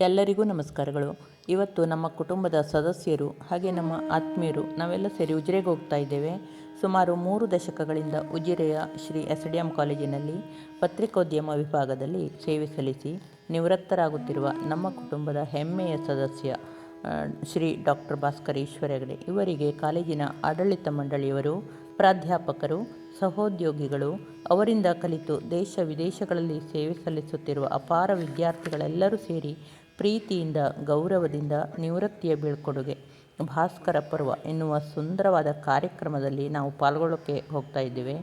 ಎಲ್ಲರಿಗೂ ನಮಸ್ಕಾರಗಳು. ಇವತ್ತು ನಮ್ಮ ಕುಟುಂಬದ ಸದಸ್ಯರು ಹಾಗೆ ನಮ್ಮ ಆತ್ಮೀಯರು ನಾವೆಲ್ಲ ಸೇರಿ ಉಜಿರೆಗೆ ಹೋಗ್ತಾ ಇದ್ದೇವೆ. ಸುಮಾರು 3 ದಶಕಗಳಿಂದ ಉಜಿರೆಯ ಶ್ರೀ SDM ಕಾಲೇಜಿನಲ್ಲಿ ಪತ್ರಿಕೋದ್ಯಮ ವಿಭಾಗದಲ್ಲಿ ಸೇವೆ ಸಲ್ಲಿಸಿ ನಿವೃತ್ತರಾಗುತ್ತಿರುವ ನಮ್ಮ ಕುಟುಂಬದ ಹೆಮ್ಮೆಯ ಸದಸ್ಯ ಶ್ರೀ ಡಾಕ್ಟರ್ ಭಾಸ್ಕರ್ ಈಶ್ವರ ಹೆಗಡೆ ಇವರಿಗೆ ಕಾಲೇಜಿನ ಆಡಳಿತ ಮಂಡಳಿಯವರು, ಪ್ರಾಧ್ಯಾಪಕರು, ಸಹೋದ್ಯೋಗಿಗಳು, ಅವರಿಂದ ಕಲಿತು ದೇಶ ವಿದೇಶಗಳಲ್ಲಿ ಸೇವೆ ಸಲ್ಲಿಸುತ್ತಿರುವ ಅಪಾರ ವಿದ್ಯಾರ್ಥಿಗಳೆಲ್ಲರೂ ಸೇರಿ ಪ್ರೀತಿಯಿಂದ, ಗೌರವದಿಂದ ನಿವೃತ್ತಿಯ ಬೀಳ್ಕೊಡುಗೆ ಭಾಸ್ಕರ ಪರ್ವ ಎನ್ನುವ ಸುಂದರವಾದ ಕಾರ್ಯಕ್ರಮದಲ್ಲಿ ನಾವು ಪಾಲ್ಗೊಳ್ಳೋಕ್ಕೆ ಹೋಗ್ತಾ ಇದ್ದೇವೆ.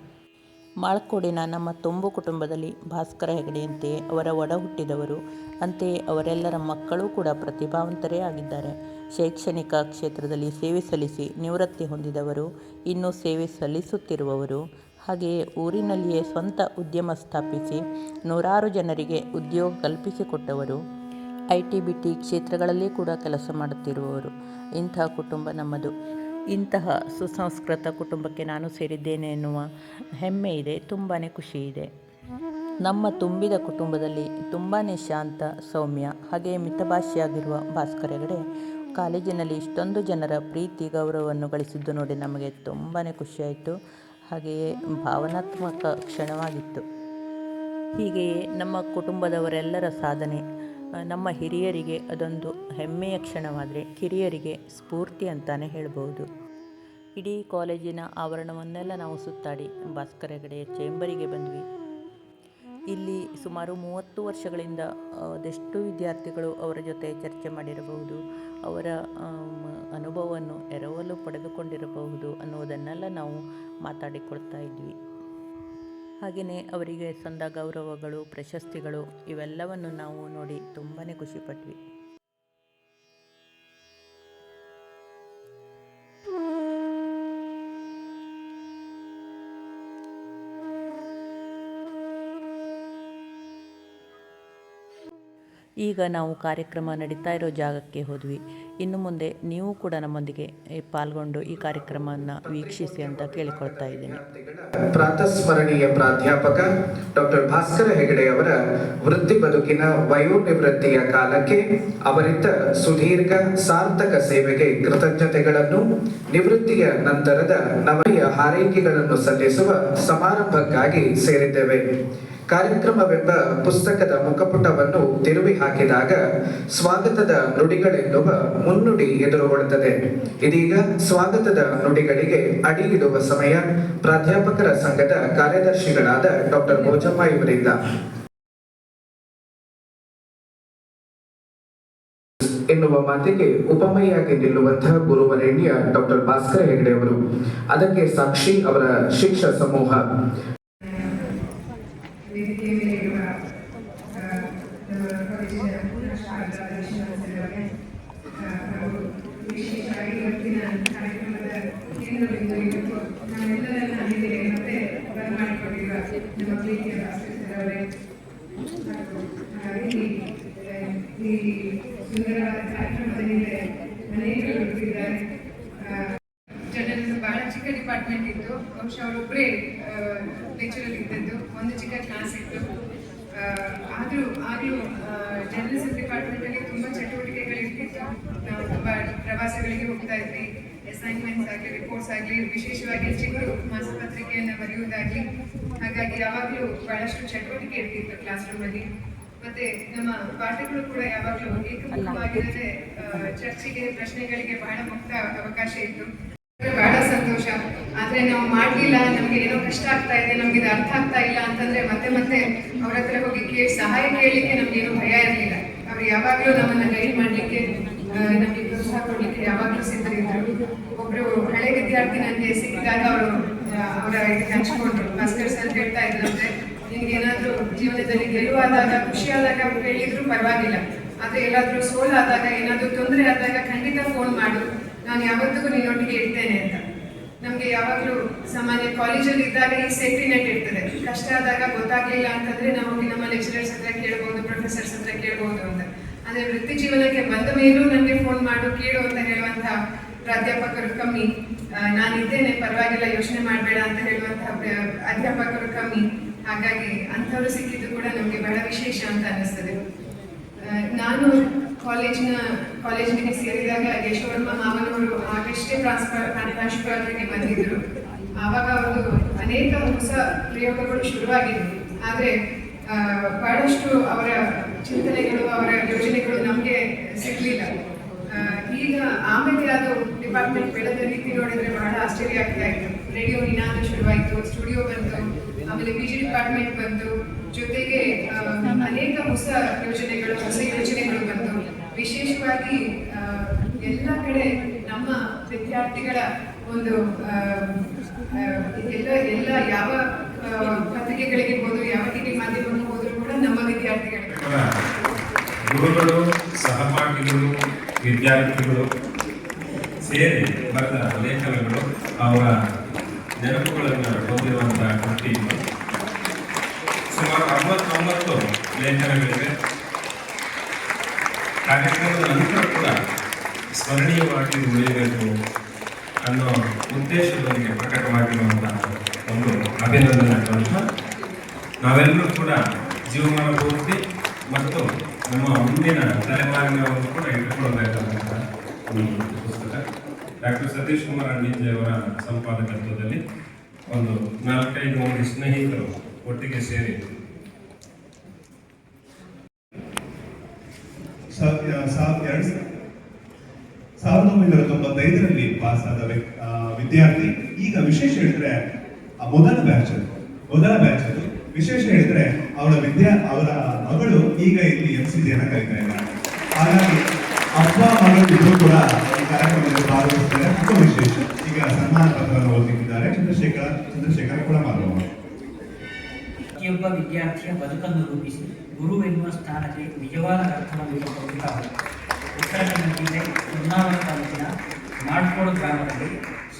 ಮಾಳ್ಕೋಡಿನ ನಮ್ಮ ತುಂಬು ಕುಟುಂಬದಲ್ಲಿ ಭಾಸ್ಕರ ಹೆಗಡೆಯಂತೆಯೇ ಅವರ ಒಡ ಹುಟ್ಟಿದವರು, ಅಂತೆಯೇ ಅವರೆಲ್ಲರ ಮಕ್ಕಳೂ ಕೂಡ ಪ್ರತಿಭಾವಂತರೇ ಆಗಿದ್ದಾರೆ. ಶೈಕ್ಷಣಿಕ ಕ್ಷೇತ್ರದಲ್ಲಿ ಸೇವೆ ಸಲ್ಲಿಸಿ ನಿವೃತ್ತಿ ಹೊಂದಿದವರು, ಇನ್ನೂ ಸೇವೆ ಸಲ್ಲಿಸುತ್ತಿರುವವರು, ಹಾಗೆಯೇ ಊರಿನಲ್ಲಿಯೇ ಸ್ವಂತ ಉದ್ಯಮ ಸ್ಥಾಪಿಸಿ ನೂರಾರು ಜನರಿಗೆ ಉದ್ಯೋಗ ಕಲ್ಪಿಸಿಕೊಟ್ಟವರು, IT-BT ಕ್ಷೇತ್ರಗಳಲ್ಲಿ ಕೂಡ ಕೆಲಸ ಮಾಡುತ್ತಿರುವವರು. ಇಂತಹ ಕುಟುಂಬ ನಮ್ಮದು. ಇಂತಹ ಸುಸಂಸ್ಕೃತ ಕುಟುಂಬಕ್ಕೆ ನಾನು ಸೇರಿದ್ದೇನೆ ಎನ್ನುವ ಹೆಮ್ಮೆ ಇದೆ, ತುಂಬಾ ಖುಷಿ ಇದೆ. ನಮ್ಮ ತುಂಬಿದ ಕುಟುಂಬದಲ್ಲಿ ತುಂಬಾ ಶಾಂತ, ಸೌಮ್ಯ, ಹಾಗೆಯೇ ಮಿತಭಾಷಿಯಾಗಿರುವ ಭಾಸ್ಕರ್ ಹೆಗಡೆ ಕಾಲೇಜಿನಲ್ಲಿ ಇಷ್ಟೊಂದು ಜನರ ಪ್ರೀತಿ ಗೌರವವನ್ನು ಗಳಿಸಿದ್ದು ನೋಡಿ ನಮಗೆ ತುಂಬಾ ಖುಷಿಯಾಯಿತು. ಹಾಗೆಯೇ ಭಾವನಾತ್ಮಕ ಕ್ಷಣವಾಗಿತ್ತು. ಹೀಗೆಯೇ ನಮ್ಮ ಕುಟುಂಬದವರೆಲ್ಲರ ಸಾಧನೆ ನಮ್ಮ ಹಿರಿಯರಿಗೆ ಅದೊಂದು ಹೆಮ್ಮೆಯ ಕ್ಷಣವಾದರೆ ಕಿರಿಯರಿಗೆ ಸ್ಫೂರ್ತಿ ಅಂತಾನೆ ಹೇಳ್ಬೋದು. ಇಡೀ ಕಾಲೇಜಿನ ಆವರಣವನ್ನೆಲ್ಲ ನಾವು ಸುತ್ತಾಡಿ ಭಾಸ್ಕರ್ ಹೆಗಡೆಯ ಚೇಂಬರಿಗೆ ಬಂದ್ವಿ. ಇಲ್ಲಿ ಸುಮಾರು 30 ವರ್ಷಗಳಿಂದ ಅದೆಷ್ಟು ವಿದ್ಯಾರ್ಥಿಗಳು ಅವರ ಜೊತೆ ಚರ್ಚೆ ಮಾಡಿರಬಹುದು, ಅವರ ಅನುಭವವನ್ನು ಎರವಲು ಪಡೆದುಕೊಂಡಿರಬಹುದು ಅನ್ನುವುದನ್ನೆಲ್ಲ ನಾವು ಮಾತಾಡಿಕೊಳ್ತಾ ಇದ್ವಿ. ಹಾಗೆಯೇ ಅವರಿಗೆ ಸಂದ ಗೌರವಗಳು, ಪ್ರಶಸ್ತಿಗಳು ಇವೆಲ್ಲವನ್ನು ನಾವು ನೋಡಿ ತುಂಬಾ ಖುಷಿಪಟ್ವಿ. ಈಗ ನಾವು ಕಾರ್ಯಕ್ರಮ ನಡೀತಾ ಇರೋ ಜಾಗಕ್ಕೆ ಹೋದ್ವಿ. ಇನ್ನು ಮುಂದೆ ನೀವು ಕೂಡ ನಮ್ಮೊಂದಿಗೆ ಪಾಲ್ಗೊಂಡು ಈ ಕಾರ್ಯಕ್ರಮವನ್ನು ವೀಕ್ಷಿಸಿ ಅಂತ ಕೇಳಿಕೊಳ್ತಾ ಇದ್ದೀನಿ. ಪ್ರಾತಸ್ಮರಣೀಯ ಪ್ರಾಧ್ಯಾಪಕ ಡಾಕ್ಟರ್ ಭಾಸ್ಕರ ಹೆಗಡೆ ಅವರ ವೃತ್ತಿ ಬದುಕಿನ ವಯೋನಿವೃತ್ತಿಯ ಕಾಲಕ್ಕೆ ಅವರಿದ್ದ ಸುದೀರ್ಘ ಸಾರ್ಥಕ ಸೇವೆಗೆ ಕೃತಜ್ಞತೆಗಳನ್ನು, ನಿವೃತ್ತಿಯ ನಂತರದ ನವಯ ಹಾರೈಕೆಗಳನ್ನು ಸಲ್ಲಿಸುವ ಸಮಾರಂಭಕ್ಕಾಗಿ ಸೇರಿದ್ದೇವೆ. ಕಾರ್ಯಕ್ರಮವೆಂಬ ಪುಸ್ತಕದ ಮುಖಪುಟವನ್ನು ತಿರುವಿ ಹಾಕಿದಾಗ ಸ್ವಾಗತದ ನುಡಿಗಳೆನ್ನುವ ಮುನ್ನುಡಿ ಎದುರುಗೊಳ್ಳುತ್ತದೆ. ಇದೀಗ ಸ್ವಾಗತದ ನುಡಿಗಳಿಗೆ ಅಡಿ ಇಡುವ ಸಮಯ. ಪ್ರಾಧ್ಯಾಪಕರ ಸಂಘದ ಕಾರ್ಯದರ್ಶಿಗಳಾದ ಡಾಕ್ಟರ್ ಭೋಜಮ್ಮ ಇವರಿಂದ ಎನ್ನುವ ಮಾತಿಗೆ ಉಪಮೆಯಾಗಿ ನಿಲ್ಲುವಂತಹ ಗುರುವರೇಣ್ಯ ಡಾಕ್ಟರ್ ಭಾಸ್ಕರ ಹೆಗಡೆ ಅವರು, ಅದಕ್ಕೆ ಸಾಕ್ಷಿ ಅವರ ಶಿಕ್ಷಣ ಸಮೂಹ. ಜರ್ನಲಿಸಂ ಬಹಳ ಚಿಕ್ಕ ಡಿಪಾರ್ಟ್ಮೆಂಟ್ ಇತ್ತು. ಬಹುಶಃ ಅವರೊಬ್ಬರೇ ಲೆಕ್ಚರರ್ ಇದ್ದದ್ದು, ಒಂದು ಚಿಕ್ಕ ಕ್ಲಾಸ್ ಇತ್ತು. ಆದರೂ ಜರ್ನಲಿಸಂ ಡಿಪಾರ್ಟ್ಮೆಂಟಲ್ಲಿ ತುಂಬ ಚಟುವಟಿಕೆಗಳಿರ್ತಿತ್ತು. ನಾವು ತುಂಬ ಪ್ರವಾಸಗಳಿಗೆ ಹೋಗ್ತಾ ಇದ್ವಿ. ಅಸೈನ್ಮೆಂಟ್ಸ್ ಆಗಲಿ, ರಿಪೋರ್ಟ್ಸ್ ಆಗಲಿ, ವಿಶೇಷವಾಗಿ ಚಿಕ್ಕ ಮಾಸಪತ್ರಿಕೆಯನ್ನು ಬರೆಯುವುದಾಗಲಿ, ಹಾಗಾಗಿ ಯಾವಾಗಲೂ ಬಹಳಷ್ಟು ಚಟುವಟಿಕೆ ಇರ್ತಿತ್ತು ಕ್ಲಾಸ್ ರೂಮಲ್ಲಿ. ಮತ್ತೆ ನಮ್ಮ ಪಾಠಗಳು ಕೂಡ ಯಾವಾಗಲೂ ಏಕಮುಖವಾಗಿರದೆ ಚರ್ಚೆಗೆ, ಪ್ರಶ್ನೆಗಳಿಗೆ ಬಹಳ ಮುಕ್ತ ಅವಕಾಶ ಇತ್ತು. ಬಹಳ ಸಂತೋಷ. ಆದ್ರೆ ನಾವು ಮಾಡ್ಲಿಲ್ಲ, ನಮ್ಗೆ ಏನೋ ಕಷ್ಟ ಆಗ್ತಾ ಇದೆ, ನಮ್ಗೆ ಇದು ಅರ್ಥ ಆಗ್ತಾ ಇಲ್ಲ ಅಂತಂದ್ರೆ ಮತ್ತೆ ಅವ್ರ ಹತ್ರ ಹೋಗಿ ಸಹಾಯ ಕೇಳಲಿಕ್ಕೆ ನಮ್ಗೇನು ಭಯ ಇರಲಿಲ್ಲ. ಅವ್ರು ಯಾವಾಗಲೂ ನಮ್ಮನ್ನ ಗೈಡ್ ಮಾಡ್ಲಿಕ್ಕೆ, ನಮ್ಗೆ ಪ್ರೋತ್ಸಾಹ ಕೊಡ್ಲಿಕ್ಕೆ ಯಾವಾಗಲೂ ಸಿದ್ಧರಿದ್ರು. ಒಬ್ರು ಹಳೆ ವಿದ್ಯಾರ್ಥಿ ನನಗೆ ಸಿಕ್ಕಿದಾಗ ಅವರ ಹಂಚಿಕೊಂಡ್ರು. ಭಾಸ್ಕರ್ ಸರ್ ಹೇಳ್ತಾ ಇದ್ರಂದ್ರೆ, ನಿನ್ಗೇನಾದ್ರೂ ಜೀವನದಲ್ಲಿ ಗೆಲುವಾದಾಗ, ಖುಷಿಯಾದಾಗ ಹೇಳಿದ್ರು ಪರವಾಗಿಲ್ಲ, ಆದ್ರೆ ಎಲ್ಲಾದ್ರೂ ಸೋಲಾದಾಗ, ಏನಾದ್ರೂ ತೊಂದರೆ ಆದಾಗ ಖಂಡಿತ ಫೋನ್ ಮಾಡು, ನಾನು ಯಾವತ್ತಿಗೂ ನಿನ್ನೊಟ್ಟಿಗೆ ಇರ್ತೇನೆ ಅಂತ. ನಮ್ಗೆ ಯಾವಾಗಲೂ ಸಾಮಾನ್ಯ ಕಾಲೇಜಲ್ಲಿ ಇದ್ದಾಗ ಈ ಸೇಫ್ಟಿ ನೆಟ್ ಇರ್ತದೆ. ಕಷ್ಟ ಆದಾಗ ಗೊತ್ತಾಗ್ಲಿಲ್ಲ ಅಂತಂದ್ರೆ ನಾವು ಹೋಗಿ ನಮ್ಮ ಲೆಕ್ಚರರ್ಸ್ ಹತ್ರ ಕೇಳ್ಬೋದು, ಪ್ರೊಫೆಸರ್ಸ್ ಹತ್ರ ಕೇಳ್ಬೋದು ಅಂತ. ಆದ್ರೆ ವೃತ್ತಿ ಜೀವನಕ್ಕೆ ಬಂದ ಮೇಲೂ ನಮ್ಗೆ ಫೋನ್ ಮಾಡು, ಕೇಳು ಅಂತ ಹೇಳುವಂತ ಪ್ರಾಧ್ಯಾಪಕರು ಕಮ್ಮಿ. ನಾನಿದ್ದೇನೆ, ಪರವಾಗಿಲ್ಲ, ಯೋಚನೆ ಮಾಡಬೇಡ ಅಂತ ಹೇಳುವಂತಹ ಅಧ್ಯಾಪಕರು ಕಮ್ಮಿ. ಹಾಗಾಗಿ ಅಂಥವ್ರು ಸಿಕ್ಕಿದ್ದು ಕೂಡ ನಮಗೆ ಬಹಳ ವಿಶೇಷ ಅಂತ ಅನ್ನಿಸ್ತದೆ. ನಾನು ಕಾಲೇಜಿಗೆ ಸೇರಿದಾಗ ಯಶೋವರ್ಮ ಮಾವನವರು ಆಗಷ್ಟೇ ಪ್ರಾಂಶುಪಾಲರಿಗೆ ಬಂದಿದ್ದರು. ಆವಾಗ ಅವರು ಅನೇಕ ಹೊಸ ಪ್ರಯೋಗಗಳು ಶುರುವಾಗಿದ್ದವು. ಆದರೆ ಬಹಳಷ್ಟು ಅವರ ಚಿಂತನೆಗಳು, ಅವರ ಯೋಜನೆಗಳು ನಮಗೆ ಸಿಗಲಿಲ್ಲ. ಈಗ ಆಮೇಲೆ ಅದು ಡಿಪಾರ್ಟ್ಮೆಂಟ್ ಬೆಳೆದ ರೀತಿ ನೋಡಿದ್ರೆ ಬಹಳ ಆಶ್ಚರ್ಯ ಆಗ್ತಾ ಇತ್ತು. ರೇಡಿಯೋ ನಿನಾದ ಶುರುವಾಯಿತು, ಸ್ಟುಡಿಯೋ ಬಂತು, ಆಮೇಲೆ PG ಡಿಪಾರ್ಟ್ಮೆಂಟ್ ಬಂತು, ಜೊತೆಗೆ ಅನೇಕ ಹೊಸ ಯೋಜನೆಗಳು ಬಂತು. ವಿಶೇಷವಾಗಿ ಎಲ್ಲ ಕಡೆ ನಮ್ಮ ವಿದ್ಯಾರ್ಥಿಗಳ ಒಂದು ಎಲ್ಲ ಯಾವ ಪತ್ರಿಕೆಗಳಿಗಿರ್ಬೋದು, ಯಾವ TV ಮಾಧ್ಯಮಕ್ಕೆ ಹೋದರೂ ಕೂಡ ನಮ್ಮ ವಿದ್ಯಾರ್ಥಿಗಳಿಗೆ ಗುರುಗಳು, ಸಹಪಾಠಿಗಳು, ವಿದ್ಯಾರ್ಥಿಗಳು ಸೇರಿ ಬರೆದ ಲೇಖನಗಳು ಅವರ ನೆನಪುಗಳನ್ನು ಹೊಂದಿರುವಂತಹ ಕೃತಿ. ಸುಮಾರು 69 ಲೇಖನಗಳಿವೆ. ಕಾರ್ಯಕ್ರಮದ ನಂತರ ಕೂಡ ಸ್ಮರಣೀಯವಾಗಿ ಉಳಿಯಬೇಕು ಅನ್ನೋ ಉದ್ದೇಶದೊಂದಿಗೆ ಪ್ರಕಟವಾಗಿರುವಂತಹ ಒಂದು ಅಭಿನಂದನಾ ಗ್ರಂಥ. ನಾವೆಲ್ಲರೂ ಕೂಡ ಜೀವಮಾನ ಪೂರ್ತಿ ಮತ್ತು ನಮ್ಮ ಮುಂದಿನ ತಲೆಮಾರಿನವರು ಕೂಡ ಇಟ್ಟುಕೊಳ್ಬೇಕಾದಂತಹ ಒಂದು ಪುಸ್ತಕ. ಡಾಕ್ಟರ್ ಸತೀಶ್ ಕುಮಾರ್ ಅಣ್ಣಿಜೆ ಅವರ ಸಂಪಾದಕತ್ವದಲ್ಲಿ ಒಂದು 4-5 ಮಂದಿ ಸ್ನೇಹಿತರು ಒಟ್ಟಿಗೆ ಸೇರಿ 1995ರಲ್ಲಿ ಪಾಸ್ ಆದ ವಿದ್ಯಾರ್ಥಿ. ಈಗ ವಿಶೇಷ ಹೇಳಿದ್ರೆ ಮೊದಲ ಬ್ಯಾಚ್ ಅದು. ವಿಶೇಷ ಹೇಳಿದ್ರೆ ಅವರ ಮಗಳು ಈಗ ಇಲ್ಲಿ MCGಯನ್ನು ಕಲಿತಾ ಇದ್ದಾರೆ. ಹಾಗಾಗಿ ಅಪ್ಪ ಮಗಳು ಇಬ್ಬರು ಕೂಡ ಈ ಕಾರ್ಯಕ್ರಮದಲ್ಲಿ ಭಾಗವಹಿಸಿದ್ದಾರೆ. ತುಂಬ ವಿಶೇಷ. ಈಗ ಸನ್ಮಾನ ಪತ್ರವನ್ನು ಓದಲಿಕ್ಕಿದ್ದಾರೆ ಚಂದ್ರಶೇಖರ ಕೂಡ ಮಾತನಾಡುವರು. ಪ್ರತಿಯೊಬ್ಬ ವಿದ್ಯಾರ್ಥಿಯ ಬದುಕನ್ನು ರೂಪಿಸಿ ಗುರು ಎನ್ನುವ ಸ್ಥಾನಕ್ಕೆ ನಿಜವಾದ ಅರ್ಥವನ್ನು ಕೊಡುತ್ತಾರೆ. ಉತ್ತರ ಕನ್ನಡ ಜಿಲ್ಲೆ ಹೊನ್ನಾವರ ತಾಲೂಕಿನ ಮಾಡ್ಕೋಡು ಗ್ರಾಮದಲ್ಲಿ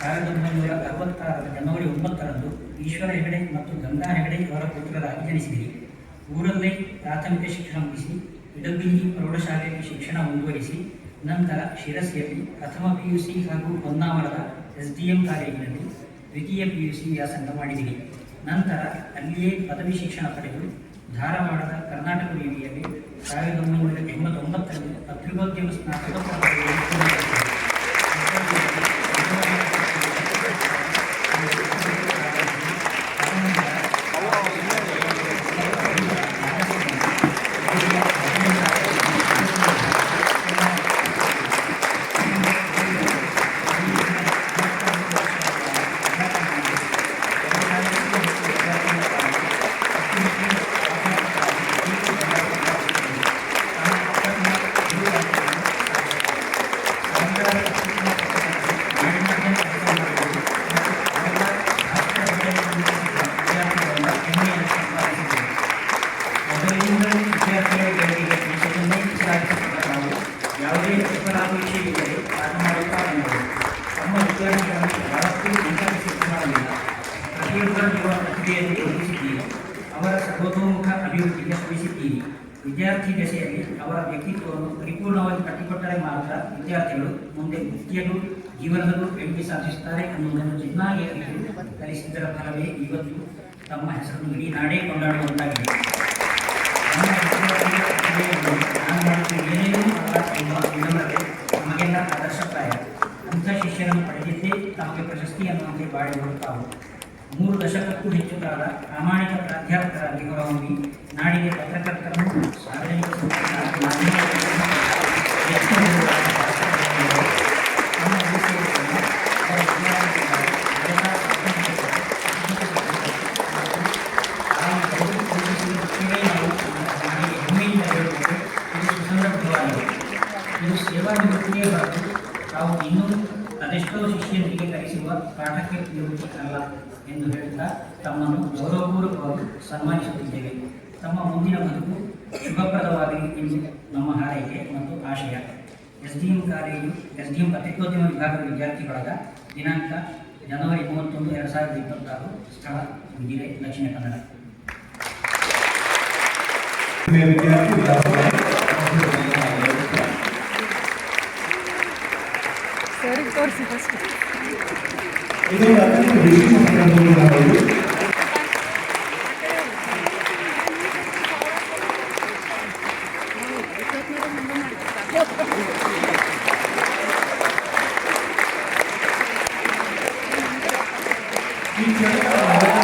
1966 ಜನವರಿ 9ರಂದು ಈಶ್ವರ ಹೆಗಡೆ ಮತ್ತು ಗಂಗಾ ಹೆಗಡೆ ಅವರ ಪುತ್ರರಾಗಿ ಜನಿಸಿದರು. ಊರಲ್ಲೇ ಪ್ರಾಥಮಿಕ ಶಿಕ್ಷಣ ಮುಗಿಸಿ ಇಡಬಿಂಗಿ ಪ್ರೌಢಶಾಲೆಯಲ್ಲಿ ಶಿಕ್ಷಣ ಮುಂದುವರಿಸಿ ನಂತರ ಶಿರಸಿಯಲ್ಲಿ ಪ್ರಥಮ PUC ಹಾಗೂ ಹೊನ್ನಾವರದ SDM ಕಾಲೇಜಿನಲ್ಲಿ ದ್ವಿತೀಯ PUC ವ್ಯಾಸಂಗ ಮಾಡಿದಿರಿ. ನಂತರ ಅಲ್ಲಿಯೇ ಪದವಿ ಶಿಕ್ಷಣ ಪಡೆದು ಧಾರವಾಡದ ಕರ್ನಾಟಕ ವಿವಿಯಲ್ಲಿ 1989ರಲ್ಲಿ ಪತ್ರಿಕೋದ್ಯಮ ಸ್ನಾತಕೋತ್ತರ ಯಾವುದೇ ವಿಷಯವಿದ್ದರೆ ಪಾಠ ಮಾಡುತ್ತಾರೆ. ತಮ್ಮ ವಿದ್ಯಾರ್ಥಿಗಳನ್ನು ಬಹಳಷ್ಟು ಮಾಡಲಿಲ್ಲ. ಪ್ರತಿಯೊಬ್ಬರ ಪ್ರತಿಭೆಯನ್ನು ಗುರುತಿಸಿದ್ದೀರಿ. ಅವರ ಸರ್ವತೋಮುಖ ಅಭಿವೃದ್ಧಿಗೆ ಶ್ರಮಿಸಿದ್ದೀರಿ. ವಿದ್ಯಾರ್ಥಿ ದಶೆಯಲ್ಲಿ ಅವರ ವ್ಯಕ್ತಿತ್ವವನ್ನು ಪರಿಪೂರ್ಣವಾಗಿ ಕಟ್ಟಿಕೊಟ್ಟರೆ ಮಾತ್ರ ವಿದ್ಯಾರ್ಥಿಗಳು ಮುಂದೆ ವೃತ್ತಿಯಲ್ಲೂ ಜೀವನದಲ್ಲೂ ಬೆಳಗಿ ಸಾಧಿಸುತ್ತಾರೆ ಅನ್ನುವುದನ್ನು ಚೆನ್ನಾಗಿ ಕಲಿಸಿದ್ದರ ಫಲವೇ ಇವತ್ತು ತಮ್ಮ ಹೆಸರನ್ನು ಇಡೀ ನಾಡೇ ಕೊಂಡಾಡುವಂತಾಗಿದೆ. ನಾನು ಮಾಡುತ್ತಿದ್ದ ಏನೇನೂ ಎಂಬ ವಿನಮ್ರತೆ ನಮಗೆಲ್ಲ ಆದರ್ಶಪ್ರಾಯ. ಅಂಥ ಶಿಷ್ಯರನ್ನು ಪಡೆದಿದ್ದೇ ತಮಗೆ ಪ್ರಶಸ್ತಿ ಅನ್ನುವಂತೆ ಬಾಳಿ ಬರುತ್ತಾವು. 3 ದಶಕಕ್ಕೂ ಹೆಚ್ಚು ಕಾಲ ಪ್ರಾಮಾಣಿಕ ಪ್ರಾಧ್ಯಾಪಕರಾಗಿ ಹೊರಹೊಮ್ಮಿ ನಾಡಿಗೆ ಪತ್ರಕರ್ತರನ್ನು ಸಾರ್ವಜನಿಕ ಇದು ಸೇವಾ ನಿವೃತ್ತಿಯೇ ಹೊರತು ತಾವು ಇನ್ನೂ ಅದೆಷ್ಟೋ ಶಿಷ್ಯರಿಗೆ ಕಲಿಸುವ ಪಾಠಕ್ಕೆ ನಿವೃತ್ತಿ ಅಲ್ಲ ಎಂದು ಹೇಳುತ್ತಾ ತಮ್ಮನ್ನು ಗೌರವಪೂರ್ವಕವಾಗಿ ಸನ್ಮಾನಿಸುತ್ತಿದ್ದೇವೆ. ತಮ್ಮ ಮುಂದಿನ ಬದುಕು ಶುಭಪ್ರದವಾಗಲಿ ಎಂದು ನಮ್ಮ ಹಾರೈಕೆ ಮತ್ತು ಆಶಯ. SDM ಕಾಲೇಜು SDM ಪತ್ರಿಕೋದ್ಯಮ ವಿಭಾಗದ ವಿದ್ಯಾರ್ಥಿ ಬಳಗ ದಿನಾಂಕ ಜನವರಿ 31, 2026. ಸ್ಥಳ ಉಜಿರೆ, ದಕ್ಷಿಣ ಕನ್ನಡ. ಇದು ಅತ್ಯಂತ ವಿಶೇಷ ಈ ಕ್ಷಣಕ್ಕೆ ನಾವೆಲ್ಲರೂ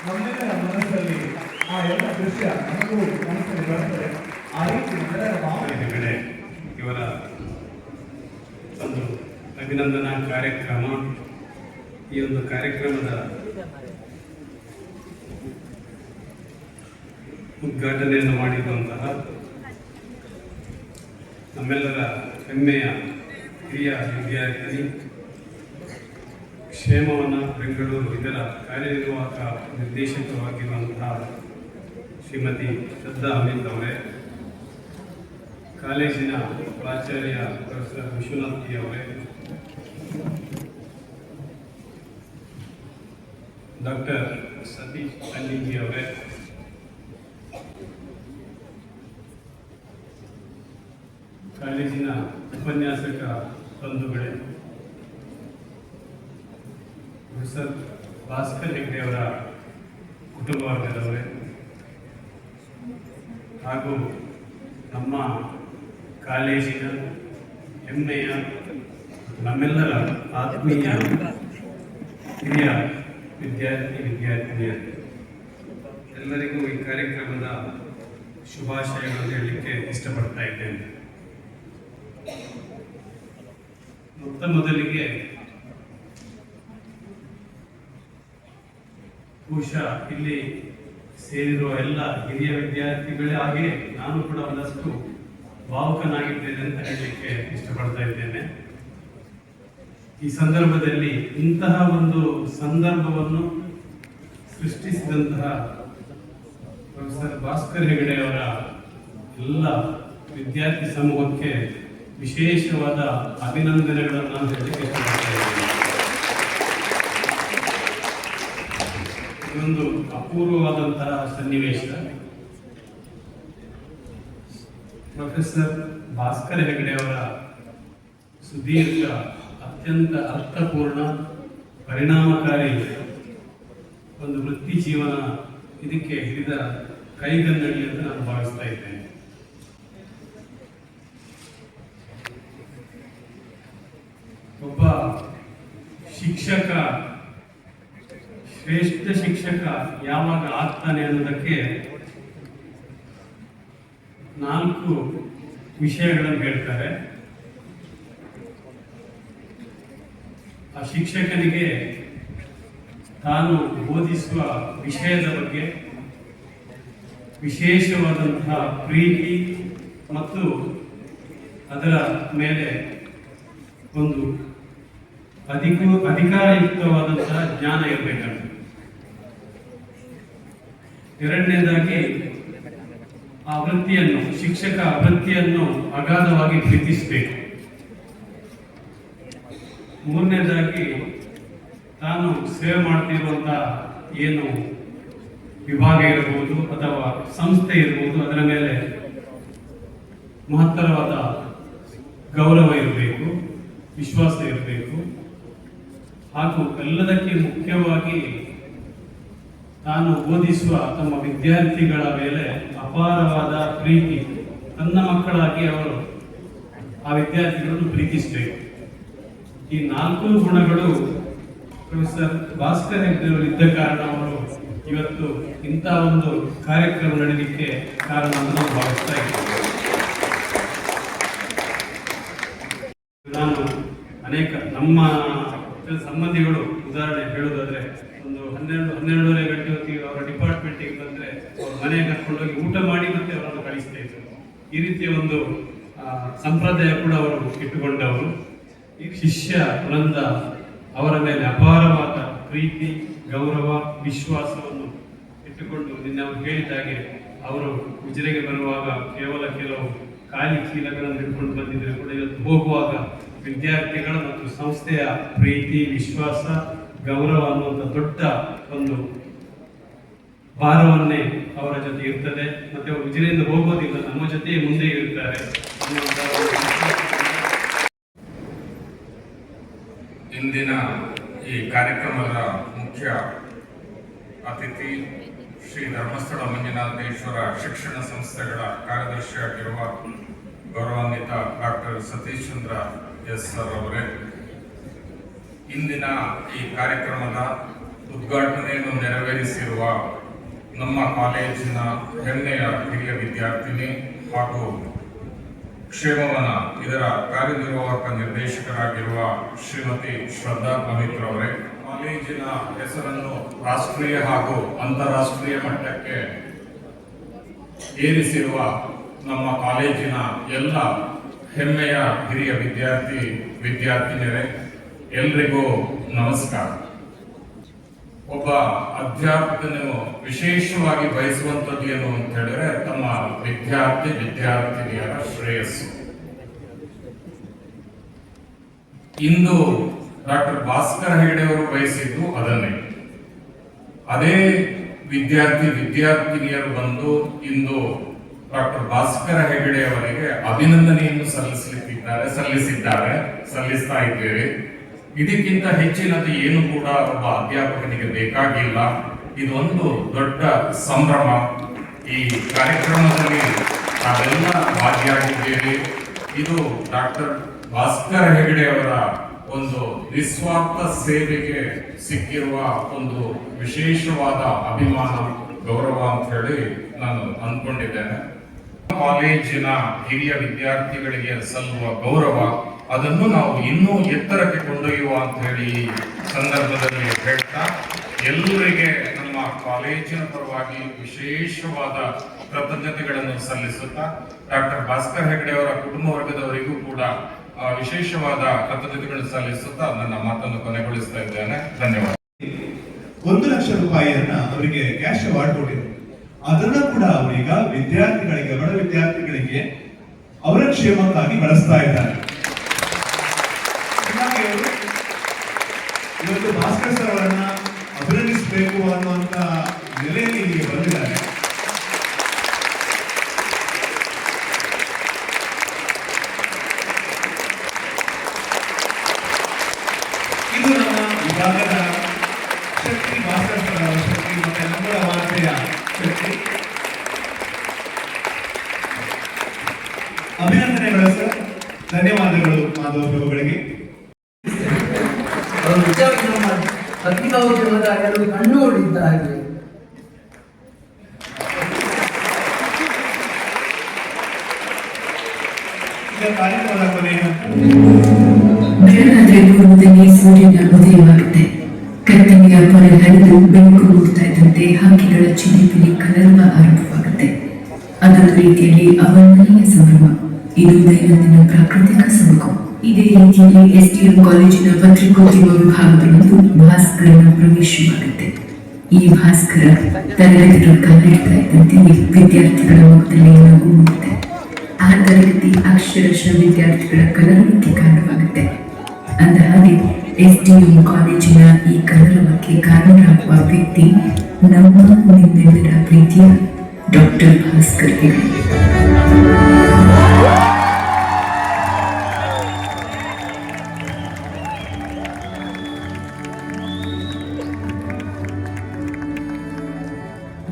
ನಮ್ಮೆಲ್ಲರ ಮನಸ್ಸಲ್ಲಿ ಆ ಎಲ್ಲ ದೃಶ್ಯ ನಮಗೂ ಮನಸ್ಸಲ್ಲಿ ಬರ್ತದೆ. ಆ ರೀತಿ ನಮ್ಮೆಲ್ಲರ ಭಾವನೆಗಳೇ ಇವರ ಒಂದು ಅಭಿನಂದನಾ ಕಾರ್ಯಕ್ರಮ. ಈ ಒಂದು ಕಾರ್ಯಕ್ರಮದ ಉದ್ಘಾಟನೆಯನ್ನು ಮಾಡಿರುವಂತಹ ನಮ್ಮೆಲ್ಲರ ಹೆಮ್ಮೆಯ ಹಿರಿಯ ವಿದ್ಯಾರ್ಥಿ, ಕ್ಷೇಮವನ ಬೆಂಗಳೂರು ಇದರ ಕಾರ್ಯನಿರ್ವಾಹಕ ನಿರ್ದೇಶಕರಾಗಿರುವಂತಹ ಶ್ರೀಮತಿ ಶ್ರದ್ಧಾ ಅಮಿತ್ ಅವರೇ, ಕಾಲೇಜಿನ ಪ್ರಾಚಾರ್ಯ ಪ್ರೊಫೆಸರ್ ವಿಶ್ವನಾಥ್ ಪಿ ಅವರೇ, ಡಾಕ್ಟರ್ ಸತೀಶ್ ಅಲ್ಲಿಂಗಿ ಅವರೇ, ಕಾಲೇಜಿನ ಉಪನ್ಯಾಸಕ ಬಂಧುಗಳೇ, ಪ್ರೊಫೆಸರ್ ಭಾಸ್ಕರ್ ಹೆಗ್ಡೆ ಅವರ ಕುಟುಂಬ ವರ್ಗದವರೇ, ಹಾಗೂ ನಮ್ಮ ಕಾಲೇಜಿನ ಹೆಮ್ಮೆಯ ನಮ್ಮೆಲ್ಲರ ಆತ್ಮೀಯ ಹಿರಿಯ ವಿದ್ಯಾರ್ಥಿನಿಯರು, ಎಲ್ಲರಿಗೂ ಈ ಕಾರ್ಯಕ್ರಮದ ಶುಭಾಶಯಗಳನ್ನು ಹೇಳಲಿಕ್ಕೆ ಇಷ್ಟಪಡ್ತಾ ಇದ್ದೇನೆ. ಮೊದಲಿಗೆ ಬಹುಶಃ ಇಲ್ಲಿ ಸೇರಿರುವ ಎಲ್ಲ ಹಿರಿಯ ವಿದ್ಯಾರ್ಥಿಗಳೇ ಹಾಗೆ ನಾನು ಕೂಡ ಒಂದಷ್ಟು ಭಾವುಕನಾಗಿದ್ದೇನೆ ಅಂತ ಹೇಳಲಿಕ್ಕೆ ಇಷ್ಟಪಡ್ತಾ ಇದ್ದೇನೆ. ಈ ಸಂದರ್ಭದಲ್ಲಿ ಇಂತಹ ಒಂದು ಸಂದರ್ಭವನ್ನು ಸೃಷ್ಟಿಸಿದಂತಹ ಪ್ರೊಫೆಸರ್ ಭಾಸ್ಕರ್ ಹೆಗಡೆ ಅವರ ಎಲ್ಲ ವಿದ್ಯಾರ್ಥಿ ಸಮೂಹಕ್ಕೆ ವಿಶೇಷವಾದ ಅಭಿನಂದನೆಗಳನ್ನು ನಾನು ಹೇಳಲಿಕ್ಕೆ ಇಷ್ಟಪಡ್ತಾ ಇದ್ದೇನೆ. ಇದೊಂದು ಅಪೂರ್ವವಾದಂತಹ ಸನ್ನಿವೇಶ. ಪ್ರೊಫೆಸರ್ ಭಾಸ್ಕರ್ ಹೆಗಡೆ ಅವರ ಸುದೀರ್ಘ, ಅತ್ಯಂತ ಅರ್ಥಪೂರ್ಣ, ಪರಿಣಾಮಕಾರಿ ಒಂದು ವೃತ್ತಿ ಜೀವನ ಇದಕ್ಕೆ ಹಿಡಿದ ಕೈಗನ್ನಡಿ ಅಂತ ನಾನು ಭಾವಿಸ್ತಾ ಇದ್ದೇನೆ. ಒಬ್ಬ ಶಿಕ್ಷಕ, ಶ್ರೇಷ್ಠ ಶಿಕ್ಷಕ ಯಾವಾಗ ಆಗ್ತಾನೆ ಅನ್ನೋದಕ್ಕೆ 4 ವಿಷಯಗಳನ್ನು ಹೇಳ್ತಾರೆ. ಆ ಶಿಕ್ಷಕನಿಗೆ ತಾನು ಬೋಧಿಸುವ ವಿಷಯದ ಬಗ್ಗೆ ವಿಶೇಷವಾದಂತಹ ಪ್ರೀತಿ ಮತ್ತು ಅದರ ಮೇಲೆ ಒಂದು ಅಧಿಕಾರಯುಕ್ತವಾದಂತಹ ಜ್ಞಾನ ಇರಬೇಕಾಗುತ್ತೆ. ಎರಡನೇದಾಗಿ ಆ ವೃತ್ತಿಯನ್ನು, ಶಿಕ್ಷಕ ವೃತ್ತಿಯನ್ನು ಅಗಾಧವಾಗಿ ಪ್ರೀತಿಸಬೇಕು. ಮೂರನೇದಾಗಿ ತಾನು ಸೇವೆ ಮಾಡ್ತಿರುವಂತಹ ಏನು ವಿಭಾಗ ಇರಬಹುದು ಅಥವಾ ಸಂಸ್ಥೆ ಇರಬಹುದು, ಅದರ ಮೇಲೆ ಮಹತ್ತರವಾದ ಗೌರವ ಇರಬೇಕು, ವಿಶ್ವಾಸ ಇರಬೇಕು. ಹಾಗೂ ಎಲ್ಲದಕ್ಕೆ ಮುಖ್ಯವಾಗಿ ತಾನು ಬೋಧಿಸುವ ತಮ್ಮ ವಿದ್ಯಾರ್ಥಿಗಳ ಮೇಲೆ ಅಪಾರವಾದ ಪ್ರೀತಿ, ತನ್ನ ಮಕ್ಕಳಾಗಿ ಅವರು ಆ ವಿದ್ಯಾರ್ಥಿಗಳನ್ನು ಪ್ರೀತಿಸಬೇಕು. ಈ 4 ಗುಣಗಳು ಪ್ರೊಫೆಸರ್ ಭಾಸ್ಕರ್ ಹೆಗ್ಡೆ ಅವರು ಇದ್ದ ಕಾರಣ ಅವರು ಇವತ್ತು ಇಂಥ ಒಂದು ಕಾರ್ಯಕ್ರಮ ನಡೆಯಲಿಕ್ಕೆ ಕಾರಣ ಅಂತ ನಾವು ಭಾವಿಸ್ತಾ ಇದ್ದೇವೆ. ನಾನು ಅನೇಕ ನಮ್ಮ ಸಂಬಂಧಿಗಳು ಉದಾಹರಣೆ ಹೇಳೋದಾದ್ರೆ, ಒಂದು 12-12:30 ಗಂಟೆ ಹೊತ್ತಿಗೆ ಅವರ ಡಿಪಾರ್ಟ್ಮೆಂಟಿಗೆ ಬಂದ್ರೆ ಅವ್ರ ಮನೆಗೆ ಕರ್ಕೊಂಡೋಗಿ ಊಟ ಮಾಡಿ ಮತ್ತೆ ಅವರನ್ನು ಕಳಿಸ್ತಾ ಇದ್ರು. ಈ ರೀತಿಯ ಒಂದು ಸಂಪ್ರದಾಯ ಕೂಡ ಅವರು ಇಟ್ಟುಕೊಂಡವರು. ಈ ಶಿಷ್ಯ ವೃಂದ ಅವರ ಮೇಲೆ ಅಪಾರವಾದ ಪ್ರೀತಿ, ಗೌರವ, ವಿಶ್ವಾಸವನ್ನು ಇಟ್ಟುಕೊಂಡು ನಿನ್ನೆ ಅವರು ಹೇಳಿದ ಹಾಗೆ ಅವರು ಉಜಿರೆಗೆ ಬರುವಾಗ ಕೇವಲ ಕೆಲವು ಖಾಲಿ ಚೀಲಗಳನ್ನು ಹಿಡ್ಕೊಂಡು ಬಂದಿದ್ರೆ ಕೂಡ ಇವತ್ತು ಹೋಗುವಾಗ ವಿದ್ಯಾರ್ಥಿಗಳ ಮತ್ತು ಸಂಸ್ಥೆಯ ಪ್ರೀತಿ, ವಿಶ್ವಾಸ, ಗೌರವ ಅನ್ನುವಂಥ ದೊಡ್ಡ ಒಂದು ಭಾರವನ್ನೇ ಅವರ ಜೊತೆ ಇರ್ತದೆ. ಮತ್ತೆ ಅವರು ಉಜಿರೆಯಿಂದ ಹೋಗೋದಿಲ್ಲ, ನಮ್ಮ ಜೊತೆ ಮುಂದೆ ಇರ್ತಾರೆ. ಇಂದಿನ ಈ ಕಾರ್ಯಕ್ರಮದ ಮುಖ್ಯ ಅತಿಥಿ ಶ್ರೀ ಧರ್ಮಸ್ಥಳ ಮಂಜುನಾಥೇಶ್ವರ ಶಿಕ್ಷಣ ಸಂಸ್ಥೆಗಳ ಕಾರ್ಯದರ್ಶಿಯಾಗಿರುವ ಗೌರವಾನ್ವಿತ doctor Satish Chandra yes sir ಅವರೇ, ಇಂದಿನ ಈ ಕಾರ್ಯಕ್ರಮದ ಉದ್ಘಾಟನೆಯನ್ನು ನೆರವೇರಿಸಿರುವ ನಮ್ಮ ಕಾಲೇಜಿನ ಹೆಮ್ಮೆಯ ಹಿರಿಯ ವಿದ್ಯಾರ್ಥಿನಿ ಹಾಗೂ ಕ್ಷೇಮವನ ಇದರ ಕಾರ್ಯನಿರ್ವಾಹಕ ನಿರ್ದೇಶಕರಾಗಿರುವ ಶ್ರೀಮತಿ ಶ್ರದ್ಧಾ ಪವಿತ್ರ ಅವರೇ, ಕಾಲೇಜಿನ ಹೆಸರನ್ನು ರಾಷ್ಟ್ರೀಯ ಹಾಗೂ ಅಂತಾರಾಷ್ಟ್ರೀಯ ಮಟ್ಟಕ್ಕೆ ಏರಿಸಿರುವ ನಮ್ಮ ಕಾಲೇಜಿನ ಎಲ್ಲ ಹೆಮ್ಮೆಯ ಹಿರಿಯ ವಿದ್ಯಾರ್ಥಿನಿಯರೇ, ಎಲ್ರಿಗೂ ನಮಸ್ಕಾರ. ಒಬ್ಬ ಅಧ್ಯಾಪಕನು ವಿಶೇಷವಾಗಿ ಬಯಸುವಂಥದ್ದು ಏನು ಅಂತ ಹೇಳಿದ್ರೆ ತಮ್ಮ ವಿದ್ಯಾರ್ಥಿನಿಯರ ಶ್ರೇಯಸ್ಸು. ಇಂದು ಡಾಕ್ಟರ್ ಭಾಸ್ಕರ ಹೆಗಡೆ ಅವರು ಬಯಸಿದ್ದು ಅದನ್ನೇ. ಅದೇ ವಿದ್ಯಾರ್ಥಿನಿಯರು ಬಂದು ಇಂದು ಡಾಕ್ಟರ್ ಭಾಸ್ಕರ ಹೆಗಡೆ ಅವರಿಗೆ ಅಭಿನಂದನೆಯನ್ನು ಸಲ್ಲಿಸ್ತಾ ಇದ್ದೇವೆ. ಇದಕ್ಕಿಂತ ಹೆಚ್ಚಿನದು ಏನು ಕೂಡ ಒಬ್ಬ ಅಧ್ಯಾಪಕನಿಗೆ ಬೇಕಾಗಿಲ್ಲ. ಇದೊಂದು ದೊಡ್ಡ ಸಂಭ್ರಮ. ಈ ಕಾರ್ಯಕ್ರಮದಲ್ಲಿ ನಾವೆಲ್ಲ ಭಾಗಿಯಾಗಿದ್ದೇವೆ. ಇದು ಡಾಕ್ಟರ್ ಭಾಸ್ಕರ ಹೆಗಡೆ ಅವರ ಒಂದು ನಿಸ್ವಾರ್ಥ ಸೇವೆಗೆ ಸಿಕ್ಕಿರುವ ಒಂದು ವಿಶೇಷವಾದ ಅಭಿಮಾನ, ಗೌರವ ಅಂತ ಹೇಳಿ ನಾನು ಅಂದ್ಕೊಂಡಿದ್ದೇನೆ. ಕಾಲೇಜಿನ ಹಿರಿಯ ವಿದ್ಯಾರ್ಥಿಗಳಿಗೆ ಸಲ್ಲುವ ಗೌರವ, ಅದನ್ನು ನಾವು ಇನ್ನೂ ಎತ್ತರಕ್ಕೆ ಕೊಂಡೊಯ್ಯುವ ಅಂತ ಹೇಳಿ ಈ ಸಂದರ್ಭದಲ್ಲಿ ಹೇಳ್ತಾ, ಎಲ್ಲರಿಗೆ ನಮ್ಮ ಕಾಲೇಜಿನ ಪರವಾಗಿ ವಿಶೇಷವಾದ ಕೃತಜ್ಞತೆಗಳನ್ನು ಸಲ್ಲಿಸುತ್ತಾ, ಡಾಕ್ಟರ್ ಭಾಸ್ಕರ್ ಹೆಗಡೆ ಅವರ ಕುಟುಂಬ ವರ್ಗದವರಿಗೂ ಕೂಡ ವಿಶೇಷವಾದ ಕೃತಜ್ಞತೆಗಳನ್ನು ಸಲ್ಲಿಸುತ್ತಾ ನನ್ನ ಮಾತನ್ನು ಕೊನೆಗೊಳಿಸ್ತಾ ಇದ್ದೇನೆ. ಧನ್ಯವಾದ. 1 ಲಕ್ಷ ರೂಪಾಯಿಯನ್ನ ಅವರಿಗೆ ಕ್ಯಾಶ್ ಅವಾರ್ಡ್ ಕೊಟ್ಟಿದ್ರು. ಅದನ್ನ ಕೂಡ ಅವರೀಗ ವಿದ್ಯಾರ್ಥಿಗಳಿಗೆ, ಬಡ ವಿದ್ಯಾರ್ಥಿಗಳಿಗೆ ಅವರ ಕ್ಷೇಮಕ್ಕಾಗಿ ಬಳಸ್ತಾ ಇದ್ದಾರೆ. ಇವತ್ತು ಭಾಸ್ಕರ್ ಸರ್ ಅವರನ್ನ ಅಭಿನಂದಿಸಬೇಕು ಅನ್ನುವಂತ ನೆಲೆಯಲ್ಲಿ ಇಲ್ಲಿಗೆ ಬಂದಿದ್ದಾರೆ. ಇದು ನಮ್ಮ ವಿಭಾಗದ ಶಕ್ತಿ, ಭಾಸ್ಕರ್ ಸರ್ ಅವರ ಶಕ್ತಿ ಮತ್ತೆ ನಮ್ಮರ ವಾರ್ತೆಯ ಶಕ್ತಿ. ಅಭಿನಂದನೆಗಳು ಸರ್, ಧನ್ಯವಾದಗಳು ಮಾಧವ ಪ್ರಭುಗಳಿಗೆ. ಪತ್ರಿಕೋದ್ಯಮದ ಕೆಲವು ಕಣ್ಣುಗಳಿದ್ದ ಹಾಗೆ ಬೆಳಗಾದ್ರೆ ಪೂರ್ವದಲ್ಲಿ ಸೂರ್ಯನ ಉದಯವಾಗುತ್ತೆ. ಕತ್ತಲೆಯ ಪೊರೆ ಹರಿದು ಬೆಳಕು ಮೂಡ್ತಾ ಇದ್ದಂತೆ ಹಕ್ಕಿಗಳ ಚಿಲಿಪಿಲಿ ಕಲರವ ಆರಂಭವಾಗುತ್ತೆ. ಅದೊಂದು ರೀತಿಯಲ್ಲಿ ಅವರ್ಣನೀಯ ಸಂಭ್ರಮ. ಇದು ದೈನಂದಿನ ಪ್ರಾಕೃತಿಕ ಸೊಬಗು. ಇದೇ ರೀತಿಯಲ್ಲಿ STM ಕಾಲೇಜಿನ ಪತ್ರಿಕೋದ್ಯಮ ವಿಭಾಗದಲ್ಲೊಂದು ಭಾಸ್ಕರನ ಪ್ರವೇಶವಾಗುತ್ತೆ. ಈ ಭಾಸ್ಕರ ತರಗತಿಗಳ ಕಾಲಿಡ್ತಾ ಇದ್ದಂತೆ ವಿದ್ಯಾರ್ಥಿಗಳ ಮುಖದಲ್ಲಿ ನಗು ಮೂಡುತ್ತೆ. ಆ ತರಗತಿ ಅಕ್ಷರಶಃ ವಿದ್ಯಾರ್ಥಿಗಳ ಕಲರವಕ್ಕೆ ಕಾರಣವಾಗುತ್ತೆ. ಅಂದ ಹಾಗೆ STM ಕಾಲೇಜಿನ ಈ ಕಲರವಕ್ಕೆ ಕಾರಣರಾಗುವ ವ್ಯಕ್ತಿ ನಮ್ಮ ನಿಮ್ಮೆಲ್ಲರ ಪ್ರೀತಿಯ ಡಾಕ್ಟರ್ ಭಾಸ್ಕರ್ ಹೆಗಡೆ.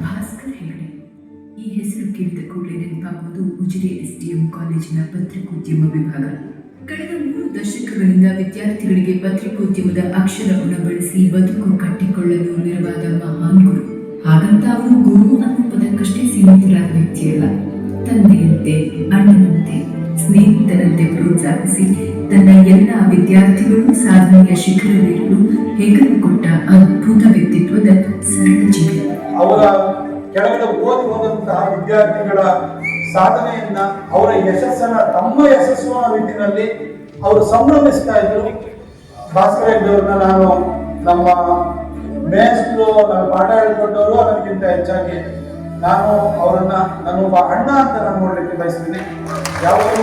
ಭಾಸ್ಕರ್ ಹೆಗಡೆ ಈ ಹೆಸರು ಕೇಳಿದ ಕೂಡಲೇ ನೆನಪಾಗುವುದು ಉಜಿರೆ STM ಕಾಲೇಜಿನ ಪತ್ರಿಕೋದ್ಯಮ ವಿಭಾಗ. ಕಳೆದ 3 ದಶಕಗಳಿಂದ ವಿದ್ಯಾರ್ಥಿಗಳಿಗೆ ಪತ್ರಿಕೋದ್ಯಮದ ಅಕ್ಷರ ಉಣಬಡಿಸಿ ಬದುಕು ಕಟ್ಟಿಕೊಳ್ಳಲು ನೆರವಾದ ಮಹಾನ್ ಗುರು. ಹಾಗಂತ ಅವರು ಗುರು ಅನ್ನೋ ಪದಕ್ಕಷ್ಟೇ ಸೀಮಿತರಾದ ವ್ಯಕ್ತಿಯಲ್ಲ. ತಂದೆಯಂತೆ, ಅಣ್ಣನಂತೆ, ಸ್ನೇಹಿತರಂತೆ ಪ್ರೋತ್ಸಾಹಿಸಿ ತನ್ನ ಎಲ್ಲ ವಿದ್ಯಾರ್ಥಿಗಳು ಸಾಧನೆಯ ಶಿಖರವೇರಲು ಹೆಗಲು ಕೊಟ್ಟ ಅದ್ಭುತ ವ್ಯಕ್ತಿತ್ವದ ಸರಳ ಜೀವಿ. ಅವರ ಕೆಳಗಡೆ ಓದಿ ಹೋದಂತಹ ವಿದ್ಯಾರ್ಥಿಗಳ ಸಾಧನೆಯನ್ನ, ಅವರ ಯಶಸ್ಸನ್ನ ತಮ್ಮ ಯಶಸ್ಸಿನ ರೀತಿಯಲ್ಲಿ ಅವರು ಸಂಭ್ರಮಿಸ್ತಾ ಇದ್ರು. ಭಾಸ್ಕರ ಹೆಗಡೆ ಅವ್ರನ್ನ ನಾನು ನಮ್ಮ ಮೇಷ್ಟ್ರು, ನನ್ನ ಪಾಠ ಹೇಳಿಕೊಟ್ಟವರು, ಅದಕ್ಕಿಂತ ಹೆಚ್ಚಾಗಿ ನಾನು ಅವರನ್ನ ಒಬ್ಬ ಅಣ್ಣ ಅಂತ ನಾನು ನೋಡ್ಲಿಕ್ಕೆ ಬಯಸ್ತೀನಿ. ಯಾವುದು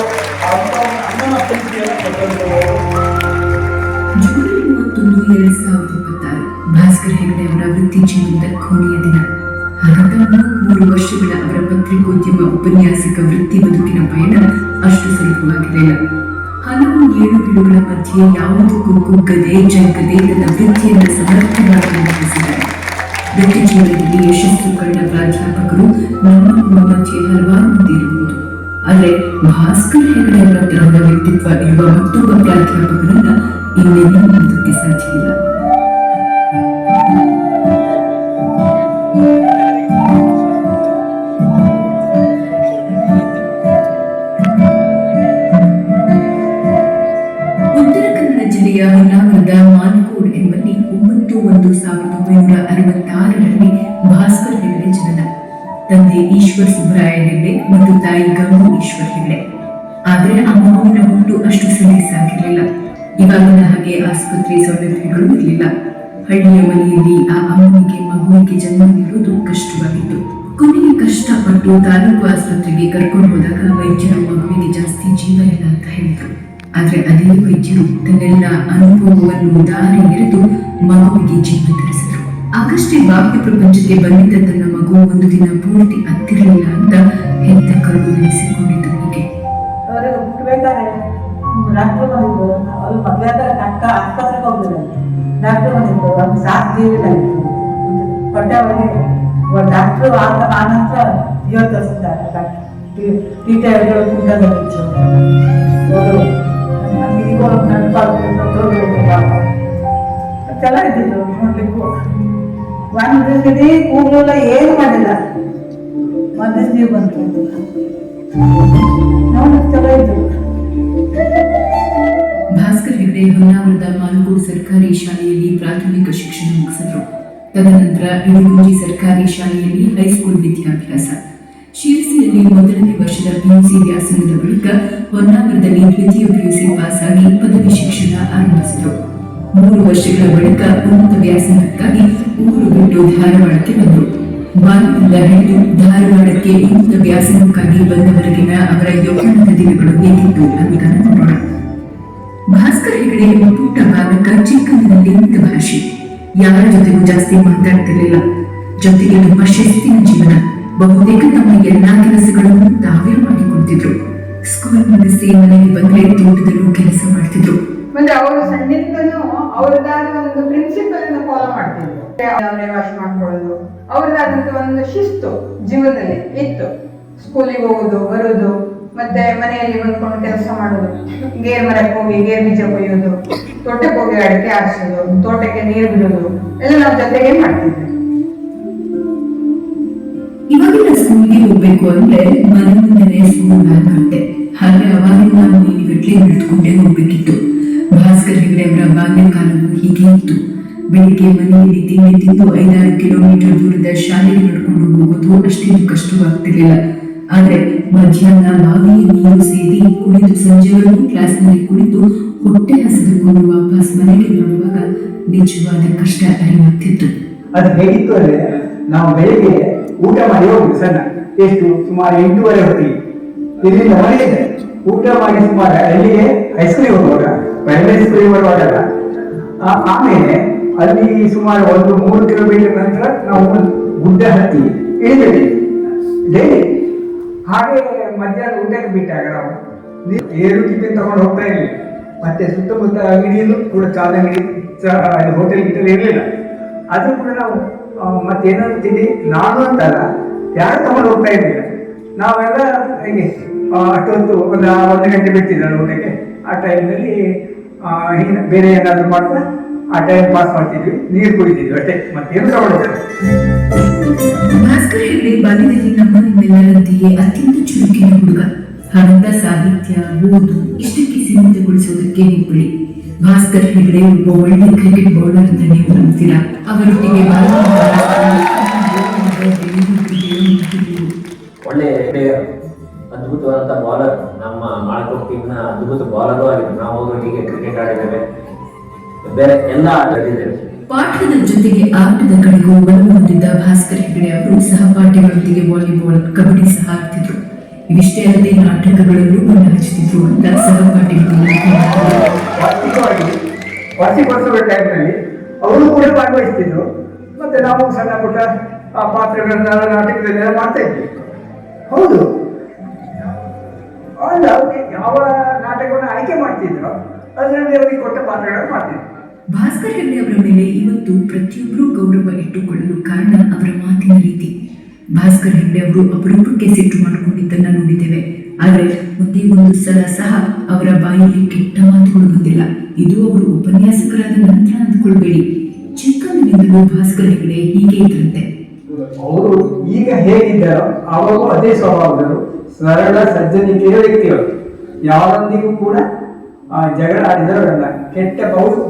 ಅಣ್ಣನ ಪ್ರೀತಿಯನ್ನು ಕೊಟ್ಟಂತವರು. ಜೂನ್ 31, 2026 ಭಾಸ್ಕರ್ ಹೆಗಡೆ ಅವರ ವೃತ್ತಿ ಜೀವನದ ಕೊನೆಯ ದಿನ. ಹಾಗಂತ 3 ವರ್ಷಗಳ ಅವರ ಪತ್ರಿಕೋದ್ಯಮ ಉಪನ್ಯಾಸಕ ವೃತ್ತಿ ಬದುಕಿನ ಪಯಣ ಅಷ್ಟು ಸುಲಭವಾಗಿರಲಿಲ್ಲ. ಹಲವು ಏಳುಬೀಳುಗಳ ಮಧ್ಯೆ ಯಾವುದಕ್ಕೂ ಕುಗ್ಗದೆ ಜಗ್ಗದೆ ತನ್ನ ವೃತ್ತಿಯನ್ನು ಸಮರ್ಥವಾಗಿ ನಿರ್ವಹಿಸಿದ್ದಾರೆ. ವೃತ್ತಿ ಜೀವನದಲ್ಲಿ ಯಶಸ್ಸು ಕಂಡ ಪ್ರಾಧ್ಯಾಪಕರು ನಮ್ಮ ಮಧ್ಯೆ ಹಲವಾರು ಮಂದಿ ಇರಬಹುದು. ಆದರೆ ಭಾಸ್ಕರ್ ಹೆಗಡೆ ಅವರ ತರಹದ ವ್ಯಕ್ತಿತ್ವ ಇರುವ ಮತ್ತೊಬ್ಬ ಪ್ರಾಧ್ಯಾಪಕರನ್ನ ಇನ್ನೆಲ್ಲೂ ನೋಡೋದಕ್ಕೆ ಸಾಧ್ಯವಿಲ್ಲ. ಉತ್ತರ ಕನ್ನಡ ಜಿಲ್ಲೆಯ ಹೊನ್ನಾವರದ ಮಾನ್ಕೋಡ್ ಎಂಬಲ್ಲಿ 9/1/1966ರಲ್ಲಿ ಭಾಸ್ಕರ್ ಹೆಗಡೆ ಜನನ. ತಂದೆ ಈಶ್ವರ್ ಸುಬ್ರಾಯ ಹೆಗಡೆ ಮತ್ತು ತಾಯಿ ಗಂಗು ಈಶ್ವರ್ ಹೆಗಡೆ. ಆದರೆ ಆ ಮಗುವಿನ ಹುಟ್ಟು ಅಷ್ಟು ಸಲೀಸಾಗಿರಲಿಲ್ಲ. ಇವಾಗಿನ ಹಾಗೆ ಆಸ್ಪತ್ರೆ ಸೌಲಭ್ಯಗಳು ಇರಲಿಲ್ಲ. ಹಳ್ಳಿಯ ಮನೆಯಲ್ಲಿ ಆ ಅಮ್ಮನಿಗೆ ಮಗುವಿಗೆ ಜನ್ಮ ನೀಡುವುದು ಕಷ್ಟವಾಗಿತ್ತು. ಕೊನೆಗೆ ಕಷ್ಟಪಟ್ಟು ತಾಲೂಕು ಆಸ್ಪತ್ರೆಗೆ ಕರ್ಕೊಂಡು ಹೋದಾಗ ವೈದ್ಯರು ಮಗುವಿಗೆ ಜಾಸ್ತಿ ಜೀವ ಇಲ್ಲ ಅಂತ ಹೇಳಿದ್ರು. ಆದ್ರೆ ಅದೇ ವೈದ್ಯರು ತನ್ನೆಲ್ಲ ಅನುಭವವನ್ನು ದಾರಿ ಎರೆದು ಮಗುವಿಗೆ ಜೀವ ತರಿಸಿದ್ರು. ಆಗಷ್ಟೇ ಬಾಹ್ಯ ಪ್ರಪಂಚಕ್ಕೆ ಬಂದಿದ್ದ ತನ್ನ ಮಗು ಒಂದು ದಿನ ಪೂರ್ತಿ ಅತ್ತಿರಲಿಲ್ಲ ಅಂತ ಹೆತ್ತ ಕರುಳು ನೆನೆಸಿಕೊಂಡಿದ್ದು ಹೀಗೆ. ಅವರಿಗೆ ಹುಟ್ಟಬೇಕಾದ್ರೆ ಡಾಕ್ಟರ್ ಬಂದಿದ್ದು, ಅವ್ರು ಮದುವೆ ಅಕ್ಕ ಆಸ್ಪತ್ರೆಗೆ ಹೋಗಿದ್ರು. ಡಾಕ್ಟರ್ ಬಂದಿದ್ದು, ಅವ್ರಿಗೆ ಸಾಕು ಜೀವಿತಾಗಿತ್ತು. ಹೊಟ್ಟೆವರೆಗೆ ಡಾಕ್ಟ್ರು ಆನಂತರ 20 ವರ್ಷ ತೀಟ ಕುಂಟದಲ್ಲಿತ್ತು. ಅವರು ಈಗ ಚಲೋ ಇದ್ದಿದ್ದು ನೋಡ್ಲಿಕ್ಕೂ. ಒಂದು ಸರಿ ಕೂಗಲೆಲ್ಲ ಏನು ಮಾಡಿಲ್ಲ. ಮಧ್ಯ ಜೀವ ಬಂತು ನೋಡಕ್ ಚಲೋ ಇದ್ದು. ಭಾಸ್ಕರ್ ಹೆಗಡೆ ಹೊನ್ನಾವರದ ಮಾನ್ಕೋಡ್ ಸರ್ಕಾರಿ ಶಾಲೆಯಲ್ಲಿ ಪ್ರಾಥಮಿಕ ಶಿಕ್ಷಣ ಮುಗಿಸಿದ್ರು. ತದನಂತರ ಇಡಗುಂಜಿ ಸರ್ಕಾರಿ ಶಾಲೆಯಲ್ಲಿ ಹೈಸ್ಕೂಲ್ ವಿದ್ಯಾಭ್ಯಾಸ. ಶಿರಸಿಯಲ್ಲಿ ಮೊದಲನೇ ವರ್ಷದ PUC ವ್ಯಾಸಂಗದ ಬಳಿಕ ಹೊನ್ನಾವರದಲ್ಲಿ ದ್ವಿತೀಯ PUC ಪಾಸ್ ಆಗಿ ಪದವಿ ಶಿಕ್ಷಣ ಆರಂಭಿಸಿದರು. 3 ವರ್ಷಗಳ ಬಳಿಕ ಉನ್ನತ ವ್ಯಾಸಂಗಕ್ಕಾಗಿ ಊರು ಬಿಟ್ಟು ಧಾರವಾಡಕ್ಕೆ ಬಂದರು. ಬಾಲ್ಯದಿಂದ ಹಿಡಿದು ಧಾರವಾಡಕ್ಕೆ ಉನ್ನತ ವ್ಯಾಸಂಗಕ್ಕಾಗಿ ಬಂದವರೆಗಿನ ಅವರ ಯೌವನದ ದಿನಗಳು ಹೇಗಿತ್ತು ಅನ್ನೋದನ್ನು ನೋಡೋಣ. ಭಾಸ್ಕರ್ ಹೆಗಡೆ ಪುಟ್ಟ ಬಾಲಕ, ಚಿಕ್ಕಂದಿನಲ್ಲಿ ಮಿತಭಾಷಿ, ಯಾರ ಜೊತೆಗೂ ಜಾಸ್ತಿ ಮಾತಾಡ್ತಿರ್ಲಿಲ್ಲ. ಜೊತೆಗೆ ತುಂಬಾ ಶಿಸ್ತಿನ ಜೀವನ. ಬಹುತೇಕ ತಮ್ಮ ಎಲ್ಲಾ ಕೆಲಸಗಳನ್ನು ತಾವೇ ಮಾಡಿಕೊಡ್ತಿದ್ರು. ಸ್ಕೂಲ್ ಮುಗಿಸಿ ಮನೆಗೆ ಬಂದ್ರೆ ತೋಟದಲ್ಲೂ ಕೆಲಸ ಮಾಡ್ತಿದ್ರು. ಮತ್ತೆ ಅವರು ಸಣ್ಣಿಂದನೂ ಅವ್ರದಾದ ಒಂದು ಪ್ರಿನ್ಸಿಪಲ್ ಅನ್ನು ಫಾಲೋ ಮಾಡ್ತಿದ್ರು. ಅವರೇ ವಾಶ್ ಮಾಡ್ಕೊಳ್ಳೋದು, ಅವ್ರದಾದಂತ ಒಂದು ಶಿಸ್ತು ಜೀವನದಲ್ಲಿ ಇತ್ತು. ಸ್ಕೂಲಿಗೆ ಹೋಗೋದು ಬರೋದು, ಮತ್ತೆ ಮನೆಯಲ್ಲಿ ಬಂದ್ಕೊಂಡು ಕೆಲಸ ಮಾಡೋದು, ಗೇರ್ ಮರಕ್ಕೆ ಹೋಗಿ ಗೇರ್ ಬೀಜ ಕೊಯ್ಯೋದು, ತೋಟಕ್ಕೆ ಹೋಗಿ ಅಡಿಕೆ ಆರಿಸೋದು, ತೋಟಕ್ಕೆ ನೀರು ಬಿಡೋದು ಎಲ್ಲ ನಾವು ಜೊತೆಗೆ ಮಾಡ್ತಿದ್ವಿ. ಇವಾಗಿನ ಸ್ಕೂಲ್ಗೆ ಹೋಗ್ಬೇಕು ಅಂದ್ರೆ ಮನೆ ಮುಂದೆನೆ ಸ್ಕೂಲ್ ವ್ಯಾನ್ ಬರುತ್ತೆ. ಹಾಗೆ ಅವಾಗಿನ ನಾವು ಗಟ್ಲೆ ಹಿಡಿದುಕೊಂಡೇ ಹೋಗ್ಬೇಕಿತ್ತು. ಭಾಸ್ಕರ್ ಹೆಗಡೆ ಅವರ ಬಾಲ್ಯಕಾಲವು ಹೀಗೆ ಇತ್ತು. ಬೆಳಿಗ್ಗೆ ಮನೆಯಲ್ಲಿ ತಿಂಡಿ ತಿಂದು 5-6 ಕಿಲೋಮೀಟರ್ ದೂರದ ಶಾಲೆಗೆ ನಡ್ಕೊಂಡು ಹೋಗೋದು ಅಷ್ಟೇನು ಕಷ್ಟವಾಗ್ತಿರ್ಲಿಲ್ಲ. ಆದ್ರೆ ಮಧ್ಯಾಹ್ನ ಬಾವಿಯ ನೀರು ಸೇದಿ ಕುಡಿದು ಸಂಜೆವರೆಗೂ ಕ್ಲಾಸ್ನಲ್ಲಿ ಕುಳಿತು ಹೊಟ್ಟೆ ಹಸಿದುಕೊಂಡು ವಾಪಸ್ ಮನೆಗೆ ಬರುವಾಗ ನಿಜವಾದ ಕಷ್ಟ ಅರಿವಾಗ್ತಿತ್ತು. ಅದು ಹೇಗಿತ್ತು ಅಂದ್ರೆ, ನಾವು ಬೆಳಿಗ್ಗೆ ಊಟ ಮಾಡಿ ಹೋಗುದು ಸಣ್ಣ, ಎಷ್ಟು ಸುಮಾರು 8:30 ಹೊತ್ತಿಗೆ ಇಲ್ಲಿಂದ ಮನೆಯಿದೆ. ಊಟ ಮಾಡಿ ಸುಮಾರು ಅಲ್ಲಿಗೆ ಹೈಸ್ಕೂಲಿಗೆ ಹೋಗುವಾಗ, ಪ್ರೈಮರಿ ಸ್ಕೂಲಿಗೆ ಬರುವಾಗಲ್ಲ. ಆಮೇಲೆ ಅಲ್ಲಿ ಸುಮಾರು 3 ಕಿಲೋಮೀಟರ್ ನಂತರ ನಾವು ಗುಡ್ಡ ಹತ್ತಿ ಇಳಿಬೇಡಿ ಡೈಲಿ. ಹಾಗೆ ಮಧ್ಯಾಹ್ನ ಊಟಕ್ಕೆ ಬಿಟ್ಟಾಗ ನಾವು 7 ಟಿಫಿನ್ ತಗೊಂಡು ಹೋಗ್ತಾ ಇರಲಿಲ್ಲ. ಮತ್ತೆ ಸುತ್ತಮುತ್ತ ಅಂಗಡಿಯಲ್ಲೂ ಕೂಡ ಚಾದ ಅಂಗಡಿ, ಹೋಟೆಲ್ ಗಿಟೆಲ್ ಇರಲಿಲ್ಲ. ಅದು ಕೂಡ ನಾವು ಮತ್ತೇನಾದ್ರು ತಿಂಡಿ ನಾನು ಅಂತಲ್ಲ ಯಾರು ತಗೊಂಡು ಹೋಗ್ತಾ ಇರಲಿಲ್ಲ. ನಾವೆಲ್ಲ ಹೇಗೆ ಅಷ್ಟೊಂದು ಒಂದು 1 ಗಂಟೆ ಬಿಡ್ತಿದ್ರಲ್ಲ ಊಟಕ್ಕೆ. ಆ ಟೈಮ್ನಲ್ಲಿ ಬೇರೆ ಏನಾದ್ರು ಮಾಡ್ತಾ ಆ ಟೈಮ್ ಪಾಸ್ ಮಾಡ್ತಿದ್ವಿ, ನೀರು ಕುಡಿತಿದ್ವಿ ಅಷ್ಟೇ, ಮತ್ತೇನು ತಗೊಂಡು. ಭಾಸ್ಕರ್ ಹೆಗಡೆ ಬಾಲ್ಯದಲ್ಲಿ ನಮ್ಮ ನಿಮ್ಮೆಲ್ಲರಂತೆಯೇ ಅತ್ಯಂತ ಚುರುಕಿನ ಹುಡುಗ. ಹಾಗಂತ ಸಾಹಿತ್ಯ, ಓದು ಇಷ್ಟಕ್ಕೆ ಸೀಮಿತಗೊಳಿಸುವುದಕ್ಕೆ ಹೋಗ್ಬೇಡಿ. ಭಾಸ್ಕರ್ ಹೆಗಡೆ ಒಬ್ಬ ಒಳ್ಳೆ ಕ್ರಿಕೆಟ್ ಬೌಲರ್ ಅಂತ ನೀವು ನಂಬ್ತೀರಾ. ಅವರೊಟ್ಟಿಗೆ ಒಳ್ಳೆ ಪ್ಲೇಯರ್, ಅದ್ಭುತವಾದಂಥ ಬಾಲರ್. ನಮ್ಮ ಮಾಳ್ಕೋಟ್ ಟೀಮ್ನ ಅದ್ಭುತ ಬಾಲರು ಆಗಿದ್ರು. ನಾವು ಅವರೊಟ್ಟಿಗೆ ಕ್ರಿಕೆಟ್ ಆಡಿದ್ದೇವೆ, ಬೇರೆ ಎಲ್ಲ ಆಟ ಆಡಿದ್ದೇವೆ. ಪಾಠದ ಜೊತೆಗೆ ಆಟದ ಕಡೆಗೂ ಒಲವು ಹೊಂದಿದ್ದ ಭಾಸ್ಕರ್ ಹೆಗಡೆ ಅವರು ಸಹಪಾಠಿಗಳೊಂದಿಗೆ ವಾಲಿಬಾಲ್, ಕಬಡ್ಡಿ ಸಹ ಆಡ್ತಿದ್ರು. ಇವಿಷ್ಟೇ ಅಲ್ಲದೆ ನಾಟಕಗಳಲ್ಲೂ ಬಣ್ಣ ಹಚ್ಚುತ್ತಿದ್ರು ಅಂತ ಸಹಪಾಠಿಗಳು ವಾರ್ಷಿಕೋತ್ಸವ ಟೈಮ್ನಲ್ಲಿ ಅವರು ಕೂಡ ಭಾಗವಹಿಸ್ತಿದ್ರು. ಮತ್ತೆ ನಾವು ಸಣ್ಣ ಪುಟ್ಟ ಪಾತ್ರಗಳನ್ನ ನಾಟಕದಲ್ಲೆಲ್ಲ ಮಾಡ್ತಾ ಇದ್ವಿ. ಹೌದು, ಅವಾಗ ಅವ್ರಿಗೆ ಯಾವ ನಾಟಕವನ್ನು ಆಯ್ಕೆ ಮಾಡ್ತಿದ್ರು ಅದರಲ್ಲಿ ಅವರಿಗೆ ಕೊಟ್ಟ ಪಾತ್ರಗಳನ್ನು ಮಾಡ್ತಿದ್ರು. ಭಾಸ್ಕರ್ ಹೆಗ್ಡೆ ಅವರ ಮೇಲೆ ಇವತ್ತು ಪ್ರತಿಯೊಬ್ಬರೂ ಗೌರವ ಇಟ್ಟುಕೊಳ್ಳಲು ಕಾರಣ ಅವರ ಮಾತಿನ ರೀತಿ. ಭಾಸ್ಕರ್ ಹೆಗ್ಡೆ ಅವರು ಅಪರೂಪಕ್ಕೆ ಸಿಟ್ಟು ಮಾಡಿಕೊಂಡಿದ್ದನ್ನ ನೋಡಿದ್ದೇವೆ. ಆದರೆ ಒಂದೇ ಒಂದು ಸಲ ಸಹ ಅವರ ಬಾಯಲ್ಲಿ ಕೆಟ್ಟ ಮಾತುಗಳು ಬಂದಿಲ್ಲ. ಇದು ಅವರು ಉಪನ್ಯಾಸಕರಾದ ನಂತರ ಅಂದುಕೊಳ್ಬೇಡಿ. ಚಿಕ್ಕಂದಿನಿಂದಲೂ ಭಾಸ್ಕರ್ ಹೆಗ್ಡೆ ಹೀಗೆ ಇದ್ರಂತೆ. ಅವರು ಈಗ ಹೇಗಿದ್ದಾರೋ ಅವಾಗೂ ಅದೇ ಸ್ವಭಾವದರು, ಸರಳ ಸಜ್ಜನಿಕೆಯ ವ್ಯಕ್ತಿಗಳು. ಯಾರೊಂದಿಗೂ ಕೂಡ ಜಗಳ ಆಡಿದವರಲ್ಲ, ಕೆಟ್ಟ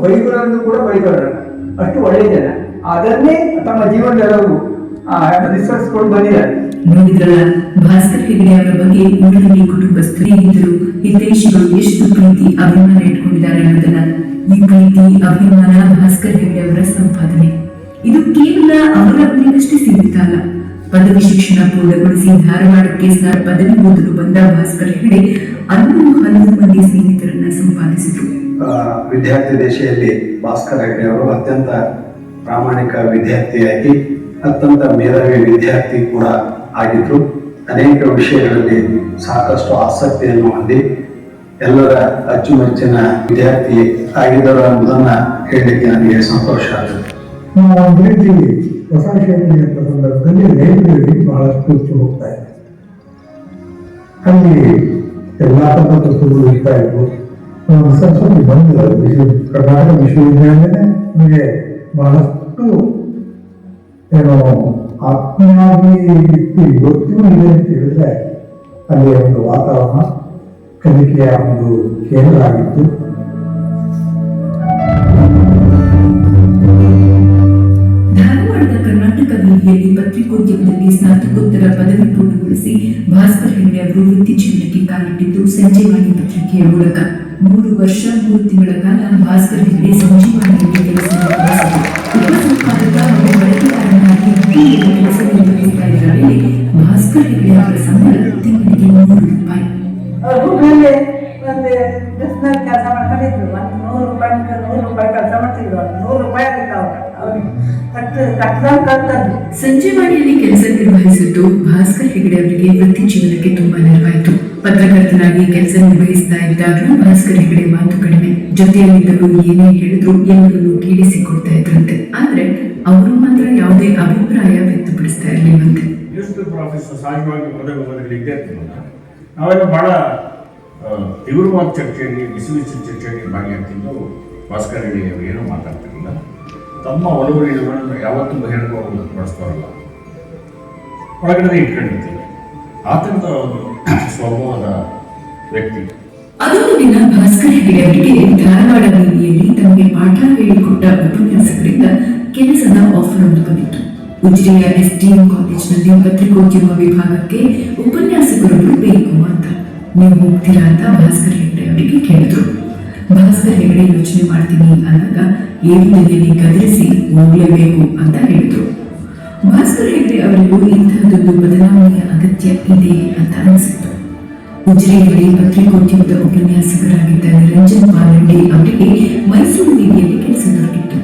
ಬೈಗುಗಳನ್ನು ಕೂಡ ಬೈದವರಲ್ಲ, ಅಷ್ಟು ಒಳ್ಳೆಯ ಜನ. ಅದನ್ನೇ ತಮ್ಮ ಜೀವನದಲ್ಲೂ ಅನುಸರಿಸಿಕೊಂಡು ಬಂದಿದ್ದಾರೆ. ನೋಡಿದ್ರಲ್ಲ, ಭಾಸ್ಕರ್ ಹೆಗ್ಡೆ ಅವರ ಬಗ್ಗೆ ಊರಲ್ಲಿ ಕುಟುಂಬಸ್ಥರು, ಸ್ನೇಹಿತರು, ಹಿತೈಷಿಗಳು ಎಷ್ಟು ಪ್ರೀತಿ ಅಭಿಮಾನ ಇಟ್ಕೊಂಡಿದ್ದಾರೆ ಅನ್ನೋದನ್ನ. ಈ ಪ್ರೀತಿ ಅಭಿಮಾನ ಭಾಸ್ಕರ್ ಹೆಗ್ಡೆ ಅವರ ಸಂಪಾದನೆ. ಇದು ಕೇವಲ ಅವರ ಊರಿನಷ್ಟೇ ಸೀಮಿತ ಅಲ್ಲ. ಪದವಿ ಶಿಕ್ಷಣ ಪೂರ್ಣಗೊಳಿಸಿ ಧಾರವಾಡಕ್ಕೆ ಪದವಿ ಓದಲು ಬಂದ ಭಾಸ್ಕರ್ ಹೆಗ್ಡೆ ಅಲ್ಲೂ ಹಲವು ಮಂದಿ ಸ್ನೇಹಿತರನ್ನ ಸಂಪಾದಿಸಿದರು. ವಿದ್ಯಾರ್ಥಿ ದಶೆಯಲ್ಲಿ ಭಾಸ್ಕರ್ ಹೆಗ್ಡೆ ಅವರು ಅತ್ಯಂತ ಪ್ರಾಮಾಣಿಕ ವಿದ್ಯಾರ್ಥಿಯಾಗಿ ಅತ್ಯಂತ ಮೇಧಾವಿ ವಿದ್ಯಾರ್ಥಿ ಕೂಡ ಆಗಿದ್ರು. ಅನೇಕ ವಿಷಯಗಳಲ್ಲಿ ಸಾಕಷ್ಟು ಆಸಕ್ತಿಯನ್ನು ಹೊಂದಿ ಎಲ್ಲರ ಅಚ್ಚುಮೆಚ್ಚಿನ ವಿದ್ಯಾರ್ಥಿ ಆಗಿದ್ದರು ಅನ್ನೋದನ್ನ ಹೇಳಲಿಕ್ಕೆ ನನಗೆ ಸಂತೋಷ ಆಗುತ್ತೆ. ನಾವು ಒಂದು ರೀತಿ ಹೊಸ ಶೈಲಿಯ ಸಂದರ್ಭದಲ್ಲಿ ಲೈಬ್ರರಿ ಬಹಳಷ್ಟು ಹೆಚ್ಚು ಹೋಗ್ತಾ ಇದೆ. ಅಲ್ಲಿ ಎಲ್ಲ ಥರದ ಪುಸ್ತಕಗಳು ಇರ್ತಾ ಇದ್ವು. ಸರಸ್ವತಿ ಬಂದಿರೋದು ಕರ್ನಾಟಕ ವಿಶ್ವವಿದ್ಯಾಲಯ ನಮಗೆ ಬಹಳಷ್ಟು ಏನೋ ಆತ್ಮೀಯವಾಗಿ ಇವತ್ತಿಗೂ ಇದೆ ಅಂತ ಹೇಳಿದ್ರೆ ಅಲ್ಲಿ ಒಂದು ವಾತಾವರಣ ಕಲಿಕೆಯ ಒಂದು ಕೇಂದ್ರ ಆಗಿತ್ತು. ಧಾರವಾಡದ ಕರ್ನಾಟಕ ವಿವಿಯಲ್ಲಿ ಪತ್ರಿಕೋದ್ಯಮದಲ್ಲಿ ಸ್ನಾತಕೋತ್ತರ ಪದವಿ ಪೂರ್ಣಗೊಳಿಸಿ ಭಾಸ್ಕರ್ ಹೆಗ್ಡೆ ಅವರು ವೃತ್ತಿ ಜೀವನಕ್ಕೆ ಕಾಲಿಟ್ಟಿದ್ದು ಸಂಜೀವಾಣಿ ಪತ್ರಿಕೆಯ ಮೂಲಕ. 3 ವರ್ಷ 3 ತಿಂಗಳ ಕಾಲ ಭಾಸ್ಕರ್ ಹೆಗ್ಡೆ ಸಂಜೀವಾಣಿಯಲ್ಲಿ ಕೆಲಸ ನಿರ್ವಹಿಸಿದರು. ಉಪಸಂಪಾದಕ ಹಾಗೂ ಬಳಕೆದಾರನಾಗಿ ಕೆಲಸ ನಿರ್ವಹಿಸ್ತಾ ಇದ್ದ ವೇಳೆ ಭಾಸ್ಕರ್ ಹೆಗ್ಡೆ ಅವರ ಸಂಬಳ ತಿಂಗಳಿಗೆ 300 ರೂಪಾಯಿ. ರೂಮಲ್ಲಿ ಒಂದು ಬಿಸ್ನೆಸ್ ಕೆಲಸ ಮಾಡ್ಕೊಂಡಿದ್ರು. ಒಂದು 100 ರೂಪಾಯಿ ಕೆಲಸ ಮಾಡ್ತಿದ್ರು. 100 ರೂಪಾಯಿ ಆಗಿತ್ತು ಅವ್ರಿಗೆ ಕಟ್ಟದಂಗೆ. ಸಂಜೀವಾಣಿಯಲ್ಲಿ ಕೆಲಸ ನಿರ್ವಹಿಸಿದ್ದು ಭಾಸ್ಕರ್ ಹೆಗ್ಡೆ ಅವರಿಗೆ ವೃತ್ತಿ ಜೀವನಕ್ಕೆ ತುಂಬಾ ನೆರವಾಯಿತು. ಪತ್ರಕರ್ತನಾಗಿ ಕೆಲಸ ನಿರ್ವಹಿಸ್ತಾ ಇದ್ದಾಗ ಭಾಸ್ಕರ್ ಹೆಗ್ಡೆ ಮಾತು ಕಡಿಮೆ, ಜೊತೆಯಲ್ಲಿದ್ದರೂ ಏನೇ ಹೇಳಿದ್ರು ಎಲ್ಲರನ್ನೂ ಕೇಳಿಸಿಕೊಡ್ತಾ ಇದ್ರಂತೆ. ಆದ್ರೆ ಅವರು ಮಾತ್ರ ಯಾವುದೇ ಅಭಿಪ್ರಾಯ ವ್ಯಕ್ತಪಡಿಸ್ತಾ ಇರಲಿಲ್ಲಂತೆ. ನ್ಯೂಸ್ ಪೇಪರ್ ಆಫೀಸರ್ ಸಹಜವಾಗಿ ಮೊದಲು ವಿದ್ಯಾರ್ಥಿಗಳನ್ನ ನಾವೆಲ್ಲ ಬಹಳ ತೀವ್ರವಾದ ಚರ್ಚೆಯಲ್ಲಿ ಬಿಸಿ ಚರ್ಚೆಯಲ್ಲಿ ಭಾಗಿಯಾಗ್ತಿದ್ದು. ಭಾಸ್ಕರ್ ಹೆಗ್ಡೆ ಅವರು ಏನೂ ಮಾತಾಡ್ತಿರಲಿಲ್ಲ. ತಮ್ಮ ಒಲವುಗಳನ್ನು ಯಾವತ್ತೂ ಬಹಿರಂಗವಾಗಿ ಬಳಸ್ತಾರಲ್ಲ, ಒಳಗಡೆ ಇಟ್ಕೊಂಡಿರ್ತೀವಿ. ಆತಂಕ ಒಂದು ಸ್ವಭಾವದ ವ್ಯಕ್ತಿ. ಅದೊಂದು ದಿನ ಭಾಸ್ಕರ್ ಹೆಗ್ಡೆ ಅವರಿಗೆ ಧಾರವಾಡ ವಿವಿಯಲ್ಲಿ ತಮಗೆ ಪಾಠ ಹೇಳಿಕೊಟ್ಟ ಉಪನ್ಯಾಸಕರಿಂದ ಕೆಲಸದ ಆಫರ್ ಒಂದು ಬಂದಿತ್ತು. ಉಜಿರೆಯ SDM ಕಾಲೇಜಿನಲ್ಲಿ ಪತ್ರಿಕೋದ್ಯಮ ವಿಭಾಗಕ್ಕೆ ಉಪನ್ಯಾಸಕರೊಬ್ಬರು ಬೇಕು ಅಂತ. ನೀವು ಹೋಗ್ತೀರಾ ಅಂತ ಭಾಸ್ಕರ್ ಹೆಗ್ಡೆ ಅವರಿಗೆ ಕೇಳಿದ್ರು. ಭಾಸ್ಕರ್ ಹೆಗ್ಡೆ ಯೋಚನೆ ಮಾಡ್ತೀನಿ ಅಂದಾಗ ಏರಿನಲ್ಲಿ ಗದರಿಸಿ ಹೋಗ್ಲೇಬೇಕು ಅಂತ ಹೇಳಿದ್ರು. ಭಾಸ್ಕರ್ ಹೆಗ್ಡೆ ಅವರಿಗೂ ಇಂತಹದೊಂದು ಬದಲಾವಣೆಯ ಅಗತ್ಯ ಇದೆ ಅಂತ ಅನಿಸಿತು. ಉಜಿರೆಯಲ್ಲಿ ಪತ್ರಿಕೋದ್ಯಮದ ಉಪನ್ಯಾಸಕರಾಗಿದ್ದ ನಿರಂಜನ್ ಪಾಲಂಡೆ ಅವರಿಗೆ ಮೈಸೂರು ವಿವಿಯಲ್ಲಿ ಕೆಲಸ ದೊರಕಿತ್ತು.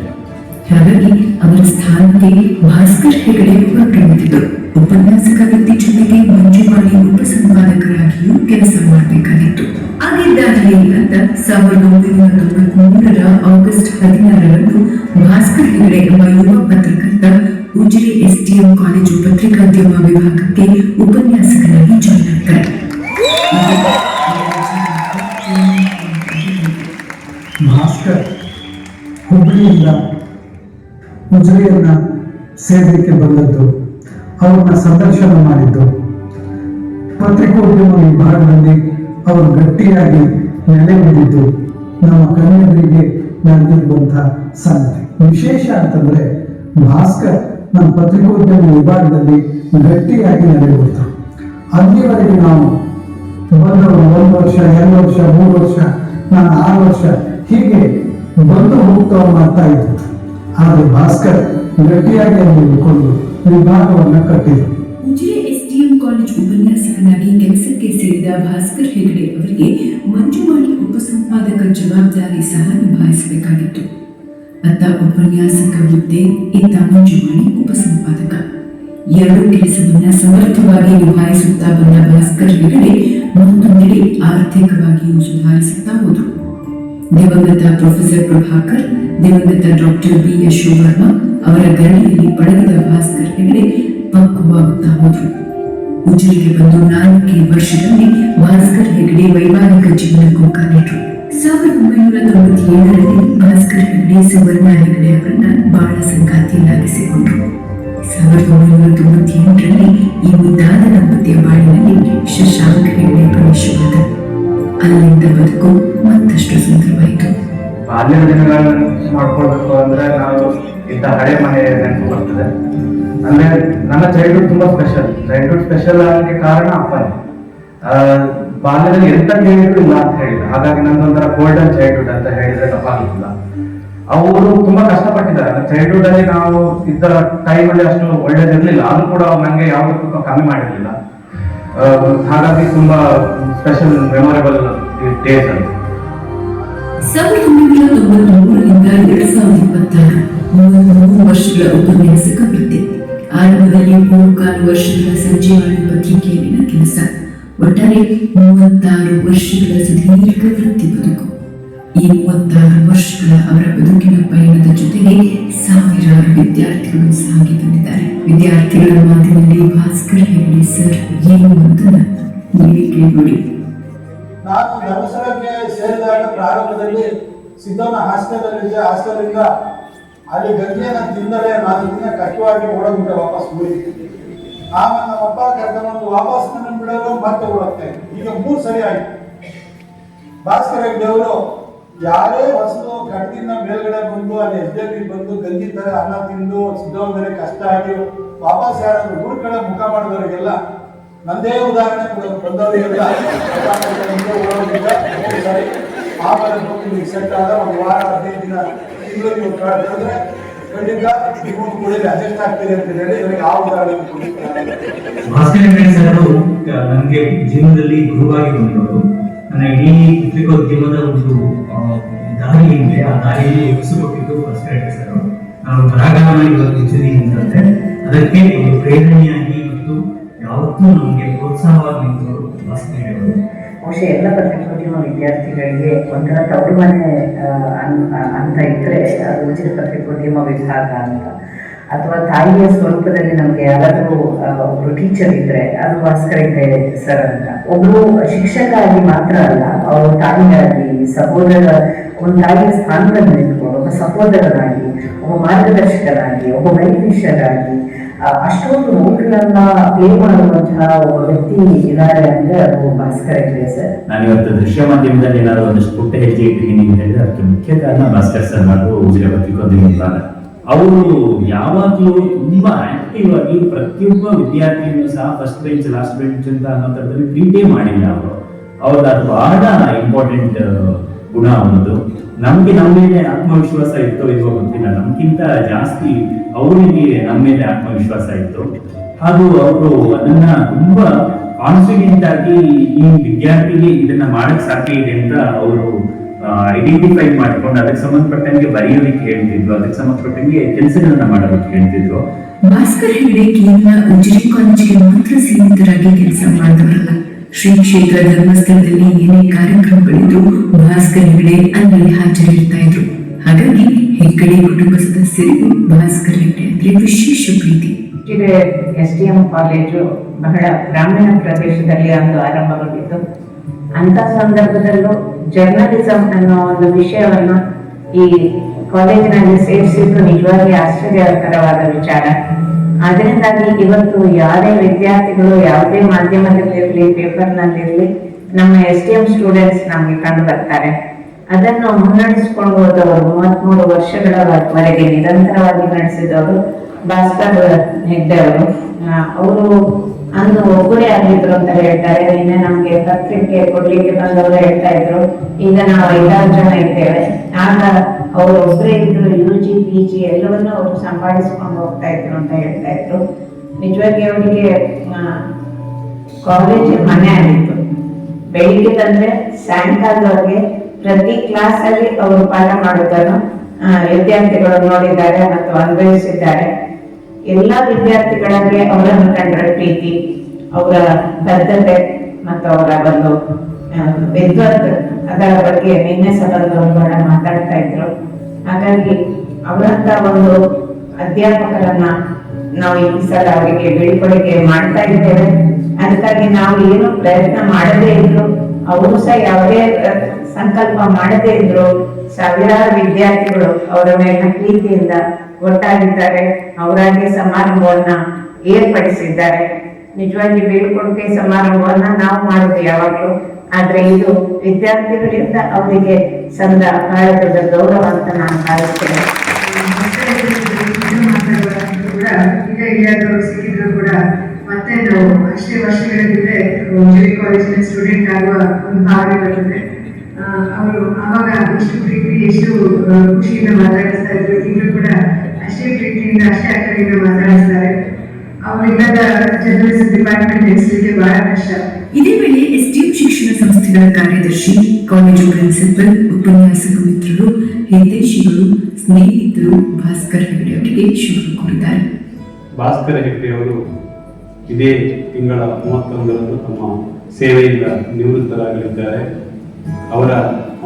ಹಾಗಾಗಿ ಅವರ ಸ್ಥಾನಕ್ಕೆ ಭಾಸ್ಕರ್ ಹೆಗ್ಡೆ ಹೊರಟುಬಿಟ್ಟಿದ್ದರು. ಉಪನ್ಯಾಸಕ ವೃತ್ತಿ ಜೊತೆಗೆ ಮಂಜುವಾಣಿ ಉಪಸಂಪಾದಕರಾಗಿಯೂ ಕೆಲಸ ಮಾಡಬೇಕಾಗಿತ್ತು. ಆಗಿದ್ದಾಗಲೇ ಅಂತ 1993 ಆಗಸ್ಟ್ 16ರಂದು ಭಾಸ್ಕರ್ ಹೆಗ್ಡೆ ಎಂಬ ಯುವ ಪತ್ರಕರ್ತ ಉಜಿರೆ SDM ಕಾಲೇಜು ಪತ್ರಿಕೋದ್ಯಮ ವಿಭಾಗಕ್ಕೆ ಉಪನ್ಯಾಸಕರಾಗಿ ಜಾಯ್ನ್ ಆಗ್ತಾರೆ. ಭಾಸ್ಕರ್ ಹುಬ್ಬಳ್ಳಿಯಿಂದ ಉಜಿರೆಯನ್ನ ಸೇರಲಿಕ್ಕೆ ಬಂದದ್ದು, ಅವ್ರನ್ನ ಸಂದರ್ಶನ ಮಾಡಿದ್ದು, ಪತ್ರಿಕೋದ್ಯಮ ವಿಭಾಗದಲ್ಲಿ ಅವರು ಗಟ್ಟಿಯಾಗಿ ನೆಲೆ ನಿಂತಿದ್ದು ನಮ್ಮ ಕನ್ನಡಿಗರಿಗೆ ನಡೆದಿರುವಂತಹ ಸಂಗತಿ. ವಿಶೇಷ ಅಂತಂದ್ರೆ ಭಾಸ್ಕರ್ ನಮ್ಮ ಪತ್ರಿಕೋದ್ಯಮ ವಿಭಾಗದಲ್ಲಿ ಗಟ್ಟಿಯಾಗಿ ನೆಲೆಗೊಳ್ತಾರೆ. ಅಲ್ಲಿವರೆಗೆ ನಾವು ಬಂದವರು 1 ವರ್ಷ 2 ವರ್ಷ 3 ವರ್ಷ, ನಾನು 6 ವರ್ಷ ಹೀಗೆ ಬಂದು ಹೋಗ್ತಾ ಮಾಡ್ತಾ ಇದ್ದು. ಆದರೆ ಭಾಸ್ಕರ್ ಗಟ್ಟಿಯಾಗಿ ನಿಂತುಕೊಂಡು ವಿಭಾಗವನ್ನು ಕಟ್ಟಿದರು. ಉಜಿರೆ SDM ಕಾಲೇಜ್ ಉಪನ್ಯಾಸಕನಾಗಿ ಕೆಲಸಕ್ಕೆ ಸೇರಿದ ಭಾಸ್ಕರ್ ಹೆಗ್ಡೆ ಅವರಿಗೆ ಮಂಜುವಾಣಿ ಉಪಸಂಪಾದಕ ಜವಾಬ್ದಾರಿ ಸಹ ನಿಭಾಯಿಸಬೇಕಾಗಿತ್ತು. ಅತ್ತ ಉಪನ್ಯಾಸಕ ಹುದ್ದೆ, ಇತ್ತ ಮಂಜುವಾಣಿ ಉಪಸಂಪಾದಕ. ಎರಡೂ ಕೆಲಸವನ್ನ ಸಮರ್ಥವಾಗಿ ನಿಭಾಯಿಸುತ್ತಾ ಬಂದ ಭಾಸ್ಕರ್ ಹೆಗ್ಡೆ ಮತ್ತೊಂದೆಡೆ ಆರ್ಥಿಕವಾಗಿಯೂ ಸುಧಾರಿಸುತ್ತಾ ಹೋದರು. ದಿವಂಗತ ಪ್ರೊಫೆಸರ್ ಪ್ರಭಾಕರ್, ದಿವಂಗತ ಡಾಕ್ಟರ್ ಬಿ ಯಶೋವರ್ಮ ಅವರ ಗರಡಿಯಲ್ಲಿ ಪಳಗಿದ ಭಾಸ್ಕರ್ ಹೆಗಡೆ ಪಕ್ವವಾಗುತ್ತಾ ಹೋದರು. ಉಜಿರೆಗೆ ಬಂದು 4 ವರ್ಷದಲ್ಲಿ ಭಾಸ್ಕರ್ ಹೆಗಡೆ ವೈವಾಹಿಕ ಜೀವನಕ್ಕೂ ಕಾಲಿಟ್ಟರು. 1997ರಲ್ಲಿ ಭಾಸ್ಕರ್ ಹೆಗಡೆ ಸುವರ್ಣ ಹೆಗಡೆ ಅವರನ್ನ ಬಾಳ ಸಂಗಾತಿಯನ್ನಾಗಿಸಿಕೊಂಡರು. 1998ರಲ್ಲಿ ಈ ಮುದ್ದಾದ ದಂಪತಿಯ ಬಾಳಿನಲ್ಲಿ ಶಶಾಂಕ್ ಹೆಗಡೆ ಪ್ರವೇಶವಾದ. ಅಲ್ಲಿಂದ ಬದುಕು ಮತ್ತಷ್ಟು ಸುಂದರವಾಯಿತು. ಬಾಲ್ಯದ ದಿನಗಳನ್ನು ಮಾಡ್ಕೊಳ್ಬೇಕು ಅಂದ್ರೆ ನಾವು ಇದ್ದ ಹಳೆ ಮನೆ ನೆನಪು ಬರ್ತದೆ. ಅಂದ್ರೆ ನನ್ನ ಚೈಲ್ಡ್ಹುಡ್ ತುಂಬಾ ಸ್ಪೆಷಲ್ ಆಗಲಿಕ್ಕೆ ಕಾರಣ ಅಪ್ಪನೇ. ಬಾಲ್ಯದಲ್ಲಿ ಎಂತ ಹೇಳಿದ್ರು ಇಲ್ಲ ಅಂತ ಹೇಳಿದ್ರು, ಹಾಗಾಗಿ ನಂದೊಂಥರ ಗೋಲ್ಡನ್ ಚೈಲ್ಡ್ಹುಡ್ ಅಂತ ಹೇಳಿದ್ರೆ ತಪ್ಪಾಗಿಲ್ಲ. ಅವರು ತುಂಬಾ ಕಷ್ಟಪಟ್ಟಿದ್ದಾರೆ. ಚೈಲ್ಡ್ಹುಡ್ ಅಲ್ಲಿ ನಾವು ಇದ್ದ ಟೈಮಲ್ಲಿ ಅಷ್ಟು ಒಳ್ಳೇದಿರ್ಲಿಲ್ಲ, ಆದ್ರೂ ಕೂಡ ನಂಗೆ ಯಾವುದಕ್ಕೂ ಕಮ್ಮಿ ಮಾಡಿರ್ಲಿಲ್ಲ. ಹಾಗಾಗಿ ತುಂಬಾ ಸ್ಪೆಷಲ್ ಮೆಮೊರೇಬಲ್ ಡೇಸ್ ಅಂತ. 1993ರಿಂದ 2026 33 ವರ್ಷಗಳ ಉಪನ್ಯಾಸಕ ವೃತ್ತಿ. ಆರಂಭದಲ್ಲಿ 3 ವರ್ಷಗಳ ಸಂಜೀವಾಣಿ ಪತ್ರಿಕೆಯಲ್ಲಿನ ಕೆಲಸ. ಒಟ್ಟಾರೆ 36 ವರ್ಷಗಳ ಸುದೀರ್ಘ ವೃತ್ತಿ ಬದುಕು. ಈ 36 ವರ್ಷಗಳ ಅವರ ಬದುಕಿನ ಪಯಣದ ಜೊತೆಗೆ ಸಾವಿರಾರು ವಿದ್ಯಾರ್ಥಿಗಳು ಸಾಗಿ ಬಂದಿದ್ದಾರೆ. ವಿದ್ಯಾರ್ಥಿಗಳ ಮಾತಿನಲ್ಲಿ ಭಾಸ್ಕರ್ ಹೆಗಡೆ ಸರ್ ಏನು ಅಂತ ನೀವೇ ಕೇಳಿ. ನಾನು ಧರ್ಮಸ್ಥಳಕ್ಕೆ ಸೇರಿದಾಗ ಪ್ರಾರಂಭದಲ್ಲಿ ಸಿದ್ದನ ಹಾಸ್ಟೆಲ್ನಲ್ಲಿದ್ದೆ. ಹಾಸ್ಟೆಲಿಂದ ಅಲ್ಲಿ ಗಂಜಿಯನ್ನು ತಿಂದರೆ 4 ದಿನ ಕಷ್ಟವಾಗಿ ಓಡೋಗ್ಬಿಟ್ಟೆ ವಾಪಸ್ ಊರಿಗೆ. ಆಮೇಲೆ ನಮ್ಮಪ್ಪ ಕರ್ಕೊಂಡು ವಾಪಸ್ ನನ್ನ ಬಿಡಲು ಮತ್ತೆ ಓಡೋಗ್ತಾ ಇದ್ದೆ. ಈಗ 3 ಸರಿ ಆಯ್ತು. ಭಾಸ್ಕರ್ ಹೆಗಡೆ ಅವರು ಯಾರೇ ಹೊಸದು ಕಟ್ಟಿನ ಮೇಲ್ಗಡೆ ಬಂದು ಅಲ್ಲಿ SJP ಬಂದು ಗಂಜಿ ತರ ಅನ್ನ ತಿಂದು ಸಿದ್ದವರಿಗೆ ಕಷ್ಟ ಆಗಿ ವಾಪಸ್ ಯಾರಾದ್ರೂ ಊರ್ ಕಡೆ ಮುಖ ಮಾಡಿದವರಿಗೆಲ್ಲ ನಂದೇ ಉದಾಹರಣೆ ಬಂದವರಿಗೆಲ್ಲ ಸರಿ. ಆಮೇಲೆ ಹೋಗಿ ಸೆಟ್ ಆದ 1 ವಾರ 15 ದಿನ ತಿಂಗಳು ನೀವು ಕಳೆದ್ರೆ ಖಂಡಿತ ನೀವು ಕೂಡ ಅಡ್ಜಸ್ಟ್ ಆಗ್ತೀರಿ ಅಂತ ಹೇಳಿ ಇವರಿಗೆ ಆ ಉದಾಹರಣೆ ಕೊಟ್ಟಿದ್ದಾರೆ. ಭಾಸ್ಕರ್ ಹೆಗಡೆ ಸರ್ ನನಗೆ ಜೀವನದಲ್ಲಿ ಗುರುವಾಗಿ ಬಂದವರು. ನನ್ನ ಇಡೀ ಪತ್ರಿಕೋದ್ಯಮದ ಒಂದು ದಾರಿ ಏನಿದೆ ಆ ದಾರಿಯಲ್ಲಿ ಎಬ್ಬಿಸಿಕೊಟ್ಟಿದ್ದು ಭಾಸ್ಕರ್ ಹೆಗಡೆ ಸರ್ ಅವರು. ನಾನು ಬರಹಗಾರನಾಗಿ ಬರ್ತಿದ್ದೀನಿ ಅಂತಂದ್ರೆ ಅದಕ್ಕೆ ಒಂದು ಪ್ರೇರಣೆಯಾಗಿ ಮತ್ತು ಯಾವತ್ತೂ ನಮಗೆ ಪ್ರೋತ್ಸಾಹವಾಗಿ ನಿಂತವರು ಭಾಸ್ಕರ್ ಹೆಗಡೆ ಅವರು. ಬಹುಶಃ ಎಲ್ಲ ಪತ್ರಿಕೋದ್ಯಮ ವಿದ್ಯಾರ್ಥಿಗಳಿಗೆ ಒಂಥರ ತವರು ಮನೆ ಅಂತ ಇದ್ರೆ ಅದು ಉಚಿತ ಪತ್ರಿಕೋದ್ಯಮ ವಿಭಾಗ ಅಂತ, ಅಥವಾ ತಾಯಿಯ ಸ್ವರೂಪದಲ್ಲಿ ನಮಗೆ ಯಾರಾದರೂ ಒಬ್ರು ಟೀಚರ್ ಇದ್ರೆ ಅದು ಭಾಸ್ಕರ್ ಹೆಗಡೆ ಸರ್ ಅಂತ. ಒಬ್ರು ಶಿಕ್ಷಕ ಆಗಿ ಮಾತ್ರ ಅಲ್ಲ, ಅವರು ತಾಯಿಯಾಗಿ ಒಂದು ತಾಯಿಯ ಸ್ಥಾನದಲ್ಲಿ ನಿಂತ್ಕೊಂಡು ಒಬ್ಬ ಸಹೋದರನಾಗಿ, ಒಬ್ಬ ಮಾರ್ಗದರ್ಶಕರಾಗಿ, ಒಬ್ಬ ವೈದ್ಯರಾಗಿ ಅಷ್ಟೊಂದು ರೋಲ್ಗಳನ್ನ ಪ್ಲೇ ಮಾಡುವಂತಹ ಒಬ್ಬ ವ್ಯಕ್ತಿ ಇದ್ದಾರೆ ಅಂದ್ರೆ ಅದು ಭಾಸ್ಕರ್ ಹೆಗಡೆ ಸರ್. ನಾನು ಇವತ್ತು ದೃಶ್ಯ ಮಾಧ್ಯಮದಲ್ಲಿ ಏನಾದ್ರು ಒಂದಷ್ಟು ಪುಟ್ಟ ಹೆಜ್ಜೆ ಇಟ್ಟಿದ್ದೀನಿ ಅಂತ ಹೇಳಿದ್ರೆ ಅದಕ್ಕೆ ಮುಖ್ಯ ಕಾರಣ ಭಾಸ್ಕರ್ ಸರ್ ಹಾಗೂ ಉಜಿರೆ ಪತ್ರಿಕೋದ್ಯಮ ವಿಭಾಗ. ಅವರು ಯಾವಾಗಲೂ ತುಂಬಾ ಆಕ್ಟಿವ್ ಆಗಿ ಪ್ರತಿಯೊಬ್ಬ ವಿದ್ಯಾರ್ಥಿಯನ್ನು ಸಹ ಫಸ್ಟ್ ಬೆಂಚ್ ಲಾಸ್ಟ್ ಬೆಂಚ್ ಅಂತ ಅನ್ನೋ ತರದಲ್ಲಿ ಟ್ರೀಟೇ ಮಾಡಿಲ್ಲ ಅವರು. ಅವ್ರದ್ದು ಅದು ಬಹಳ ಇಂಪಾರ್ಟೆಂಟ್ ಗುಣ ಅನ್ನೋದು. ನಮ್ಗೆ ನಮ್ಮ ಮೇಲೆ ಆತ್ಮವಿಶ್ವಾಸ ಇತ್ತೋ ಇಲ್ವೋ ಗೊತ್ತಿಲ್ಲ, ನಮ್ಗಿಂತ ಜಾಸ್ತಿ ಅವರಿಗೆ ನಮ್ಮ ಮೇಲೆ ಆತ್ಮವಿಶ್ವಾಸ ಇತ್ತು. ಹಾಗೂ ಅವರು ಅದನ್ನ ತುಂಬಾ ಕಾನ್ಫಿಡೆಂಟ್ ಆಗಿ ಈ ವಿದ್ಯಾರ್ಥಿಗೆ ಇದನ್ನ ಮಾಡಕ್ ಸಾಧ್ಯ ಇದೆ ಅಂತ ಅವರು ಐಡೆಂಟಿಫೈ ಮಾಡ್ಕೊಂಡು ಅದಕ್ಕೆ ಸಂಬಂಧಪಟ್ಟಂಗೆ ಬರೆಯೋದಕ್ಕೆ ಹೇಳ್ತಿದ್ರು, ಅದಕ್ಕೆ ಸಂಬಂಧಪಟ್ಟಂಗೆ ಕೆಲಸಗಳನ್ನ ಮಾಡೋದಕ್ಕೆ ಹೇಳ್ತಿದ್ರು. ಭಾಸ್ಕರ್ ಹೆಗಡೆ ಕೇವಲ ಉಜಿರೆ ಕಾಲೇಜಿಗೆ ಮಾತ್ರ ಸೀಮಿತರಾಗಿ ಕೆಲಸ ಮಾಡಿದವರಲ್ಲ. ಶ್ರೀ ಕ್ಷೇತ್ರ ಧರ್ಮಸ್ಥಳದಲ್ಲಿ ಏನೇ ಕಾರ್ಯಕ್ರಮಗಳಿದ್ದು ಭಾಸ್ಕರ್ ಹೆಗಡೆ ಅಲ್ಲಿ ಹಾಜರಿರ್ತಾ ಇದ್ರು. ಹಾಗಾಗಿ ಹೆಗಡೆ ಕುಟುಂಬ ಸದಸ್ಯರಿಗೂ ಭಾಸ್ಕರ್ ಹೆಗಡೆ ಅಂದ್ರೆ ವಿಶೇಷ ಪ್ರೀತಿ. SDM ಕಾಲೇಜು ಬಹಳ ಗ್ರಾಮೀಣ ಪ್ರದೇಶದಲ್ಲಿ ಒಂದು ಆರಂಭಗೊಂಡಿತ್ತು. ಅಂತ ಸಂದರ್ಭದಲ್ಲೂ ಜರ್ನಲಿಸಂ ಅನ್ನೋ ಒಂದು ವಿಷಯವನ್ನು ಈ ಕಾಲೇಜಿನಲ್ಲಿ ಸೇರಿಸಿದ್ದು ನಿಜವಾಗಿ ಆಶ್ಚರ್ಯಕರವಾದ ವಿಚಾರ. ಅದರಿಂದಾಗಿ ಇವತ್ತು ಯಾವುದೇ ವಿದ್ಯಾರ್ಥಿಗಳು ಯಾವುದೇ ಮಾಧ್ಯಮದಲ್ಲಿರಲಿ, ಪೇಪರ್ನಲ್ಲಿರಲಿ, ನಮ್ಮ SDM ಸ್ಟೂಡೆಂಟ್ಸ್ ನಮಗೆ ಕಂಡು ಬರ್ತಾರೆ. ಅದನ್ನು ಮುನ್ನಡೆಸಿಕೊಂಡು ಹೋದವರು 33 ವರ್ಷಗಳವರೆಗೆ ನಿರಂತರವಾಗಿ ನಡೆಸಿದವರು ಭಾಸ್ಕರ್ ಹೆಗಡೆ ಅವರು. ಅವರು ಅಂದು ಒಬ್ಬರೇ ಆಗಿದ್ರು ಅಂತ ಹೇಳ್ತಾರೆ. ನಿನ್ನೆ ನಮ್ಗೆ ಪತ್ರಿಕೆ ಕೊಡ್ಲಿಕ್ಕೆ ಬಂದವರು ಹೇಳ್ತಾ ಇದ್ರು, ಈಗ ನಾವು 5-6 ಜನ ಇದ್ದೇವೆ. ಆಗ ಅವರು ಒಬ್ಬರೇ ಇದ್ರು, UG PG ಎಲ್ಲವನ್ನೂ ಅವರು ಸಂಪಾದಿಸ್ಕೊಂಡು ಹೋಗ್ತಾ ಇದ್ರು ಅಂತ ಹೇಳ್ತಾ ಇದ್ರು. ನಿಜವಾಗಿ ಅವರಿಗೆ ಕಾಲೇಜ್ ಮನೆ ಆಗಿತ್ತು. ಬೆಳಿಗ್ಗೆ ತಂದ್ರೆ ಸಾಯಂಕಾಲದವರೆಗೆ ಪ್ರತಿ ಕ್ಲಾಸ್ ಅಲ್ಲಿ ಅವರು ಪಾಠ ಮಾಡುವುದನ್ನು ವಿದ್ಯಾರ್ಥಿಗಳು ನೋಡಿದ್ದಾರೆ ಮತ್ತು ಅನುಭವಿಸಿದ್ದಾರೆ. ಎಲ್ಲಾ ವಿದ್ಯಾರ್ಥಿಗಳಿಗೆ ಅವರನ್ನು ಕಂಡ್ರೆ ಪ್ರೀತಿ, ಅವರ ಬದ್ಧತೆ ಮತ್ತು ಅವರ ಒಂದು ವಿದ್ವತ್ ಅದರ ಬಗ್ಗೆ ನಿನ್ನೆ ಸಭೆಗಳು ಕೂಡ ಮಾತಾಡ್ತಾ ಇದ್ರು. ಹಾಗಾಗಿ ಅವರಂತ ಒಂದು ಅಧ್ಯಾಪಕರನ್ನ ನಾವು ಈ ಸಲ ಅವರಿಗೆ ಬೀಳ್ಕೊಡುಗೆ ಮಾಡ್ತಾ ಇದ್ದೇವೆ. ಅದಕ್ಕಾಗಿ ನಾವು ಏನು ಪ್ರಯತ್ನ ಮಾಡದೇ ಇದ್ರು, ಅವರು ಸಹ ಯಾವುದೇ ಸಂಕಲ್ಪ ಮಾಡದೇ ಇದ್ರು, ಸಾವಿರಾರು ವಿದ್ಯಾರ್ಥಿಗಳು ಅವರ ಮೇಲಿನ ಪ್ರೀತಿಯಿಂದ ಒಟ್ಟಾಗಿದ್ದಾರೆ. ಅವರಾಗೆ ಸಮಾರಂಭವನ್ನ ಏರ್ಪಡಿಸಿದ್ದಾರೆ. ನಿಜವಾಗಿ ಬೀಳ್ಕೊಡುಗೆ ಸಮಾರಂಭವನ್ನ ನಾವು ಮಾಡುದು ಯಾವಾಗಲೂ, ಆದ್ರೆ ಇದು ವಿದ್ಯಾರ್ಥಿಗಳಿಂದ ಅವರಿಗೆ ಸಂದ ಬಹಳ ದೊಡ್ಡ ಗೌರವ ಅಂತ ನಾನು ಭಾವಿಸ್ತೇನೆ. ಕೂಡ ಈಗ ಎಲ್ಲಿಯಾದರೂ ಸಿಕ್ಕಿದ್ರು ಕೂಡ ಮತ್ತೆ ನಾವು ಅಷ್ಟೇ ವರ್ಷಗಳ ಹಿಂದೆ ಉಜಿರೆ ಕಾಲೇಜಿನ ಸ್ಟೂಡೆಂಟ್ ಆಗುವ ಒಂದು ಭಾವನೆ ಬರ್ತದೆ. ಅವರು ಆವಾಗ ಎಷ್ಟು ಪ್ರೀತಿ ಎಷ್ಟು ಖುಷಿಯಿಂದ ಮಾತಾಡಿಸ್ತಾ ಇದ್ರು, ಈಗಲೂ ಕೂಡ ಅಷ್ಟೇ ಪ್ರೀತಿಯಿಂದ ಅಷ್ಟೇ ಅಕ್ಕರಿಂದ ಮಾತಾಡಿಸ್ತಾರೆ. ಅವರಿಲ್ಲದ ಜರ್ನಲಿಸಂ ಡಿಪಾರ್ಟ್ಮೆಂಟ್ ನಡೆಸಲಿಕ್ಕೆ ಬಹಳ ಕಷ್ಟ. ಇದೇ ವೇಳೆ ಎಸ್ಡಿಎಂ ಶಿಕ್ಷಣ ಸಂಸ್ಥೆಗಳ ಕಾರ್ಯದರ್ಶಿ, ಕಾಲೇಜು ಪ್ರಿನ್ಸಿಪಲ್, ಉಪನ್ಯಾಸಕ ಮಿತ್ರರು, ಹಿತೈಷಿಗಳು, ಸ್ನೇಹಿತರು ಭಾಸ್ಕರ್ ಹೆಗ್ಡೆ ಅವರಿಗೆ ಶುಭ ಕೋರಿದ್ದಾರೆ. ಭಾಸ್ಕರ ಹೆಗ್ಡೆ ಅವರು ಇದೇ ತಿಂಗಳ 31ರಂದು ತಮ್ಮ ಸೇವೆಯಿಂದ ನಿವೃತ್ತರಾಗಲಿದ್ದಾರೆ. ಅವರ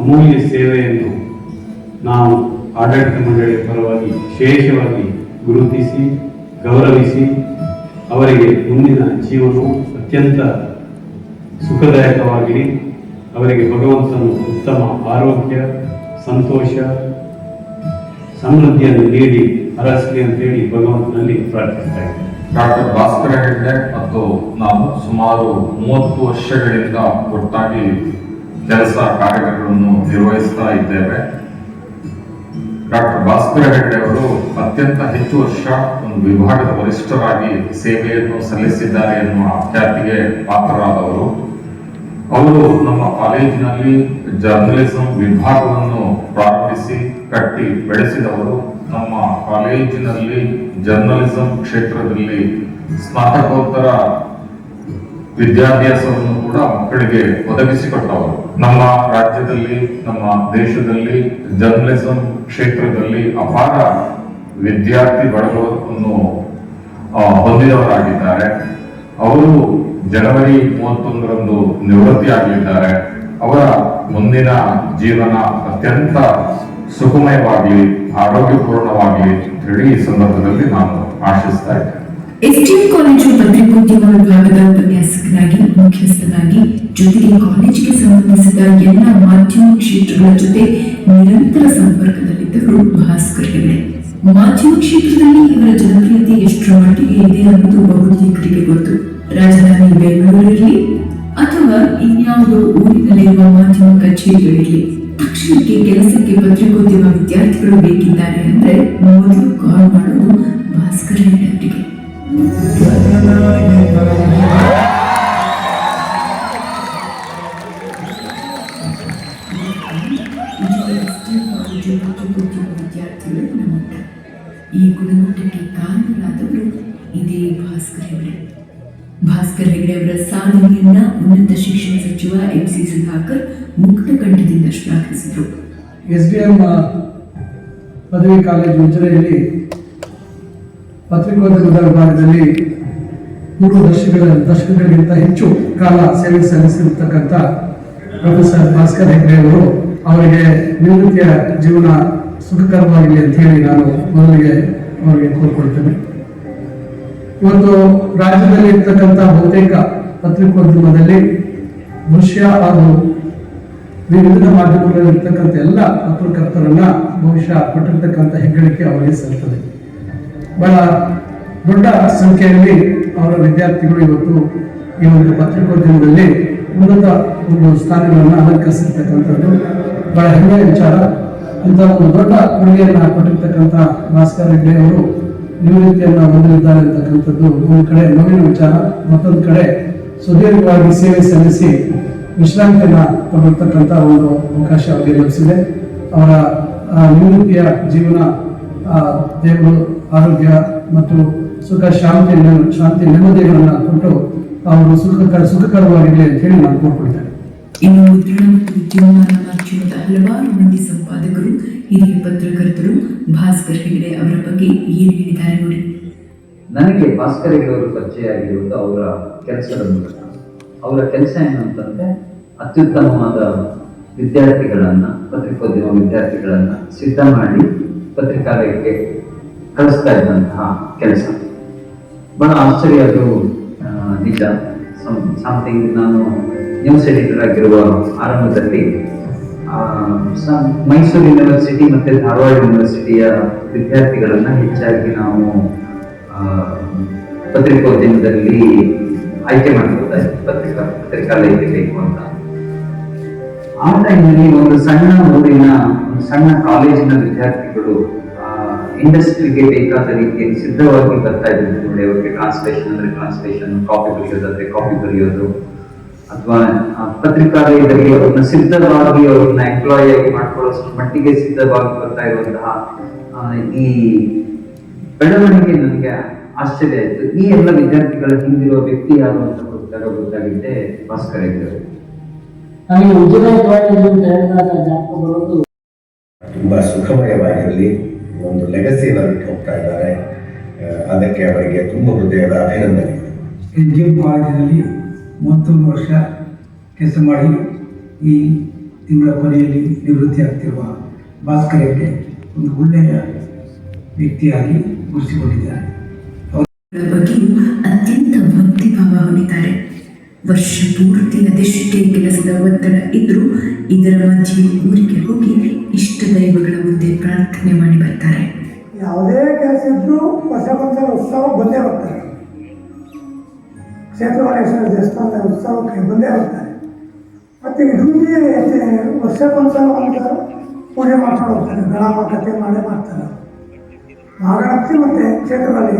ಅಮೂಲ್ಯ ಸೇವೆಯನ್ನು ನಾವು ಆಡಳಿತ ಮಂಡಳಿಯ ಪರವಾಗಿ ವಿಶೇಷವಾಗಿ ಗುರುತಿಸಿ ಗೌರವಿಸಿ ಅವರಿಗೆ ಮುಂದಿನ ಜೀವನವು ಅತ್ಯಂತ ಸುಖದಾಯಕವಾಗಿರಿ, ಅವರಿಗೆ ಭಗವಂತನು ಉತ್ತಮ ಆರೋಗ್ಯ, ಸಂತೋಷ, ಸಮೃದ್ಧಿಯನ್ನು ನೀಡಿ ಹರಸಲಿ ಅಂತೇಳಿ ಭಗವಂತನಲ್ಲಿ ಪ್ರಾರ್ಥಿಸ್ತಾ ಇದ್ದೇನೆ. ಡಾಕ್ಟರ್ ಭಾಸ್ಕರ ಹೆಗ್ಡೆ ಮತ್ತು ನಾವು ಸುಮಾರು 30 ವರ್ಷಗಳಿಂದ ಒಟ್ಟಾಗಿ ಕೆಲಸ ಕಾರ್ಯಗಳನ್ನು ನಿರ್ವಹಿಸ್ತಾ ಇದ್ದೇವೆ. ಡಾಕ್ಟರ್ ಭಾಸ್ಕರ ಹೆಗ್ಡೆ ಅವರು ಅತ್ಯಂತ ಹೆಚ್ಚು ವರ್ಷ ಒಂದು ವಿಭಾಗದ ವರಿಷ್ಠರಾಗಿ ಸೇವೆಯನ್ನು ಸಲ್ಲಿಸಿದ್ದಾರೆ ಎನ್ನುವ ಖ್ಯಾತಿಗೆ ಪಾತ್ರರಾದವರು. ಅವರು ನಮ್ಮ ಕಾಲೇಜಿನಲ್ಲಿ ಜರ್ನಲಿಸಂ ವಿಭಾಗವನ್ನು ಪ್ರಾರಂಭಿಸಿ ಕಟ್ಟಿ ಬೆಳೆಸಿದವರು. ನಮ್ಮ ಕಾಲೇಜಿನಲ್ಲಿ ಜರ್ನಲಿಸಂ ಕ್ಷೇತ್ರದಲ್ಲಿ ಸ್ನಾತಕೋತ್ತರ ವಿದ್ಯಾಭ್ಯಾಸವನ್ನು ಕೂಡ ಮಕ್ಕಳಿಗೆ ಒದಗಿಸಿಕೊಟ್ಟವರು. ನಮ್ಮ ರಾಜ್ಯದಲ್ಲಿ, ನಮ್ಮ ದೇಶದಲ್ಲಿ ಜರ್ನಲಿಸಂ ಕ್ಷೇತ್ರದಲ್ಲಿ ಅಪಾರ ವಿದ್ಯಾರ್ಥಿ ಬಳಗವನ್ನು ಹೊಂದಿದವರಾಗಿದ್ದಾರೆ. ಅವರು ಜನವರಿ 31ರಂದು ನಿವೃತ್ತಿಯಾಗಲಿದ್ದಾರೆ. ಅವರ ಮುಂದಿನ ಜೀವನ ಅತ್ಯಂತ ಸುಖಮಯವಾಗಿ ಆರೋಗ್ಯಪೂರ್ಣವಾಗಿ ಹೇಳಿ ಈ ಸಂದರ್ಭದಲ್ಲಿ ನಾನು ಆಶಿಸ್ತಾ ಇದ್ದೇನೆ. ಎಸ್ಡಿಎಂ ಕಾಲೇಜು ಪತ್ರಿಕೋದ್ಯಮ ವಿಭಾಗದ ಉಪನ್ಯಾಸಕನಾಗಿ, ಮುಖ್ಯಸ್ಥನಾಗಿ, ಜೊತೆಗೆ ಕಾಲೇಜಿಗೆ ಸಂಬಂಧಿಸಿದ ಎಲ್ಲ ಮಾಧ್ಯಮ ಕ್ಷೇತ್ರಗಳ ಜೊತೆ ನಿರಂತರ ಸಂಪರ್ಕದಲ್ಲಿದ್ದರು ಭಾಸ್ಕರ್ ಹೆಗ್ಡೆ. ಮಾಧ್ಯಮ ಕ್ಷೇತ್ರದಲ್ಲಿ ಇವರ ಜನಪ್ರಿಯತೆ ಎಷ್ಟರ ಮಟ್ಟಿಗೆ ಇದೆ ಅನ್ನೋದು ಬಹುತೇಕರಿಗೆ ಗೊತ್ತು. ರಾಜಧಾನಿ ಬೆಂಗಳೂರಿರಲಿ ಅಥವಾ ಇನ್ಯಾವುದೋ ಊರಿನಲ್ಲಿರುವ ಮಾಧ್ಯಮ ಕಚೇರಿಗಳಿರಲಿ, ತಕ್ಷಣಕ್ಕೆ ಕೆಲಸಕ್ಕೆ ಪತ್ರಿಕೋದ್ಯಮ ವಿದ್ಯಾರ್ಥಿಗಳು ಬೇಕಿದ್ದಾರೆ ಅಂದ್ರೆ ಮೊದಲು ಕಾಲ್ ಮಾಡೋದು ಭಾಸ್ಕರ್ ಹೆಗ್ಡೆ ಅವರಿಗೆ. ವಿದ್ಯಾರ್ಥಿಗಳು ಗುಣಮಟ್ಟ, ಈ ಗುಣಮಟ್ಟಕ್ಕೆ ಕಾರಣರಾದವರು ಇದೇ ಭಾಸ್ಕರ್ ಹೆಗ್ಡೆ. ಭಾಸ್ಕರ್ ಹೆಗ್ಡೆ ಅವರ ಸಾಧನೆಯನ್ನ ಉನ್ನತ ಶಿಕ್ಷಣ ಸಚಿವ MC ಸುಧಾಕರ್ ಮುಕ್ತ ಕಂಠದಿಂದ ಶ್ಲಾಘಿಸಿದರು. SDM ಪದವಿ ಕಾಲೇಜು ಉಜಿರೆಯಲ್ಲಿ ಪತ್ರಿಕೋದ್ಯಮದ ವಿಭಾಗದಲ್ಲಿ 3 ದಶಕಗಳಿಗಿಂತ ಹೆಚ್ಚು ಕಾಲ ಸೇವೆ ಸಲ್ಲಿಸಿರ್ತಕ್ಕಂಥ ಪ್ರೊಫೆಸರ್ ಭಾಸ್ಕರ್ ಹೆಗ್ಡೆ ಅವರು ಅವರಿಗೆ ನಿವೃತ್ತಿಯ ಜೀವನ ಸುಖಕರವಾಗಲಿ ಅಂತ ಹೇಳಿ ನಾನು ಮೊದಲಿಗೆ ಅವರಿಗೆ ಕೋರ್ಕೊಳ್ತೇನೆ. ಇವತ್ತು ರಾಜ್ಯದಲ್ಲಿ ಇರ್ತಕ್ಕಂಥ ಬಹುತೇಕ ಪತ್ರಿಕೋದ್ಯಮದಲ್ಲಿ ದೃಶ್ಯ ಹಾಗೂ ವಿವಿಧ ಮಾಧ್ಯಮಗಳಲ್ಲಿ ಇರ್ತಕ್ಕಂಥ ಎಲ್ಲ ಪತ್ರಕರ್ತರನ್ನ ಬಹುಶಃ ಕೊಟ್ಟಿರ್ತಕ್ಕಂಥ ಹೆಗ್ಗಳಿಕೆ ಅವರಿಗೆ ಸಲ್ತದೆ. ಬಹಳ ದೊಡ್ಡ ಸಂಖ್ಯೆಯಲ್ಲಿ ಅವರ ವಿದ್ಯಾರ್ಥಿಗಳು ಇವತ್ತು ಈ ಒಂದು ಪತ್ರಿಕೋದ್ಯಮದಲ್ಲಿ ಉನ್ನತ ಒಂದು ಸ್ಥಾನಗಳನ್ನು ಅಲಂಕರಿಸಿರ್ತಕ್ಕಂಥದ್ದು ಬಹಳ ಹೆಮ್ಮೆಯ ವಿಚಾರ. ಇಂಥ ಒಂದು ದೊಡ್ಡ ಕೊಡುಗೆಯನ್ನು ಕೊಟ್ಟಿರ್ತಕ್ಕಂಥ ಭಾಸ್ಕರ್ ಹೆಗ್ಡೆ ಅವರು ನಿವೃತ್ತಿಯನ್ನು ಹೊಂದಲಿದ್ದಾರೆ ಅಂತಕ್ಕಂಥದ್ದು ಒಂದು ಕಡೆ ನೋವಿನ ವಿಚಾರ, ಮತ್ತೊಂದು ಕಡೆ ಸುದೀರ್ಘವಾಗಿ ಸೇವೆ ಸಲ್ಲಿಸಿ ವಿಶ್ರಾಂತಿಯನ್ನ ತಗೊಳ್ತಕ್ಕಂಥ ಒಂದು ಅವಕಾಶ ಅವರಿಗೆ ಲಭಿಸಿದೆ. ಅವರ ನಿವೃತ್ತಿಯ ಜೀವನ ದೇವರು ಆರೋಗ್ಯ ಮತ್ತು ಶಾಂತಿ ನೆಮ್ಮದಿಗಳನ್ನು ಕೊಟ್ಟು ಅವರು ಸುಖಕರವಾಗಿರಲಿ ಅಂತ ಹೇಳಿ ನಾನು ಕೋರ್ಕೊಳ್ತೇನೆ. ಇನ್ನು ಮುದ್ರಣ ಮತ್ತು ವಿದ್ಯುನ್ಮಾನ ಮಾಧ್ಯಮದ ಹಲವಾರು ಮಂದಿ ಸಂಪಾದಕರು, ಹಿರಿಯ ಪತ್ರಕರ್ತರು ಭಾಸ್ಕರ್ ಹೆಗ್ಡೆ ಅವರ ಬಗ್ಗೆ ಏನು ಹೇಳಿದ್ದಾರೆ ನೋಡಿ. ನನಗೆ ಭಾಸ್ಕರ್ ಹೆಗ್ಡೆ ಅವರು ಪರಿಚಯ ಆಗಿರುವುದು ಅವರ ಕೆಲಸದ ಮೂಲಕ. ಅವರ ಕೆಲಸ ಏನು ಅಂತಂದ್ರೆ ಅತ್ಯುತ್ತಮವಾದ ವಿದ್ಯಾರ್ಥಿಗಳನ್ನ, ಪತ್ರಿಕೋದ್ಯಮ ವಿದ್ಯಾರ್ಥಿಗಳನ್ನ ಸಿದ್ಧ ಮಾಡಿ ಪತ್ರಿಕಾಲಯಕ್ಕೆ ಕಳಿಸ್ತಾ ಇದ್ದಂತಹ ಕೆಲಸ. ಬಹಳ ಆಶ್ಚರ್ಯ, ಅದು ನಿಜ. ಸಮಥಿಂಗ್ ನಾನು ನ್ಯೂಸ್ ಎಡಿಟರ್ ಆಗಿರುವ ಆರಂಭದಲ್ಲಿ ಮೈಸೂರು ಯೂನಿವರ್ಸಿಟಿ ಮತ್ತು ಧಾರವಾಡ ಯೂನಿವರ್ಸಿಟಿಯ ವಿದ್ಯಾರ್ಥಿಗಳನ್ನ ಹೆಚ್ಚಾಗಿ ನಾವು ಪತ್ರಿಕೋದ್ಯಮದಲ್ಲಿ ಆಯ್ಕೆ ಮಾಡ್ಕೊಳ್ತಾ ಇದ್ವಿ, ಪತ್ರಿಕಾಲಯಕ್ಕೆ ಬೇಕು ಅಂತ. ಆ ಟೈಮಲ್ಲಿ ಒಂದು ಸಣ್ಣ ಊರಿನ ಒಂದು ಸಣ್ಣ ಕಾಲೇಜಿನ ವಿದ್ಯಾರ್ಥಿಗಳು ಇಂಡಸ್ಟ್ರಿಗೆ ಬೇಕಾದ ರೀತಿಯಲ್ಲಿ ಸಿದ್ಧವಾಗಿ ಬರ್ತಾ ಇದ್ರು ನೋಡಿ. ಅವ್ರಿಗೆ ಟ್ರಾನ್ಸ್ಲೇಷನ್ ಅಂದ್ರೆ ಟ್ರಾನ್ಸ್ಲೇಷನ್, ಕಾಪಿ ಬರೆಯೋದಾದ್ರೆ ಕಾಪಿ ಬರೆಯೋದು, ಅಥವಾ ಪತ್ರಿಕಾಲಯದಲ್ಲಿ ಅವ್ರನ್ನ ಸಿದ್ಧವಾಗಿ ಅವ್ರನ್ನ ಎಂಪ್ಲಾಯ್ ಆಗಿ ಮಾಡ್ಕೊಳ್ಳೋಷ್ಟು ಮಟ್ಟಿಗೆ ಸಿದ್ಧವಾಗಿ ಬರ್ತಾ ಇರುವಂತಹ ಈ ಬೆಳವಣಿಗೆ ನನಗೆ ಆಶ್ಚರ್ಯ ಆಯ್ತು. ಈ ಎಲ್ಲ ವಿದ್ಯಾರ್ಥಿಗಳ ಹಿಂದಿರುವ ವ್ಯಕ್ತಿ ಯಾರು ಅಂತ ಗೊತ್ತಾಗಿದ್ದೆ ಭಾಸ್ಕರ್ ಹೆಗ್ಡೆ. ನನಗೆ ಉಜಿರೆ ಕಾಲೇಜು ಅಂತ ಹೇಳಿದಾಗ ಜ್ಞಾಪಕ ಬರೋದು ತುಂಬಾ ಸುಖಮಯವಾಗಿರಲಿ, ಒಂದು ಲೆಗಸಿಯನ್ನು ಬಿಟ್ಟು ಹೋಗ್ತಾ ಇದ್ದಾರೆ. ಅದಕ್ಕೆ ಅವರಿಗೆ ತುಂಬ ಹೃದಯದ ಅಭಿನಂದನೆಗಳು. SDM ಕಾಲೇಜಿನಲ್ಲಿ 31 ವರ್ಷ ಕೆಲಸ ಮಾಡಿ ಈ ತಿಂಗಳ ಕೊನೆಯಲ್ಲಿ ನಿವೃತ್ತಿ ಆಗ್ತಿರುವ ಭಾಸ್ಕರ್ ಹೆಗ್ಡೆ ಒಂದು ಒಳ್ಳೆಯ ವ್ಯಕ್ತಿಯಾಗಿ ಗುರುತಿಸಿಕೊಂಡಿದ್ದಾರೆ. ಬಗ್ಗೆಯೂ ಅತ್ಯಂತ ಭಕ್ತಿಭಾವ ಹೊಂದಿದ್ದಾರೆ. ವರ್ಷ ಪೂರ್ತಿ ಅದೆಷ್ಟೇ ಕೆಲಸದ ಒತ್ತಡ ಇದ್ರೂ ಇದರ ಮಧ್ಯೆ ಊರಿಗೆ ಹೋಗಿ ಇಷ್ಟ ದೈವಗಳ ಮುಂದೆ ಪ್ರಾರ್ಥನೆ ಮಾಡಿ ಬರ್ತಾರೆ. ಯಾವುದೇ ಕೆಲಸ ಇದ್ರೂ ವರ್ಷಕ್ಕೊಂದ್ಸಲ ಉತ್ಸವ ಬಂದೇ ಬರ್ತಾರೆ. ಕ್ಷೇತ್ರವಾಣೇಶ್ವರ ದೇವಸ್ಥಾನದ ಉತ್ಸವಕ್ಕೆ ಬಂದೇ ಬರ್ತಾರೆ. ಮತ್ತು ಇಡೀ ವರ್ಷಕ್ಕೊಂದ್ಸಲ ಒಂದು ಪೂಜೆ ಮಾಡ್ಕೊಂಡು ಹೋಗ್ತಾರೆ. ಗಣಪ ಕಥೆ ಮಾಡೇ ಮಾಡ್ತಾರೆ. ಮಹಾಗಣಪತಿ ಮತ್ತು ಕ್ಷೇತ್ರದಲ್ಲಿ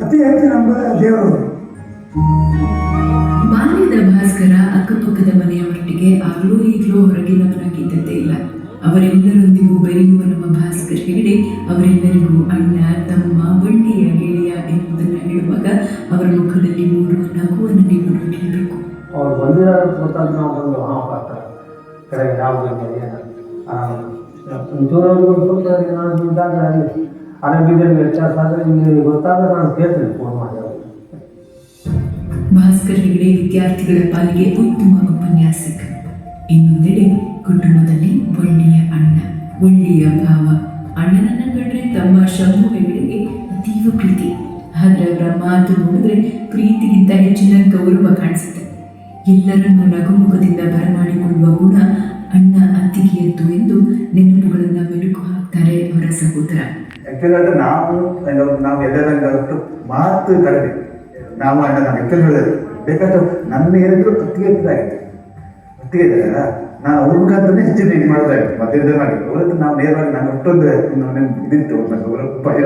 ಅತಿ ಹೆಚ್ಚು ನಮ್ಮ ದೇವರು. ಬಾಲ್ಯದ ಭಾಸ್ಕರ ಅಕ್ಕಪಕ್ಕದ ಮನೆಯವರೊಟ್ಟಿಗೆ ಆಗಲೂ ಈಗಲೂ ಹೊರಗಿನವನಾಗಿದ್ದದ್ದೇ ಇಲ್ಲ. ಅವರೆಲ್ಲರೊಂದಿಗೂ ಬೆರೆಯುವ ನಮ್ಮ ಭಾಸ್ಕರ್ ಹೆಗ್ಡೆ ಅವರೆಲ್ಲರಿಗೂ ಅಣ್ಣ, ತಮ್ಮ, ಒಳ್ಳೆಯ ಗೆಳೆಯ ಎನ್ನುವುದನ್ನು ಹೇಳುವಾಗ ಅವರ ಮುಖದಲ್ಲಿ ಮೂಡುವ ನಗುವನ್ನು ನೀವು ನೋಡಲೇಬೇಕು. ಅವ್ರು ಬಂದಿರೋದು ಗೊತ್ತಾದ್ರೆ ನಾವು ಬಂದು ಆಗ್ತಾರೆ ಕೆಳಗೆ ಯಾವ ದೂರವರೆಗೂ ನಾನು ಇದ್ದಾಗ ಅಲ್ಲಿ ಆರೋಗ್ಯದಲ್ಲಿ ವ್ಯತ್ಯಾಸ ಆದರೆ ನಿಮಗೆ ಗೊತ್ತಾದ್ರೆ ನಾನು ಕೇಳ್ತೀನಿ ಫೋನ್ ಮಾಡಿ. ಭಾಸ್ಕರ್ ಹೆಗ್ಡೆ ವಿದ್ಯಾರ್ಥಿಗಳ ಪಾಲಿಗೆ ಉತ್ತಮ ಉಪನ್ಯಾಸಕ. ಇನ್ನೊಂದೆಡೆ ಕುಟುಂಬದಲ್ಲಿ ಒಳ್ಳೆಯ ಅಣ್ಣ, ಒಳ್ಳೆಯ ಭಾವ. ಅಣ್ಣನನ್ನ ಕಂಡ್ರೆ ತಮ್ಮ ಶಂಭು ಹೆಗ್ಡೆಗೆ ಅತೀವ ಪ್ರೀತಿ. ಆದ್ರೆ ಅವರ ಮಾತು ನೋಡಿದ್ರೆ ಪ್ರೀತಿಗಿಂತ ಹೆಚ್ಚಿನ ಗೌರವ ಕಾಣಿಸುತ್ತೆ. ಎಲ್ಲರನ್ನೂ ನಗುಮುಖದಿಂದ ಬರಮಾಡಿಕೊಳ್ಳುವ ಗುಣ ಅಣ್ಣ ಅತ್ತಿಗೆಯದ್ದು ಎಂದು ನೆನಪುಗಳನ್ನ ಮೆಲುಕು ಹಾಕ್ತಾರೆ ಅವರ ಸಹೋದರ. ಯಾಕೆಂದ್ರೆ ನಾವು ಎಲ್ಲರಂಗಷ್ಟು ಮಾತು ಕಡಿಮೆ. ನಾವು ಅಣ್ಣ ನಾವು ಯಾಕೆಂದ್ರೆ ಹೇಳಿದ್ರು ಬೇಕಾದ್ರೆ ನನ್ನ ಏನಿದ್ರು ಒತ್ತಿಗೆ ಆಗಿತ್ತು. ಒತ್ತಿಗೆ ಇದ್ದಾರಲ್ಲ, ನಾನು ಅವ್ರ ಮುಖಾಂತರನೇ ಹೆಚ್ಚು ಟ್ರೀಟ್ ಮಾಡೋದಾಗಿತ್ತು. ಮಧ್ಯದಲ್ಲಿ ಮಾಡಿದ್ದು ಅವರದ್ದು ನಾವು ನೇರವಾಗಿ ನಾನು ಅಷ್ಟೊಂದು ಇದಿತ್ತು. ನನಗೆ ಅವರ ಭಯ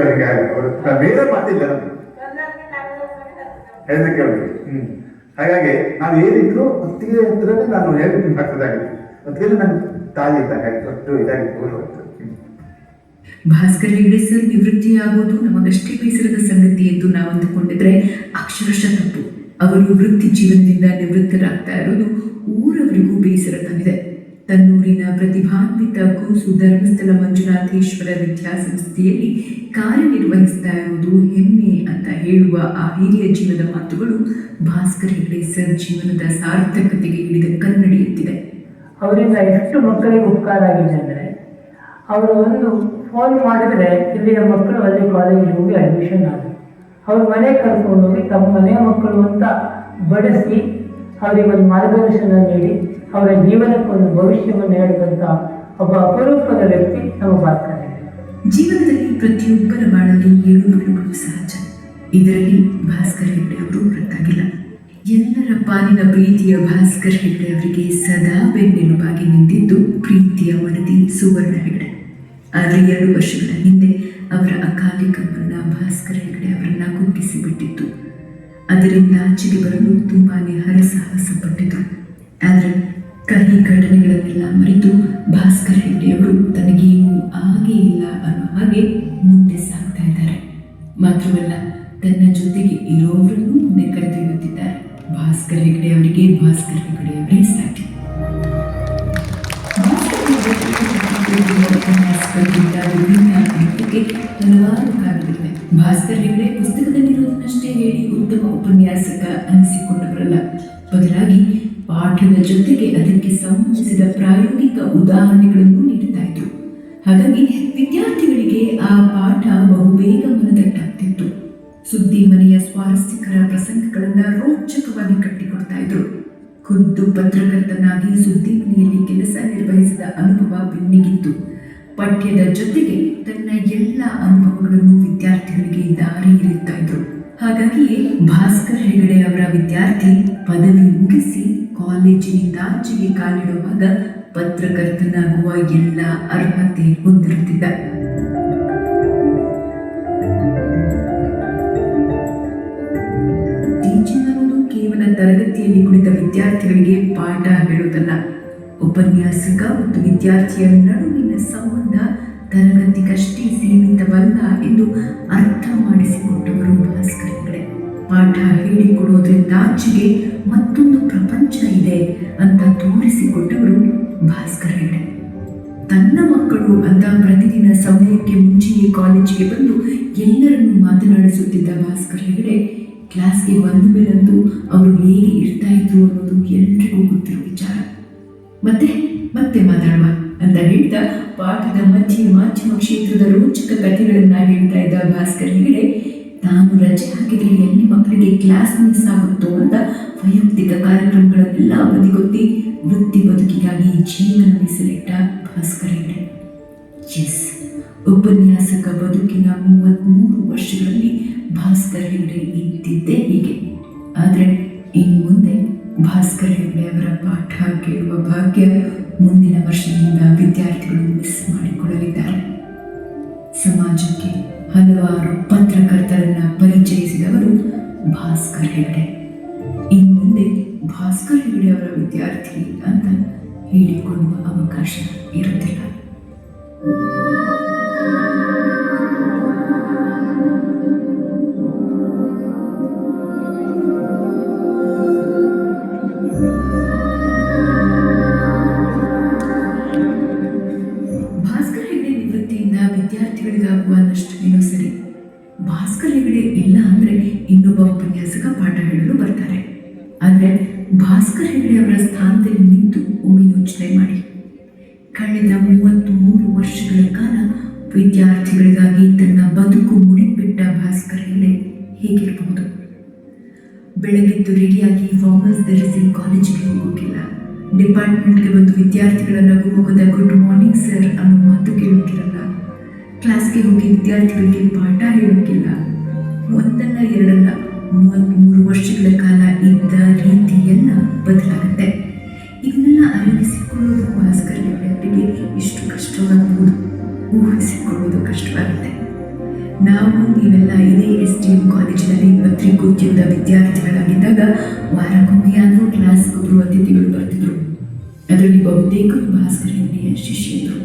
ಅವರಿಗೆ ನಾನು ಬೇರೆ ಮಾತಿಲ್ಲ ನಮಗೆ ಹೇಳಲಿಕ್ಕೆ ಅವ್ರಿಗೆ. ಹಾಗಾಗಿ ನಾವು ಏನಿದ್ರು ಒತ್ತಿಗೆ ಹತ್ರನೇ ನಾನು ಹೇಳ್ಬಿಟ್ಟು ಹಾಕೋದಾಗಿತ್ತು. ಒತ್ತಿಗೆ ನನ್ನ ತಾಯಿ ಇದ್ದಾಗಿತ್ತು, ಅಷ್ಟು ಇದಾಗಿತ್ತು. ಭಾಸ್ಕರ್ ಹೆಗ್ಡೆ ಸರ್ ನಿವೃತ್ತಿಯಾಗುವುದು ನಮಗಷ್ಟೇ ಬೇಸರದ ಸಂಗತಿ ಎಂದು ನಾವು ಅಂದುಕೊಂಡಿದ್ರೆ ಅಕ್ಷರಶಃ ತಪ್ಪು. ಅವರು ವೃತ್ತಿ ಜೀವನದಿಂದ ನಿವೃತ್ತರಾಗ್ತಾ ಇರೋದು ಊರವರಿಗೂ ಬೇಸರ ತಂದಿದೆ. ತನ್ನೂರಿನ ಪ್ರತಿಭಾನ್ವಿತ ಕೂಸು ಧರ್ಮಸ್ಥಳ ಮಂಜುನಾಥೇಶ್ವರ ವಿದ್ಯಾಸಂಸ್ಥೆಯಲ್ಲಿ ಕಾರ್ಯನಿರ್ವಹಿಸ್ತಾ ಇರುವುದು ಹೆಮ್ಮೆ ಅಂತ ಹೇಳುವ ಆ ಹಿರಿಯ ಜೀವನದ ಮಾತುಗಳು ಭಾಸ್ಕರ್ ಹೆಗ್ಡೆ ಸರ್ ಜೀವನದ ಸಾರ್ಥಕತೆಗೆ ಹಿಡಿದ ಕನ್ನಡಿ ಎತ್ತಿದೆ. ಅವರಿಂದ ಎಷ್ಟು ಮಕ್ಕಳಿಗೆ ಉಪಕಾರ ಆಗಿದೆ ಅಂದರೆ, ಅವರು ಒಂದು ಫೋನ್ ಮಾಡಿದರೆ ಇಲ್ಲಿಯ ಮಕ್ಕಳು ಅಲ್ಲಿ ಕಾಲೇಜಿಗೆ ಹೋಗಿ ಅಡ್ಮಿಷನ್ ಆದರು. ಅವ್ರ ಮನೆಗೆ ಕರ್ಕೊಂಡು ಹೋಗಿ ತಮ್ಮ ಮನೆಯ ಮಕ್ಕಳು ಅಂತ ಬಡಿಸಿ ಅವರಿಗೆ ಒಂದು ಮಾರ್ಗದರ್ಶನ ನೀಡಿ ಅವರ ಜೀವನಕ್ಕೊಂದು ಭವಿಷ್ಯವನ್ನು ಹೇಳಿದಂಥ ಒಬ್ಬ ಅಪರೂಪದ ವ್ಯಕ್ತಿ ನಮ್ಮ ಭಾಸ್ಕರ್ ಹೆಗ್ಡೆ. ಜೀವನದಲ್ಲಿ ಪ್ರತಿಯೊಬ್ಬರ ಬಾಳಲ್ಲಿ ಏಳುಬೀಳುಗಳು ಸಹಜ. ಇದರಲ್ಲಿ ಭಾಸ್ಕರ್ ಹೆಗ್ಡೆ ಅವರು ಹೊರತಾಗಿಲ್ಲ. ಎಲ್ಲರ ಪಾಲಿನ ಪ್ರೀತಿಯ ಭಾಸ್ಕರ್ ಹೆಗ್ಡೆ ಅವರಿಗೆ ಸದಾ ಬೆನ್ನೆಲುಬಾಗಿ ನಿಂತಿದ್ದು ಪ್ರೀತಿಯ ಮಡದಿ ಸುವರ್ಣ ಹೆಗ್ಡೆ. ಆದರೆ 2 ವರ್ಷಗಳ ಹಿಂದೆ ಅವರ ಅಕಾಲಿಕ ಮರಣ ಭಾಸ್ಕರ್ ಹೆಗ್ಡೆ ಅವರನ್ನ ಕುಗ್ಗಿಸಿ ಬಿಟ್ಟಿತ್ತು. ಅದರಿಂದ ಆಚೆಗೆ ಬರಲು ತುಂಬಾನೇ ಹರಸಾಹಸ ಪಟ್ಟಿದ್ರು. ಆದರೆ ಕಹಿ ಘಟನೆಗಳನ್ನೆಲ್ಲ ಮರೆತು ಭಾಸ್ಕರ್ ಹೆಗ್ಡೆ ಅವರು ತನಗೇನೂ ಆಗೇ ಇಲ್ಲ ಅನ್ನೋ ಹಾಗೆ ಮುಂದೆ ಸಾಗ್ತಾ ಇದ್ದಾರೆ. ಮಾತ್ರವಲ್ಲ, ತನ್ನ ಜೊತೆಗೆ ಇರೋವರನ್ನು ಮುಂದೆ ಕರೆದೊಯ್ಯುತ್ತಿದ್ದಾರೆ. ಭಾಸ್ಕರ್ ಹೆಗ್ಡೆ ಅವರಿಗೆ ಭಾಸ್ಕರ್ ಹೆಗ್ಡೆ ಅವರೇ ಸಾಟಿ. ವಿಭಿನ್ನ ಹಲವಾರು ಕಾರಣಗಳಿವೆ. ಭಾಸ್ಕರ್ ಹೆಗ್ಡೆ ಪುಸ್ತಕದಲ್ಲಿರೋದನ್ನಷ್ಟೇ ಹೇಳಿ ಉತ್ತಮ ಉತ್ತಮ ಉಪನ್ಯಾಸಕ ಅನಿಸಿಕೊಂಡವರಲ್ಲ, ಬದಲಾಗಿ ಪಾಠದ ಜೊತೆಗೆ ಅದಕ್ಕೆ ಸಂಬಂಧಿಸಿದ ಪ್ರಾಯೋಗಿಕ ಉದಾಹರಣೆಗಳನ್ನು ನೀಡ್ತಾ ಇದ್ರು. ಹಾಗಾಗಿ ವಿದ್ಯಾರ್ಥಿಗಳಿಗೆ ಆ ಪಾಠ ಬಹುಬೇಗ ಮನದಟ್ಟಾಗ್ತಿತ್ತು. ಸುದ್ದಿ ಮನೆಯ ಸ್ವಾರಸ್ಯಕರ ಪ್ರಸಂಗಗಳನ್ನ ರೋಚಕವಾಗಿ ಕಟ್ಟಿಕೊಡ್ತಾ ಇದ್ರು. ಖುದ್ದು ಪತ್ರಕರ್ತನಾಗಿ ಸುದ್ದಿ ಮನೆಯಲ್ಲಿ ಕೆಲಸ ನಿರ್ವಹಿಸಿದ ಅನುಭವ ಬೆನ್ನಿಗಿತ್ತು. ಪಠ್ಯದ ಜೊತೆಗೆ ತನ್ನ ಎಲ್ಲ ಅನುಭವಗಳನ್ನು ವಿದ್ಯಾರ್ಥಿಗಳಿಗೆ ದಾರಿ ಎರೆಯುತ್ತಾ ಇದ್ರು. ಹಾಗಾಗಿಯೇ ಭಾಸ್ಕರ್ ಹೆಗಡೆ ಅವರ ವಿದ್ಯಾರ್ಥಿ ಪದವಿ ಮುಗಿಸಿ ಕಾಲೇಜಿನಿಂದಾಚೆಗೆ ಕಾಲಿಡುವಾಗ ಪತ್ರಕರ್ತನಾಗುವ ಎಲ್ಲ ಅರ್ಹತೆ ಹೊಂದಿರುತ್ತಿದ್ದ. ಟೀಚಿಂಗ್ ಅನ್ನೋದು ಕೇವಲ ತರಗತಿಯಲ್ಲಿ ಕುಳಿತ ವಿದ್ಯಾರ್ಥಿಗಳಿಗೆ ಪಾಠ ಹೇಳುವುದಲ್ಲ, ಉಪನ್ಯಾಸಕ ಮತ್ತು ವಿದ್ಯಾರ್ಥಿಯ ನಡುವಿನ ಸಂಬಂಧ ತರಗತಿಗಷ್ಟೇ ಸೀಮಿತವಲ್ಲ ಎಂದು ಅರ್ಥ ಮಾಡಿಸಿಕೊಟ್ಟವರು ಭಾಸ್ಕರ್ ಹೆಗಡೆ. ಪಾಠ ಹೇಳಿಕೊಡೋದ್ರಿಂದಾಚೆಗೆ ಮತ್ತೊಂದು ಪ್ರಪಂಚ ಇದೆ ಅಂತ ತೋರಿಸಿಕೊಟ್ಟವರು ಭಾಸ್ಕರ್ ಹೆಗಡೆ. ತನ್ನ ಮಕ್ಕಳು ಅಂತ ಪ್ರತಿದಿನ ಸಮಯಕ್ಕೆ ಮುಂಚೆಯೇ ಕಾಲೇಜಿಗೆ ಬಂದು ಎಲ್ಲರನ್ನೂ ಮಾತನಾಡಿಸುತ್ತಿದ್ದ ಭಾಸ್ಕರ್ ಹೆಗಡೆ ಕ್ಲಾಸ್ಗೆ ಬಂದ ಮೇಲಂತೂ ಅವರು ಹೇಗೆ ಇರ್ತಾ ಇದ್ರು ಅನ್ನೋದು ಎಲ್ರಿಗೂ ಗೊತ್ತಿರೋ ವಿಚಾರ. ಮತ್ತೆ ಮಾತಾಡುವ ಅಂತ ಹೇಳ್ತಾ ಪಾಠದ ಮಧ್ಯೆ ಮಾಧ್ಯಮ ಕ್ಷೇತ್ರದ ರೋಚಕ ಕಥೆಗಳನ್ನ ಹೇಳ್ತಾ ಇದ್ದ ಭಾಸ್ಕರ್ ಹೆಗಡೆ ತಾನು ರಜೆ ಹಾಕಿದ್ರೆ ಎಲ್ಲಿ ಮಕ್ಕಳಿಗೆ ಕ್ಲಾಸ್ ಮಿಸ್ ಆಗುತ್ತೋ ಅಂತ ವೈಯಕ್ತಿಕ ಕಾರ್ಯಕ್ರಮಗಳನ್ನೆಲ್ಲ ಬದಿಗೊತ್ತಿ ವೃತ್ತಿ ಬದುಕಿಗಾಗಿ ಜೀವನ ಮೀಸಲಿಟ್ಟ ಭಾಸ್ಕರ್ ಹೆಗಡೆ. ಉಪನ್ಯಾಸಕ ಬದುಕಿನ 33 ವರ್ಷಗಳಲ್ಲಿ ಭಾಸ್ಕರ್ ಹೆಗಡೆ ಇದ್ದಿದ್ದೇ ಹೀಗೆ. ಆದರೆ ಇನ್ನು ಮುಂದೆ ಭಾಸ್ಕರ್ ಹೆಗಡೆ ಅವರ ಪಾಠ ಕೇಳುವ ಭಾಗ್ಯ ಮುಂದಿನ ವರ್ಷದಿಂದ ವಿದ್ಯಾರ್ಥಿಗಳು ಮಿಸ್ ಮಾಡಿಕೊಳ್ಳಲಿದ್ದಾರೆ. ಸಮಾಜಕ್ಕೆ ಹಲವಾರು ಪತ್ರಕರ್ತರನ್ನ ಪರಿಚಯಿಸಿದವರು ಭಾಸ್ಕರ್ ಹೆಗಡೆ. ಇನ್ನು ಮುಂದೆ ಭಾಸ್ಕರ್ ಹೆಗಡೆ ಅವರ ವಿದ್ಯಾರ್ಥಿ ಅಂತ ಹೇಳಿಕೊಳ್ಳುವ ಅವಕಾಶ ಇರುತ್ತಿಲ್ಲ. ಭಾಸ್ಕರ್ ಹೆಗಡೆ ನಿವೃತ್ತಿಯಿಂದ ವಿದ್ಯಾರ್ಥಿಗಳಿಗಾಗುವ ನಷ್ಟವೇನೋ ಸರಿ, ಭಾಸ್ಕರ್ ಹೆಗಡೆ ಇಲ್ಲ ಅಂದ್ರೆ ಇನ್ನೊಬ್ಬ ಉಪನ್ಯಾಸಕ ಪಾಠ ಹೇಳಲು ಬರ್ತಾರೆ. ಆದರೆ ಭಾಸ್ಕರ್ ಹೆಗಡೆ ಅವರ ಸ್ಥಾನದಲ್ಲಿ ನಿಂತು ಒಮ್ಮೆ ಯೋಚನೆ ಮಾಡಿ. ಕಳೆದ 33 ವರ್ಷಗಳ ಕಾಲ ವಿದ್ಯಾರ್ಥಿಗಳಿಗಾಗಿ ತನ್ನ ಬದುಕು ಮುಡಿಪಿಟ್ಟ ಭಾಸ್ಕರ್ ಹೆಗಡೆ ಹೇಗಿರಬಹುದು? ಬೆಳಗ್ಗೆದ್ದು ರೆಡಿಯಾಗಿ ಫಾರ್ಮಲ್ಸ್ ಧರಿಸಿ ಕಾಲೇಜಿಗೆ ಹೋಗೋಕ್ಕಿಲ್ಲ. ಡಿಪಾರ್ಟ್ಮೆಂಟ್ಗೆ ಬಂದು ವಿದ್ಯಾರ್ಥಿಗಳ ನಗುಮುಖದ ಗುಡ್ ಮಾರ್ನಿಂಗ್ ಸರ್ ಅನ್ನೋ ಮಾತು ಕೇಳೋಕ್ಕಿರಲ್ಲ. ಕ್ಲಾಸ್ಗೆ ಹೋಗಿ ವಿದ್ಯಾರ್ಥಿಗಳಿಗೆ ಪಾಠ ಹೇಳೋಕ್ಕಿಲ್ಲ. ಒಂದಲ್ಲ ಎರಡಲ್ಲ 33 ವರ್ಷಗಳ ಕಾಲ ಇದ್ದ ರೀತಿ ಎಲ್ಲ ಬದಲಾಗುತ್ತೆ. ಇದನ್ನೆಲ್ಲ ಅರಿವಿಸಿಕೊಳ್ಳೋದು ಭಾಸ್ಕರ್ ಹೆಗಡೆ ಎಷ್ಟು ಕಷ್ಟವಾಗಬಹುದು, ಊಹಿಸಿಕೊಳ್ಳೋದು ಕಷ್ಟವಾಗುತ್ತೆ. ನಾವು ನೀವೆಲ್ಲ ಇದೇ STM ಕಾಲೇಜಿನಲ್ಲಿ ಪತ್ರಿಕೋದ್ಯಮದ ವಿದ್ಯಾರ್ಥಿಗಳಾಗಿದ್ದಾಗ ವಾರಕ್ಕೊಮ್ಮೆಯಾದರೂ ಕ್ಲಾಸ್ಗೆ ಒಬ್ಬರು ಅತಿಥಿಗಳು ಬರ್ತಿದ್ರು. ಅದರಲ್ಲಿ ಬಹುತೇಕರು ಭಾಸ್ಕರ್ ಹೆಗಡೆಯ ಶಿಷ್ಯರು.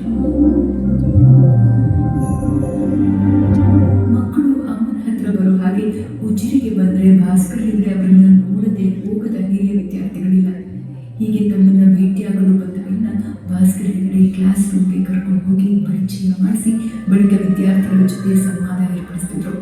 ಮಕ್ಕಳು ಅಮ್ಮನ ಹತ್ರ ಬರೋ ಹಾಗೆ ಉಜಿರೆಗೆ ಬಂದರೆ ಭಾಸ್ಕರ್ ಹೆಗಡೆ ಅವರನ್ನ ನೋಡದೆ ಹೋಗದ ಹಿರಿಯ ವಿದ್ಯಾರ್ಥಿಗಳಿಲ್ಲ. ಹೀಗೆ ತಮ್ಮನ್ನ ಭೇಟಿಯಾಗಲು ಬಂದವರನ್ನ ಭಾಸ್ಕರ್ ಹೆಗಡೆ ಕ್ಲಾಸ್ ರೂಮ್ಗೆ ಕರ್ಕೊಂಡು ಹೋಗಿ ಪರಿಚಯ ಮಾಡಿಸಿ ಬಳಿಕ ವಿದ್ಯಾರ್ಥಿಗಳ ಜೊತೆ ಸಂವಾದ ಏರ್ಪಡಿಸುತ್ತಿದ್ರು.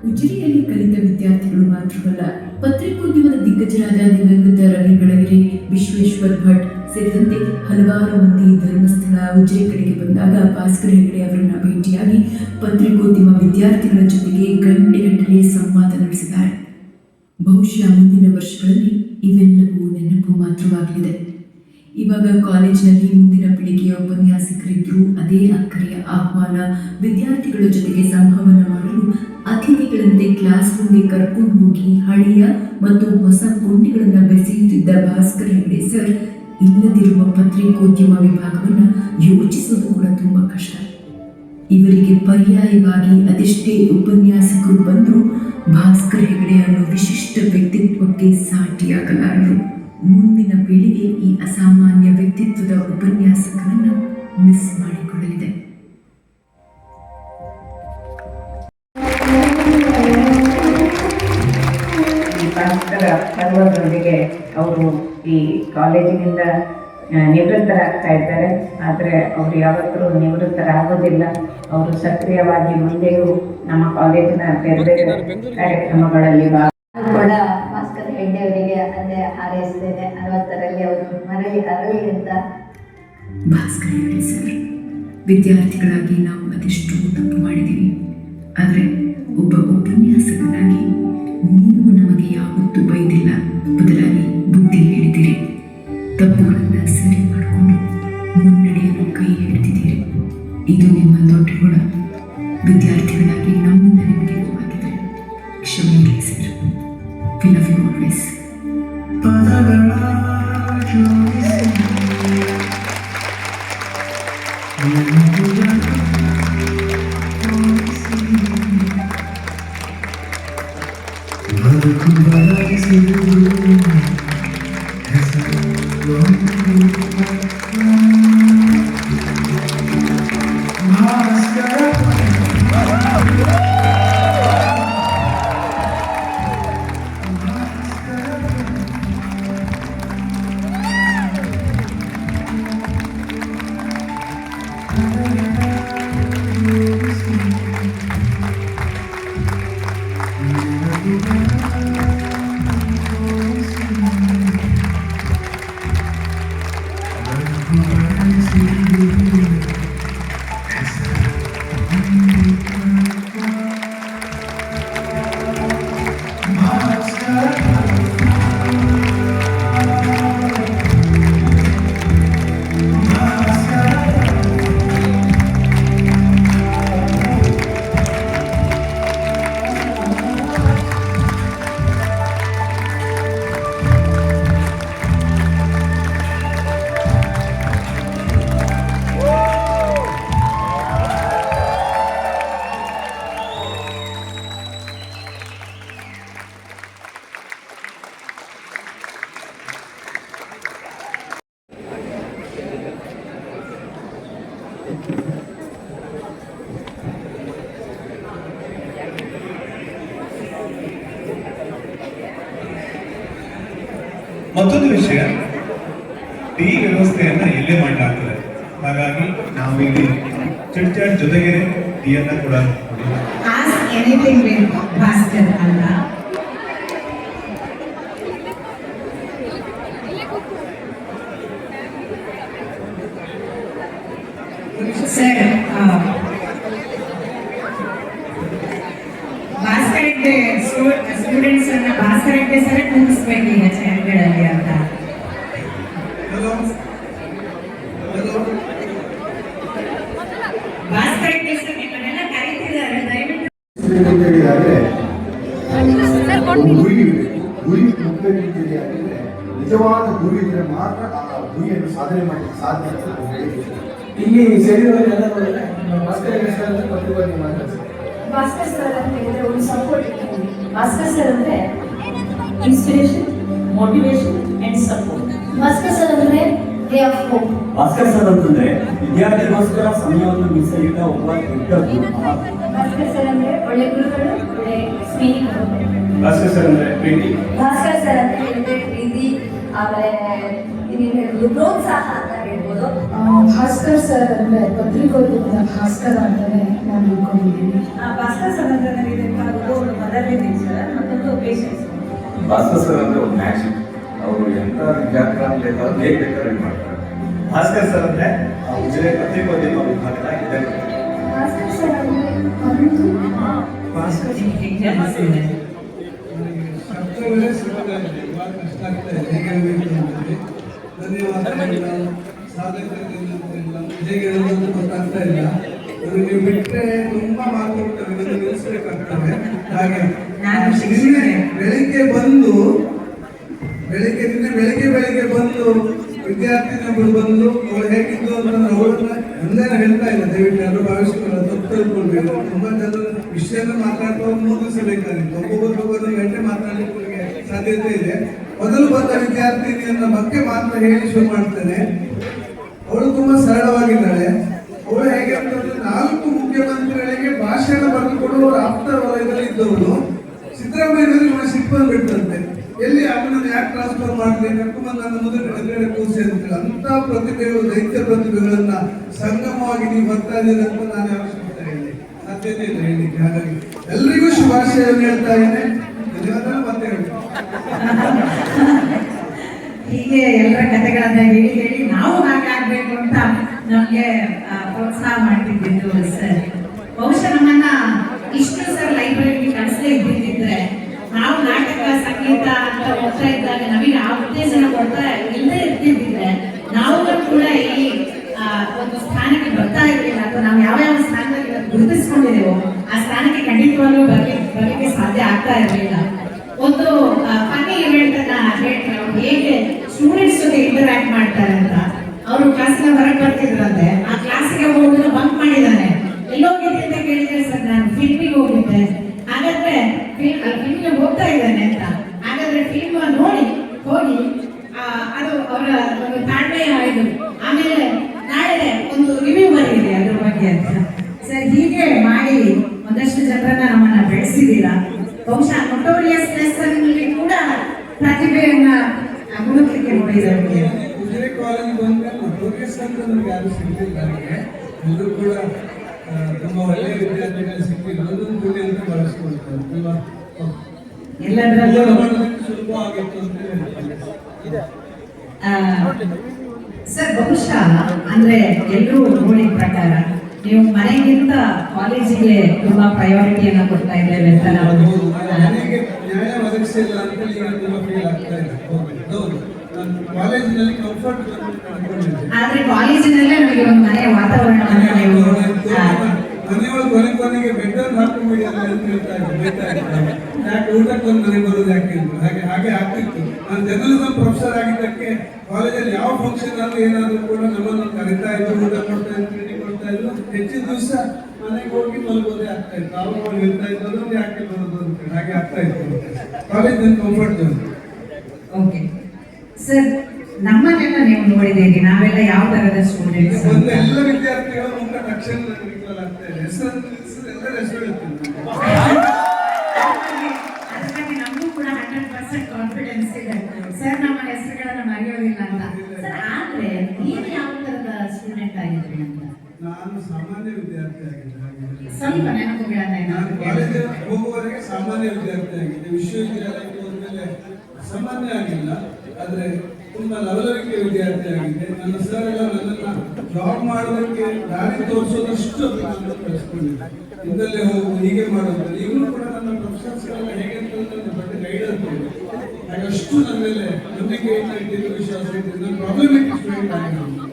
ಉಜಿರೆಯಲ್ಲಿ ಕಲಿತ ವಿದ್ಯಾರ್ಥಿಗಳು ಮಾತ್ರವಲ್ಲ, ಪತ್ರಿಕೋದ್ಯಮದ ದಿಗ್ಗಜರಾದ ದಿವಂಗತ ರವಿ ಬೆಳಗೆರೆ, ವಿಶ್ವೇಶ್ವರ್ ಭಟ್ ಸೇರಿದಂತೆ ಹಲವಾರು ಮಂದಿ ಧರ್ಮಸ್ಥಳ ಉಜಿರೆ ಕಡೆಗೆ ಬಂದಾಗ ಭಾಸ್ಕರ್ ಹೆಗಡೆ ಅವರನ್ನ ಭೇಟಿಯಾಗಿ ಪತ್ರಿಕೋದ್ಯಮ ವಿದ್ಯಾರ್ಥಿಗಳ ಜೊತೆಗೆ ಗಂಟೆಗಟ್ಟಲೆ ಸಂವಾದ ನಡೆಸಿದ್ದಾರೆ. ಬಹುಶಃ ಮುಂದಿನ ವರ್ಷಗಳಲ್ಲಿ ಇವೆಲ್ಲವೂ ನೆನಪು ಮಾತ್ರವಾಗಲಿದೆ. ಇವಾಗ ಕಾಲೇಜಿನಲ್ಲಿ ಮುಂದಿನ ಪೀಳಿಗೆಯ ಉಪನ್ಯಾಸಕರಿದ್ದರೂ ಅದೇ ಅಕ್ಕರೆಯ ಆಹ್ವಾನ, ವಿದ್ಯಾರ್ಥಿಗಳ ಜೊತೆಗೆ ಸಂವಹನ ಮಾಡಲು ಅತಿಥಿಗಳಂತೆ ಕ್ಲಾಸ್ ರೂಮ್ಗೆ ಕರ್ಕೊಂಡು ಹೋಗಿ ಹಳೆಯ ಮತ್ತು ಹೊಸ ಕೊಂಡಿಗಳನ್ನು ಬೆಸೆಯುತ್ತಿದ್ದ ಭಾಸ್ಕರ್ ಹೆಗಡೆ ಸರ್ ಇಲ್ಲದಿರುವ ಪತ್ರಿಕೋದ್ಯಮ ವಿಭಾಗವನ್ನು ಯೋಚಿಸೋದು ಕೂಡ ತುಂಬ ಕಷ್ಟ. ಇವರಿಗೆ ಪರ್ಯಾಯವಾಗಿ ಅದೆಷ್ಟೇ ಉಪನ್ಯಾಸಕರು ಬಂದರೂ ಭಾಸ್ಕರ್ ಹೆಗಡೆ ಅನ್ನೋ ವಿಶಿಷ್ಟ ವ್ಯಕ್ತಿತ್ವಕ್ಕೆ ಸಾಟಿಯಾಗಲಾರರು. ಮುಂದಿನ ಪೀಳಿಗೆ ಈ ಅಸಾಮಾನ್ಯ ವ್ಯಕ್ತಿತ್ವದ ಉಪನ್ಯಾಸಕರನ್ನು ಮಿಸ್ ಮಾಡಿಕೊಳ್ಳಲಿದೆ. ಭಾಸ್ಕರ ಪರ್ವದೊಂದಿಗೆ ಅವರು ಈ ಕಾಲೇಜಿನಿಂದ ನಿವೃತ್ತರಾಗ್ತಾ ಇದ್ದಾರೆ. ಆದರೆ ಅವರು ಯಾವತ್ತೂ ನಿವೃತ್ತರಾಗೋದಿಲ್ಲ. ಅವರು ಸಕ್ರಿಯವಾಗಿ ಮುಂದೆಯೂ ನಮ್ಮ ಕಾಲೇಜಿನ ಬೇರೆ ಬೇರೆ ಕಾರ್ಯಕ್ರಮಗಳಲ್ಲಿ ಕೂಡ ಭಾಸ್ಕರ್ ಹೆಗ್ಡೆ ಅವರಿಗೆ ಅದೇ ಹಾರೈಸ್ತೇನೆ. 60ರಲ್ಲಿ ಅವರು ಮರಳಿ ಅರಳಿ ಅಂತ. ಭಾಸ್ಕರ್ ಹೆಗ್ಡೆ ಸರ್, ವಿದ್ಯಾರ್ಥಿಗಳಾಗಿ ನಾವು ಅದೆಷ್ಟೋ ತಪ್ಪು ಮಾಡಿದ್ದೀವಿ. ಆದರೆ ಒಬ್ಬ ಉಪನ್ಯಾಸಕನಾಗಿ ನೀವು ನಮಗೆ ಯಾವತ್ತೂ ಬೈದಿಲ್ಲ, ಬದಲಾಗಿ ಬುದ್ಧಿ ಹೇಳಿದಿರಿ. ತಪ್ಪುಗಳನ್ನು ಸರಿ ಮಾಡಿಕೊಂಡು ಮುನ್ನಡೆಯಲು ಕೈ ಹಿಡಿದಿದ್ದೀರಿ. ಇದು ನಿಮ್ಮ ದೊಡ್ಡ ಗುಣ. ವಿದ್ಯಾರ್ಥಿಗಳಾಗಿ ನಮ್ಮಿಂದ ನಿಮಗೆ ನೋವಾಗಿದ್ದರೆ ಕ್ಷಮಿಸಿ sir. We love you always. ಮತ್ತೊಂದು ವಿಷಯ, ಟೀ ವ್ಯವಸ್ಥೆಯನ್ನ ಇಲ್ಲೇ ಮಾಡಲಾಗ್ತದೆ. ಹಾಗಾಗಿ ನಾವು ಇಲ್ಲಿ ಚಿಟ್ಚಾಟ್ ಜೊತೆಗೆ ಟೀಯನ್ನ ಕೂಡ ಭಾಸ್ಕರ್ ಅಲ್ಲ. ಸರ್, ಭಾಸ್ಕರ್ ಹೆಗ್ಡೆ ಸ್ಟೂಡೆಂಟ್ಸ್ ಅನ್ನ ಭಾಸ್ಕರ್ ಹೆಗ್ಡೆ ಸರ್ ಕೂರಿಸ್ಬೇಕು ಈಗ ಚೇರ್ಗಳಲ್ಲಿ ಅಂತ. ಭಾಸ್ಕರ್ ಹೆಗ್ಡೆ ಸರ್ ನಿಮ್ಮನ್ನೆಲ್ಲ ಕರೀತಿದ್ದಾರೆ, ದಯವಿಟ್ಟು. ಗುರಿ ಮುಖ್ಯವಾಗಿದ್ದರೆ ನಿಜವಾದ ಗುರಿ ಇದ್ರೆ ಮಾತ್ರ ಆ ಗುರಿಯನ್ನು ಸಾಧನೆ ಮಾಡಲಿಕ್ಕೆ ಸಾಧ್ಯ ಅಂತ ಹೇಳಿದ್ರು. ಇಲ್ಲಿ ಸೇರಿದವರೆಲ್ಲ ಭಾಸ್ಕರ್ ಹೆಗ್ಡೆ ಸರ್ ಅಂತ ಪ್ರತಿಭಟನೆ ಮಾಡ್ತಾರೆ. ಭಾಸ್ಕರ್ ಸರ್ ಅಂತ ಹೇಳಿದ್ರೆ ಒಂದು ಸಪೋರ್ಟ್. ಭಾಸ್ಕರ್ ಸರ್ ಅಂದ್ರೆ inspiration, motivation and support. Bhaskar sir ಅಂದ್ರೆ way of hope. Bhaskar sir ಅಂತಂದ್ರೆ ವಿದ್ಯಾರ್ಥಿಗೋಸ್ಕರ ಸಮಯವನ್ನು ಮೀಸಲಿಟ್ಟ ಒಬ್ಬ ದೊಡ್ಡ ಗುರು. ಭಾಸ್ಕರ್ ಸರ್ ಅಂದ್ರೆ ಒಳ್ಳೆ ಗುರುಗಳು, ಒಳ್ಳೆ ಸ್ನೇಹಿತರು. ಭಾಸ್ಕರ್ ಸರ್ ಅಂದ್ರೆ ಪ್ರೀತಿ. ಭಾಸ್ಕರ್ ಸರ್ ಅಂತ ಹೇಳಿದ್ರೆ ಪ್ರೀತಿ, ಆಮೇಲೆ ಪ್ರೋತ್ಸಾಹ ಅಂತ ಹೇಳ್ಬೋದು. ಭಾಸ್ಕರ್ ಸರ್ ಅಂದ್ರೆ ಪತ್ರಿಕೋದ್ಯಮದ ಭಾಸ್ಕರ ಅಂತಾನೆ ನಾನು ತಿಳ್ಕೊಂಡಿದ್ದೀನಿ. ಭಾಸ್ಕರ್ ಸರ್ ಅಂತ ನನಗೆ ಒಂದು ಮದರ್ ಟೀಚರ್, ಮತ್ತೊಂದು ಪೇಷನ್ಸ್. ಭಾಸ್ಕರ್ ಸರ್ ಅಂದ್ರೆ ಒಂದು ಮ್ಯಾಜಿಕ್. ಅವರು ಎಂತ ವಿದ್ಯಾರ್ಥಿಗಳನ್ನು ಬೇಕಾದ್ರೂ ಹೇಗೆ ಬೇಕಾದ್ರೆ ಮಾಡ್ತಾರೆ. ಭಾಸ್ಕರ್ ಸರ್ ಅಂದ್ರೆ ಉಜಿರೆ ಪತ್ರಿಕೋದ್ಯಮ ವಿಭಾಗದ ಇದ್ದಾರೆ. ಭಾಸ್ಕರ್ ಸರ್ ಅಂದ್ರೆ ಭಾಸ್ಕರ್ ಹೇಗೆ ಗೊತ್ತಾಗ್ತಾ ಇಲ್ಲ. ನೀವು ಬಿಟ್ಟರೆ ತುಂಬಾ ಮಾತುಕತೆ ನಿಲ್ಲಿಸಬೇಕಾಗ್ತದೆ. ಹಾಗೆ ಬೆಳಿಗ್ಗೆ ಬಂದು ವಿದ್ಯಾರ್ಥಿನಿಗಳು ಬಂದು ಅವಳು ಹೇಗಿದ್ದು ಅಂತಂದ್ರೆ ಅವಳನ್ನ ಒಂದೇನ ಹೇಳ್ತಾ ಇಲ್ಲ. ದಯವಿಟ್ಟು ಎಲ್ಲರೂ ಭಾವಿಸಿಕೊಳ್ಳೋ ತಪ್ಪು ತಿಳ್ಕೊಳ್ಬೇಕು. ತುಂಬಾ ಜನರು ವಿಷಯನ ಮಾತಾಡುವ ಮುಗಿಸಬೇಕಾಗಿತ್ತು. ಒಬ್ಬೊಬ್ಬರು 1 ಗಂಟೆ ಮಾತಾಡಲಿಕ್ಕೆ ಸಾಧ್ಯತೆ ಇದೆ. ಮೊದಲು ಬಂದ ವಿದ್ಯಾರ್ಥಿನಿಯನ್ನ ಬಗ್ಗೆ ಮಾತ್ರ ಹೇಳಿ ಶುರು ಮಾಡ್ತೇನೆ. ಅವಳು ತುಂಬಾ ಸರಳವಾಗಿದ್ದಾಳೆ. ಅವಳು ಹೇಗೆ ಅಂತಂದ್ರೆ 4 ಮುಖ್ಯಮಂತ್ರಿಗಳಿಗೆ ಭಾಷಣ ಬರೆದುಕೊಡುವ ಆಪ್ತ ವಲಯದಲ್ಲಿ ಇದ್ದವಳು. ಸಿದ್ದರಾಮಯ್ಯನಲ್ಲಿ ಇವಳು ಸಿಟ್ಟು ಬಂದ್ಬಿಡ್ತಂತೆ. ಎಲ್ಲಿ ಅವನನ್ನು ಯಾಕೆ ಟ್ರಾನ್ಸ್ಫರ್ ಮಾಡಲಿ, ಕರ್ಕೊಂಡ್ಬಂದು ನನ್ನ ಎದುರುಗಡೆ ಕೂರಿಸಿ ಅಂತ. ಅಂತ ಪ್ರತಿಭೆಗಳು, ದೈತ್ಯ ಪ್ರತಿಭೆಗಳನ್ನ ಸಂಗಮವಾಗಿ ನೀವು ಬರ್ತಾ ಇದ್ದೀರಿ ಅಂತ ನಾನು ಅವಶ್ಯಕತೆ ಹೇಳಿ ಸಾಧ್ಯತೆ ಇಲ್ಲ ಹೇಳಿಕ್ಕೆ. ಹಾಗಾಗಿ ಎಲ್ರಿಗೂ ಶುಭಾಶಯವನ್ನು ಹೇಳ್ತಾ ಇದ್ದೇನೆ. ಧನ್ಯವಾದ ಮತ್ತೆ ಹೀಗೆ ಎಲ್ಲರ ಕಥೆಗಳನ್ನ ಹೇಳಿ ಹೇಳಿ ನಾವು ಹಾಗೆ ಆಗ್ಬೇಕು ಅಂತ ನಮ್ಗೆ ಪ್ರೋತ್ಸಾಹ ಮಾಡ್ತಿದ್ದು ಸರ್. ಬಹುಶಃ ನಮ್ಮನ್ನ ಇಷ್ಟು ಸರ್ ಲೈಬ್ರರಿಗೆ ಕಳಿಸದೇ ಇದ್ದಿದ್ರೆ ನಾವು ನಾಟಕ ಸಂಗೀತ ಅಂತ ಹೋಗ್ತಾ ಇದ್ದಾಗ ನಮಗೆ ಆ ಉತ್ತೇಜನ ಕೊಡ್ತಾ ಇಲ್ಲದೆ ಇರ್ತಿದ್ರೆ ನಾವು ಕೂಡ ಈ ಒಂದು ಸ್ಥಾನಕ್ಕೆ ಬರ್ತಾ ಇರಲಿಲ್ಲ, ಅಥವಾ ನಾವು ಯಾವ ಸ್ಥಾನದಲ್ಲಿ ಗುರುತಿಸ್ಕೊಂಡಿದ್ದೇವೋ ಆ ಸ್ಥಾನಕ್ಕೆ ಖಂಡಿತವಾಗ್ಲೂ ಬರಲಿಕ್ಕೆ ಸಾಧ್ಯ ಆಗ್ತಾ ಇರಲಿಲ್ಲ. ಒಂದು ಫನ್ನಿ ಇವೆಂಟ್ ಅನ್ನ ಹೇಳ್ತಾರೆ, ಅವ್ರು ಹೇಗೆ ಸ್ಟೂಡೆಂಟ್ಸ್ ಜೊತೆ ಇಂಟರಾಕ್ಟ್ ಮಾಡ್ತಾರೆ ಅಂತ. ಅವರು ಕ್ಲಾಸಿನ ಹೊರಗೆ ಬರ್ತಿದ್ರಂತೆ, ಆ ಕ್ಲಾಸಿಗೆ ಹೋಗೋದನ್ನ ಬಂಕ್ ಮಾಡಿದ್ದಾನೆ. ಎಲ್ಲೋಗಿದ್ದೆ ಅಂತ ಕೇಳಿದ್ರೆ ಸರ್ ನಾನು ಫಿಲ್ಮಿಗೆ ಹೋಗಿದ್ದೆ. ಹಾಗಾದ್ರೆ ಫಿಲ್ಮ್ಗೆ ಹೋಗ್ತಾ ಇದ್ದಾನೆ ಅಂತ, ಹಾಗಾದ್ರೆ ಫಿಲ್ಮ್ ನೋಡಿ ಹೋಗಿ ಅದು ಅವರ ಒಂದು ತಾಳ್ಮೆಯ ಇದು. ಆಮೇಲೆ ನಾಳೆ ಒಂದು ರಿವ್ಯೂ ಬರೀರಿ ಅದ್ರ ಬಗ್ಗೆ ಅಂತ. ಸರ್ ಹೀಗೆ ಮಾಡಿ ಒಂದಷ್ಟು ಜನರನ್ನ ನಮ್ಮನ್ನ ಬೆಳೆಸಿದ್ದೀರಾ. ಬಹುಶಃ ನೋಟೋರಿಯಸ್ನೆಸ್ ಅಲ್ಲಿ ಕೂಡ ಪ್ರತಿಭೆಯನ್ನ ಹುಡುಕಲಿಕ್ಕೆ ನೋಡಿದ್ದಾರೆ. ಉಜಿರೆ ಕಾಲೇಜ್ ಬಂದ್ರೆ ನೋಟೋರಿಯಸ್ ಅಂತ ನಮ್ಗೆ ಯಾರು ಸಿಗ್ತಿಲ್ಲ. ಎಲ್ಲರೂ ಕೂಡ ತುಂಬಾ ಒಳ್ಳೆಯ ವಿದ್ಯಾರ್ಥಿಗಳು ಸಿಕ್ಕಿದ್ರು, ಅದೊಂದು ಪುಣ್ಯ ಅಂತ ಬಳಸ್ಕೊಳ್ತಾರೆ. ಎಲ್ಲದರಲ್ಲೂ ಸುಲಭ ಆಗಿತ್ತು ಅಂತ ಹೇಳ್ತಾರೆ. ಸರ್ ಬಹುಶಃ ಅಂದ್ರೆ ಎಲ್ಲರೂ ನೋಡಿದ ಪ್ರಕಾರ ನೀವು ಮನೆಗಿಂತ ಕಾಲೇಜಿಗೆ ತುಂಬಾ ಪ್ರಯಾರಿಟಿಯನ್ನ ಕೊಡ್ತಾ ಇದ್ದೇವೆ ಅಂತ ನಾವು ನನಗೆ ನ್ಯಾಯ ಒದಗಿಸಿಲ್ಲ ಅಂತ ಈಗ ತುಂಬಾ ಫೀಲ್ ಆಗ್ತಾ ಇದೆ. ಹೌದು, ನಾನು ಕಾಲೇಜಿನಲ್ಲಿ ಕಂಫರ್ಟ್ ಆದ್ರೆ ಕಾಲೇಜಿನಲ್ಲೇ ನಮಗೆ ಒಂದು ಮನೆಯ ವಾತಾವರಣವನ್ನು ನೀವು ಮನೆಯೊಳಗೆ ಕೊನೆಗೆ ಬೆಡ್ಡನ್ನು ಹಾಕೊಂಡ್ಬಿಡಿ ಅಂತ ಹೇಳ್ತಾ ಇದ್ದಾರೆ. ಯಾಕೆ ಊಟಕ್ಕೆ ಒಂದು ಮನೆಗೆ ಬರೋದು ಯಾಕೆ ಅಂತ ಹಾಗೆ ಆಗ್ತಿತ್ತು. ನಾನು ಜರ್ನಲಿಸಂ ಪ್ರೊಫೆಸರ್ ಆಗಿದ್ದಕ್ಕೆ ಕಾಲೇಜಲ್ಲಿ ಯಾವ ಫಂಕ್ಷನ್ ಆದ್ರೂ ಏನಾದ್ರು ಕೂಡ ನಮ್ಮನ್ನು ಕರಿತಾ ಇದ್ರು, ಊಟ ಕೊಡ್ತಾ ಇದ್ರು, ತಿಂಡಿ ಕೊಡ್ತಾ ಇದ್ರು. ಹೆಚ್ಚಿನ ದಿವಸ ಮನೆಗೆ ಹೋಗಿ ಮಲಗೋದೇ ಆಗ್ತಾ ಇತ್ತು. ತಾವು ಹೇಳ್ತಾ ಇದ್ರು ಯಾಕೆ ಬರೋದು ಅಂತ ಹಾಗೆ ಆಗ್ತಾ ಇತ್ತು. College comfort zone. Okay sir, ನಮ್ಮನ್ನೆಲ್ಲ ನೀವು ನೋಡಿದ್ದೀರಿ, ನಾವೆಲ್ಲ ಯಾವ ತರದ ಸ್ಟೂಡೆಂಟ್ಸ್? ಎಲ್ಲ ವಿದ್ಯಾರ್ಥಿಗಳ ಮುಖ ತಕ್ಷಣ ಆಗ್ತಾ ಇದೆ. ಹೆಸರು ಎಲ್ಲ ಹೆಸರು ನಮಗೂ ಕೂಡ 100% ಕಾನ್ಫಿಡೆನ್ಸ್ ಇದೆ ಸರ್, ನಮ್ಮ ಹೆಸರುಗಳನ್ನ ಮರೆಯೋದಿಲ್ಲ ಅಂತ. ಸರ್ ಆದ್ರೆ ನೀವು ಯಾವ ತರದ ಸ್ಟೂಡೆಂಟ್ ಆಗಿದ್ರಿ ಅಂತ? ನಾನು ಸಾಮಾನ್ಯ ವಿದ್ಯಾರ್ಥಿ ಆಗಿದ್ದೆ. ಸ್ವಲ್ಪ ನೆನಪುಗಳನ್ನ ನಾನು ಕಾಲೇಜ್ ಹೋಗುವವರೆಗೆ ಸಾಮಾನ್ಯ ವಿದ್ಯಾರ್ಥಿ ಆಗಿದ್ದೆ. ವಿಶ್ವವಿದ್ಯಾಲಯಕ್ಕೆ ಹೋದ್ಮೇಲೆ ಸಾಮಾನ್ಯ ಆಗಿಲ್ಲ, ಆದ್ರೆ ತುಂಬಾ ಲವಲವಿಕೆ ವಿದ್ಯಾರ್ಥಿ ಆಗಿದೆ. ನನ್ನ ಸರ್ ಎಲ್ಲ ನನ್ನನ್ನ ಜಾಬ್ ಮಾಡೋದಕ್ಕೆ ದಾರಿ ತೋರಿಸೋದಷ್ಟು ನಾನು ಕಳಿಸ್ಕೊಂಡಿದ್ದೆ. ಇಂದಲ್ಲೇ ಹೋಗು, ಹೀಗೆ ಮಾಡೋದು. ಈಗಲೂ ಕೂಡ ನನ್ನ ಪ್ರೊಫೆಸರ್ಸ್ ಎಲ್ಲ ಹೇಗೆ ಅಂತ ನನ್ನ ಬಗ್ಗೆ ಗೈಡ್ ಅಂತಿದೆ. ಹಾಗಷ್ಟು ನನ್ನ ಮೇಲೆ ನಂಬಿಕೆ ಇಟ್ಟಿದ್ದು, ವಿಶ್ವಾಸ ಇಟ್ಟಿದ್ದು. ನನ್ನ ಪ್ರಾಬ್ಲಮೆಟಿಕ್ ಸ್ಟೂಡೆಂಟ್ ಆಗಿದ್ದು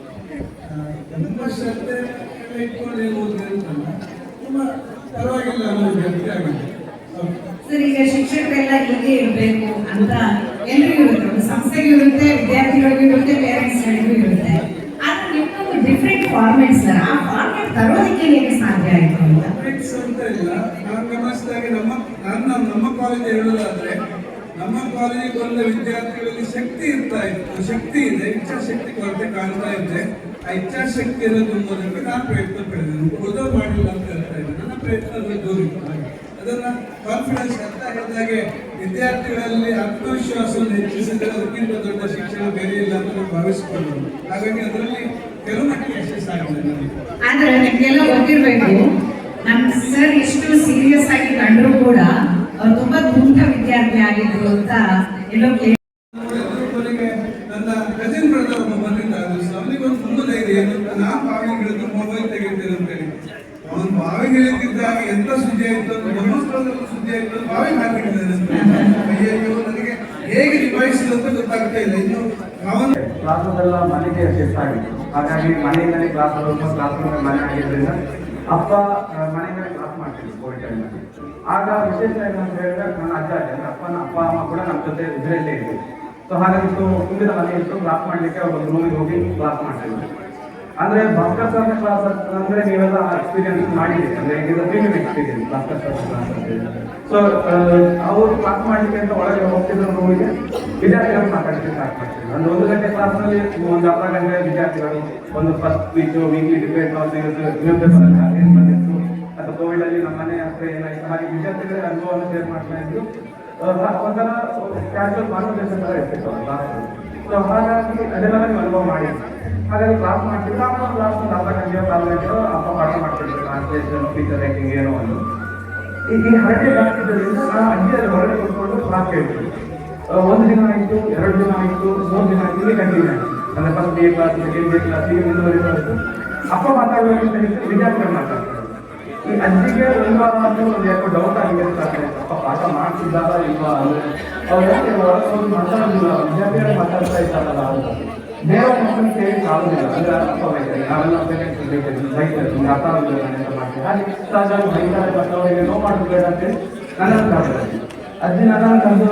ತುಂಬ ಶ್ರದ್ಧೆ ಇಟ್ಕೊಂಡು ಏನು ಓದಿದೆ ಅಂತಲ್ಲ, ತುಂಬ ಪರವಾಗಿಲ್ಲ ಅನ್ನೋ ವಿದ್ಯಾರ್ಥಿ ಆಗಿದೆ. ಸರ್ ಈಗ ಶಿಕ್ಷಕರೆಲ್ಲ ಹೀಗೆ ಇರಬೇಕು ಅಂತ ಎಲ್ಲರಿಗೂ ಇರುತ್ತೆ, ಒಂದು ಸಂಸ್ಥೆಗೂ ಇರುತ್ತೆ, ವಿದ್ಯಾರ್ಥಿಗಳಿಗೂ ಇರುತ್ತೆ, ಪೇರೆಂಟ್ಸ್ಗಳಿಗೂ ಇರುತ್ತೆ. ಆದ್ರೆ ನಿಮ್ಮೊಂದು ಡಿಫ್ರೆಂಟ್ ಫಾರ್ಮೆಟ್ ಸರ್, ಆ ಫಾರ್ಮೆಟ್ ತರೋದಕ್ಕೆ ಹೇಗೆ ಸಾಧ್ಯ ಆಯಿತು ಅಂತ? ಅಂತ ಇಲ್ಲ, ನಾನು ಗಮನಿಸಿದಾಗೆ ನಮ್ಮ ಕಾಲೇಜ್ ಹೇಳೋದಾದ್ರೆ, ನಮ್ಮ ಕಾಲೇಜಿಗೆ ಬಂದ ವಿದ್ಯಾರ್ಥಿಗಳಲ್ಲಿ ಶಕ್ತಿ ಇರ್ತಾ ಇತ್ತು, ಶಕ್ತಿ ಇದೆ, ಇಚ್ಛಾಶಕ್ತಿ ಕೊರತೆ ಕಾಣ್ತಾ ಇದೆ. ಆ ಇಚ್ಛಾಶಕ್ತಿಯನ್ನು ತುಂಬುವುದಕ್ಕೆ ನಾನು ಪ್ರಯತ್ನ ಪಡೆದೇನೆ. ಉಳಿದೋ ಮಾಡಿಲ್ಲ ಅಂತ ಹೇಳ್ತಾ ಇದ್ದೆ, ನನ್ನ ಪ್ರಯತ್ನ ದೂರಿತ್ತು. ಅದನ್ನ ಕಾನ್ಫಿಡೆನ್ಸ್ ಅಂತ ಹೇಳಿದಾಗೆ ವಿದ್ಯಾರ್ಥಿಗಳಲ್ಲಿ ಆತ್ಮವಿಶ್ವಾಸವನ್ನು ಹೆಚ್ಚಿಸಿದರೆ ಅದಕ್ಕಿಂತ ದೊಡ್ಡ ಶಿಕ್ಷಣ ಬೇರೆ ಇಲ್ಲ ಅಂತ ನಾನು ಭಾವಿಸಿಕೊಂಡು, ಹಾಗಾಗಿ ಅದರಲ್ಲಿ ಕೆಲವು ಮಟ್ಟಿಗೆ ಯಶಸ್ಸಾಗಿದೆ. ಆದ್ರೆ ನಿಮ್ಗೆಲ್ಲ ಗೊತ್ತಿರ್ಬೇಕು, ನಮ್ಮ ಸರ್ ಇಷ್ಟು ಸೀರಿಯಸ್ ಆಗಿ ಕಂಡ್ರು ಕೂಡ ಅವ್ರು ತುಂಬಾ ದುಃಖ ವಿದ್ಯಾರ್ಥಿ ಆಗಿದ್ರು ಅಂತ ಎಲ್ಲೋ ಕೊನೆಗೆ ನನ್ನ ಕಜಿನ್ ಬ್ರದರ್ ಒಬ್ಬ ಬಂದಿದ್ದ, ಅವನಿಗೊಂದು ತುಂಬ ಧೈರ್ಯ ಏನು, ನಾನು ಬಾವಿಗೆ ಹಿಡಿದು ಮೊಬೈಲ್ ತೆಗಿತೇನೆ ಅಂತ ಹೇಳಿ. ಅವನು ಬಾವಿಗೆ ಇಳಿತಿದ್ದಾಗ ಎಂತ ಸುದ್ದಿ ಆಯ್ತು ಅಂತ, ಧರ್ಮಸ್ಥಳದಲ್ಲೂ ಸುದ್ದಿ ಆಯ್ತು, ಬಾವಿಗೆ ಹಾಕಿಟ್ಟಿದ್ದಾನೆ. ಅಯ್ಯೋ, ನನಗೆ ಹೇಗೆ ನಿಭಾಯಿಸಿದ್ರು ಅಂತ ಗೊತ್ತಾಗ್ತಾ ಇಲ್ಲ. ಇನ್ನು ಅವನು ಕ್ಲಾಸೆಲ್ಲ ಮನೆಗೆ ಶಿಫ್ಟ್ ಆಗಿತ್ತು. ಹಾಗಾಗಿ ಮನೆಯಲ್ಲಿ ಕ್ಲಾಸ್ ಮನೆ ಆಗಿದ್ದರಿಂದ ಅಪ್ಪ ಮನೆಯಲ್ಲಿ ಕ್ಲಾಸ್ ಮಾಡ್ತಿದ್ರು ಕೋವಿಡ್ ಟೈಮಲ್ಲಿ. ಆಗ ವಿಶೇಷ ಏನಂತ ಹೇಳಿದ್ರೆ ನನ್ನ ಅಜ್ಜ ಅಪ್ಪ ಅಮ್ಮ ಕೂಡ ನಮ್ಮ ಜೊತೆ ಉಜಿರೆಯಲ್ಲೇ ಇದ್ರು. ಸೊ ಹಾಗಾಗಿ ತುಂಬಿದ ಮನೆ ಇತ್ತು, ಕ್ಲಾಸ್ ಮಾಡಲಿಕ್ಕೆ ಒಂದು ರೂಮಿಗೆ ಹೋಗಿ ಕ್ಲಾಸ್ ಮಾಡ್ತಿದ್ರು. ಅಂದ್ರೆ ಭಾಸ್ಕರ್ ಸರ್ ಕ್ಲಾಸ್ ಅಂದ್ರೆ ನೀವೆಲ್ಲ ಎಕ್ಸ್ಪೀರಿಯನ್ಸ್ ಮಾಡಿದ್ದೀರಿ, ಅಂದ್ರೆ ಇದು premium experience Bhaskar sir class ಅಂತ. ಸೊ ಅವರು ಕ್ಲಾಸ್ ಮಾಡ್ಲಿಕ್ಕೆ ಅಂತ ಒಳಗೆ ಹೋಗ್ತಿದ್ರು ರೂಮಿಗೆ, ವಿದ್ಯಾರ್ಥಿಗಳು ಮಾತಾಡ್ಲಿಕ್ಕೆ ಸ್ಟಾರ್ಟ್ ಮಾಡ್ತಿದ್ರು. ಅಂದ್ರೆ 1 ಗಂಟೆ ಕ್ಲಾಸ್ನಲ್ಲಿ ಒಂದು ಅರ್ಧ ಗಂಟೆ ವಿದ್ಯಾರ್ಥಿಗಳು ಒಂದು ಫಸ್ಟ್ ವೀಕ್ಲಿ ಡಿಬೇಟ್ ಏನ್ ಬಂದಿತ್ತು ಅಥವಾ ಕೋವಿಡ್ ಅಲ್ಲಿ ನಮ್ಮ ಮನೆ ಹತ್ರ ಏನಾಯ್ತು, ಹಾಗೆ ವಿದ್ಯಾರ್ಥಿಗಳ ಅನುಭವವನ್ನು ಶೇರ್ ಮಾಡ್ತಾ ಇದ್ರು. ಒಂಥರ ಕ್ಯಾಶುವಲ್ ಕಾನ್ವರ್ಸೇಷನ್ ತರ ಇರ್ತಿತ್ತು ಕ್ಲಾಸ್. ಸೊ ಹಾಗಾಗಿ ಅದೆಲ್ಲ ನೀವು ಅನುಭವ ಮಾಡಿದ್ವಿ. ಹಾಗಾಗಿ ಕ್ಲಾಸ್ ಮಾಡ್ತಿದ್ರು. ಆಮೇಲೆ ಕ್ಲಾಸ್ ಒಂದು ಅರ್ಧ ಗಂಟೆಯೋ ಕಾಲು ಗಂಟೆಯೋ ಅಪ್ಪ ಪಾಠ ಮಾಡ್ತಿದ್ರು, ಟ್ರಾನ್ಸ್ಲೇಷನ್, ಫೀಚರ್ ರೈಟಿಂಗ್ ಏನೋ ಒಂದು. ಈ ಹರಟೆ ಹಾಕಿದ್ದರಿಂದ ನಾನು ಅಜ್ಜಿಯಲ್ಲಿ ಹೊರಗೆ ಕೊಟ್ಕೊಂಡು ಕ್ಲಾಸ್ ಕೇಳ್ತೀನಿ. 1 ದಿನ ಆಯಿತು, 2 ದಿನ ಆಯಿತು, 3 ದಿನ ಆಯಿತು, ಇಲ್ಲಿ ಕಂಟಿನ್ಯೂ ಆಯಿತು. ಅಂದರೆ first A class, second A class, ಹೀಗೆ ಮುಂದುವರಿತಾ ಇತ್ತು. ಅಪ್ಪ ಮಾತಾಡುವುದಕ್ಕಿಂತ ಹೆಚ್ಚು ವಿದ್ಯಾರ್ಥಿಗಳು ಮಾತಾಡ್ತಾರೆ. ಈ ಅಜ್ಜಿಗೆ ಒಂದು ವಾರ ಆದರೂ ಒಂದು ಯಾಕೋ ಡೌಟ್ ಆಗಿದೆ ಅಂತ ಅಪ್ಪ ಪಾಠ ಮಾಡ್ತಿದ್ದಾರ ಇಲ್ವಾ ಅಂದರೆ ಅವ್ರು ಮಾತಾಡೋದಿಲ್ಲ, ವಿದ್ಯಾರ್ಥಿಗಳು ಮಾತಾಡ್ತಾ ಇದ್ದಾರಲ್ಲ ಅಂತ. ಬೇರೆ ಮಕ್ಕಳು ಕೇಳಿ ಆಗೋದಿಲ್ಲ. ಅಂದರೆ ಅಪ್ಪ ಬೈತಾರೆ, ನಾವೆಲ್ಲ ಬೈತಾರೆ, ನಿಮ್ಗೆ ಅರ್ಥ ಆಗೋದಿಲ್ಲ ಅಂತ ಮಾಡ್ತೀವಿ. ಹಾಗೆ ಸಹಜವಾಗಿ ಬೈತಾರೆ, ಮತ್ತು ಅವರಿಗೆ ನೋವು ಮಾಡೋದು ಬೇಡ ಅಂತೇಳಿ ನನ್ನನ್ನು ಕರೆದು ಅಜ್ಜಿ ನನ್ನನ್ನು ಕರೆದು,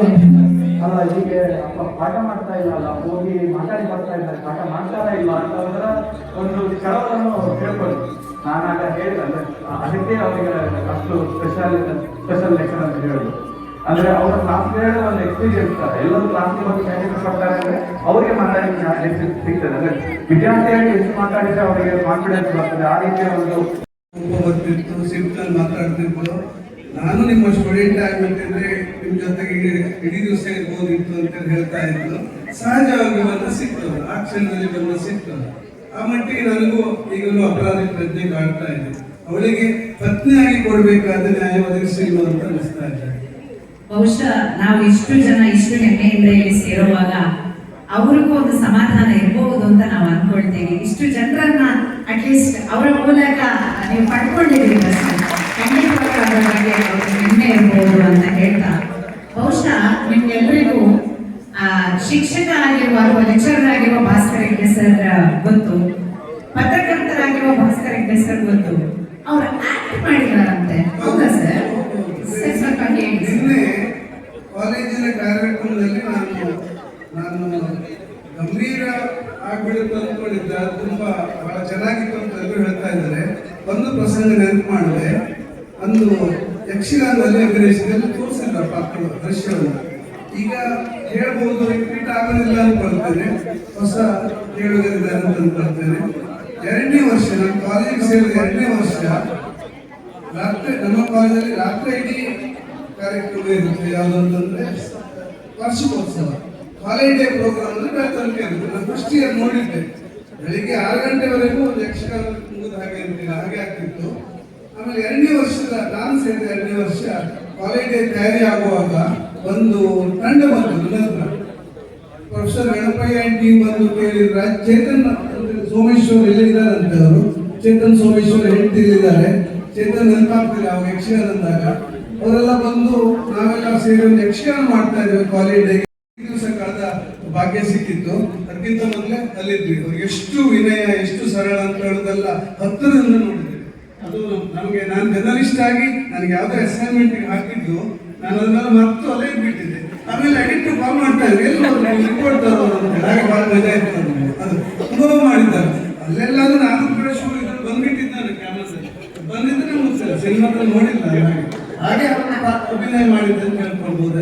ಅಲ್ಲ ಹೀಗೆ ಅಪ್ಪ ಪಾಠ ಮಾಡ್ತಾ ಇಲ್ಲ ಅಲ್ಲ, ಹೋಗಿ ಮಾತಾಡಿ ಬರ್ತಾ ಇದ್ದಾರೆ, ಪಾಠ ಮಾಡ್ತಾರಾ ಇಲ್ಲ ಅಂತ ಅದರ ಒಂದು ಸ್ಥಳವನ್ನು ಹೇಳ್ಕೊಂಡು ನಾನು ಆಗ ಹೇಳಿದೆ. ಅಂದರೆ ಅದಕ್ಕೆ ಅವರಿಗೆ ಅಷ್ಟು ಸ್ಪೆಷಲ್ ಲೆಕ್ಕರ್ ಅಂತ ಹೇಳೋದು. ಅಂದರೆ ಅವರ ಕ್ಲಾಸ್ ಹೇಳೋ ಒಂದು ಎಕ್ಸ್ಪೀರಿಯನ್ಸ್ ತರ ಎಲ್ಲರೂ ಕ್ಲಾಸ್ಗೆ ಬಂದು ಕ್ಯಾಂಡಿಡೇಟ್ ಕೊಡ್ತಾರೆ ಅಂದರೆ ಅವರಿಗೆ ಮಾತಾಡಿ ಸಿಗ್ತದೆ. ಅಂದರೆ ವಿದ್ಯಾರ್ಥಿಯಾಗಿ ಎಷ್ಟು ಮಾತಾಡಿದರೆ ಅವರಿಗೆ ಕಾನ್ಫಿಡೆನ್ಸ್ ಬರ್ತದೆ. ಆ ರೀತಿಯ ಒಂದು ಬರ್ತಿತ್ತು, ಸಿಂಪಲ್ ಮಾತಾಡ್ತಿತ್ತು. ನಾನು ನಿಮ್ಮ ಸ್ಟೂಡೆಂಟ್ ಆಗ್ಬೇಕಂದ್ರೆ ನಿಮ್ಮ ಜೊತೆಗೆ ಇಡೀ ದಿವಸ ಇರ್ಬೋದಿತ್ತು ಅಂತ ಹೇಳ್ತಾ ಇದ್ರು. ಸಹಜವಾಗಿ ಬಂದ ಸಿಗ್ತದೆ, ಆ ಕ್ಷಣದಲ್ಲಿ ಬಂದ ಸಿಗ್ತದೆ. ಆ ಮಟ್ಟಿಗೆ ನನಗೂ ಈಗಲೂ ಅಪರಾಧ ಪ್ರಜ್ಞೆ ಕಾಡ್ತಾ ಇದೆ. ಅವಳಿಗೆ ಪತ್ನಿಯಾಗಿ ಕೊಡ್ಬೇಕಾದ ನ್ಯಾಯ ಒದಗಿಸಿಲ್ಲ ಅಂತ ಅನಿಸ್ತಾ ಇದೆ. ಬಹುಶಃ ನಾವು ಇಷ್ಟು ಜನ ಇಷ್ಟು ಹೆಮ್ಮೆಯಿಂದ ಇಲ್ಲಿ ಸೇರುವಾಗ ಅವ್ರಿಗೂ ಒಂದು ಸಮಾಧಾನ ಇರಬಹುದು ಅಂತ ನಾವು ಅನ್ಕೊಳ್ತೀವಿ. ಇಷ್ಟು ಜನರನ್ನ ಅಟ್ಲೀಸ್ಟ್ ಅವರ ಮೂಲಕ ನೀವು ಪಡ್ಕೊಂಡಿದ್ದೀರಿ. ಖಂಡಿತವಾಗಿ ಅದರ ಬಗ್ಗೆ ಹೆಮ್ಮೆ ಇರಬಹುದು ಅಂತ ಹೇಳ್ತಾ, ಬಹುಶಃ ನಿಮ್ಗೆಲ್ಲರಿಗೂ ಶಿಕ್ಷಕ ಆಗಿರುವ ಅಥವಾ ಲೆಕ್ಚರರ್ ಆಗಿರುವ ಭಾಸ್ಕರ್ ಹೆಗ್ಡೆ ಸರ್ ಗೊತ್ತು, ಪತ್ರಕರ್ತರಾಗಿರುವ ಭಾಸ್ಕರ್ ಹೆಗ್ಡೆ ಸರ್ ಗೊತ್ತು. ಅವ್ರು ಆಕ್ಟ್ ಮಾಡಿದಾರಂತೆ, ಹೌದಾ ಸರ್? ಸ್ವಲ್ಪ ಹೇಳಿ. ನಿನ್ನೆ ಕಾಲೇಜಿನ ಕಾರ್ಯಕ್ರಮದಲ್ಲಿ ನಾನು ಗಂಭೀರ ಆಗ್ಬಿಡುತ್ತೆ ಅಂದ್ಕೊಂಡಿದ್ದ, ತುಂಬಾ ಬಹಳ ಚೆನ್ನಾಗಿತ್ತು ಅಂತ ಎಲ್ಲರೂ ಹೇಳ್ತಾ ಇದ್ದಾರೆ. ಒಂದು ಪ್ರಸಂಗ ನೆನಪು ಮಾಡಿದೆ. ಅಂದು ಯಕ್ಷಗಾನದಲ್ಲಿ ಅಭಿನಯಿಸಿದಲ್ಲಿ ತೋರಿಸಿಲ್ಲ ಪಾತ್ರ ದೃಶ್ಯವನ್ನು. ಈಗ ಹೇಳ್ಬೋದು, ರಿಪೀಟ್ ಆಗೋದಿಲ್ಲ ಅನ್ಕೊಳ್ತೇನೆ, ಹೊಸ ಹೇಳುವುದಿದ್ದಾರೆ ಅಂತ ಅನ್ಕೊಳ್ತೇನೆ. 2ನೇ ವರ್ಷ ನಾನು ಕಾಲೇಜಿಗೆ ಸೇರಿದ 2ನೇ ವರ್ಷ ರಾತ್ರಿ ನಮ್ಮ ಕಾಲೇಜಲ್ಲಿ ರಾತ್ರಿ ಇಡೀ ಕಾರ್ಯಕ್ರಮ ಇರುತ್ತೆ. ಯಾವುದಂತಂದ್ರೆ ವಾರ್ಷಿಕೋತ್ಸವ, ಕಾಲೇಜ್ ಡೇ ಪ್ರೋಗ್ರಾಮ್ ಅಂದ್ರೆ ಬೆಳತನಕ ಇರುತ್ತೆ. ನಾನು ಫಸ್ಟ್ ಇಯರ್ ನೋಡಿದ್ದೆ, ಬೆಳಿಗ್ಗೆ 6 ಗಂಟೆವರೆಗೂ ಒಂದು ಯಕ್ಷಗಾನ ಮುಗಿದ ಹಾಗೆ ಅಂತಿಲ್ಲ, ಹಾಗೆ ಆಗ್ತಿತ್ತು. ಆಮೇಲೆ 2ನೇ ವರ್ಷದ ನಾನು ಸೇರಿದ 2ನೇ ವರ್ಷ ಕಾಲೇಜ್ ಡೇ ತಯಾರಿ ಆಗುವಾಗ ಒಂದು ತಂಡ ಬಂತು ನನ್ನ ಹತ್ರ. ಪ್ರೊಫೆಸರ್ ಗಣಪಯ್ಯ ಆ್ಯಂಡ್ ಟೀಮ್ ಬಂದು ಕೇಳಿದ್ರೆ, ಚೇತನ್ ಸೋಮೇಶ್ವರ್ ಎಲ್ಲಿದ್ದಾರಂತೆ ಅವರು, ಚೇತನ್ ಸೋಮೇಶ್ವರ್ ಹೇಳ್ತಿದ್ದಾರೆ, ಚೇತನ್ ನೆನಪಾಗ್ತಿಲ್ಲ ಅವಾಗ ಯಕ್ಷಗಾನ ಅಂದಾಗ. ಅವರೆಲ್ಲ ಬಂದು ನಾವೆಲ್ಲ ಸೇರಿ ಒಂದು ಯಕ್ಷಗಾನ ಮಾಡ್ತಾ ಇದ್ದೇವೆ ಕಾಲೇಜ್ ಡೇಗೆ. ದಿವಸ ಕಳೆದ ಭಾಗ್ಯ ಸಿಕ್ಕಿತ್ತು. ಅದಕ್ಕಿಂತ ಮೊದಲೇ ಅಲ್ಲಿದ್ವಿ. ಅವ್ರಿಗೆ ಎಷ್ಟು ವಿನಯ, ಎಷ್ಟು ಸರಳ ಅಂತ ಹೇಳೋದೆಲ್ಲ ಹತ್ತಿರದಿಂದ ನೋಡಿದ್ವಿ. ಅದು ನಮಗೆ, ನಾನು ಜರ್ನಲಿಸ್ಟ್ ಆಗಿ ನನಗೆ ಯಾವುದೇ ಅಸೈನ್ಮೆಂಟ್ ಹಾಕಿದ್ದು ನಾನು ಅದನ್ನೆಲ್ಲ ಮರೆತು ಅಲ್ಲೇ ಬಿಟ್ಟಿದ್ದೆ. ಆಮೇಲೆ ಎಡಿಟ್ ಕಾಲ್ ಮಾಡ್ತಾ ಇದ್ರು, ಎಲ್ಲಿ ರಿಪೋರ್ಟ್ ಅಂತ ಹಾಗೆ ಭಾಳ ಮಜಾ ಇತ್ತು. ಅದು ಅನುಭವ ಮಾಡಿದ್ದಾರೆ. ಅಲ್ಲೆಲ್ಲಾದ್ರೂ ನಾನು ಕೂಡ ಶುರು ಇದ್ರಲ್ಲಿ ಬಂದ್ಬಿಟ್ಟಿದ್ದಾನೆ, ಕ್ಯಾಮರಾದಲ್ಲಿ ಬಂದಿದ್ರೆ ಮುಗಿಸಿಲ್ಲ, ಸಿನಿಮಾದಲ್ಲಿ ನೋಡಿಲ್ಲ. ಹಾಗೆ ಅವರನ್ನ ಅಭಿನಯ ಮಾಡಿದ್ದೆ ಅಂತ ಹೇಳ್ಕೊಳ್ಬೋದು.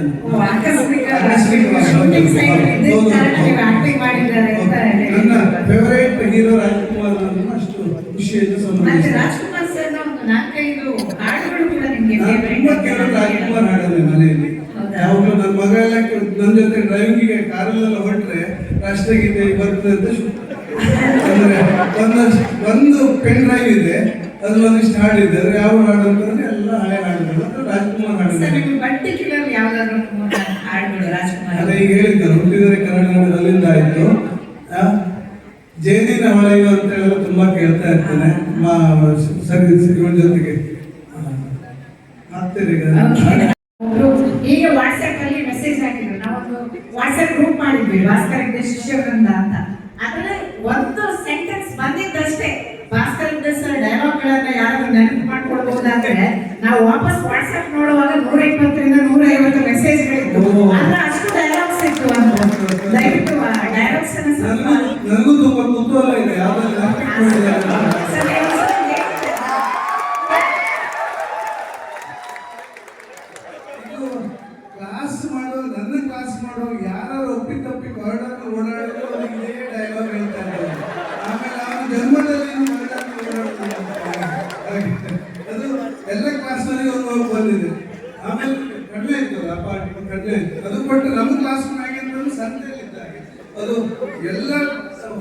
ನನ್ನ ಫೇವರೇಟ್ ಹೀರೋ ರಾಜ್ಕುಮಾರ್ ಅನ್ನೋದು ಅಷ್ಟು ಖುಷಿಯಿಂದ ರಾಜ್ಕುಮಾರ್ ಸರ್ ಒಂದು 4-5 ಹಾಡುಗಳು ಕೂಡ ನಿಮಗೆ ರಾಜ್ಕುಮಾರ್ ಹಾಡೋದು ಮನೆಯಲ್ಲಿ. ಯಾವಾಗಲೂ ನನ್ನ ಮಗ ಎಲ್ಲ ನನ್ನ ಜೊತೆ ಡ್ರೈವಿಂಗಿಗೆ ಕಾರಲ್ಲೆಲ್ಲ ಹೊರಟ್ರೆ ರಾಷ್ಟ್ರಗೀತೆ ಬರ್ತದೆ ಅಂತ. ಅಂದ್ರೆ ಒಂದು ಪೆನ್ ಡ್ರೈವ್ ಇದೆ, ಅದು ಒಂದಿಷ್ಟು ಹಾಡಿದೆ. ಅಂದ್ರೆ ಯಾವ ಹಾಡು ಅಂತಂದ್ರೆ ಎಲ್ಲ ಹಳೆ ಹಾಡುಗಳು, ರಾಜ್ಕುಮಾರ್ ಹಾಡಿದೆ. ಅದೇ ಈಗ ಹೇಳಿದ್ದಾರೆ, ಹುಟ್ಟಿದರೆ ಕನ್ನಡ ಅಲ್ಲಿಂದ ಆಯ್ತು. ಜಯದಿನ ಹೊಳೆಯು ಅಂತ ಹೇಳಿ ತುಂಬಾ ಕೇಳ್ತಾ ಇರ್ತೇನೆ ಸರಿ ಇವಳ ಜೊತೆಗೆ. ಈಗ ವಾಟ್ಸ್ಆಪ್ ಅಲ್ಲಿ ಮೆಸೇಜ್ ಹಾಕಿದ್ರು, ನಾವೊಂದು ವಾಟ್ಸ್ಆಪ್ ಗ್ರೂಪ್ ಮಾಡಿದ್ವಿ ಭಾಸ್ಕರ್ ಹೆಗ್ಡೆ ಶಿಷ್ಯವೃಂದ ಅಂತ. ಅದ್ರಲ್ಲಿ ಒಂದು ಸೆಂಟೆನ್ಸ್ ಬಂದಿದ್ದಷ್ಟೇ, ಭಾಸ್ಕರ್ ಹೆಗ್ಡೆ ಸರ್ ಡೈಲಾಗ್ಗಳನ್ನ ಯಾರಾದ್ರೂ ನೆನಪು ಮಾಡ್ಕೊಳ್ಬಹುದಾದ್ರೆ ನಾವು ವಾಪಸ್ ವಾಟ್ಸ್ಆಪ್ ನೋಡುವಾಗ 120ರಿಂದ 150 ಮೆಸೇಜ್ಗಳಿತ್ತು. ಅಂದ್ರೆ ಅಷ್ಟು ಡೈಲಾಗ್ಸ್ ಇತ್ತು ಅಂತ. ದಯವಿಟ್ಟು ಡೈಲಾಗ್ಸ್ ಅನ್ನ ಸ್ವಲ್ಪ ನನಗೂ ತುಂಬಾ ಕುತೂಹಲ ಇದೆ. ಕ್ಲಾಸ್ ಮಾಡೋ, ನನ್ನ ಕ್ಲಾಸ್ ಮಾಡೋ ಯಾರು ಒಪ್ಪಿ ತಪ್ಪಿ ಕಾರಿಡಾರ್ ಓಡಾಡಿದ್ರು ಅವ್ರಿಗೆ ಇದೇ ಡೈಲಾಗ್ ಹೇಳ್ತಾ ಇದ್ದಾರೆ. ಆಮೇಲೆ ಅವನ ಜನ್ಮದಲ್ಲಿ ಅದು ಎಲ್ಲ ಕ್ಲಾಸ್ನಲ್ಲಿ ಒಂದು ಬಂದಿದೆ. ಆಮೇಲೆ ಕಡಿಮೆ ಇರ್ತದೆ, ಆ ಪಾರ್ಟಿ ಕಡಿಮೆ ಇರ್ತದೆ. ಅದು ಕೊಟ್ಟು ನಮ್ಮ ಕ್ಲಾಸ್ ಆಗಿದ್ರು ಸಂತೆಯಲ್ಲಿದ್ದಾಗ ಅದು ಎಲ್ಲ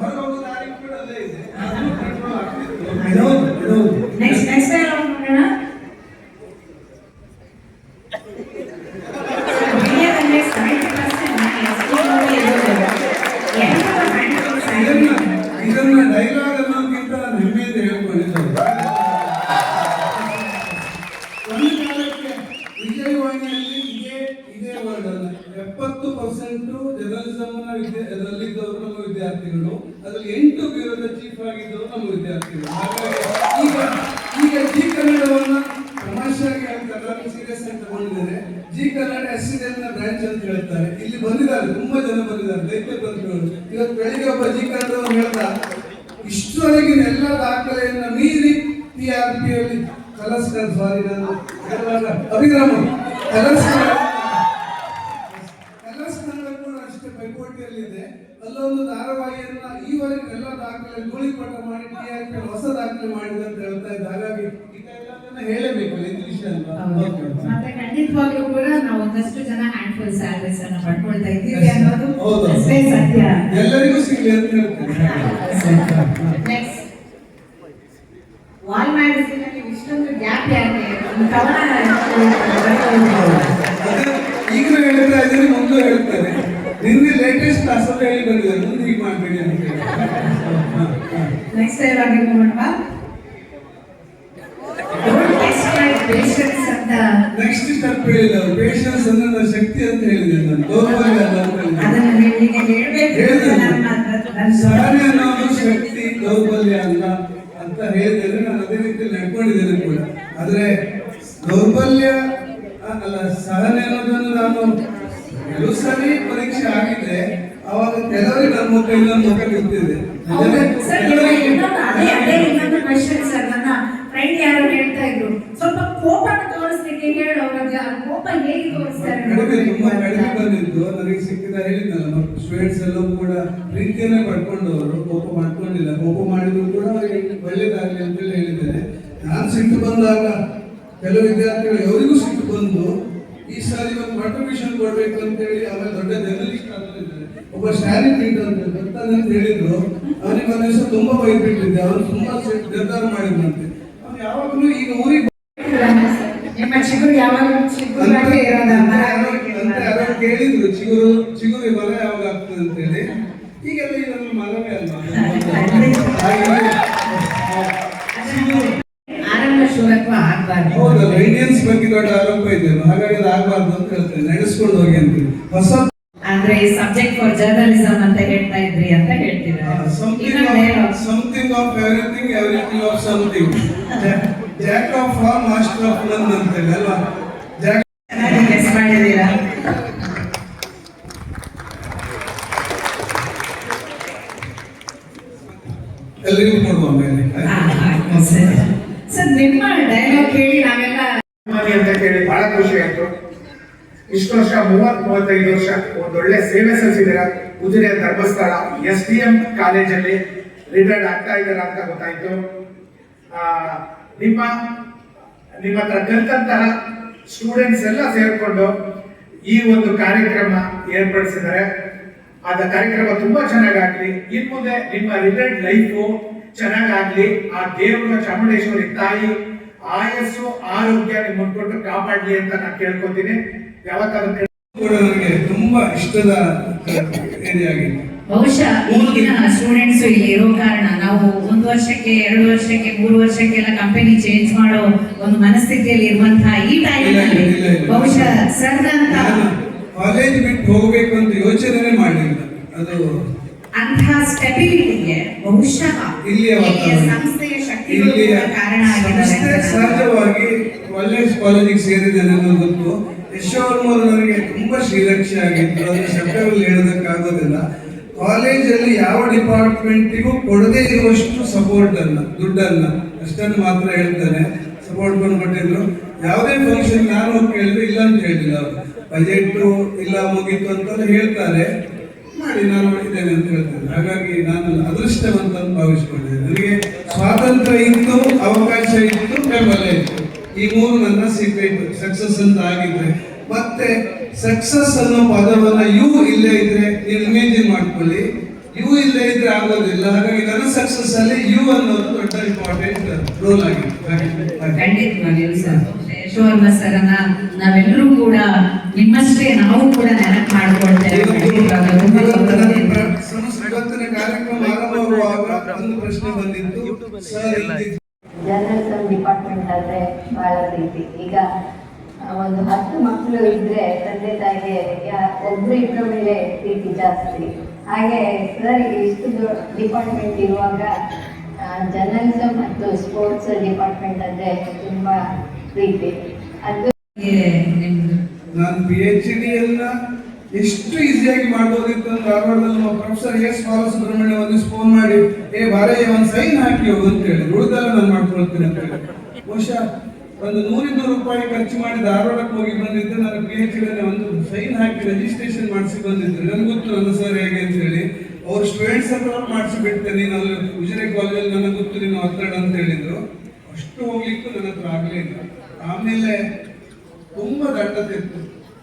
ಹೊರ ಹೋಗೋ ದಾರಿ ಕೂಡ ಅಲ್ಲೇ ಇದೆ. ಒಂದು ಕಾಲಕ್ಕೆ ವಿಜಯವಾಣಿಯಲ್ಲಿ ಇದೇ ವರ್ಡ್ ಅಲ್ಲ 70% ಜರ್ನಲಿಸಮ್ ಇದರಲ್ಲಿದ್ದವರು ನಮ್ಮ ವಿದ್ಯಾರ್ಥಿಗಳು, ಅದರಲ್ಲಿ 8 ಬ್ಯೂರೋದ ಚೀಫ್ ಆಗಿದ್ದವರು ನಮ್ಮ ವಿದ್ಯಾರ್ಥಿಗಳು. ಹಾಗಾಗಿ ಈಗ ಜಿ ಕನ್ನಡವನ್ನ ತಮಾಷೆಯಾಗಿ ಹೇಳ್ತಾರೆ, ಸೀರಿಯಸ್ ಆಗಿ ತಗೊಂಡಿದ್ದಾರೆ. ಜಿ ಕನ್ನಡ SCDM ಬ್ರಾಂಚ್ ಅಂತ ಹೇಳ್ತಾರೆ. ಇಲ್ಲಿ ಬಂದಿದ್ದಾರೆ, ತುಂಬಾ ಜನ ಬಂದಿದ್ದಾರೆ, ದೈತ್ಯ ಪ್ರತಿಭೆಗಳು. ಇವತ್ತು ಬೆಳಿಗ್ಗೆ ಒಬ್ಬ ಜಿ ಕನ್ನಡವನ್ನು ಹೇಳ್ತಾ, ಇಷ್ಟವರೆಗಿನ ಎಲ್ಲ ದಾಖಲೆಯನ್ನ ಮೀರಿ TRP ಯಲ್ಲಿ ಕಲಸ್ಕರ್, ಸಾರಿ ನಾನು ಅಭಿರಾಮ ಕಲಸ್ಕರ್ ಕೂಡ ಅಷ್ಟೇ ಪೈಪೋಟಿಯಲ್ಲಿದೆ. ಅಲ್ಲೊಂದು ಧಾರಾವಾಹಿಯನ್ನ ಈವರೆಗೆ ಎಲ್ಲ ದಾಖಲೆ ಧೂಳಿಪಟ ಮಾಡಿ TRP ಹೊಸ ದಾಖಲೆ ಮಾಡಿದೆ ಅಂತ ಹೇಳ್ತಾ ಇದ್ದ. ಹಾಗಾಗಿ ಹೇಳಬೇಕು ಇದು ವಿಷಯ ಅಂತ. ಮತ್ತೆ ಖಂಡಿತವಾಗ್ಲೂ ಕೂಡ ನಾವು ಒಂದಷ್ಟು ಜನ ಹ್ಯಾಂಡ್ಫುಲ್ ಸ್ಯಾಲರೀಸ್ ಅನ್ನ ಪಡ್ಕೊಳ್ತಾ ಇದ್ದೀವಿ ಅನ್ನೋದು ಅಷ್ಟೇ ಸತ್ಯ. ಎಲ್ಲರಿಗೂ ಸಿಗಲಿ ಅಂತ ಹೇಳ್ತೇನೆ. ನೆಕ್ಸ್ಟ್ ವಾಲ್ ಮ್ಯಾಗಝೀನ್ ಅಲ್ಲಿ ಇಷ್ಟೊಂದು ಗ್ಯಾಪ್ ಯಾಕೆ? ಈಗಲೂ ಹೇಳ್ತಾ ಇದ್ದೀನಿ, ಮುಂದೆ ಹೇಳ್ತಾರೆ. ನಿನ್ನೆ ಲೇಟೆಸ್ಟ್ ಕ್ಲಾಸ್ ಅಂತ ಹೇಳಿ ಬಂದಿದ್ದಾರೆ, ಮುಂದೆ ಹೀಗೆ ಮಾಡಬೇಡಿ ಅಂತ ಹೇಳಿ. ನೆಕ್ಸ್ಟ್ ಡೈಲಾಗ್ ನೋಡೋಣ. ನೆಕ್ಸ್ಟ್ ಸ್ಟೆಪ್ ಹೇಳಿದವರು ಪೇಷನ್ಸ್ ಅಂದ್ರೆ ಶಕ್ತಿ ಅಂತ ಹೇಳಿದೆ ನಾನು, ದೌರ್ಬಲ್ಯ ಅಲ್ಲ ಅಂತ ಸಹನೆ ಅನ್ನೋದು ಶಕ್ತಿ, ದೌರ್ಬಲ್ಯ ಅಲ್ಲ ಅಂತ ಹೇಳಿದ್ರೆ ನಾನು ಅದೇ ರೀತಿ ನಡ್ಕೊಂಡಿದ್ದೇನೆ ಕೂಡ. ಆದ್ರೆ ದೌರ್ಬಲ್ಯ ಅಲ್ಲ, ಸಹನೆ ಅನ್ನೋದನ್ನು ನಾನು ಕೆಲವು ಸರಿ ಪರೀಕ್ಷೆ ಆಗಿದೆ, ಅವಾಗ ಕೆಲವರಿಗೆ ನನ್ನ ಮುಖ ಇನ್ನೊಂದು ಮುಖ ಗೊತ್ತಿದೆ. ಫ್ರೆಂಡ್ ಯಾರು ಹೇಳ್ತಾ ಇದ್ರು, ಸ್ವಲ್ಪ ಕೋಪನ ತೋರಿಸ್ಲಿಕ್ಕೆ ಹೇಳು, ಅವ್ರಿಗೆ ಕೋಪ ಹೇಗೆ ತೋರಿಸ್ತಾರೆ? ತುಂಬಾ ಕಡಿಮೆ ಬಂದಿದ್ದು ನನಗೆ ಸಿಕ್ಕಿದ ಹೇಳಿದ್ನಲ್ಲ, ಸ್ಟೂಡೆಂಟ್ಸ್ ಎಲ್ಲವೂ ಕೂಡ ಪ್ರೀತಿಯನ್ನೇ ಪಡ್ಕೊಂಡವರು, ಕೋಪ ಮಾಡ್ಕೊಂಡಿಲ್ಲ. ಕೋಪ ಮಾಡಿದ್ರು ಕೂಡ ಅವರಿಗೆ ಒಳ್ಳೇದಾಗ್ಲಿ ಅಂತೇಳಿ ಹೇಳಿದ್ದೇನೆ. ನಾನು ಸಿಟ್ಟು ಬಂದಾಗ ಕೆಲವು ವಿದ್ಯಾರ್ಥಿಗಳು ಅವರಿಗೂ ಸಿಟ್ಟು ಬಂದು ಈ ಸಾರಿ ಒಂದು ಕಾಂಟ್ರಿಬ್ಯೂಷನ್ ಕೊಡ್ಬೇಕು ಅಂತೇಳಿ ಆಮೇಲೆ ದೊಡ್ಡ ಜರ್ನಲಿಸ್ಟ್ ಆಗಿದ್ದಾರೆ. ಒಬ್ಬ ಸ್ಟ್ಯಾಲಿನ್ ಪ್ರಿಂಟ್ ಅಂತ ಬರ್ತಾನೆ ಅಂತ ಹೇಳಿದ್ರು, ಅವನಿಗೆ ಒಂದು ದಿವಸ ತುಂಬಾ ಬೈದ್ಬಿಟ್ಟಿದ್ದೆ. ಅವನು ತುಂಬಾ ನಿರ್ಧಾರ ಮಾಡಿದ್ರಂತೆ. ಅವ್ನು ಯಾವಾಗಲೂ ಈಗ ಊರಿಗೆ ನಿಮ್ಮ ಚಿಗುರು ಯಾವಾಗ ಯಾರೋ ಕೇಳಿದ್ರು, ಚಿಗುರು ಮರ ಯಾವಾಗ ಆಗ್ತದೆ ಅಂತ ಹೇಳಿ. ಈಗೆಲ್ಲ ಇದನ್ನು ಮರವೇ ಅಲ್ಲ. ಆರಂಭ ಶೂರತ್ವ ಆಗ್ಬಾರ್ದು. ಹೌದಲ್ಲ, ಇಂಡಿಯನ್ಸ್ ಬಗ್ಗೆ ದೊಡ್ಡ ಆರೋಪ ಇದೆ, ಹಾಗಾಗಿ ಅದು ಆಗ್ಬಾರ್ದು ಅಂತ ಹೇಳ್ತೇನೆ. ನಡೆಸ್ಕೊಂಡು ಹೋಗಿ ಅಂತ ಹೊಸ ಅಂದ್ರೆ ಸಬ್ಜೆಕ್ಟ್ ಫಾರ್ ಜರ್ನಲಿಸಮ್ ಅಂತ ಹೇಳ್ತಾ ಇದ್ರಿ ಅಂತ ಹೇಳ್ತಿದ್ದಾರೆ. Something of everything, everything of something. Jack of all, master of ನನ್ ಅಂತ ಹೇಳಿ ಅಲ್ವಾ? ಚೆನ್ನಾಗಿ ಗೆಸ್ ಮಾಡಿದ್ದೀರಾ. ಎಲ್ಲರಿಗೂ ಕೊಡುವ ಮೇಲೆ ಸರ್, ನಿಮ್ಮ ಡೈಲಾಗ್ ಕೇಳಿ ನಾವೆಲ್ಲ ಅಂತ ಕೇಳಿ ಬಹಳ ಖುಷಿ ಆಯ್ತು. ಇಷ್ಟು ವರ್ಷ 30-35 ವರ್ಷ ಒಂದೊಳ್ಳೆ ಸೇವೆ ಸಲ್ಲಿಸಿದ್ದೀರಾ. ಉಜಿರೆ ಧರ್ಮಸ್ಥಳ SDM ಕಾಲೇಜಲ್ಲಿ ರಿಟೈರ್ಡ್ ಆಗ್ತಾ ಇದ್ದೀರಾ ಅಂತ ಗೊತ್ತಾಯ್ತು. ನಿಮ್ಮ ಹತ್ರ ಕಲಿತಂತಹ ಸ್ಟೂಡೆಂಟ್ಸ್ ಎಲ್ಲ ಸೇರ್ಕೊಂಡು ಈ ಒಂದು ಕಾರ್ಯಕ್ರಮ ಏರ್ಪಡಿಸಿದ್ದಾರೆ. ಆದ ಕಾರ್ಯಕ್ರಮ ತುಂಬಾ ಚೆನ್ನಾಗಾಗ್ಲಿ. ಇನ್ ಮುಂದೆ ನಿಮ್ಮ ರಿಟೈರ್ಡ್ ಲೈಫು ಚೆನ್ನಾಗಾಗ್ಲಿ. ಆ ದೇವರ ಚಾಮುಂಡೇಶ್ವರಿ ತಾಯಿ ಆಯಸ್ಸು ಆರೋಗ್ಯ ನಿಮ್ಮನ್ನು ಕೊಟ್ಟು ಕಾಪಾಡ್ಲಿ ಅಂತ ನಾನು ಕೇಳ್ಕೊತೀನಿ. ಯಾವತ್ತಾದ್ರೂ ಕೂಡ ನನಗೆ ತುಂಬಾ ಇಷ್ಟದ ಏರಿಯಾ ಆಗಿದೆ. ಬಹುಶಃ ಈಗಿನ ಸ್ಟೂಡೆಂಟ್ಸ್ ಇಲ್ಲಿ ಇರೋ ಕಾರಣ ನಾವು 1 ವರ್ಷಕ್ಕೆ 2 ವರ್ಷಕ್ಕೆ 3 ವರ್ಷಕ್ಕೆಲ್ಲ ಕಂಪನಿ ಚೇಂಜ್ ಮಾಡೋ ಒಂದು ಮನಸ್ಥಿತಿಯಲ್ಲಿ ಇರುವಂತಹ ಈ ಟೈಮಲ್ಲಿ ಬಹುಶಃ ಸರ್ ಅಂತ ಕಾಲೇಜ್ ಬಿಟ್ಟು ಹೋಗ್ಬೇಕು ಅಂತ ಯೋಚನೆ ಮಾಡಲಿಲ್ಲ. ಅದು ಅಂತಹ ಸ್ಟೆಬಿಲಿಟಿಗೆ ಬಹುಶಃ ಇಲ್ಲಿಯ ಸಂಸ್ಥೆಯ ಶಕ್ತಿಗಳು ಕಾರಣ ಆಗಿದೆ. ಸಹಜವಾಗಿ ಒಳ್ಳೆ ಕಾಲೇಜಿಗೆ ಸೇರಿದ್ದೇನೆ ಅನ್ನೋದು ಗೊತ್ತು. ಯಶೋವರ್ಮರು ನನಗೆ ತುಂಬಾ ಶ್ರೀರಕ್ಷೆ ಆಗಿತ್ತು, ಅದರ ಶಬ್ದಗಳಲ್ಲಿ ಹೇಳೋದಕ್ಕಾಗೋದಿಲ್ಲ. ಕಾಲೇಜಲ್ಲಿ ಯಾವ ಡಿಪಾರ್ಟ್ಮೆಂಟಿಗೂ ಕೊಡದೇ ಇರುವಷ್ಟು ಸಪೋರ್ಟ್ ಅನ್ನ, ದುಡ್ಡನ್ನ ಅಷ್ಟನ್ನು ಮಾತ್ರ ಹೇಳ್ತಾನೆ. ಸಪೋರ್ಟ್ ಕೊಟ್ಟಿದ್ರು. ಯಾವುದೇ ಫಂಕ್ಷನ್ ನಾನು ಕೇಳಿದ್ರೆ ಇಲ್ಲ ಅಂತ ಹೇಳಿಲ್ಲ. ಅವರು ಬಜೆಟ್ ಇಲ್ಲ ಮುಗೀತು ಅಂತ ಹೇಳ್ತಾರೆ, ಮಾಡಿ ನಾನು ಮಾಡಿದ್ದೇನೆ ಅಂತ ಹೇಳ್ತೇನೆ. ಹಾಗಾಗಿ ನಾನು ಅದೃಷ್ಟವಂತ ಭಾವಿಸ್ಕೊಂಡಿದ್ದೇನೆ. ನನಗೆ ಸ್ವಾತಂತ್ರ್ಯ ಇತ್ತು, ಅವಕಾಶ ಇತ್ತು, ಬೆಂಬಲ ಇತ್ತು. ಈ 3 ನನ್ನ ಸೀಕ್ರೆಟ್ ಸಕ್ಸಸ್ ಅಂತ ಆಗಿದ್ರೆ. ಮತ್ತೆ ಸಕ್ಸಸ್ ಅನ್ನೋ ಪದವನ್ನ ಯು ಇಲ್ಲೇ ಇದ್ರೆ ನೀವು ಇಮೇಜಿನ್ ಮಾಡ್ಕೊಳ್ಳಿ, ಯು ಇಲ್ಲೇ ಇದ್ರೆ ಆಗೋದಿಲ್ಲ. ಹಾಗಾಗಿ ನನ್ನ ಸಕ್ಸಸ್ ಅಲ್ಲಿ ಯು ಅನ್ನೋದು ದೊಡ್ಡ ಇಂಪಾರ್ಟೆಂಟ್ ರೋಲ್ ಆಗಿದೆ. ಖಂಡಿತವಾಗಿಯೂ ಸರ್, ಯಶೋವರ್ಮ ಸರ್ ಅನ್ನ ನಾವೆಲ್ಲರೂ ಕೂಡ ನಿಮ್ಮಷ್ಟೇ ನಾವು ಕೂಡ ನೆನಪು ಮಾಡ್ಕೊಳ್ತೇವೆ. ಇವತ್ತಿನ ಕಾರ್ಯಕ್ರಮ ಆರಂಭವಾಗುವಾಗ ಒಂದು ಪ್ರಶ್ನೆ ಬಂದಿತ್ತು, ಸರ್ ಜರ್ನಲಿಸಮ್ ಡಿಪಾರ್ಟ್ಮೆಂಟ್ ಅಂದರೆ ಭಾಳ ಪ್ರೀತಿ. ಈಗ ಒಂದು 10 ಮಕ್ಕಳು ಇದ್ದರೆ ತಂದೆ ತಾಯಿಗೆ ಒಬ್ಬರು ಇಬ್ಬರ ಮೇಲೆ ಪ್ರೀತಿ ಜಾಸ್ತಿ. ಹಾಗೆ ಸರ್ ಇಷ್ಟು ಡಿಪಾರ್ಟ್ಮೆಂಟ್ ಇರುವಾಗ ಜರ್ನಲಿಸಮ್ ಮತ್ತು ಸ್ಪೋರ್ಟ್ಸ್ ಡಿಪಾರ್ಟ್ಮೆಂಟ್ ಅಂದರೆ ತುಂಬ ಪ್ರೀತಿ. ಅದು ನಾನು PhD ಎಲ್ಲ ಎಷ್ಟು ಈಸಿಯಾಗಿ ಮಾಡ್ಬೋದಿತ್ತು ಅಂತ ಧಾರವಾಡದಲ್ಲಿ ನಮ್ಮ ಪ್ರೊಫೆಸರ್ ಎಸ್ ಬಾಲಸುಬ್ರಹ್ಮಣ್ಯ ಒಂದು ಫೋನ್ ಮಾಡಿ ಬಾರಯ್ಯ ಒಂದು ಸೈನ್ ಹಾಕಿ ಹೋಗು ಅಂತ ಹೇಳಿ, ಉಳಿದೆಲ್ಲ ನಾನು ಮಾಡ್ಕೊಳ್ತೀನಿ ಅಂತ ಹೇಳಿ. ಬಹುಶಃ ಒಂದು 100-200 ರೂಪಾಯಿ ಖರ್ಚು ಮಾಡಿ ಧಾರವಾಡಕ್ಕೆ ಹೋಗಿ ಬಂದಿದ್ದೆ. ನಾನು PhD ಒಂದು ಸೈನ್ ಹಾಕಿ ರಿಜಿಸ್ಟ್ರೇಷನ್ ಮಾಡಿಸಿ ಬಂದಿದ್ದೆ. ನನಗೆ ಗೊತ್ತು ನನ್ನ ಸರ್ ಹೇಗೆ ಅಂತ ಹೇಳಿ. ಅವ್ರ ಸ್ಟೂಡೆಂಟ್ಸ್ ಹತ್ರ ಮಾಡಿಸಿ ಬಿಡ್ತೇನೆ, ನಾನು ಉಜಿರೆ ಕಾಲೇಜಲ್ಲಿ ನನಗೆ ಗೊತ್ತು ನೀನು ಒತ್ತಡ ಅಂತ ಹೇಳಿದ್ರು. ಅಷ್ಟು ಹೋಗ್ಲಿಕ್ಕೂ ನನ್ನ ಹತ್ರ ಆಗಲಿಲ್ಲ. ಆಮೇಲೆ ತುಂಬ ದಂಡತೆ ಇತ್ತು.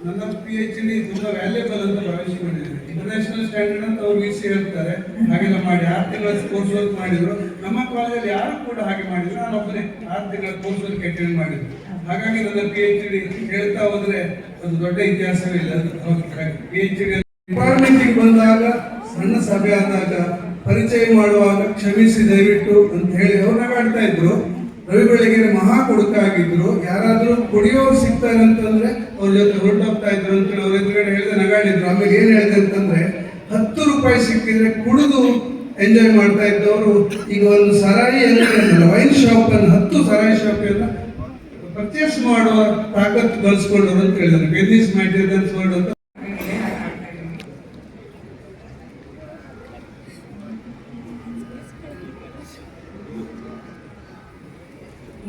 ನನ್ನ PhD ತುಂಬಾ ವ್ಯಾಲ್ಯೂಬಲ್ ಅಂತ ಭಾವಿಸಿಕೊಂಡಿದ್ದೇನೆ. ಇಂಟರ್ನ್ಯಾಷನಲ್ ಸ್ಟ್ಯಾಂಡರ್ಡ್ ಅಂತ ಅವ್ರು VC ಹೇಳ್ತಾರೆ. ಹಾಗೆಲ್ಲ ಮಾಡಿ 6 ತಿಂಗಳ ಕೋರ್ಸ್ ವರ್ಕ್ ಮಾಡಿದ್ರು. ನಮ್ಮ ಕಾಲೇಜಲ್ಲಿ ಯಾರು ಕೂಡ ಹಾಗೆ ಮಾಡಿದ್ರು, ನಾನು ಒಬ್ಬನೇ 6 ತಿಂಗಳ ಕೋರ್ಸ್ ವರ್ಕ್ ಅಟೆಂಡ್ ಮಾಡಿದ್ರು. ಹಾಗಾಗಿ ನನ್ನ PhD ಹೇಳ್ತಾ ಹೋದ್ರೆ ಒಂದು ದೊಡ್ಡ ಇತಿಹಾಸವೇ ಇಲ್ಲ. PhD ಡಿಪಾರ್ಟ್ಮೆಂಟಿಗೆ ಬಂದಾಗ, ಸಣ್ಣ ಸಭೆ ಆದಾಗ, ಪರಿಚಯ ಮಾಡುವಾಗ ಕ್ಷಮಿಸಿ ದಯವಿಟ್ಟು ಅಂತ ಹೇಳಿ ಅವ್ರು ನಗಾಡ್ತಾ ಇದ್ರು. ರವಿ ಬೆಳಗೆರೆ ಮಹಾ ಕೊಡುಕಾಗಿದ್ರು. ಯಾರಾದ್ರೂ ಕುಡಿಯೋರು ಸಿಗ್ತಾರೆ ಅಂತಂದ್ರೆ ಅವ್ರ ಜೊತೆ ಹೊರಟೋಗ್ತಾ ಇದ್ರು ಅಂತೇಳಿ ಅವ್ರ ಎದುರುಗಡೆ ಹೇಳಿದೆ, ನಗಾಡಿದ್ರು. ಆಮೇಲೆ ಏನ್ ಹೇಳಿದೆ ಅಂತಂದ್ರೆ 10 ರೂಪಾಯಿ ಸಿಕ್ಕಿದ್ರೆ ಕುಡಿದು ಎಂಜಾಯ್ ಮಾಡ್ತಾ ಇದ್ದವರು ಈಗ ಒಂದು ಸರಾಯಿ ಅಂಗಡಿ, ವೈನ್ ಶಾಪ್ ಅನ್ನು 10 ಸರಾಯಿ ಶಾಪ್ ಎಲ್ಲ ಪರ್ಚೇಸ್ ಮಾಡುವ ತಾಕತ್ತು ಗಳಿಸ್ಕೊಂಡವರು ಅಂತ ಹೇಳಿದ್ರು. ಬಿಸ್ನೆಸ್ ಮ್ಯಾಟೀರಿಯಲ್ಸ್ ವರ್ಲ್ಡ್ ಅಂತ.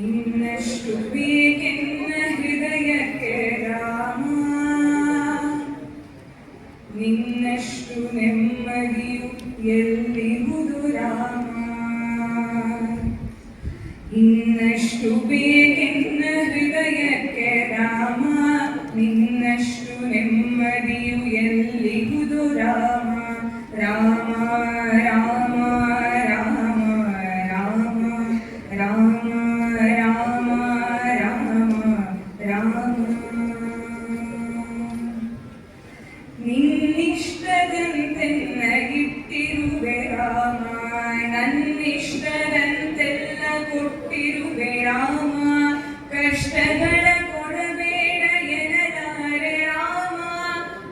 ಇನ್ನಷ್ಟು ಬೇಕೆನ್ನ ಹೃದಯಕ್ಕೆ ರಾಮ, ನಿನ್ನಷ್ಟು ನೆಮ್ಮದಿಯು ಎಲ್ಲಿರುವುದು ರಾಮ. ಇನ್ನಷ್ಟು ಬೇಕೆನ್ನ ಹೃದಯಕ್ಕೆ ರಾಮ, ನಿನ್ನಷ್ಟು ನೆಮ್ಮದಿಯು ಎಲ್ಲಿರುವುದು ರಾಮ. ರಾಮ ರಾಮ ರಾಮ ರಾಮ ರಾಮ ರಾಮ ರಾಮ ರಾಮ. ನಿನ್ನಿಷ್ಟದಂತೆನ್ನಗಿಟ್ಟಿರುವೆ ರಾಮ, ನನ್ನಿಷ್ಟದಂತೆಲ್ಲ ಕೊಟ್ಟಿರುವೆ ರಾಮ. ಕಷ್ಟಗಳ ಕೊಡಬೇಡ ಎನಲಾರೆ ರಾಮ,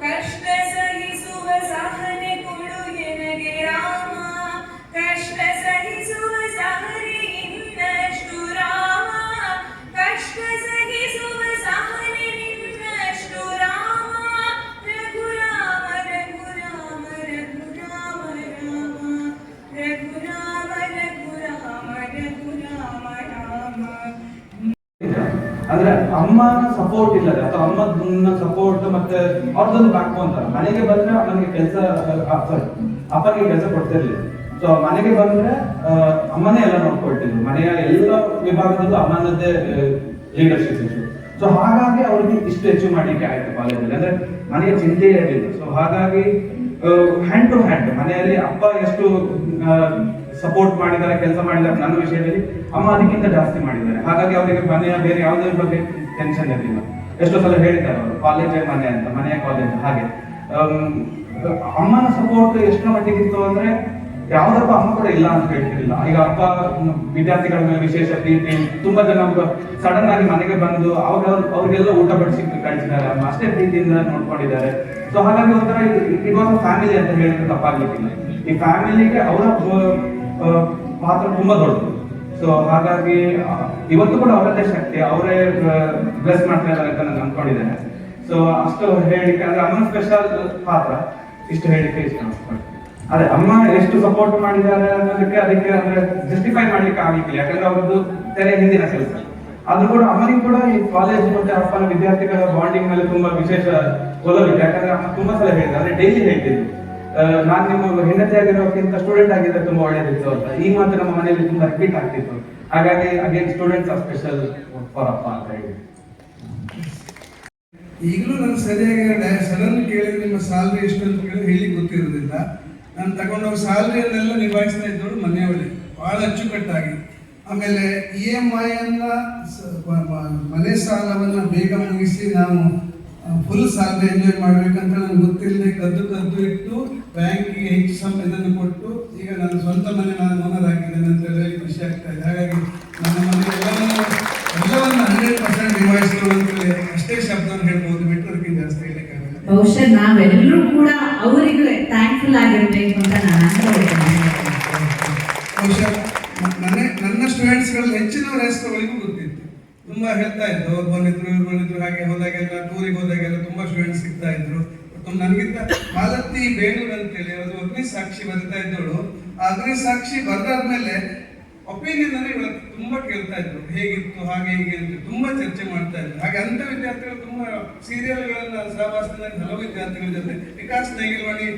ಕಷ್ಟ ಸಹಿಸುವ ಸಹನೆ ಕೊಡು ಎನಗೆ ರಾಮ. ಕಷ್ಟ ಸಹಿಸುವ ಸಹನೆ ಇನ್ನಷ್ಟು ರಾಮ, ಕಷ್ಟ ಸಹಿಸುವ ಸಹನೆ ನಿನ್ನಷ್ಟು ರಾಮ. ರಘುರಾಮ ರಘುರಾಮ ರಘುರಾಮ ರಾಮ, ರಘುರಾಮ ರಘುರಾಮ ರಘುರಾಮ ರಾಮ. ಅಂದ್ರೆ ಅಮ್ಮನ ಸಪೋರ್ಟ್ ಇಲ್ಲದೆ ಅಥವಾ ಅಮ್ಮನ ಸಪೋರ್ಟ್ ಮತ್ತೆ ಅವ್ರದ್ದೊಂದು ಬ್ಯಾಕ್ ಬೋನ್ ತರ. ಮನೆಗೆ ಬಂದ್ರೆ ಅಮ್ಮನಿಗೆ ಕೆಲಸ, ಅಪ್ಪನಿಗೆ ಕೆಲಸ ಕೊಡ್ತಿರ್ಲಿಲ್ಲ. ಸೊ ಮನೆಗೆ ಬಂದ್ರೆ ಅಮ್ಮನೇ ಎಲ್ಲ ನೋಡ್ಕೊಳ್ತಿದ್ರು. ಮನೆಯ ಎಲ್ಲ ವಿಭಾಗದಲ್ಲೂ ಅಮ್ಮನದ್ದೇ ಲೀಡರ್ಶಿಪ್ ಇತ್ತು. ಸೊ ಹಾಗಾಗಿ ಅವ್ರಿಗೆ ಇಷ್ಟು ಅಚೀವ್ ಮಾಡ್ಲಿಕ್ಕೆ ಆಯ್ತು ಕಾಲೇಜಲ್ಲಿ. ಅಂದ್ರೆ ಮನೆಯ ಚಿಂತೆ ಇರಲಿಲ್ಲ. ಸೊ ಹಾಗಾಗಿ ಹ್ಯಾಂಡ್ ಟು ಹ್ಯಾಂಡ್ ಮನೆಯಲ್ಲಿ ಅಪ್ಪ ಎಷ್ಟು ಸಪೋರ್ಟ್ ಮಾಡಿದ್ದಾರೆ, ಕೆಲಸ ಮಾಡಿದ್ದಾರೆ ನನ್ನ ವಿಷಯದಲ್ಲಿ, ಅಮ್ಮ ಅದಕ್ಕಿಂತ ಜಾಸ್ತಿ ಮಾಡಿದ್ದಾರೆ. ಹಾಗಾಗಿ ಅವರಿಗೆ ಮನೆಯ ಬೇರೆ ಯಾವುದೇ ಬಗ್ಗೆ ಟೆನ್ಷನ್ ಇರಲಿಲ್ಲ. ಎಷ್ಟೋ ಸಲ ಹೇಳಿದ್ದಾರೆ ಅವರು, ಕಾಲೇಜೇ ಮನೆ ಅಂತ, ಮನೆಯ ಕಾಲೇಜ್. ಹಾಗೆ ಅಮ್ಮನ ಸಪೋರ್ಟ್ ಎಷ್ಟರ ಮಟ್ಟಿಗೆ ಇತ್ತು ಅಂದ್ರೆ ಯಾವ್ದಪ್ಪ ಅಮ್ಮ ಕೂಡ ಇಲ್ಲ ಅಂತ ಹೇಳ್ತಿರ್ಲಿಲ್ಲ. ಈಗ ಅಪ್ಪ ವಿದ್ಯಾರ್ಥಿಗಳ ಮೇಲೆ ವಿಶೇಷ ಪ್ರೀತಿ, ತುಂಬಾ ಜನ ಸಡನ್ ಆಗಿ ಮನೆಗೆ ಬಂದು ಅವ್ರಿಗೆಲ್ಲ ಊಟ ಬಡಿಸಿ ಕಳಿಸಿದ್ದಾರೆ. ಅಮ್ಮ ಅಷ್ಟೇ ಪ್ರೀತಿಯಿಂದ ನೋಡ್ಕೊಂಡಿದ್ದಾರೆ. ಸೊ ಹಾಗಾಗಿ ಒಂಥರ ಇವಾಗ ಫ್ಯಾಮಿಲಿ ಅಂತ ಹೇಳಿದ್ರೆ ತಪ್ಪಾಗ್ಲಿಕ್ಕಿಲ್ಲ. ಈ ಫ್ಯಾಮಿಲಿಗೆ ಅವರ ಪಾತ್ರ ತುಂಬಾ ದೊಡ್ಡದು. ಸೊ ಹಾಗಾಗಿ ಇವತ್ತು ಕೂಡ ಅವರದ್ದೇ ಶಕ್ತಿ, ಅವರೇ ಬ್ಲೆಸ್ ಮಾಡ್ತಾ ಇದ್ದಾರೆ ಅಂತ ನಾನು ಅನ್ಕೊಂಡಿದ್ದೇನೆ. ಸೊ ಅಷ್ಟು ಹೇಳಿಕೆ ಅಂದ್ರೆ ಅಮ್ಮನ ಸ್ಪೆಷಲ್ ಪಾತ್ರ, ಇಷ್ಟು ಹೇಳಿಕೆ ಇಷ್ಟ ಅನ್ಸ್ಕೊಂಡು. ಅದೇ ಅಮ್ಮ ಎಷ್ಟು ಸಪೋರ್ಟ್ ಮಾಡಿದ್ದಾರೆ ಅನ್ನೋದಕ್ಕೆ ಅದಕ್ಕೆ ಅಂದ್ರೆ ಜಸ್ಟಿಫೈ ಮಾಡ್ಲಿಕ್ಕೆ ಆಗ್ಲಿಕ್ಕಿಲ್ಲ. ಯಾಕಂದ್ರೆ ಅವರದ್ದು ತೆರೆ ಹಿಂದಿನ ಕೆಲಸ. ಆದ್ರೂ ಕೂಡ ಅಮ್ಮನಿಗೆ ಕೂಡ ಈ ಕಾಲೇಜ್ ಮತ್ತೆ ಅಪ್ಪನ ವಿದ್ಯಾರ್ಥಿಗಳ ಬಾಂಡಿಂಗ್ ಮೇಲೆ ತುಂಬಾ ವಿಶೇಷ ಒಲವಿದೆ. ಯಾಕಂದ್ರೆ ಅಮ್ಮ ತುಂಬಾ ಸಲ ಹೇಳಿದ್ರು, ಅಂದ್ರೆ ಡೈಲಿ ಹೇಳ್ತಿದ್ರು, ನಾನ್ ನಿಮ್ಮ ಹೆಂಡತಿ ಆಗಿರೋಕ್ಕಿಂತ ಸ್ಟೂಡೆಂಟ್ ಆಗಿದ್ರೆ ತುಂಬಾ ಒಳ್ಳೇದಿತ್ತು ಅಂತ. ಈ ಮಾತು ನಮ್ಮ ಮನೆಯಲ್ಲಿ ತುಂಬಾ ರಿಪೀಟ್ ಆಗ್ತಿತ್ತು. ಹಾಗಾಗಿ again students R special for ಅಪ್ಪ ಅಂತ ಹೇಳಿ. ಈಗಲೂ ನಾನು ಸರಿಯಾಗಿ ಸಡನ್ ಕೇಳಿದ್ರೆ ನಿಮ್ಮ ಸ್ಯಾಲ್ರಿ ಎಷ್ಟು ಅಂತ ಕೇಳಿದ್ರೆ ಹೇಳಿ ಗೊತ್ತಿರೋದಿಲ್ಲ. ನಾನು ತಗೊಂಡೋಗಿ ಸ್ಯಾಲ್ರಿಯನ್ನೆಲ್ಲ ನಿಭಾಯಿಸ್ತಾ ಇದ್ದವರು ಮನೆಯವಳಿ ಭಾಳ ಅಚ್ಚುಕಟ್ಟಾಗಿ. ಆಮೇಲೆ EMI ಅನ್ನ ಮನೆ ಸಾಲವನ್ನು ಬೇಗ ಮುಗಿಸಿ ನಾವು ಫುಲ್ ಸ್ಯಾಲ್ರಿ ಎಂಜಾಯ್ ಮಾಡ್ಬೇಕಂತ ನನಗೆ ಗೊತ್ತಿಲ್ಲದೆ ಕದ್ದು ಇಟ್ಟು ಬ್ಯಾಂಕಿಗೆ ಹೆಚ್ಚು ಇದನ್ನು ಕೊಟ್ಟು ಈಗ ನನ್ನ ಸ್ವಂತ ಮನೆ ನಾನು ಓನರ್ ಆಗಿದ್ದೇನೆ ಅಂತ ಹೇಳಿ ಖುಷಿ ಆಗ್ತಾ ಇದೆ. ಹಾಗಾಗಿ ನನ್ನ ಮನೆ ಎಲ್ಲ ಮೇಲೆ ಅಷ್ಟೇ ಶಬ್ದ ಹೇಳ್ಬೋದು, ಬಿಟ್ಟರೆ ಜಾಸ್ತಿ ಹೇಳಕ್ಕಾಗಲ್ಲ. ಬಹುಶಃ ನಾವೆಲ್ಲರೂ ಕೂಡ ಅವರಿಗೆ ಥ್ಯಾಂಕ್ಫುಲ್ ಆಗಿರ್ಬೇಕು ಅಂತ ನಾನು ಅನ್ಕೊಳ್ತೇನೆ. ಬಹುಶಃ ನನ್ನ ಸ್ಟೂಡೆಂಟ್ಸ್ಗಳು ಹೆಚ್ಚಿನವ್ರ ಹೆಸರುಗಳಿಗೂ ಗೊತ್ತಿತ್ತು. ತುಂಬಾ ಹೇಳ್ತಾ ಇದ್ರು, ಅವ್ರು ಬಂದಿದ್ರು ಇವ್ರು ಬಂದಿದ್ರು, ಹಾಗೆ ಹೋದಾಗೆಲ್ಲ ಟೂರಿಗೆ ಹೋದಾಗೆಲ್ಲ ತುಂಬಾ ಸ್ಟೂಡೆಂಟ್ಸ್ ಸಿಗ್ತಾ ಇದ್ರು. ನನಗಿಂತ ಮಾಲತಿ ಬೇಲೂರು ಅಂತೇಳಿ ಅದು ಅಗ್ನಿ ಸಾಕ್ಷಿ ಬರೀತಾ ಇದ್ದವಳು. ಆ ಅಗ್ನಿ ಸಾಕ್ಷಿ ಬರೆದಾದ್ಮೇಲೆ ಒಪಿನಿಯನ್ ಅನ್ನು ಇವತ್ತು ತುಂಬಾ ಕೇಳ್ತಾ ಇದ್ರು, ಹೇಗಿತ್ತು ಹಾಗೆ ಹೀಗೆ ಅಂತ ತುಂಬಾ ಚರ್ಚೆ ಮಾಡ್ತಾ ಇದ್ರು. ಹಾಗೆ ಅಂತ ವಿದ್ಯಾರ್ಥಿಗಳು ತುಂಬಾ ಸೀರಿಯಲ್ಗಳನ್ನ ಸಹವಾಸದಲ್ಲಿ ಹಲವು ವಿದ್ಯಾರ್ಥಿಗಳ ಜೊತೆ ವಿಕಾಸ್ ನೇಗಿಲ್ವಾಣಿ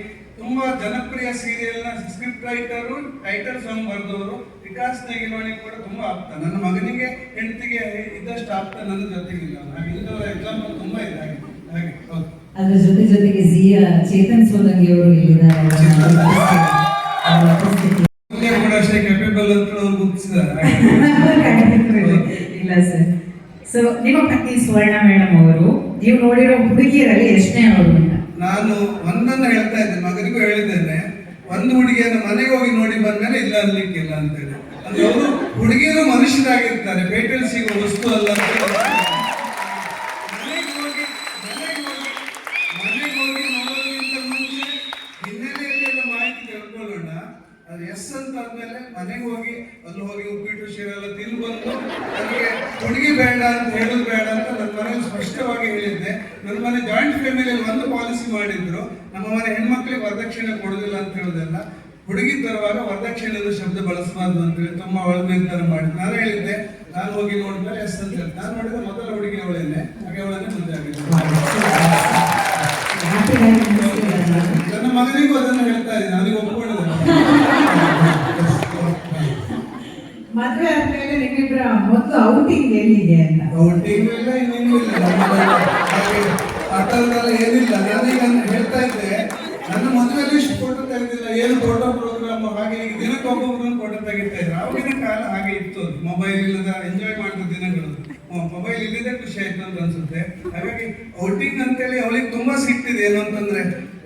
ತುಂಬಾ ಜನಪ್ರಿಯ ಸೀರಿಯಲ್ ನ ಸ್ಕ್ರಿಪ್ಟ್ ರೈಟರು, ಟೈಟಲ್ ಸಾಂಗ್ ಬರೆದವರು ವಿಕಾಸ್ ನೇಗಿಲ್ವಾಣಿ ಕೂಡ ತುಂಬಾ ಆಪ್ತ. ನನ್ನ ಮಗನಿಗೆ ಹೆಂಡತಿಗೆ ಇದ್ದಷ್ಟು ಆಪ್ತ ನನ್ನ ಜೊತೆಗಿಲ್ಲ. ಹಾಗೆ ಇಂಥವ್ರ ಎಕ್ಸಾಂಪಲ್ ತುಂಬಾ ಇದೆ. ಹಾಗೆ ಹೌದು. ಅದ್ರ ಜೊತೆಗೆ ಚೇತನ್ ಸೋಲಂಗಿ ಅವರು ಇಲ್ಲಿದ್ದಾರೆ. ಕೂಡ ಅಷ್ಟೇ ಕೆಪೇಬಲ್ ಅಂತ ಅವ್ರು ಗುರುತಿಸಿದ್ದಾರೆ. ಇಲ್ಲ ಸರ್. ಸೊ ನಿಮ್ಮ ಪತ್ನಿ ಸುವರ್ಣ ಮೇಡಮ್ ಅವರು ನೀವು ನೋಡಿರೋ ಹುಡುಗಿಯರಲ್ಲಿ ಎಷ್ಟನೇ ಅವರು ಅಂತ? ನಾನು ಒಂದನ್ನ ಹೇಳ್ತಾ ಇದ್ದೆ, ಮಗನಿಗೂ ಹೇಳಿದ್ದೇನೆ, ಒಂದು ಹುಡುಗಿಯನ್ನು ಮನೆಗೆ ಹೋಗಿ ನೋಡಿ ಬಂದ್ಮೇಲೆ ಇಲ್ಲ ಅನ್ಲಿಕ್ಕಿಲ್ಲ ಅಂತೇಳಿ. ಅಂದ್ರೆ ಅವರು ಹುಡುಗಿಯರು ಮನುಷ್ಯರಾಗಿರ್ತಾರೆ, ಪೇಟೆಯಲ್ಲಿ ಸಿಗೋ ವಸ್ತು ಅಲ್ಲ ಅಂತ. ಅದು ಎಸ್ ಅಂತ ಆದ್ಮೇಲೆ ಮನೆಗೆ ಹೋಗಿ ಅಲ್ಲಿ ಹೋಗಿ ಉಪ್ಪಿಟ್ಟು ಶೀರೆಲ್ಲ ತಿಂದು ಬಂದು ನನಗೆ ಹುಡುಗಿ ಬೇಡ ಅಂತ ಹೇಳೋದು ಬೇಡ ಅಂತ ನನ್ನ ಮನೇಲಿ ಸ್ಪಷ್ಟವಾಗಿ ಹೇಳಿದ್ದೆ. ನನ್ನ ಮನೆ ಜಾಯಿಂಟ್ ಫ್ಯಾಮಿಲಿಯಲ್ಲಿ ಒಂದು ಪಾಲಿಸಿ ಮಾಡಿದ್ರು, ನಮ್ಮ ಮನೆ ಹೆಣ್ಮಕ್ಳಿಗೆ ವರದಕ್ಷಿಣೆ ಕೊಡೋದಿಲ್ಲ ಅಂತ ಹೇಳೋದಲ್ಲ, ಹುಡುಗಿ ತರುವಾಗ ವರದಕ್ಷಿಣೆ ಶಬ್ದ ಬಳಸಬಾರ್ದು ಅಂತ ಹೇಳಿ ತುಂಬಾ ಒಳಮೇಲ್ತರ ಮಾಡಿದ್ರು. ನಾನು ಹೇಳಿದ್ದೆ, ನಾನು ಹೋಗಿ ನೋಡಿದ್ಮೇಲೆ ಎಸ್ ಅಂತ ಹೇಳಿ ನಾನು ನೋಡಿದ ಮೊದಲ ಹುಡುಗಿ ಅವಳೇನೆ, ಹಾಗೆ ಅವಳನ್ನೇ ಮದುವೆ ಆಗಿದ್ದೆ. ನನ್ನ ಮಗನಿಗೂ ಅದನ್ನು ಹೇಳ್ತಾ ಇದ್ದೀನಿ, ನನಗೆ ಒಪ್ಪಿಕೊಂಡಿದ್ದೆ. ಮದುವೆ ಆದ್ಮೇಲೆ ನಿಮ್ಮಿಬ್ಬರ ಮೊದಲು ಔಟಿಂಗ್ ಎಲ್ಲಿದೆ ಅಂತ? ಔಟಿಂಗ್ ಇಲ್ಲ, ಇನ್ನೇನು ಇಲ್ಲ, ಆ ಥರದ್ದೆಲ್ಲ ಏನಿಲ್ಲ. ನಾನೀಗ ಹೇಳ್ತಾ ಇದ್ದೆ, ನನ್ನ ಮದುವೆಯಲ್ಲಿ ಇಷ್ಟು ಫೋಟೋ ತೆಗೆದಿಲ್ಲ, ಏನು ಫೋಟೋ ಪ್ರೋಗ್ರಾಮ್ ಹಾಗೆ ಈಗ ದಿನಕ್ಕೊಬ್ಬೊಬ್ಬರನ್ನು ಫೋಟೋ ತೆಗಿತಾ ಇದ್ರು. ಆವಾಗಿನ ಕಾಲ ಹಾಗೆ ಇತ್ತು, ಮೊಬೈಲ್ ಇಲ್ಲದ ಎಂಜಾಯ್ ಮಾಡಿದ ದಿನಗಳು. ಮೊಬೈಲ್ ಇಲ್ಲಿದೆ ಖುಷಿ ಆಯ್ತು ಅಂತ ಅನ್ಸುತ್ತೆ. ಹಾಗಾಗಿ ಔಟಿಂಗ್ ಅಂತೇಳಿ ಅವಳಿಗೆ ತುಂಬಾ ಸಿಕ್ತಿದೆ. ಏನು ಅಂತಂದ್ರೆ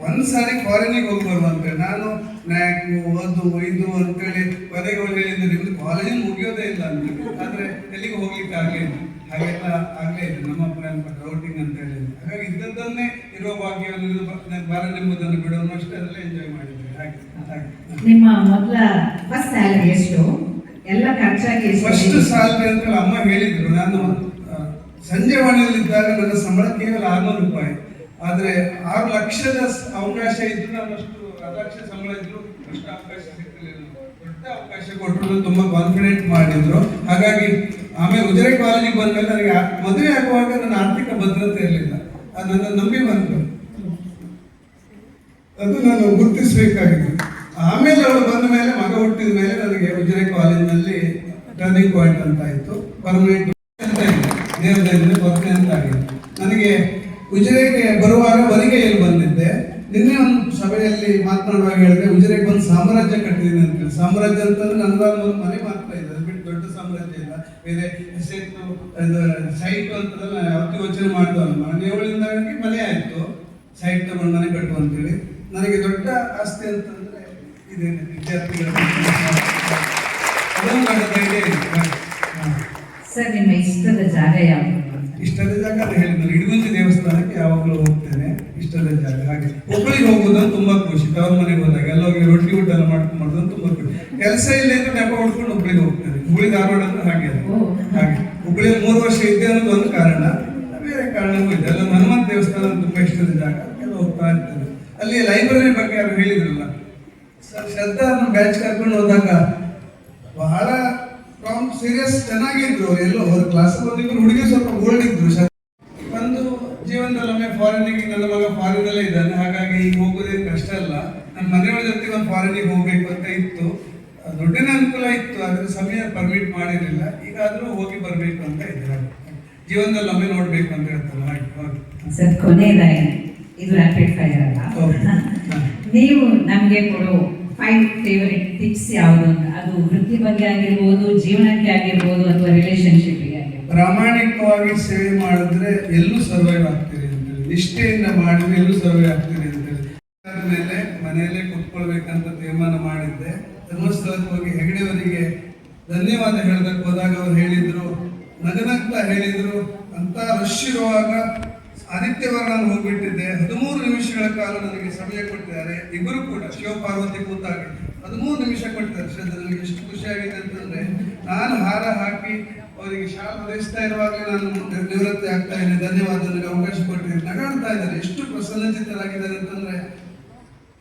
ಒಂದ್ಸಾರಿ ಫಾರಿನಿಗೆ ಹೋಗ್ಬಾರ್ದು ಅಂತೇಳಿ ನಾನು ನ್ಯಾಕು ಅದು ಇದು ಅಂತೇಳಿ ಕೊನೆಗೆ ಅವಳು ಹೇಳಿದ್ದು, ನಿಮ್ದು ಕಾಲೇಜಲ್ಲಿ ಮುಗಿಯೋದೇ ಇಲ್ಲ ಅಂತ. ಆದ್ರೆ ಎಲ್ಲಿಗೆ ಹೋಗ್ಲಿಕ್ಕೆ ಆಗ್ಲಿಲ್ಲ, ಹಾಗೆಲ್ಲ ಆಗ್ಲೇ ಇದೆ ನಮ್ಮ ಪ್ಲಾನ್ ಪ್ರಕಾರ ಔಟಿಂಗ್ ಅಂತ ಹೇಳಿ. ಹಾಗಾಗಿ ಇದ್ದದ್ದನ್ನೇ ಇರೋ ಭಾಗ್ಯವನ್ನು ಬಾರನೆಂಬುದನ್ನು ಬಿಡೋನು ಅಷ್ಟೇ ಅದೆಲ್ಲ ಎಂಜಾಯ್ ಮಾಡಿದ್ವಿ. ಹಾಗೆ ನಿಮ್ಮ ಮೊದಲ ಫಸ್ಟ್ ಸ್ಯಾಲರಿ ಎಷ್ಟು? ಎಲ್ಲ ಖರ್ಚಾಗಿ ಫಸ್ಟ್ ಸ್ಯಾಲರಿ ಅಂತ ಅಮ್ಮ ಹೇಳಿದ್ರು. ನಾನು ಸಂಜೆವಾಣಿಯಲ್ಲಿದ್ದಾಗ ನನ್ನ ಸಂಬಳ ಕೇವಲ 600 ರೂಪಾಯಿ. ಆದ್ರೆ 6 ಲಕ್ಷದ ಅವಕಾಶ ಇದ್ರು, ನಾನು ಅಷ್ಟು 6 ಲಕ್ಷ ಸಂಬಳ ಇದ್ರು ಅಷ್ಟು ಅವಕಾಶ ಸಿಗ್ತಿರ್ಲಿಲ್ಲ. ದೊಡ್ಡ ಅವಕಾಶ ಕೊಟ್ಟರು, ತುಂಬಾ ಕಾನ್ಫಿಡೆಂಟ್ ಮಾಡಿದ್ರು. ಹಾಗಾಗಿ ಆಮೇಲೆ ಉಜಿರೆ ಕಾಲೇಜಿಗೆ ಬಂದ್ಮೇಲೆ ನನಗೆ ಮದುವೆ ಆಗುವಾಗ ನನ್ನ ಆರ್ಥಿಕ ಭದ್ರತೆ ಇರಲಿಲ್ಲ, ಅದು ನನ್ನ ನಂಬಿ ಬಂತು, ಅದು ನಾನು ಗುರುತಿಸಬೇಕಾಗಿತ್ತು. ಆಮೇಲೆ ಅವಳು ಬಂದ ಮೇಲೆ, ಮಗ ಹುಟ್ಟಿದ ಮೇಲೆ ನನಗೆ ಉಜಿರೆ ಕಾಲೇಜಿನಲ್ಲಿ ಟರ್ನಿಂಗ್ ಪಾಯಿಂಟ್ ಅಂತ ಆಯ್ತು. ಪರ್ಮನೆಂಟ್ ದೇವದಲ್ಲಿ ಬರ್ತೇನೆ ಅಂತ ಆಗಿತ್ತು. ನನಗೆ ಉಜಿರೆಗೆ ಬರುವಾಗ ವರಿಗೆಯಲ್ಲಿ ಬಂದಿದ್ದೆ. ನಿನ್ನೆ ಒಂದು ಸಭೆಯಲ್ಲಿ ಮಾತನಾಡುವಾಗ ಹೇಳಿದೆ, ಉಜಿರೆಗೆ ಬಂದು ಸಾಮ್ರಾಜ್ಯ ಕಟ್ಟಿದ್ದೀನಿ ಅಂತ ಹೇಳಿ. ಸಾಮ್ರಾಜ್ಯ ಅಂತಂದ್ರೆ ನನ್ನ ಮನೆ ಮಾತ್ರ ಇದೆ, ಅದು ಬಿಟ್ಟು ದೊಡ್ಡ ಸಾಮ್ರಾಜ್ಯ ಇಲ್ಲ. ಬೇರೆ ಸೈಟು ಅಂತದೆಲ್ಲ ಯಾವತ್ತೂ ಯೋಚನೆ ಮಾಡಿದವಲ್ಲ. ಮನೆಯವಳಿಂದ ಮನೆ ಆಯ್ತು, ಸೈಟ್ ತಗೊಂಡು ಮನೆ ಕಟ್ಟು ಅಂತೇಳಿ. ನನಗೆ ದೊಡ್ಡ ಆಸ್ತಿ ಅಂತಂದ್ರೆ ಇದೇನೆ, ವಿದ್ಯಾರ್ಥಿಗಳ ಸರ್, ನಿಮ್ಮ ಇಷ್ಟದ ಜಾಗ ಯಾವುದು? ಇಷ್ಟದ ಜಾಗ ಅಂತ ಹೇಳಿದ್ರು, ಇಡಗುಂಜಿ ದೇವಸ್ಥಾನಕ್ಕೆ ಯಾವಾಗಲೂ ಹೋಗ್ತೇನೆ. ಇಷ್ಟದ ಜಾಗ ಹಾಗೆ ಹುಬ್ಬಳ್ಳಿಗೆ ಹೋಗೋದು ತುಂಬಾ ಖುಷಿ. ತವ್ರ ಮನೆಗೆ ಹೋದಾಗ ಎಲ್ಲ ಹೋಗಿ ರೊಟ್ಟಿ ಊಟ ಎಲ್ಲ ಮಾಡ್ಕೊಂಡು ತುಂಬಾ ಖುಷಿ. ಕೆಲಸ ಇಲ್ಲ ಅಂದ್ರೆ ನೆಪ ಹೊಡ್ಕೊಂಡು ಹುಬ್ಬಳ್ಳಿಗೆ ಹೋಗ್ತೇನೆ. ಹುಬ್ಬಳ್ಳಿ ಧಾರವಾಡ ಅಂದ್ರೆ ಹಾಗೆ ಹಾಗೆ ಹುಬ್ಬಳ್ಳಿಯಲ್ಲಿ 3 ವರ್ಷ ಇದ್ದೆ ಅನ್ನೋದು ಒಂದು ಕಾರಣ, ಬೇರೆ ಕಾರಣವೂ ಇದೆ. ಎಲ್ಲ ಹನುಮಂತ ದೇವಸ್ಥಾನ ತುಂಬಾ ಇಷ್ಟದ ಜಾಗ, ಎಲ್ಲ ಹೋಗ್ತಾ ಇರ್ತೇನೆ. ಅಲ್ಲಿ ಲೈಬ್ರರಿ ಬಗ್ಗೆ ಯಾರು ಹೇಳಿದ್ರಲ್ಲ, ಶ್ರದ್ಧಾ ಬ್ಯಾಚ್ ಕರ್ಕೊಂಡು ಹೋದಾಗ ಬಹಳ ಸೀರಿಯಸ್ ಚೆನ್ನಾಗಿದ್ರು. ಎಲ್ಲೋ ಅವ್ರ ಕ್ಲಾಸ್ ಬಂದಿದ್ರು, ಹುಡುಗಿ ಸ್ವಲ್ಪ ಗೋಲ್ಡ್ ಇದ್ರು. ಒಂದು ಜೀವನದಲ್ಲಿ ಒಮ್ಮೆ ಫಾರಿನಿಗೆ, ನನ್ನ ಮಗ ಫಾರಿನಲ್ಲೇ ಇದ್ದಾನೆ, ಹಾಗಾಗಿ ಈಗ ಹೋಗೋದೇನು ಕಷ್ಟ ಅಲ್ಲ. ನನ್ನ ಮನೆಯವರ ಜೊತೆಗೆ ಒಂದು ಫಾರಿನಿಗೆ ಹೋಗ್ಬೇಕು ಅಂತ ಇತ್ತು, ದುಡ್ಡಿನ ಅನುಕೂಲ ಇತ್ತು, ಆದ್ರೆ ಸಮಯ ಪರ್ಮಿಟ್ ಮಾಡಿರಲಿಲ್ಲ. ಈಗಾದ್ರೂ ಹೋಗಿ ಬರ್ಬೇಕು ಅಂತ ಇದ್ದಾರೆ. ಜೀವನದಲ್ಲಿ ಒಮ್ಮೆ ನೋಡ್ಬೇಕು ಅಂತ ಹೇಳ್ತಾರೆ. ಹಾಗೆ ಸರ್, ಕೊನೆಯದಾಗಿ ಇದು ರ್ಯಾಪಿಡ್ ಫೈರ್ ಅಲ್ಲ, ನೀವು ನಮಗೆ ಕೊಡೋ 5 ಫೇವರಿಟ್ ಟಿಪ್ಸ್ ಯಾವುದು ಅಂತ? ಅದು ವೃತ್ತಿ ಬಗ್ಗೆ ಆಗಿರ್ಬೋದು, ಜೀವನಕ್ಕೆ ಆಗಿರ್ಬೋದು, ಅಥವಾ ರಿಲೇಶನ್ಶಿಪ್ಗೆ ಆಗಿರ್ಬೋದು. ಪ್ರಾಮಾಣಿಕವಾಗಿ ಸೇವೆ ಮಾಡಿದ್ರೆ ಎಲ್ಲೂ ಸರ್ವೈವ್ ಆಗ್ತೀರಿ ಅಂತೇಳಿ, ನಿಷ್ಠೆಯಿಂದ ಮಾಡಿದ್ರೆ ಎಲ್ಲೂ ಸರ್ವೈವ್ ಆಗ್ತೀರಿ ಅಂತೇಳಿ ಆದ್ಮೇಲೆ ಮನೆಯಲ್ಲೇ ಕುತ್ಕೊಳ್ಬೇಕಂತ ತೀರ್ಮಾನ ಮಾಡಿದ್ದೆ. ಧರ್ಮಸ್ಥಳಕ್ಕೆ ಹೋಗಿ ಹೆಗಡೆಯವರಿಗೆ ಧನ್ಯವಾದ ಹೇಳೋದಕ್ಕೆ ಹೋದಾಗ ಅವ್ರು ಹೇಳಿದ್ರು, ನಗನಗ್ತಾ ಹೇಳಿದ್ರು, ಅಂತ ರಶ್ ಇರುವಾಗ ಆದಿತ್ಯವಾರ ನಾನು ಹೋಗ್ಬಿಟ್ಟಿದ್ದೆ. 13 ನಿಮಿಷಗಳ ಕಾಲ ನನಗೆ ಸಮಯ ಕೊಟ್ಟಿದ್ದಾರೆ ಇಬ್ಬರು ಕೂಡ, ಶಿವಪಾರ್ವತಿ ಕೂತಾಗಿ 13 ನಿಮಿಷ ಕೊಟ್ಟಿದ್ದಾರೆ. ಶ್ರದ್ಧೆ, ನನಗೆ ಎಷ್ಟು ಖುಷಿಯಾಗಿದೆ ಅಂತಂದ್ರೆ, ನಾನು ಹಾರ ಹಾಕಿ ಅವರಿಗೆ ಶಾಲೆ ಹೊರಿಸ್ತಾ ಇರುವಾಗಲೇ ನಾನು ನಿವೃತ್ತಿ ಆಗ್ತಾ ಇದ್ದೇನೆ, ಧನ್ಯವಾದ, ನನಗೆ ಅವಕಾಶ ಕೊಟ್ಟಿದ್ದೀನಿ. ನಗಾಡ್ತಾ ಇದ್ದಾರೆ, ಎಷ್ಟು ಪ್ರಸನ್ನಚಿತ್ತರಾಗಿದ್ದಾರೆ ಅಂತಂದ್ರೆ,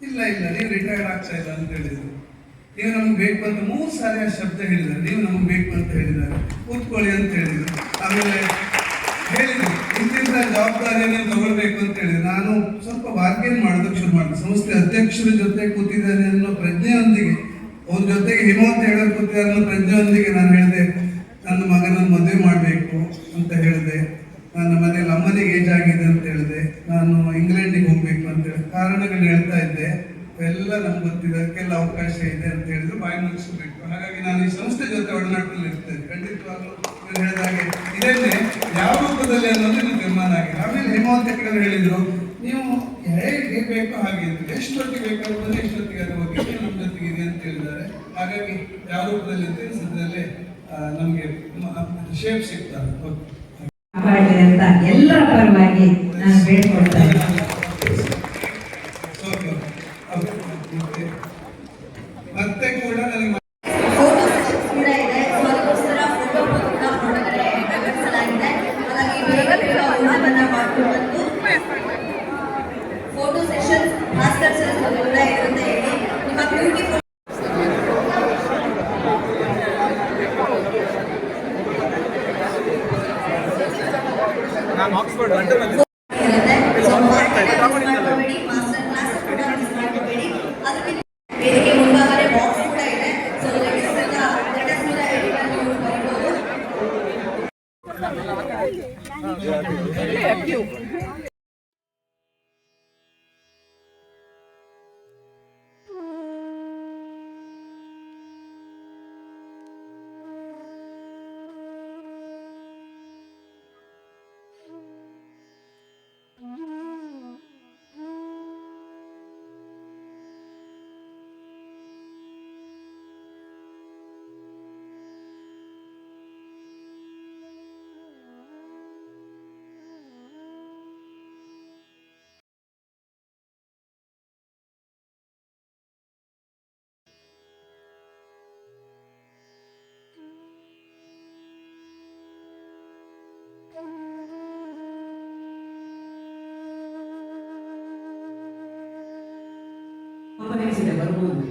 ಇಲ್ಲ ಇಲ್ಲ ನೀವು ರಿಟೈರ್ಡ್ ಆಗ್ತಾ ಇಲ್ಲ ಅಂತ ಹೇಳಿದ್ರು. ನೀವು ನಮ್ಗೆ ಬೇಕು ಅಂತ 3 ಸಾರಿ ಆ ಶಬ್ದ ಹೇಳಿದ್ದಾರೆ. ನೀವು ನಮ್ಗೆ ಬೇಕು ಅಂತ ಹೇಳಿದ್ದಾರೆ, ಕೂತ್ಕೊಳ್ಳಿ ಅಂತ ಹೇಳಿದ್ರು. ಆಮೇಲೆ ಹೇಳಿದ್ರು ಇಂತಿಂತ ಜವಾಬ್ದಾರಿಯನ್ನು ತಗೊಳ್ಬೇಕು ಅಂತ ಹೇಳಿದ್ರು. ನಾನು ಸ್ವಲ್ಪ ಬಾರ್ಗೇನ್ ಮಾಡೋದಕ್ಕೆ ಶುರು ಮಾಡಿದೆ. ಸಂಸ್ಥೆ ಅಧ್ಯಕ್ಷರ ಜೊತೆ ಕೂತಿದ್ದೇನೆ ಅನ್ನೋ ಪ್ರಜ್ಞೆಯೊಂದಿಗೆ, ಅವ್ರ ಜೊತೆಗೆ ಹಿಮವಂತ ಹೇಳೋದು ಕೂತಿದ್ದಾರೆ ಅನ್ನೋ ಪ್ರಜ್ಞೆಯೊಂದಿಗೆ ನಾನು ಹೇಳಿದೆ, ನನ್ನ ಮಗನನ್ನು ಮದುವೆ ಮಾಡಬೇಕು ಅಂತ ಹೇಳಿದೆ. ನನ್ನ ಮನೇಲಿ ಅಮ್ಮನಿಗೆ ಏಜ್ ಆಗಿದೆ ಅಂತ ಹೇಳಿದೆ. ನಾನು ಇಂಗ್ಲೆಂಡಿಗೆ ಹೋಗ್ಬೇಕು ಅಂತ ಹೇಳಿ ಕಾರಣಗಳು ಹೇಳ್ತಾ ಇದ್ದೆ. ಎಲ್ಲ ನಮ್ಗೆ ಗೊತ್ತಿದೆ, ಅದಕ್ಕೆಲ್ಲ ಅವಕಾಶ ಇದೆ ಅಂತ ಹೇಳಿದ್ರು. ಬಾಯಿ ಮುಗಿಸ್ಬೇಕು. ಹಾಗಾಗಿ ನಾನು ಈ ಸಂಸ್ಥೆ ಜೊತೆ ಒಡನಾಟದಲ್ಲಿ ಇರ್ತೇನೆ. ಖಂಡಿತವಾಗ್ಲೂ ಹೇಳಿದಾಗೆ ಇದನ್ನೇ ಯಾವ ರೂಪದಲ್ಲಿ ಅನ್ನೋದು ಇದು ತೀರ್ಮಾನ ಆಗಿದೆ. ಆಮೇಲೆ ಹೇಮವಂತ ಕಡೆ ಹೇಳಿದ್ರು, ನೀವು ಹೇಗೆ ಬೇಕೋ ಹಾಗೆ ಇರ್ತದೆ, ಎಷ್ಟೊತ್ತಿಗೆ ಬೇಕಾದ್ರೆ ಎಷ್ಟೊತ್ತಿಗೆ ಅದು ಹೋಗಿ ನಮ್ಮ ಜೊತೆಗೆ ಇದೆ ಅಂತ ಹೇಳಿದ್ದಾರೆ. ಹಾಗಾಗಿ ಯಾವ ರೂಪದಲ್ಲಿ ಅಂತ ಸದ್ಯದಲ್ಲೇ ನಮಗೆ ಶೇಪ್ ಸಿಗ್ತಾರೆ. ಅಂತ ಎಲ್ಲರ ಪರವಾಗಿ ನಾನು ಬೇಡ್ಕೊಳ್ತೇನೆ. ಮತ್ತೆ ಕೂಡ ನನಗೆ ಫೋಟೋ ಸೆಷನ್ ಭಾಸ್ಕರ್ ಸರ್ ಕೂಡ ಇರುತ್ತೆ. ನಿಮ್ಮ ಬ್ಯೂಟಿಫುಲ್ ಮಾಸ್ಟರ್ ಕ್ಲಾಸ್ ಕೂಡ ಮಿಸ್ ಮಾಡಬೇಡಿ. ಅದಕ್ಕೆ ವೇದಿಕೆ ಮುಂಭಾಗನೇ ಬಾಕ್ಸ್ ಕೂಡ ಇದೆ. ಸೊ ಲೆಟಸ್ ಕೂಡ ನೀವು ಬರಬಹುದು. ಬರ್ಬೋದು.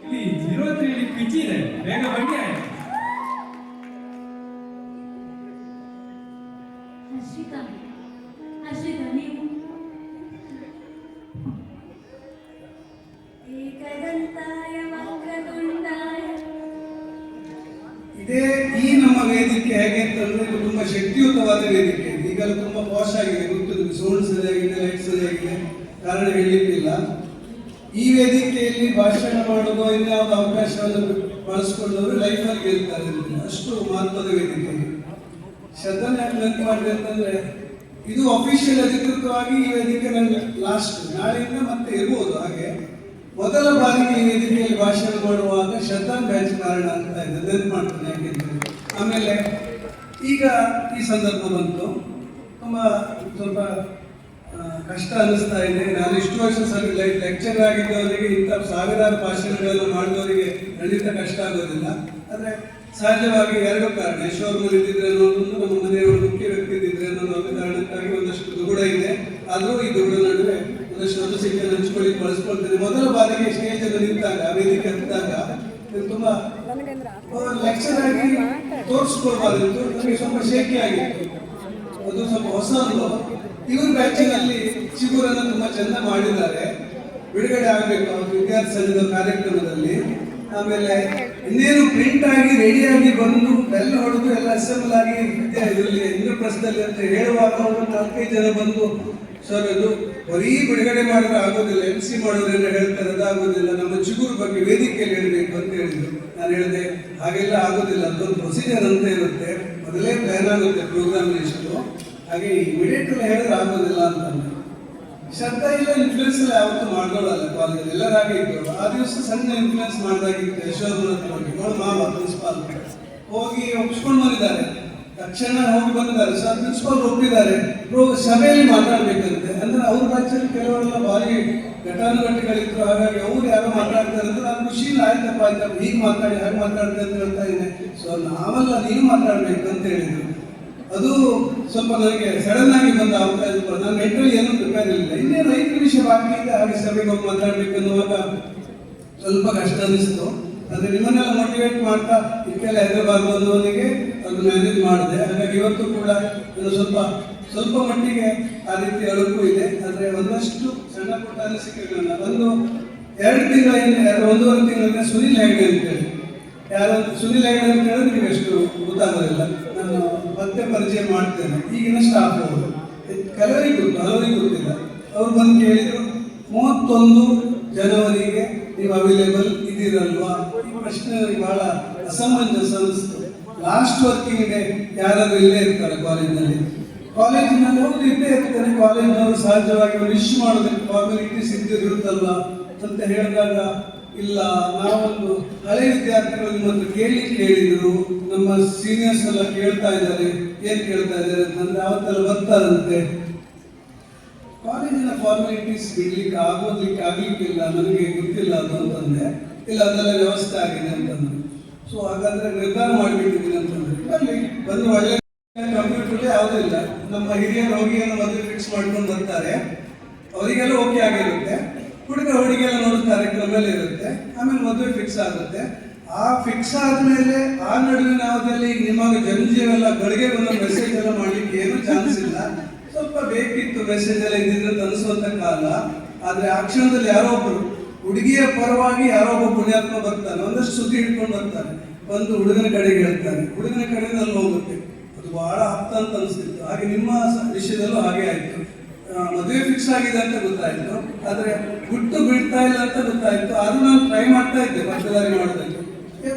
ಇಲ್ಲಿ 03 ಪಿಚ್ ಇದೆ, ಬೇಗ ಬನ್ನಿ. ಹರ್ಷಿತಾ, ನೀವು ಏಕದಂತಾಯ ವಕ್ರತುಂಡಾಯ. ಇದೇ ಈ ನಮ್ಮ ವೇದಿಕೆ ಹೇಗೆ ಅಂತಂದ್ರೆ, ಇದು ತುಂಬಾ ಶಕ್ತಿಯುತವಾದ ವೇದಿಕೆ. ಈಗಲೂ ತುಂಬಾ ಪಾಶ್ ಆಗಿದೆ, ಗೊತ್ತಿದೆ, ಸೌಂಡ್ ಸರಿಯಾಗಿದೆ, ಲೈಟ್ ಸರಿಯಾಗಿದೆ, ಕಾರಣ ಹೇಳಲಿಕ್ಕಿಲ್ಲ. ಈ ವೇದಿಕೆಯಲ್ಲಿ ಭಾಷಣ ಮಾಡೋದು ಇನ್ಯಾವುದೋ ಅವಕಾಶವನ್ನು ಬಳಸ್ಕೊಂಡವರು ಲೈಫಲ್ಲಿ ಗೆಲ್ತಾರೆ. ಅಷ್ಟು ಮಹತ್ವದ ವೇದಿಕೆ. ಶ್ರದ್ಧಾ ಯಾಕೆ ಮಾಡಿದೆ ಅಂತಂದ್ರೆ, ಇದು ಅಫಿಷಿಯಲ್ ಅಧಿಕೃತವಾಗಿ ಈ ವೇದಿಕೆ ನನಗೆ ಲಾಸ್ಟ್ ನಾಳೆಯಿಂದ ಮತ್ತೆ ಇರ್ಬೋದು. ಹಾಗೆ ಮೊದಲ ಬಾರಿಗೆ ಈ ವೇದಿಕೆಯಲ್ಲಿ ಭಾಷಣ ಮಾಡುವಾಗ ಶ್ರದ್ಧಾ ಬ್ಯಾಚ್ ಕಾರಣ ಅಂತ ಇದೆ, ನೆನಪು ಮಾಡ್ತೇನೆ. ಯಾಕೆಂದ್ರೆ ಆಮೇಲೆ ಈಗ ಈ ಸಂದರ್ಭ ಬಂತು, ತುಂಬ ಸ್ವಲ್ಪ ಕಷ್ಟ ಅನ್ನಿಸ್ತಾ ಇದೆ. ನಾನು ಇಷ್ಟು ವರ್ಷ ಲೆಕ್ಚರ್ ಆಗಿದ್ದವರಿಗೆ ಇಂಥ ಸಾವಿರಾರು ಭಾಷಣಗಳನ್ನು ಮಾಡಿದವರಿಗೆ ಖಂಡಿತ ಕಷ್ಟ ಆಗೋದಿಲ್ಲ. ಆದರೆ ಸಹಜವಾಗಿ 2 ಕಾರಣ. ಯಶೋರ್ಮಲ್ ಇದ್ದಿದ್ರೆ ಅನ್ನೋದೊಂದು, ನಮ್ಮ ಮನೆಯವರು ಮುಖ್ಯ ವ್ಯಕ್ತಿ ಇದ್ದಿದ್ರೆ ಅನ್ನೋದು ಒಂದು ಕಾರಣಕ್ಕಾಗಿ ಒಂದಷ್ಟು ದುಗುಡ ಇದೆ. ಆದರೂ ಈ ದುಗುಡ ನಡುವೆ ಒಂದಷ್ಟು ಅನಿಸಿಕೆಯನ್ನು ಹಂಚ್ಕೊಳ್ಳಿ ಬಳಸ್ಕೊಳ್ತೇನೆ. ಮೊದಲ ಬಾರಿಗೆ ಸ್ಟೇಜಲ್ಲಿ ನಿಂತಾಗ, ವೇದಿಕೆ ಹತ್ತಿದಾಗ ತುಂಬಾ ಲೆಕ್ಚರ್ ಆಗಿ ತೋರಿಸ್ಕೊಳ್ಬಾರ್ದಿತ್ತು, ನನಗೆ ಸ್ವಲ್ಪ ಶೇಕಿ ಆಗಿತ್ತು. ಅದು ಸ್ವಲ್ಪ ಹೊಸ ಅನುಭವ. ಇವ್ರ ಬ್ಯಾಚಿನಲ್ಲಿ ಚಿಗುರನ್ನು ತುಂಬಾ ಚೆಂದ ಮಾಡಿದ್ದಾರೆ. ಬಿಡುಗಡೆ ಆಗಬೇಕು ಅವ್ರ ವಿದ್ಯಾರ್ಥಿ ಸಂಘದ ಕಾರ್ಯಕ್ರಮದಲ್ಲಿ. ಆಮೇಲೆ ಇನ್ನೇನು ಪ್ರಿಂಟ್ ಆಗಿ ರೆಡಿಯಾಗಿ ಬಂದು ಬೆಲ್ಲ ಹೊಡೆದು ಎಲ್ಲ ಅಸೆಂಬಲ್ ಆಗಿ ಇದರಲ್ಲಿ ಇಂದ್ರಪ್ರಸ್ಥದಲ್ಲಿ ಅಂತ ಹೇಳುವಾಗ ಅವರು 4-5 ಜನ ಬಂದು, ಸರ್ ಅದು ಬರೀ ಬಿಡುಗಡೆ ಮಾಡಿದ್ರೆ ಆಗೋದಿಲ್ಲ, MC ಮಾಡೋದ್ರಿಂದ ಹೇಳ್ತಾರೆ, ಅದಾಗೋದಿಲ್ಲ, ನಮ್ಮ ಚಿಗುರು ಬಗ್ಗೆ ವೇದಿಕೆಯಲ್ಲಿ ಹೇಳಬೇಕು ಅಂತ ಹೇಳಿದ್ರು. ನಾನು ಹೇಳಿದೆ ಹಾಗೆಲ್ಲ ಆಗೋದಿಲ್ಲ, ಅದೊಂದು ಪ್ರೊಸೀಜರ್ ಅಂತ ಇರುತ್ತೆ, ಮೊದಲೇ ಪ್ಲಾನ್ ಆಗುತ್ತೆ ಪ್ರೋಗ್ರಾಮ್ ಲಿಸ್ಟು, ಹಾಗೆ ಇಮಿಡಿಯೇಟ್ ಹೇಳಿದ್ರೆ ಆಗೋದಿಲ್ಲ ಅಂತಂದ್ರೆ ಶ್ರದ್ಧಾ ಇಲ್ಲ ಇನ್ಫ್ಲೂಯೆನ್ಸ್ ಎಲ್ಲ ಯಾವತ್ತೂ ಮಾಡ್ದೋಳಲ್ಲ ಕಾಲೇಜಲ್ಲಿ, ಎಲ್ಲರ ಹಾಗೆ ಇದ್ದೋಳು. ಆ ದಿವಸ ಸಣ್ಣ ಇನ್ಫ್ಲೂಯೆನ್ಸ್ ಮಾಡಿದಾಗಿತ್ತು ಯಶೋಧನ ಹತ್ರ ಹೋಗಿ, ಅವಳು ಮಾವ ಪ್ರಿನ್ಸಿಪಾಲ್ ಹೋಗಿ ಒಪ್ಪಿಸ್ಕೊಂಡು ಬಂದಿದ್ದಾರೆ. ತಕ್ಷಣ ಹೋಗಿ ಬಂದಿದ್ದಾರೆ, ಸರ್ ಪ್ರಿನ್ಸಿಪಾಲ್ ಒಪ್ಪಿದ್ದಾರೆ, ಸಭೆಯಲ್ಲಿ ಮಾತಾಡ್ಬೇಕಂತೆ. ಅಂದ್ರೆ ಅವ್ರ ಬ್ಯಾಚಲ್ಲಿ ಕೆಲವರೆಲ್ಲ ಭಾರಿ ಘಟಾನುಘಟಿಗಳಿದ್ರು, ಹಾಗಾಗಿ ಅವ್ರು ಯಾರೋ ಮಾತಾಡ್ತಾರೆ ಅಂದ್ರೆ ನಾನು ಖುಷಿಯಿಂದ ಆಯ್ತಪ್ಪ ಹೀಗೆ ಮಾತಾಡಿ ಹಾಗೆ ಮಾತಾಡ್ತಾ ಅಂತ ಹೇಳ್ತಾ ಇದ್ದೇನೆ. ಸೊ ನಾವೆಲ್ಲ ನೀವು ಮಾತಾಡ್ಬೇಕು ಅಂತ ಹೇಳಿದ್ರು. ಅದು ಸ್ವಲ್ಪ ನನಗೆ ಸಡನ್ ಆಗಿ ಬಂದ ಅವಕಾಶ. ನಾನು ಮೆಂಟಲಿ ಏನೂ ಪ್ರಿಪೇರ್ ಇಲ್ಲ, ಇನ್ನೇನು 5 ನಿಮಿಷ ಬಾಕಿ ಇದೆ, ಹಾಗೆ ಸಭೆಗೆ ಹೋಗಿ ಮಾತಾಡ್ಬೇಕನ್ನುವಾಗ ಸ್ವಲ್ಪ ಕಷ್ಟ ಅನಿಸ್ತು. ಆದರೆ ನಿಮ್ಮನ್ನೆಲ್ಲ ಮೋಟಿವೇಟ್ ಮಾಡ್ತಾ ಇದಕ್ಕೆಲ್ಲ ಹೆದರಬಾರ್ದು ಅನ್ನೋನಿಗೆ ಅದು ಮ್ಯಾನೇಜ್ ಮಾಡಿದೆ. ಹಾಗಾಗಿ ಇವತ್ತು ಕೂಡ ಇನ್ನು ಸ್ವಲ್ಪ ಮಟ್ಟಿಗೆ ಆ ರೀತಿ ಅಳುಕು ಇದೆ. ಆದರೆ ಒಂದಷ್ಟು ಸಣ್ಣ ಪುಟ್ಟ ಅನಿಸಿಕೆಗಳನ್ನ 1-2 ತಿಂಗಳ ಹಿಂದೆ 1.5 ತಿಂಗಳಿಂದ ಸುನಿಲ್ ಹೆಗ್ಡೆ ಅಂತೇಳಿ, ಯಾರು ಸುನಿಲ್ ಹೆಗ್ಡೆ ಅಂತ ಹೇಳಿದ್ರೆ ನೀವು ಎಷ್ಟು ಗೊತ್ತಾಗೋದಿಲ್ಲ, ನಾನು ಮತ್ತೆ ಪರಿಚಯ ಮಾಡ್ತೇನೆ. ಈಗಿನ ಸ್ಟಾಫ್ ಅವರು ಕೆಲವರಿಗೆ ಗೊತ್ತು, ಹಲವರಿಗೆ ಗೊತ್ತಿಲ್ಲ. ಅವ್ರು ಬಂದು ಕೇಳಿದ್ರು 31 ಜನವರಿಗೆ ನೀವು ಅವೈಲೇಬಲ್ ಇದ್ದೀರಲ್ವಾ? ಈ ಪ್ರಶ್ನೆ ಬಹಳ ಅಸಮಂಜಸ ಅನಿಸ್ತು. ಲಾಸ್ಟ್ ವರ್ಕಿಂಗ್ ಡೇ ಯಾರಾದ್ರೂ ಇಲ್ಲೇ ಇರ್ತಾರೆ ಕಾಲೇಜಿನಲ್ಲಿ ಹೋಗಿ ಇಲ್ಲೇ ಇರ್ತಾರೆ. ಕಾಲೇಜಿನವರು ಸಹಜವಾಗಿ ವಿಶ್ ಮಾಡೋದಕ್ಕೆ ಫಾರ್ಮಾಲಿಟೀಸ್ ಇರುತ್ತಲ್ವ ಅಂತ ಹೇಳಿದಾಗ, ಇಲ್ಲ ನಾವೊಂದು ಹಳೆ ವಿದ್ಯಾರ್ಥಿಗಳು ನಿಮ್ಮ ಹತ್ರ ಕೇಳಿದ್ರು, ನಮ್ಮ ಸೀನಿಯರ್ಸ್ ಎಲ್ಲ ಕೇಳ್ತಾ ಇದ್ದಾರೆ, ಏನ್ ಕೇಳ್ತಾ ಇದ್ದಾರೆ ಅಂತಂದ್ರೆ ಅವತ್ತೆಲ್ಲ ಬರ್ತಾರಂತೆ. ಕಾಲೇಜಿನ ಫಾರ್ಮಾಲಿಟೀಸ್ ಬಿಡ್ಲಿಕ್ಕೆ ಆಗ್ಲಿಕ್ಕಿಲ್ಲ, ನನಗೆ ಗೊತ್ತಿಲ್ಲ ಅದು ಅಂತಂದೆ. ಇಲ್ಲ ಅದೆಲ್ಲ ವ್ಯವಸ್ಥೆ ಆಗಿದೆ ಅಂತಂದ್ರೆ, ಸೊ ಹಾಗಾದ್ರೆ ನಿರ್ಧಾರ ಮಾಡಿಬಿಟ್ಟಿದ್ದೀನಿ ಅಂತಂದ್ರೆ ಬಂದು ಒಳ್ಳೆ ಕಂಪ್ಯೂಟರ್ ಯಾವುದೂ ಇಲ್ಲ. ನಮ್ಮ ಹಿರಿಯರು ಹೋಗಿ ಏನೋ ಮದುವೆ ಫಿಕ್ಸ್ ಮಾಡ್ಕೊಂಡು ಬರ್ತಾರೆ, ಅವರಿಗೆಲ್ಲ ಓಕೆ ಆಗಿರುತ್ತೆ. ಹುಡುಗಿಯೆಲ್ಲ ನೋಡ್ತಾರೆ, ಕ್ರಮೇಲೆ ಇರುತ್ತೆ, ಆಮೇಲೆ ಮದುವೆ ಫಿಕ್ಸ್ ಆಗುತ್ತೆ. ಆ ಫಿಕ್ಸ್ ಆದ್ಮೇಲೆ ಆ ನಡುವಿನ ಅವಧಿಯಲ್ಲಿ ನಿಮಗೆ ಜನಜೀವೆಲ್ಲ ಗಳಿಗೆ ಬಂದ ಮೆಸೇಜ್ ಎಲ್ಲ ಮಾಡ್ಲಿಕ್ಕೆ ಏನೂ ಚಾನ್ಸ್ ಇಲ್ಲ. ಸ್ವಲ್ಪ ಬೇಕಿತ್ತು ಮೆಸೇಜ್ ಎಲ್ಲ ಇದ್ದಿದ್ರೆ ಅಂತ ಅನಿಸುವಂತ ಕಾಲ. ಆದ್ರೆ ಆ ಕ್ಷಣದಲ್ಲಿ ಯಾರೋ ಒಬ್ರು ಹುಡುಗಿಯ ಪರವಾಗಿ ಯಾರೋ ಒಬ್ಬ ಪುಣ್ಯಾತ್ಮ ಬರ್ತಾನೆ, ಒಂದಷ್ಟು ಸುದ್ದಿ ಹಿಡ್ಕೊಂಡು ಬರ್ತಾನೆ, ಬಂದು ಹುಡುಗನ ಕಡೆಗೆ ಹೇಳ್ತಾನೆ, ಹುಡುಗನ ಕಡೆಯಿಂದ ಅಲ್ಲಿ ಹೋಗುತ್ತೆ. ಅದು ಬಹಳ ಆಪ್ತ ಅಂತ ಅನಿಸ್ತಿತ್ತು. ಹಾಗೆ ನಿಮ್ಮ ವಿಷಯದಲ್ಲೂ ಹಾಗೆ ಆಯ್ತು. ಮದುವೆ ಫಿಕ್ಸ್ ಆಗಿದೆ ಅಂತ ಗೊತ್ತಾಯ್ತು, ಆದ್ರೆ ಗುಟ್ಟು ಬಿಡ್ತಾ ಇಲ್ಲ ಅಂತ ಗೊತ್ತಾಯ್ತು. ಅದು ನಾನು ಟ್ರೈ ಮಾಡ್ತಾ ಇದ್ದೆ ಪಕ್ಕದಾರಿ ಮಾಡೋದಕ್ಕೆ.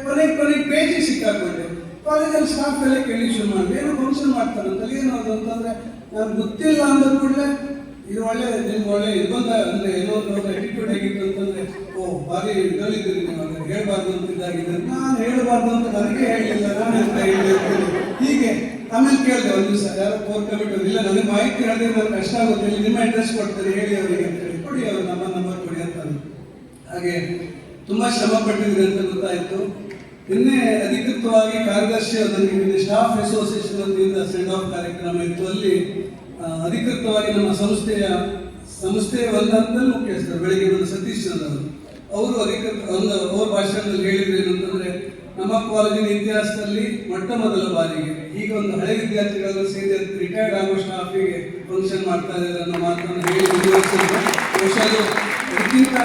ಕೊನೆಗೆ ಪೇಜಿ ಸಿಕ್ಕಾಕೊಂಡೆ. ಕಾಲೇಜಲ್ಲಿ ಸ್ಟಾಫ್ ಎಲ್ಲ ಕೇಳಿ ಶುರು ಮಾಡಿ ಏನೋ ಫಂಕ್ಷನ್ ಮಾಡ್ತಾರಂತ, ಏನು ಅದು ಅಂತಂದ್ರೆ ನಾನು ಗೊತ್ತಿಲ್ಲ ಅಂದ ಕೂಡಲೇ ಇದು ನಿಮ್ಗೆ ಒಳ್ಳೆ ಇರ್ಬಂಧ ಅಂದ್ರೆ ಏನೋ ಒಂದು ಆಟಿಟ್ಯೂಡ್ ಹೇಗಿತ್ತು ಅಂತಂದ್ರೆ, ಭಾರಿ ಇದರಲ್ಲಿದ್ದೀರಿ ನೀವು, ಹೇಳ್ಬಾರ್ದು ಅಂತಿದ್ದಾಗಿದೆ. ನಾನು ಹೇಳ್ಬಾರ್ದು ಅಂತ ನನಗೆ ಹೇಳಿಲ್ಲ, ನಾನು ಅಂತ ಹೇಳಿರ್ತೀನಿ ಹೀಗೆ. ಆಮೇಲೆ ಕೇಳಿದೆ ಒಂದು ದಿವಸ ಯಾರೋ ಕೋರ್ ಕಮಿಟಿ, ಇಲ್ಲ ನನಗೆ ಮಾಹಿತಿ ಹೇಳಿದ್ರೆ ನನಗೆ ಕಷ್ಟ ಆಗುತ್ತೆ, ಇಲ್ಲಿ ನಿಮ್ಮ ಅಡ್ರೆಸ್ ಕೊಡ್ತಾರೆ ಹೇಳಿ ಅವರಿಗೆ ಅಂತ ಹೇಳಿ, ಕೊಡಿ ಅವರು ನಮ್ಮ ನಂಬರ್ ಕೊಡಿ ಅಂತ. ಹಾಗೆ ತುಂಬಾ ಶ್ರಮ ಪಟ್ಟಿದ್ದೀರಿ ಅಂತ ಗೊತ್ತಾಯ್ತು. ನಿನ್ನೆ ಅಧಿಕೃತವಾಗಿ ಕಾರ್ಯದರ್ಶಿ ನನಗೆ ಸ್ಟಾಫ್ ಅಸೋಸಿಯೇಷನ್ ವತಿಯಿಂದ ಸೆಂಡ್ ಆಫ್ ಕಾರ್ಯಕ್ರಮ ಇತ್ತು. ಅಲ್ಲಿ ಅಧಿಕೃತವಾಗಿ ನಮ್ಮ ಸಂಸ್ಥೆಯ ಒಂದು ಹಂತದಲ್ಲಿ ಮುಖ್ಯಸ್ಥರು ಬೆಳಿಗ್ಗೆ ಬಂದು ಸತೀಶ್ ಅವರು ಅವ್ರ ಭಾಷಣದಲ್ಲಿ ಹೇಳಿದ್ರು ಏನಂತಂದ್ರೆ, ನಮ್ಮ ಕಾಲೇಜಿನ ಇತಿಹಾಸದಲ್ಲಿ ಮೊಟ್ಟ ಮೊದಲ ಬಾರಿಗೆ ಈಗ ಒಂದು ಹಳೆ ವಿದ್ಯಾರ್ಥಿಗಳೆಲ್ಲ ಸೇರಿ ರಿಟೈರ್ಡ್ ಆಗೋ ಸ್ಟಾಫಿಗೆ ಫಂಕ್ಷನ್ ಮಾಡ್ತಾ ಇದ್ದಾರೆ ಅನ್ನೋ ಮಾತನ್ನು ಹೇಳಿ ಬಹುಶಃ ಇದಕ್ಕಿಂತ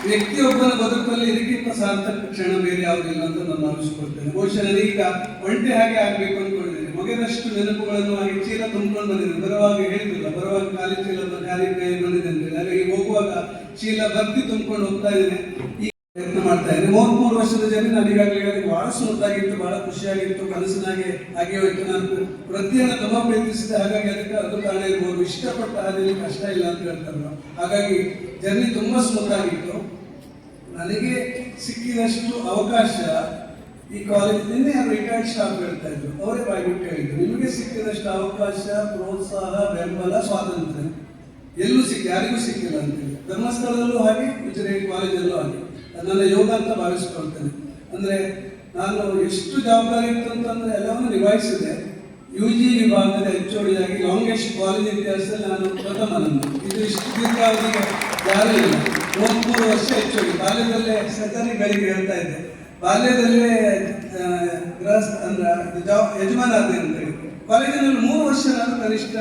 ವ್ಯಕ್ತಿಯೊಬ್ಬನ ಬದುಕಲ್ಲಿ ಇದಕ್ಕಿಂತ ಸಾರ್ಥಕ ಕ್ಷಣ ಬೇರೆ ಯಾವುದಿಲ್ಲ ಅಂತ ನಾನು ಭಾವಿಸಿಕೊಳ್ತೇನೆ. ಬಹುಶಃ ನನಗೀಗ ಒಂಟೆ ಹಾಗೆ ಆಗ್ಬೇಕು ಅಂದ್ಕೊಂಡಿದ್ದೇನೆ. ಮೊಗೆದಷ್ಟು ನೆನಪುಗಳನ್ನು ಹಾಗೆ ಚೀಲ ತುಂಬಿಕೊಂಡು ಬಂದಿದ್ದೇನೆ. ಬರುವಾಗ ಹೇಳಿದ್ದಿಲ್ಲ, ಬರುವಾಗ ಖಾಲಿ ಚೀಲ ಖಾಲಿ ಕೈ ಬಂದಿದೆ ಅಂತ ಹೇಳಿ. ಹಾಗಾಗಿ ಹೋಗುವಾಗ ಚೀಲ ಭಕ್ತಿ ತುಂಬಿಕೊಂಡು ಹೋಗ್ತಾ ಇದ್ದೇನೆ. ಈ ಪ್ರಯತ್ನ ಮಾಡ್ತಾ ಇದ್ದೇನೆ. 33 ವರ್ಷದ ಜನ ನಾನು ಈಗಾಗಲೇ ಬಹಳ ಸ್ಮೂತ್ ಆಗಿತ್ತು, ಬಹಳ ಖುಷಿಯಾಗಿತ್ತು, ಕನಸಿನಾಗೆ ಹಾಗೆ ಹೋಯ್ತು. ನಾನು ವೃತ್ತಿಯನ್ನು ತುಂಬಾ ಪ್ರೀತಿಸಿದೆ, ಹಾಗಾಗಿ ಅದಕ್ಕೆ ಅದು ಕಾರಣ ಇರ್ಬೋದು. ಇಷ್ಟಪಟ್ಟ ಹಾದಿಯಲ್ಲಿ ಕಷ್ಟ ಇಲ್ಲ ಅಂತ ಹೇಳ್ತಾರಲ್ಲ, ಹಾಗಾಗಿ ಜರ್ನಿ ತುಂಬಾ ಸ್ಮೂತ್ ಆಗಿತ್ತು. ನನಗೆ ಸಿಕ್ಕಿದಷ್ಟು ಅವಕಾಶ ಈ ಕಾಲೇಜ್, ನಿನ್ನೆ ಯಾರು ರಿಟೈರ್ಡ್ ಸ್ಟಾಫ್ ಹೇಳ್ತಾ ಇದ್ರು, ಅವರೇ ಬಾಯ್ಬಿಟ್ಟು ಹೇಳಿದ್ರು, ನಿಮಗೆ ಸಿಕ್ಕಿದಷ್ಟು ಅವಕಾಶ, ಪ್ರೋತ್ಸಾಹ, ಬೆಂಬಲ, ಸ್ವಾತಂತ್ರ್ಯ ಎಲ್ಲೂ ಯಾರಿಗೂ ಸಿಕ್ಕಿಲ್ಲ ಅಂತೇಳಿ. ಧರ್ಮಸ್ಥಳದಲ್ಲೂ ಹಾಗೆ, ಉಜಿರೆ ಕಾಲೇಜಲ್ಲೂ ಹಾಗೆ. ನನ್ನ ಯೋಗ ಅಂತ ಭಾವಿಸ್ಕೊಳ್ತೇನೆ. ಅಂದ್ರೆ ನಾನು ಎಷ್ಟು ಜವಾಬ್ದಾರಿ ಇತ್ತು ಅಂತಂದ್ರೆ ಎಲ್ಲವನ್ನು ನಿಭಾಯಿಸಿದೆ. UG ವಿಭಾಗದ HOD ಆಗಿ ಲಾಂಗೆಸ್ಟ್ ಕಾಲೇಜ್ ಇತಿಹಾಸದಲ್ಲಿ ನಾನು ಪ್ರಥಮ. ನಂದು ಇದು ಇಷ್ಟು ದೀರ್ಘಾವಧಿಗೆ ಯಾರೂ ಇಲ್ಲ. 33 ವರ್ಷ HOD. ಬಾಲ್ಯದಲ್ಲೇ ಸದನಿಗಳಿಗೆ ಹೇಳ್ತಾ ಇದ್ದೆ, ಬಾಲ್ಯದಲ್ಲೇ ಅಂದ್ರೆ ಯಜಮಾನ ಆದೆ ಅಂತ ಹೇಳಿ. ಕಾಲೇಜಿನಲ್ಲಿ 3 ವರ್ಷ ನಾನು ಕನಿಷ್ಠ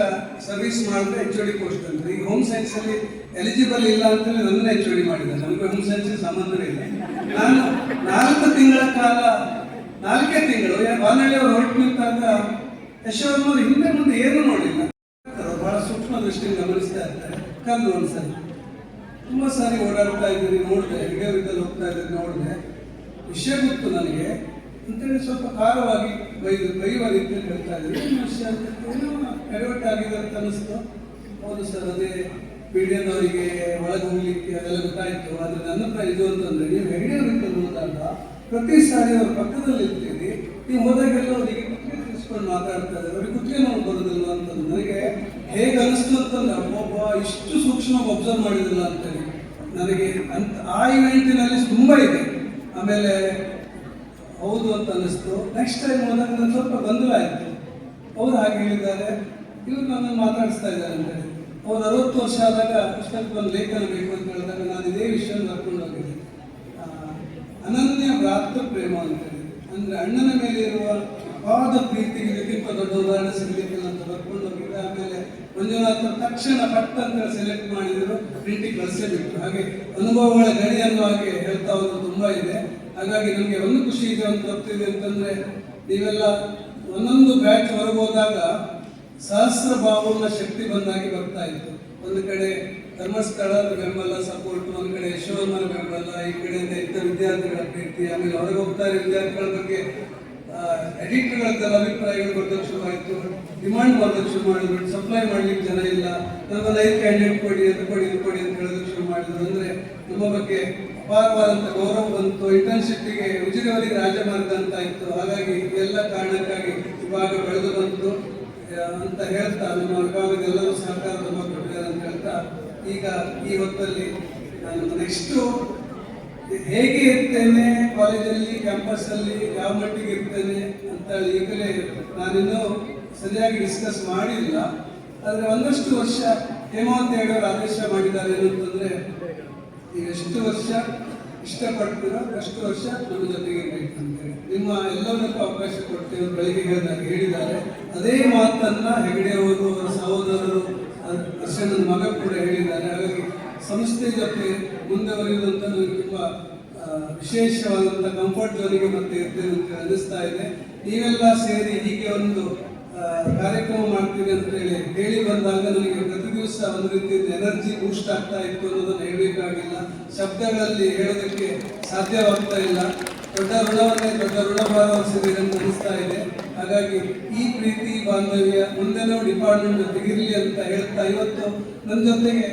ಸರ್ವಿಸ್ ಮಾಡಿದ್ರೆ HOD ಪೋಸ್ಟ್ ಅಂತ. ಈಗ ಹೋಮ್ ಸೈನ್ಸ್ ಅಲ್ಲಿ ಎಲಿಜಿಬಲ್ ಇಲ್ಲ ಅಂತೇಳಿ ನನ್ನನ್ನು HOD ಮಾಡಿದ್ದಾರೆ. ನಮಗೆ ಹೋಮ್ ಸೈನ್ಸ್ ಸಂಬಂಧವೇ ಇಲ್ಲ. ನಾನು 4 ತಿಂಗಳ ಕಾಲ, 4 ತಿಂಗಳು ಬಾನಳ್ಳಿಯವರು ಹೊರಟು ನಿಂತಾಗ ಯಶೋರ್ನವ್ರು ಹಿಂದೆ ಮುಂದೆ ಏನು ನೋಡಿಲ್ಲ, ಬಹಳ ಸೂಕ್ಷ್ಮ ದೃಷ್ಟಿಯಿಂದ ಗಮನಿಸ್ತಾ ಇರ್ತಾರೆ. ಕಲ್ಲು ಒಂದ್ಸರಿ ತುಂಬಾ ಸಾರಿ ಓಡಾಡ್ತಾ ಇದ್ದೀನಿ, ನೋಡಿದೆ, ಹಿಡಿಯೋರಿದ್ದಲ್ಲಿ ಹೋಗ್ತಾ ಇದ್ದೀನಿ, ನೋಡಿದೆ, ವಿಷಯ ಗೊತ್ತು ನನಗೆ ಅಂತೇಳಿ ಸ್ವಲ್ಪ ಖಾರವಾಗಿ ಬೈಯುವ ರೀತಿಯಲ್ಲಿ ಹೇಳ್ತಾ ಇದ್ದೀನಿ. ವಿಷಯ ಏನೋ ಎಡವಟ್ಟು ಆಗಿದೆ ಅಂತ ಅನಿಸ್ತು. ಹೌದು ಸರ್, ಅದೇ ಮೀಡಿಯಾದವರಿಗೆ ಒಳಗೆ ಹೋಗ್ಲಿಕ್ಕೆ ಅದೆಲ್ಲ ಗೊತ್ತಾಯ್ತು. ಆದರೆ ನನ್ನ ಹತ್ರ ಇದು ಅಂತಂದ್ರೆ, ನೀವು ಹೆಗಡೆ ಅವರಿಂದ ಹೋದಾಗ ಪ್ರತಿ ಸಾರಿ ಅವ್ರ ಪಕ್ಕದಲ್ಲಿ ಇರ್ತೀರಿ, ನೀವು ಹೋದಾಗೆಲ್ಲ ಅವರಿಗೆ ಕುತ್ತಿಗೆ ತಿರ್ಸ್ಕೊಂಡು ಮಾತಾಡ್ತಾ ಇದ್ದಾರೆ, ಅವ್ರಿಗೆ ಕುತ್ತಿಗೆ ನಾವು ಬರೋದಿಲ್ಲ ಅಂತಂದು ನನಗೆ ಹೇಗೆ ಅನಿಸ್ತು ಅಂತಂದ್ರೆ, ಒಬ್ಬ ಇಷ್ಟು ಸೂಕ್ಷ್ಮವಾಗಿ ಅಬ್ಸರ್ವ್ ಮಾಡಿದಿಲ್ಲ ಅಂತೇಳಿ ನನಗೆ ಅಂತ ಆ ಇವೆಂಟಿನಲ್ಲಿ ತುಂಬ ಇದೆ. ಆಮೇಲೆ ಹೌದು ಅಂತ ಅನ್ನಿಸ್ತು. ನೆಕ್ಸ್ಟ್ ಟೈಮ್ ಹೋದಾಗ ನಾನು ಸ್ವಲ್ಪ ಗೊಂದಲ ಆಯಿತು. ಅವ್ರು ಹಾಗೆ ಹೇಳಿದ್ದಾರೆ, ಇವ್ರು ನನ್ನನ್ನು ಮಾತಾಡಿಸ್ತಾ ಇದ್ದಾರೆ ಅಂತೇಳಿ. ಅವ್ರು 60 ವರ್ಷ ಆದಾಗ ಪುಸ್ತಕಕ್ಕೆ ಒಂದು ಲೇಖನ ಬೇಕು ಅಂತ ಹೇಳಿದಾಗ ನಾನು ಇದೇ ವಿಷಯ ಬರ್ಕೊಂಡು ಹೋಗಿದ್ದೆ. ಅನನ್ಯ ಭ್ರಾತೃ ಪ್ರೇಮ ಅಂತೇಳಿ, ಅಂದರೆ ಅಣ್ಣನ ಮೇಲೆ ಇರುವ ಅಪಾದ ಪ್ರೀತಿಗೆ ಇದಕ್ಕಿಂತ ದೊಡ್ಡ ಉದಾಹರಣೆ ಸಿಗಲಿಕ್ಕಿಲ್ಲ ಅಂತ ಬರ್ಕೊಂಡು ಹೋಗಿದ್ದೆ. ಆಮೇಲೆ ಮಂಜುನಾಥ್ ತಕ್ಷಣ ಪಟ್ಟ ಅಂತ ಸೆಲೆಕ್ಟ್ ಮಾಡಿದ್ರು, ಪ್ರಿಂಟಿಗೆ ಕಳಿಸೇ ಬಿಟ್ಟು. ಹಾಗೆ ಅನುಭವಗಳ ಗಣಿ ಅನ್ನೋ ಹಾಗೆ ಹೇಳ್ತಾ ಹೋದ್ರು ತುಂಬ ಇದೆ. ಹಾಗಾಗಿ ನಮಗೆ ಒಂದು ಖುಷಿ ಇದೆ, ಒಂದು ತಪ್ಪಿದೆ ಅಂತಂದ್ರೆ, ನೀವೆಲ್ಲ ಒಂದೊಂದು ಬ್ಯಾಚ್ ಹೊರಗೋದಾಗ ಸಹಸ್ರ ಭಾವನ ಶಕ್ತಿ ಬಂದಾಗಿ ಬರ್ತಾ ಇತ್ತು. ಒಂದು ಕಡೆ ಧರ್ಮಸ್ಥಳದ ಬೆಂಬಲ ಸಪೋರ್ಟ್, ಒಂದು ಕಡೆ ಯಶೋಧನ ಬೆಂಬಲ, ಈ ಕಡೆಯಿಂದ ಇದ್ದ ವಿದ್ಯಾರ್ಥಿಗಳ ಪ್ರೀತಿ, ಆಮೇಲೆ ಹೊರಗೆ ಹೋಗ್ತಾ ಇರೋ ವಿದ್ಯಾರ್ಥಿಗಳ ಬಗ್ಗೆ ಎಡಿಟರ್ಗಳದ್ದೆಲ್ಲ ಅಭಿಪ್ರಾಯಗಳು ಬರೋದಕ್ಕೆ ಶುರುವಾಯಿತು. ಡಿಮಾಂಡ್ ಮಾಡೋದಕ್ಕೆ ಶುರು ಮಾಡಿದ್ರು, ಸಪ್ಲೈ ಮಾಡ್ಲಿಕ್ಕೆ ಜನ ಇಲ್ಲ, ನಮ್ಮನ್ನು 5 ಕ್ಯಾಂಡಿಡೇಟ್ ಕೊಡಿ ಅದು ಕೊಡಿ ಇದು ಕೊಡಿ ಅಂತ ಹೇಳೋದಕ್ಕೆ ಶುರು ಮಾಡಿದ್ರು. ಅಂದರೆ ನಮ್ಮ ಬಗ್ಗೆ ಅಪಾರವಾದಂಥ ಗೌರವ ಬಂತು. ಇಂಟರ್ನ್ಶಿಪ್ಪಿಗೆ ಉಜಿರೆಯವರಿಗೆ ರಾಜಮಾರ್ಗ ಅಂತ ಇತ್ತು. ಹಾಗಾಗಿ ಎಲ್ಲ ಕಾರಣಕ್ಕಾಗಿ ವಿಭಾಗ ಬೆಳೆದು ಬಂತು ಅಂತ ಹೇಳ್ತಾ, ನಮ್ಮ ವಿಭಾಗದೆಲ್ಲರೂ ಸಹಕಾರ ತುಂಬ ಕೊಟ್ಟಿದ್ದಾರೆ ಅಂತ ಹೇಳ್ತಾ, ಈಗ ಈ ಹೊತ್ತಲ್ಲಿ ನಾನು ನೆಕ್ಸ್ಟು ಹೇಗೆ ಇರ್ತೇನೆ ಕಾಲೇಜಲ್ಲಿ, ಕ್ಯಾಂಪಸ್ಸಲ್ಲಿ, ಯಾವ ಮಟ್ಟಿಗೆ ಇರ್ತೇನೆ ಅಂತ ಈಗಲೇ ನಾನಿನ್ನೂ ಸರಿಯಾಗಿ ಡಿಸ್ಕಸ್ ಮಾಡಿಲ್ಲ. ಆದರೆ ಒಂದಷ್ಟು ವರ್ಷ ಹೇಮಾವತಿ ಅವರು ಆದೇಶ ಮಾಡಿದ್ದಾರೆ ಏನಂತಂದರೆ, ಈಗ ಎಷ್ಟು ವರ್ಷ ಇಷ್ಟಪಡ್ತೀರೋ ಅಷ್ಟು ವರ್ಷ ನಮ್ಮ ಜೊತೆಗೆ ಬೇಕಂತೇಳಿ, ನಿಮ್ಮ ಎಲ್ಲದಕ್ಕೂ ಅವಕಾಶ ಕೊಡ್ತೇವೆ ಬೆಳಿಗ್ಗೆ ಹೇಳಿದ್ದಾರೆ. ಅದೇ ಮಾತನ್ನ ಹೆಗಡೆ ಅವರು, ಅವರ ಸಹೋದರರು, ನನ್ನ ಮಗ ಕೂಡ ಹೇಳಿದ್ದಾರೆ. ಹಾಗಾಗಿ ಸಂಸ್ಥೆ ಜೊತೆ ಮುಂದುವರಿಯುವುದಂತ ನನಗೆ ತುಂಬ ವಿಶೇಷವಾದಂಥ ಕಂಫರ್ಟ್ ಝೋನಿಗೆ ಮತ್ತೆ ಇರ್ತೇನೆ ಅಂತ ಅನ್ನಿಸ್ತಾ ಇದೆ. ನೀವೆಲ್ಲ ಸೇರಿ ಹೀಗೆ ಒಂದು ಕಾರ್ಯಕ್ರಮ ಮಾಡ್ತೀವಿ ಅಂತ ಹೇಳಿ ಬಂದಾಗ ನನಗೆ ಪ್ರತಿ ದಿವಸ ಒಂದು ರೀತಿಯಿಂದ ಎನರ್ಜಿ ಬೂಸ್ಟ್ ಆಗ್ತಾ ಇತ್ತು ಅನ್ನೋದನ್ನು ಹೇಳಬೇಕಾಗಿಲ್ಲ, ಶಬ್ದಗಳಲ್ಲಿ ಹೇಳೋದಕ್ಕೆ ಸಾಧ್ಯವಾಗ್ತಾ ಇಲ್ಲ. ದೊಡ್ಡ ಋಣವನ್ನೇ ದೊಡ್ಡ ಋಣಭಾರ ಹೊರಿಸಿದೆ ಅಂತ ಅನಿಸ್ತಾ ಇದೆ. ಹಾಗಾಗಿ ಈ ಪ್ರೀತಿ ಬಾಂಧವ್ಯ ಮುಂದೆನೂ ಡಿಪಾರ್ಟ್ಮೆಂಟ್ ಜೊತೆಗಿರಲಿ ಅಂತ ಹೇಳ್ತಾ, ಇವತ್ತು ನನ್ನ ಜೊತೆಗೆ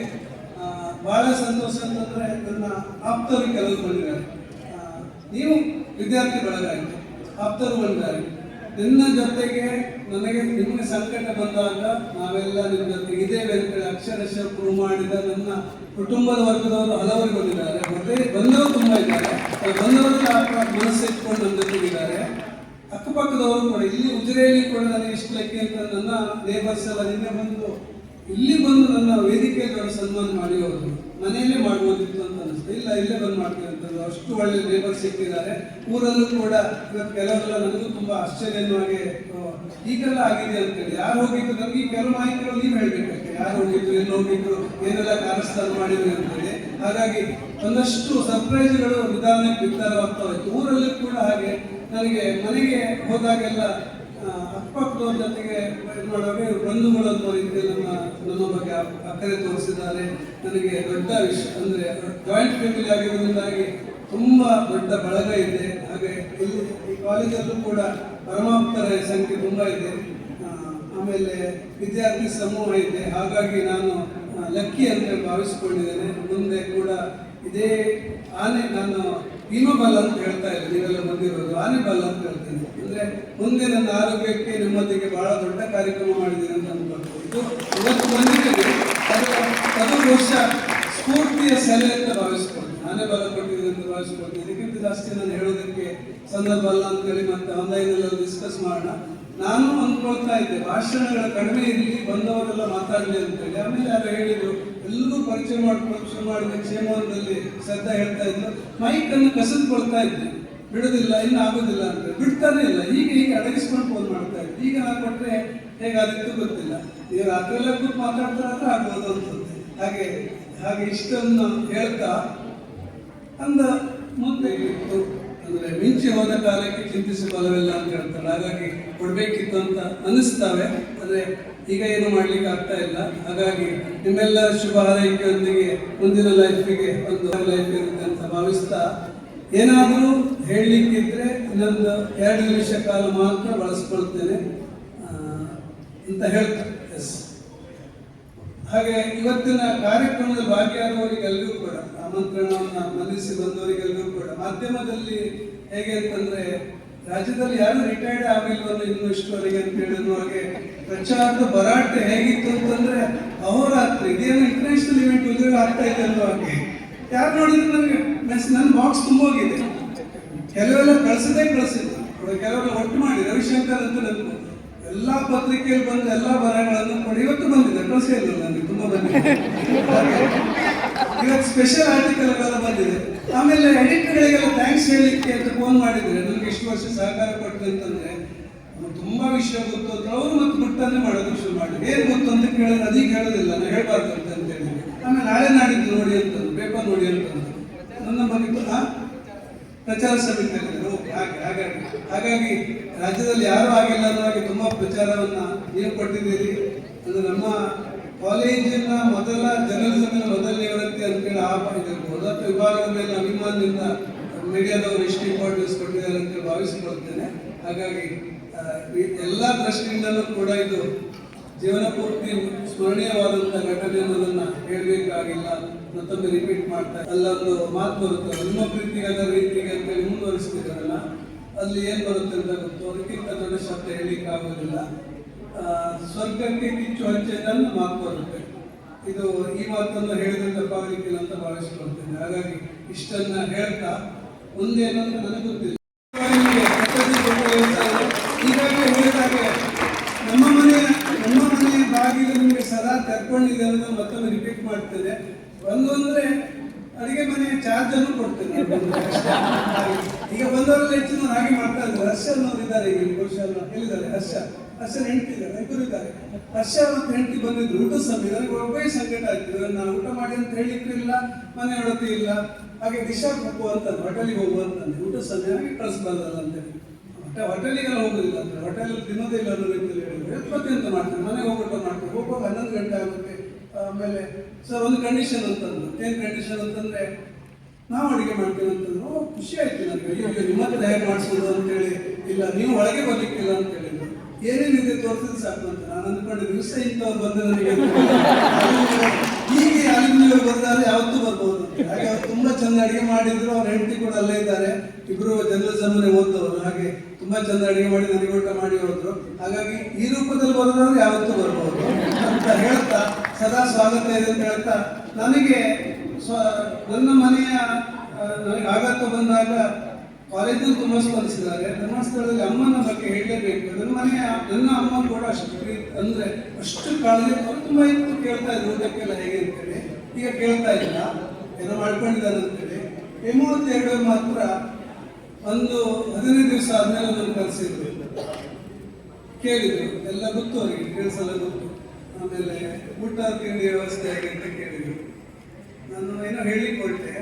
ಬಹಳ ಸಂತೋಷ ಅಂತಂದರೆ, ನನ್ನ ಆಪ್ತರು ಕೆಲವು ಬಂದಿದ್ದಾರೆ. ನೀವು ವಿದ್ಯಾರ್ಥಿ ಬಳಗ ಆಯಿತು, ಆಪ್ತರು ಬಂದಿದ್ದಾರೆ. ನಿನ್ನ ಜೊತೆಗೆ ನನಗೆ ನಿಮಗೆ ಸಂಕಟ ಬಂದಾಗ ನಾವೆಲ್ಲ ನಿಮ್ಮ ಜೊತೆಗೆ ಇದ್ದೇವೆ ಅಂತೇಳಿ ಅಕ್ಷರಶಃ ಪ್ರೂವ್ ಮಾಡಿದ ನನ್ನ ಕುಟುಂಬದ ವರ್ಗದವರು ಹಲವರು ಬಂದಿದ್ದಾರೆ. ಮತ್ತೆ ಬಂದವರು ತುಂಬ ಇದ್ದಾರೆ. ಬಂದವರೆಲ್ಲ ಮನಸ್ಸಿಟ್ಕೊಂಡು ನನ್ನ ಜೊತೆಗಿದ್ದಾರೆ. ಅಕ್ಕಪಕ್ಕದವರು ಕೂಡ, ಇಲ್ಲಿ ಉಜಿರೆಯಲ್ಲಿ ಕೂಡ ನನಗೆ ಇಷ್ಟು ಲೆಕ್ಕ ಅಂತ ನನ್ನ ನೇಬರ್ಸ್ ಎಲ್ಲ ನಿನ್ನೆ ಬಂದು ಇಲ್ಲಿ ಬಂದು ನನ್ನ ವೇದಿಕೆಯಲ್ಲಿ ಅವರು ಸನ್ಮಾನ ಮಾಡಿ ಹೋದ್ರು. ಮನೆಯಲ್ಲೇ ಮಾಡ್ಬೋದಿತ್ತು ಅಂತ ಅನಿಸ್ತು. ಇಲ್ಲ, ಇಲ್ಲೇ ಬಂದು ಮಾಡ್ತೀವಿ ಅಂತಂದ್ರು. ಅಷ್ಟು ಒಳ್ಳೆ ಲೇಬರ್ ಸಿಕ್ಕಿದ್ದಾರೆ. ಊರಲ್ಲೂ ಕೂಡ ಇವತ್ತು ಕೆಲವರೆಲ್ಲ ನನಗೂ ತುಂಬ ಆಶ್ಚರ್ಯವಾಗಿ ಈಗೆಲ್ಲ ಆಗಿದೆ ಅಂತೇಳಿ. ಯಾರು ಹೋಗಿದ್ರು ನಮಗೆ ಕೆಲವು ಮಾಹಿತಿಗಳು ನೀವು ಹೇಳಬೇಕಾಗ್ತದೆ, ಯಾರು ಹೋಗಿದ್ರು, ಎಲ್ಲಿ ಹೋಗಿದ್ರು, ಏನೆಲ್ಲ ಕಾರ್ಯಸ್ಥಾನ ಮಾಡಿದ್ರು ಅಂತೇಳಿ. ಹಾಗಾಗಿ ಒಂದಷ್ಟು ಸರ್ಪ್ರೈಸ್ಗಳು ನಿಧಾನಕ್ಕೆ ವಿಸ್ತಾರವಾಗ್ತಾ ಹೋಯ್ತು. ಊರಲ್ಲಿ ಕೂಡ ಹಾಗೆ ನನಗೆ ಮನೆಗೆ ಹೋದಾಗೆಲ್ಲ ಅಕ್ಕಪಕ್ಕದವ್ರ ಜೊತೆಗೆ ಇದು ಮಾಡುವಾಗ ಬಂಧುಗಳನ್ನು ರೀತಿ ನಮ್ಮ ಬಗ್ಗೆ ಅಕ್ಕರೆ ತೋರಿಸಿದ್ದಾರೆ. ನನಗೆ ದೊಡ್ಡ ವಿಷಯ ಅಂದರೆ ಜಾಯಿಂಟ್ ಫ್ಯಾಮಿಲಿ ಆಗಿರೋದ್ರಿಂದಾಗಿ ತುಂಬ ದೊಡ್ಡ ಬಳಗ ಇದೆ. ಹಾಗೆ ಇಲ್ಲಿ ಈ ಕಾಲೇಜಲ್ಲೂ ಕೂಡ ಪರಮಾಪ್ತರ ಸಂಖ್ಯೆ ತುಂಬ ಇದೆ. ಆಮೇಲೆ ವಿದ್ಯಾರ್ಥಿ ಸಮೂಹ ಇದೆ. ಹಾಗಾಗಿ ನಾನು ಲಕ್ಕಿ ಅಂತ ಭಾವಿಸ್ಕೊಂಡಿದ್ದೇನೆ. ಮುಂದೆ ಕೂಡ ಇದೇ ಆನೆ, ನಾನು ಭೀಮಬಲ ಅಂತ ಹೇಳ್ತಾ ಇಲ್ಲ, ನೀವೆಲ್ಲ ಬಂದಿರೋದು ಆನೆ ಬಲ ಅಂತ ಹೇಳ್ತೀನಿ. ಅಂದರೆ ಮುಂದೆ ನನ್ನ ಆರೋಗ್ಯಕ್ಕೆ ನೆಮ್ಮದಿಗೆ ಬಹಳ ದೊಡ್ಡ ಕಾರ್ಯಕ್ರಮ ಮಾಡಿದ್ದೀನಿ ಅಂತ ಅನ್ಬೋದು. ಇದು ಇವತ್ತು ಬಂದಿದ್ದೇನೆ, ಅದು ಬಹುಶಃ ಸ್ಫೂರ್ತಿಯ ಸೆಲೆ ಅಂತ ಭಾವಿಸ್ಕೊಳ್ತೀನಿ. ಆನೆ ಬಲ ಕೊಟ್ಟಿದೆ ಅಂತ ಭಾವಿಸ್ಕೊಳ್ತೀನಿ. ಇದಕ್ಕಿಂತ ಜಾಸ್ತಿ ನಾನು ಹೇಳೋದಕ್ಕೆ ಸಂದರ್ಭ ಅಲ್ಲ ಅಂತೇಳಿ ಮತ್ತೆ ಆನ್ಲೈನಲ್ಲಿ ಡಿಸ್ಕಸ್ ಮಾಡೋಣ. ನಾನು ಅಂದ್ಕೊಳ್ತಾ ಇದ್ದೆ ಭಾಷಣಗಳ ಕಡಿಮೆ ಇರಲಿ, ಬಂದವರೆಲ್ಲ ಮಾತಾಡಲಿ ಅಂತೇಳಿ. ಆಮೇಲೆ ಯಾರು ಹೇಳಿದ್ರು, ಎಲ್ಲರೂ ಪರಿಚಯ ಮಾಡ್ಕೊಂಡು ಶುರು ಮಾಡಿದ ಕ್ಷೇಮದಲ್ಲಿ ಶ್ರದ್ಧಾ ಹೇಳ್ತಾ ಇದ್ರು. ಮೈಕನ್ನು ಕಸಿದ್ಕೊಳ್ತಾ ಇದ್ದೆ, ಬಿಡೋದಿಲ್ಲ, ಇನ್ನು ಆಗೋದಿಲ್ಲ ಅಂತ ಬಿಡ್ತಾನೆ ಇಲ್ಲ. ಹೀಗೆ ಅಡಗಿಸ್ಕೊಂಡು ಫೋನ್ ಮಾಡ್ತಾ ಇದ್ದೆ. ಈಗ ನಾನು ಕೊಟ್ಟರೆ ಹೇಗಾದಿತ್ತು ಗೊತ್ತಿಲ್ಲ. ನೀವು ರಾತ್ರಿಯೆಲ್ಲ ಕೂತು ಮಾತಾಡ್ತಾರಾದ್ರೆ ಆಗ್ಬೋದು ಅಂತಂದೆ. ಹಾಗೆ ಇಷ್ಟನ್ನು ಹೇಳ್ತಾ ಅಂದ ಮುಂದೆ ಇತ್ತು ಅಂದರೆ ಮಿಂಚಿ ಹೋದ ಕಾಲಕ್ಕೆ ಚಿಂತಿಸಿ ಬಲವಿಲ್ಲ ಅಂತ ಹೇಳ್ತಾರೆ. ಹಾಗಾಗಿ ಕೊಡಬೇಕಿತ್ತು ಅಂತ ಅನ್ನಿಸ್ತಾವೆ. ಆದರೆ ಈಗ ಏನು ಮಾಡಲಿಕ್ಕೆ ಆಗ್ತಾ ಇಲ್ಲ. ಹಾಗಾಗಿ ನಿಮ್ಮೆಲ್ಲ ಶುಭ ಹಾರೈಕೆಯೊಂದಿಗೆ ಮುಂದಿನ ಲೈಫಿಗೆ ಒಂದು ಲೈಫ್ ಇರುತ್ತೆ ಅಂತ ಭಾವಿಸ್ತಾ, ಏನಾದರೂ ಹೇಳಲಿಕ್ಕಿದ್ರೆ ಇನ್ನೊಂದು 2 ನಿಮಿಷ ಕಾಲ ಮಾತ್ರ ಬಳಸ್ಕೊಳ್ತೇನೆ ಅಂತ ಹೇಳ್ತಾ. ಎಸ್, ಹಾಗೆ ಇವತ್ತಿನ ಕಾರ್ಯಕ್ರಮದ ಭಾಗಿಯಾದವರಿಗೆಲ್ಲರಿಗೂ ಕೂಡ ಆಮಂತ್ರಣವನ್ನು ಮನ್ನಿಸಿ ಬಂದವರಿಗೆಲ್ಲರಿಗೂ ಕೂಡ ಮಾಧ್ಯಮದಲ್ಲಿ ಹೇಗೆ ಅಂತಂದ್ರೆ ರಾಜ್ಯದಲ್ಲಿ ಯಾರು ರಿಟೈರ್ಡ್ ಆಗಿಲ್ವನ್ನೋ ಇನ್ನು ಇಷ್ಟವರೆಗೆ ಅಂತ ಹೇಳಿದ್ರು ಹಾಗೆ ಪ್ರಚಾರದ ಭರಾಟೆ ಹೇಗಿತ್ತು ಅಂತಂದ್ರೆ ಅಹೋರಾತ್ರಿ ಇದೇನು ಇಂಟರ್ನ್ಯಾಷನಲ್ ಇವೆಂಟ್ ಉದ್ಯೋಗ ಆಗ್ತಾ ಇದೆ ಅನ್ನೋ ಹಾಗೆ ಯಾರು ನೋಡಿದ್ರು ನನಗೆ ನನ್ನ ಬಾಕ್ಸ್ ತುಂಬೋಗಿದೆ. ಕೆಲವೆಲ್ಲ ಕಳಿಸಿದ್ರು, ಕೆಲವೆಲ್ಲ ಒಟ್ಟು ಮಾಡಿ ರವಿಶಂಕರ್ ಅಂತ ನನಗೆ ಎಲ್ಲಾ ಪತ್ರಿಕೆಯಲ್ಲಿ ಬಂದ ಎಲ್ಲಾ ಬರಹಗಳನ್ನು ಕೂಡ ಇವತ್ತು ಬಂದಿದೆ, ಕಳಿಸೇ ಇಲ್ಲ ನನಗೆ, ತುಂಬಾ ಬಂದಿದೆ. ಇವತ್ತು ಸ್ಪೆಷಲ್ ಆರ್ಟಿಕಲ್ಗಳೆಲ್ಲ ಬಂದಿದೆ. ಆಮೇಲೆ ಎಡಿಟರ್ಗಳಿಗೆಲ್ಲ ಥ್ಯಾಂಕ್ಸ್ ಹೇಳಲಿಕ್ಕೆ ಅಂತ ಫೋನ್ ಮಾಡಿದ್ರೆ ನನಗೆ ಇಷ್ಟು ವರ್ಷ ಸಹಕಾರ ಕೊಟ್ಟರು ಅಂತಂದ್ರೆ ತುಂಬಾ ವಿಷಯ ಗೊತ್ತು ಅಂತ ಅವರು ಮತ್ತೆ ಗುಟ್ಟನ್ನೇ ಮಾಡೋದು ಶುರು ಮಾಡಿದ್ರು. ಏನ್ ಗೊತ್ತು ಅಂತ ಕೇಳಿದ್ರೆ ಅದೀಗ ಹೇಳೋದಿಲ್ಲ, ನಾನು ಹೇಳ್ಬಾರ್ದು ಅಂತ ಹೇಳಿ. ಆಮೇಲೆ ನಾಳೆ ನಾಡಿದ್ದು ನೋಡಿ ಅಂತಂದು, ಪೇಪರ್ ನೋಡಿ ಅಂತಂದು ನನ್ನ ಬಗ್ಗೆ ಪ್ರಚಾರ ಸಮಿತಿಯಲ್ಲಿ ಹಾಗಾಗಿ ರಾಜ್ಯದಲ್ಲಿ ಯಾರು ಆಗಿಲ್ಲ ಅನ್ನೋ ಹಾಗೆ ತುಂಬಾ ಪ್ರಚಾರವನ್ನ ನೀವು ಕೊಟ್ಟಿದ್ದೀರಿ. ಅಂದ್ರೆ ನಮ್ಮ ಕಾಲೇಜಿನ ಮೊದಲ ಜರ್ನಲಿಸಮಿನ ಮೊದಲನೇ ವ್ಯಕ್ತಿ ಅಂತೇಳಿ ಇದಿರ್ಬೋದು, ಅಥವಾ ವಿಭಾಗದ ಮೇಲೆ ಅಭಿಮಾನದಿಂದ ಮೀಡಿಯಾದವರು ಎಷ್ಟು ಇಂಪಾರ್ಟೆನ್ಸ್ ಕೊಟ್ಟಿದ್ದಾರೆ ಅಂತೇಳಿ ಭಾವಿಸಿಕೊಳ್ತೇನೆ. ಹಾಗಾಗಿ ಎಲ್ಲ ದೃಷ್ಟಿಯಿಂದಲೂ ಕೂಡ ಇದು ಜೀವನ ಪೂರ್ತಿ ಸ್ಮರಣೀಯವಾದಂಥ ಘಟನೆ ಅನ್ನೋದನ್ನ ಹೇಳಬೇಕಾಗಿಲ್ಲ, ಮತ್ತೊಮ್ಮೆ ರಿಪೀಟ್ ಮಾಡ್ತಾ ಅಲ್ಲೊಂದು ಮಾತು ಬರುತ್ತೆ, ನಿಮ್ಮ ಪ್ರೀತಿಗಾದ ರೀತಿಗೆ ಅಂತೇಳಿ ಮುಂದುವರಿಸ್ತಿದ್ದಾರಲ್ಲ, ಅಲ್ಲಿ ಏನ್ ಬರುತ್ತೆ ಅಂತ ಗೊತ್ತು, ಅದಕ್ಕಿಂತ ದೊಡ್ಡ ಶಬ್ದ ಹೇಳಲಿಕ್ಕೆ ಆಗೋದಿಲ್ಲ. ಸ್ವರ್ಗಕ್ಕೆ ಕಿಚ್ಚು ಹಂಚೆಯನ್ನು ಮಾತು ಬರುತ್ತೆ. ಇದು ಈ ಮಾತನ್ನು ಹೇಳಿದ್ರೆ ತಪ್ಪಾಗಲಿಕ್ಕಿಲ್ಲ ಅಂತ ಭಾವಿಸ್ಕೊಳ್ತೇನೆ. ಹಾಗಾಗಿ ಇಷ್ಟನ್ನ ಹೇಳ್ತಾ ಮುಂದೇನಂತ ನನಗೆ ಗೊತ್ತಿಲ್ಲ. ಈಗಾಗಲೇ ಹೇಳಿದಾಗೆ ನಮ್ಮ ಮನೆಯ ಬಾಗಿಲು ನಿಮಗೆ ಸದಾ ತೆರ್ಕೊಂಡಿದೆ ಅನ್ನೋದು ಮತ್ತೊಮ್ಮೆ ರಿಪೀಟ್ ಮಾಡ್ತೇನೆ. ಅಂದ್ರೆ ಅಡಿಗೆ ಮನೆಯ ಚಾರ್ಜ್ ಅನ್ನು ಕೊಡ್ತೇನೆ. ಈಗ ಬಂದವರೆಲ್ಲ ಹೆಚ್ಚಿನ ಹಾಗೆ ಮಾಡ್ತಾ ಇದ್ದಾರೆ. ಹರ್ಷ ಅನ್ನೋರು ಇದ್ದಾರೆ, ಈಗ ಬಹುಶಃ ಹೇಳಿದ್ದಾರೆ. ಹರ್ಷನ ಹೆಂಡತಿ ಇದ್ದಾರೆ, ಇಬ್ಬರು ಇದ್ದಾರೆ. ಹರ್ಷ ಮತ್ತು ಹೆಂಡತಿ ಬಂದಿದ್ರು ಊಟದ ಸಮಯ. ನನಗೆ ಒಬ್ಬೇ ಸಂಕಟ ಆಗ್ತಿದ್ರು, ನಾನು ಊಟ ಮಾಡಿ ಅಂತ ಹೇಳಿಕ್ಕೂ ಇಲ್ಲ, ಮನೆ ಒಡತಿ ಇಲ್ಲ. ಹಾಗೆ ದಿಶಾಕ್ ಹೋಗುವಂತದ್ದು, ಹೋಟೆಲಿಗೆ ಹೋಗುವಂತಂದು ಊಟದ ಸಮಯ ಹಾಗೆ ಕಳಿಸ್ಬಾರ್ದಲ್ಲ ಅಂತೇಳಿ ಹೋಟೆಲಿಗೆಲ್ಲ ಹೋಗುದಿಲ್ಲ ಅಂತ, ಹೋಟೆಲ್ ತಿನ್ನೋದೇ ಇಲ್ಲ ಅನ್ನೋ ರೀತಿಯಲ್ಲಿ ಹೇಳಿದ್ರು. ಎಪ್ಪತ್ತು ಅಂತ ಮಾಡ್ತಾರೆ, ಮನೆಗೆ ಹೋಗ್ಬಿಟ್ಟು ಮಾಡ್ತಾರೆ. ಹೋಗುವಾಗ 11 ಗಂಟೆ ಆಗುತ್ತೆ. ಆಮೇಲೆ ಸರ್ ಒಂದು ಕಂಡೀಷನ್ ಅಂತಂದ್ರು. ಏನ್ ಕಂಡೀಷನ್ ಅಂತಂದ್ರೆ ನಾವು ಅಡಿಗೆ ಮಾಡ್ತೇವೆ ಅಂತಂದ್ರು. ಖುಷಿ ಆಯ್ತು ನನಗೆ, ಈಗ ನಿಮ್ಮ ಹತ್ರ ಹೇಗೆ ಮಾಡಿಸೋದು ಅಂತೇಳಿ. ಇಲ್ಲ, ನೀವು ಒಳಗೆ ಬರ್ಲಿಕ್ಕಿಲ್ಲ ಅಂತ ಹೇಳಿದ್ರು. ಏನೇನಿದೆ ತೋರಿಸಿದ್ರೆ ಸಾಕು ಅಂತ ನಾನು ಅಂದ್ಕೊಂಡೆ. ದಿವಸ ಇಂಥವ್ರು ಬಂದ ನನಗೆ ಹೀಗೆ ಅಲ್ಲಿಂದ ಬಂದಾದ್ರೆ ಯಾವತ್ತೂ ಬರ್ಬೋದು. ಹಾಗೆ ಅವ್ರು ತುಂಬಾ ಚಂದ ಅಡಿಗೆ ಮಾಡಿದ್ರು. ಅವ್ರ ಹೆಂಡತಿ ಕೂಡ ಅಲ್ಲೇ ಇದ್ದಾರೆ, ಇಬ್ರು ಜರ್ನಲಿಸಮ್ನೇ ಓದ್ದವರು. ಹಾಗೆ ತುಂಬಾ ಚಂದ ಅಡಿಗೆ ಮಾಡಿ ನನಗೆ ಊಟ ಮಾಡಿ ಹೋದ್ರು. ಹಾಗಾಗಿ ಈ ರೂಪದಲ್ಲಿ ಬರೋದಾದ್ರೆ ಯಾವತ್ತೂ ಬರ್ಬೋದು ಅಂತ ಹೇಳ್ತಾ ಸದಾ ಸ್ವಾಗತ ಇದೆ ಅಂತ ಹೇಳ್ತಾ, ನನಗೆ ನನ್ನ ಮನೆಯ ನನಗೆ ಆಘಾತ ಬಂದಾಗ ಕಾಲೇಜಲ್ಲಿ ತುಂಬಾ ಸ್ಪಂದಿಸಿದ್ದಾರೆ. ಧರ್ಮಸ್ಥಳದಲ್ಲಿ ಅಮ್ಮನ ಬಗ್ಗೆ ಹೇಳಲೇಬೇಕು. ನನ್ನ ಅಮ್ಮ ಕೂಡ ಅಷ್ಟು ಅಂದ್ರೆ ಅಷ್ಟು ಕಾಳಜಿ ಅವರು ತುಂಬಾ ಇತ್ತು. ಕೇಳ್ತಾ ಇದ್ರು ಊಟಕ್ಕೆಲ್ಲ ಹೇಗೆ ಅಂತೇಳಿ. ಈಗ ಕೇಳ್ತಾ ಇಲ್ಲ, ಏನೋ ಮಾಡ್ಕೊಂಡಿದ್ದಾರೆ ಅಂತೇಳಿ. 32 ಮಾತ್ರ ಒಂದು 15 ದಿವಸ ಆದ್ಮೇಲೆ ನನ್ನ ಕರೆಸಿದ್ರು, ಕೇಳಿದ್ರು. ಎಲ್ಲ ಗೊತ್ತು ಅವರಿಗೆ, ಕೇಳಿಸಲ್ಲ ಗೊತ್ತು. ಆಮೇಲೆ ಊಟ ತಿಂಡಿ ವ್ಯವಸ್ಥೆ ಹೇಗೆ ಅಂತ ಕೇಳಿದ್ರು. ನಾನು ಏನೋ ಹೇಳಿಕೊಟ್ಟೆ.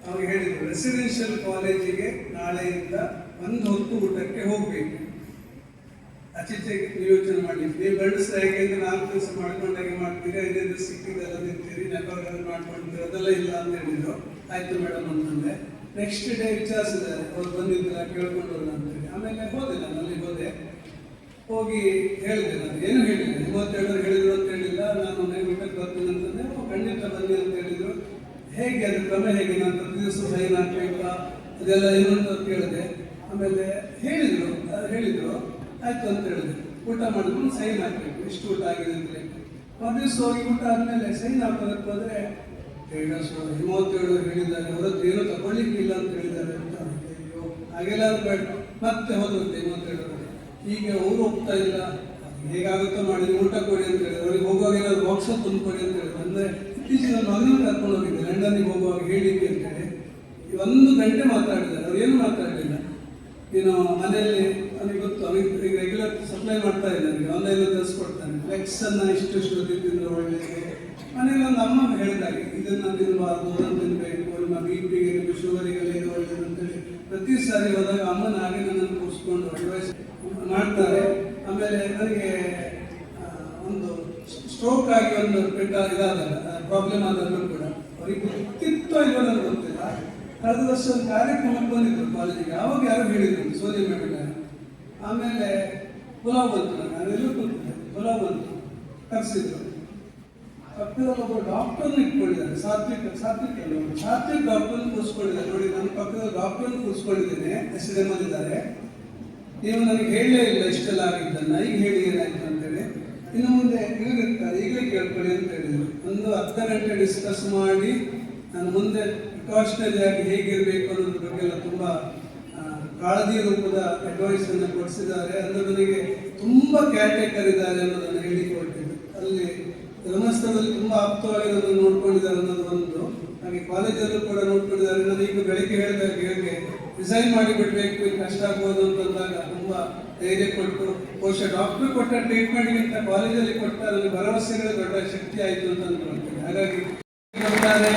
ಅವ್ರು ಹೇಳಿದ್ರು, ರೆಸಿಡೆನ್ಷಿಯಲ್ ಕಾಲೇಜಿಗೆ ನಾಳೆಯಿಂದ ಒಂದು ಹೊತ್ತು ಊಟಕ್ಕೆ ಹೋಗ್ಬೇಕು. ಆಚೀಚೆ ಯೋಚನೆ ಮಾಡಿ, ನೀವು ಗಂಡಸ್ರ ಹೇಗೆ ಅಂದ್ರೆ 4 ದಿವಸ ಮಾಡ್ಕೊಂಡಾಗೆ ಮಾಡ್ತೀರಿ, 5 ದಿವಸ ಸಿಕ್ಕಿದೆಲ್ಲ ನಿಂತೀರಿ, ನೆಪಗಳು ಮಾಡ್ಕೊಂತೀರಿ, ಅದೆಲ್ಲ ಇಲ್ಲ ಅಂತ ಹೇಳಿದ್ರು. ಆಯ್ತು ಮೇಡಮ್ ಅಂತಂದೆ. ನೆಕ್ಸ್ಟ್ ಡೇ ವಿಚಾರಿಸಿದ್ದಾರೆ, ಅವ್ರು ಬಂದಿದ್ದಿಲ್ಲ, ಕೇಳ್ಕೊಂಡ್ರಲ್ಲ ಅಂತೇಳಿ. ಆಮೇಲೆ ಹೋದೆ, ನಾನು ಅಲ್ಲಿ ಹೋಗಿ ಹೇಳಿದೆ. ನಾನು ಏನು ಹೇಳಿಲ್ಲ, 32 ಹೇಳಿದ್ರು ಅಂತ ಹೇಳಿಲ್ಲ. ನಾನು ಊಟಕ್ಕೆ ಬರ್ತೀನಿ ಅಂತಂದ್ರೆ ಖಂಡಿತ ಬನ್ನಿ ಅಂತ ಹೇಳಿದ್ರು. ಹೇಗೆ ಅದು ಕ್ರಮ ಹೇಗೆ, ನಾನು ಪ್ರತಿ ದಿವಸ ಸೈನ್ ಹಾಕ್ಬೇಕಾ ಅದೆಲ್ಲ ಏನು ಅಂತ ಕೇಳಿದೆ. ಆಮೇಲೆ ಹೇಳಿದ್ರು ಆಯ್ತು ಅಂತ ಹೇಳಿದೆ. ಊಟ ಮಾಡಿದ್ರು ಸೈನ್ ಹಾಕ್ಬೇಕು, ಇಷ್ಟು ಊಟ ಆಗಿದೆ ಅಂತ ಹೇಳಿ. ದಿವಸ ಹೋಗಿ ಊಟ ಆದ್ಮೇಲೆ ಸೈನ್ ಹಾಕೋದಕ್ಕೆ ಹೋದ್ರೆ 37 ಹೇಳಿದ್ದಾರೆ, ಹೊರತು ಏನೂ ತಗೊಳ್ಳಿಕ್ಕಿಲ್ಲ ಅಂತ ಹೇಳಿದ್ದಾರೆ ಅಂತ. ಅಯ್ಯೋ ಹಾಗೆಲ್ಲ ಬೇಡ. ಮತ್ತೆ ಹೋಗುತ್ತೆ 37. ಹೀಗೆ ಅವರು ಹೋಗ್ತಾ ಇಲ್ಲ, ಹೇಗಾಗುತ್ತೋ ಮಾಡಿ ಊಟ ಕೊಡಿ ಅಂತ ಹೇಳಿದ್ರು. ಅವ್ರಿಗೆ ಹೋಗುವಾಗ ಏನಾದ್ರು ಬಾಕ್ಸ್ ತುಂಬಿಕೊಡಿ ಅಂತ ಹೇಳಿದ್ರು. ಅಂದ್ರೆ ಇತ್ತೀಚಿನ ಮಗನ ಕರ್ಕೊಂಡು ಹೋಗಿದ್ದೆ ಲಂಡನ್ನಿಗೆ ಹೋಗುವಾಗ ಹೇಳಿಕೆ ಅಂತೇಳಿ. 1 ಗಂಟೆ ಮಾತಾಡಿದ್ದಾರೆ, ಅವ್ರು ಏನು ಮಾತಾಡಲಿಲ್ಲ. ನೀನು ಮನೆಯಲ್ಲಿ ನನಗೆ ಗೊತ್ತು, ಅವನಿಗೆ ಈಗ ರೆಗ್ಯುಲರ್ ಸಪ್ಲೈ ಮಾಡ್ತಾ ಇದ್ದಾನೆ, ಆನ್ಲೈನ್ ತರಿಸ್ಕೊಡ್ತಾನೆ. ಫ್ಲೆಕ್ಸ್ ಅನ್ನ ಇಷ್ಟು ತಿಂದ್ರೆ ಒಳ್ಳೆಯದು. ಮನೇಲಿ ಒಂದು ಅಮ್ಮ ಹೇಳಿದಾಗೆ ಇದನ್ನ ತಿನ್ನಬಾರ್ದು, ಅದನ್ನು ತಿನ್ಬೇಕು, ನಿಮ್ಮ BP ಗೆ ನಿಮ್ಮ ಶುಗರಿಗೆಲ್ಲ ಇದು ಒಳ್ಳೆಯದು ಅಂತೇಳಿ ಪ್ರತಿ ಸಾರಿ ಹೋದಾಗ ಅಮ್ಮನ ಹಾಗೆ ನನ್ನನ್ನು ಕೂರಿಸ್ಕೊಂಡು ಅಡ್ವೈಸ್ ಮಾಡ್ತಾರೆ. ಆಮೇಲೆ ನನಗೆ ಒಂದು ಸ್ಟ್ರೋಕ್ ಆಗಿ ಒಂದು ಇದಾದಲ್ಲ, ಪ್ರಾಬ್ಲಮ್ ಆದಾಗಲೂ ಕೂಡ ಅವರಿಗೆ ಗೊತ್ತಿತ್ತೋ ಇಲ್ಲೋ ನನಗೆ ಗೊತ್ತಿಲ್ಲ. ಕಳೆದ ವರ್ಷ ಒಂದು ಕಾರ್ಯಕ್ರಮಕ್ಕೆ ಬಂದಿದ್ರು ಕಾಲೇಜಿಗೆ. ಆವಾಗ ಯಾರು ಹೇಳಿದ್ರು, ಸೋನಿಯಾ ಮೇಡಮ್. ಆಮೇಲೆ ಪುಲಾವ್ ಬಂತು, ನಾನೆಲ್ಲೂ ಕೂತಿದ್ದೆ, ಪುಲಾವ್ ಬಂತು, ಕರೆಸಿದ್ರು. ಪಕ್ಕದಲ್ಲಿ ಒಬ್ಬ ಡಾಕ್ಟರ್ನ ಇಟ್ಕೊಂಡಿದ್ದಾರೆ, ಸಾತ್ವಿಕ್ ಡಾಕ್ಟರ್ನ ಕೂರಿಸ್ಕೊಂಡಿದ್ದಾರೆ. ನೋಡಿ, ನನ್ನ ಪಕ್ಕದಲ್ಲಿ ಡಾಕ್ಟರ್ನ ಕೂರಿಸ್ಕೊಂಡಿದ್ದೇನೆ, SDM ಇದ್ದಾರೆ. ನೀವು ನನಗೆ ಹೇಳಲೇ ಇಲ್ಲ ಇಷ್ಟೆಲ್ಲ ಆಗಿದ್ದನ್ನ, ಈಗ ಹೇಳಿ ಏನಾಯ್ತು ಅಂತೇಳಿ. ಇನ್ನು ಮುಂದೆ ಇರ್ತಾರೆ, ಈಗಲೇ ಕೇಳ್ಕೊಳ್ಳಿ ಅಂತ ಹೇಳಿದ್ರು. ಒಂದು 10 ಗಂಟೆ ಡಿಸ್ಕಸ್ ಮಾಡಿ ನಾನು ಮುಂದೆ ಪ್ರಿಕಾಷನರಿ ಆಗಿ ಹೇಗಿರಬೇಕು ಅನ್ನೋದ್ರ ಬಗ್ಗೆ ಎಲ್ಲ ತುಂಬ ಕಾಳಜಿ ರೂಪದ ಅಡ್ವೈಸ್ ಅನ್ನು ಕೊಡಿಸಿದ್ದಾರೆ. ಅಂದ್ರೆ ನನಗೆ ತುಂಬ ಕೇರ್ಟೇಕರ್ ಇದ್ದಾರೆ ಅನ್ನೋದನ್ನು ಹೇಳಿಕೊಟ್ಟಿದ್ದು. ಅಲ್ಲಿ ಧರ್ಮಸ್ಥಳದಲ್ಲಿ ತುಂಬ ಆಪ್ತವಾಗಿರೋದನ್ನು ನೋಡ್ಕೊಂಡಿದ್ದಾರೆ ಅನ್ನೋದು ಒಂದು, ಹಾಗೆ ಕಾಲೇಜಲ್ಲೂ ಕೂಡ ನೋಡ್ಕೊಂಡಿದ್ದಾರೆ. ನಾನು ಈಗ ಬೆಳಿಗ್ಗೆ ಹೇಳಿದಾಗ ಹೇಗೆ ರಿಸೈನ್ ಮಾಡಿಬಿಡ್ಬೇಕು, ಇದು ಕಷ್ಟ ಆಗ್ಬೋದು ಅಂತಂದಾಗ ತುಂಬ ಧೈರ್ಯ ಕೊಟ್ಟು, ಬಹುಶಃ ಡಾಕ್ಟರ್ ಕೊಟ್ಟ ಟ್ರೀಟ್ಮೆಂಟ್ಗಿಂತ ಕಾಲೇಜಲ್ಲಿ ಕೊಟ್ಟ ನನಗೆ ಭರವಸೆಗಳ ದೊಡ್ಡ ಶಕ್ತಿ ಆಯಿತು ಅಂತ ಅಂದ್ಕೊಳ್ತೇನೆ. ಹಾಗಾಗಿ ಹೋಗ್ತಾರೆ,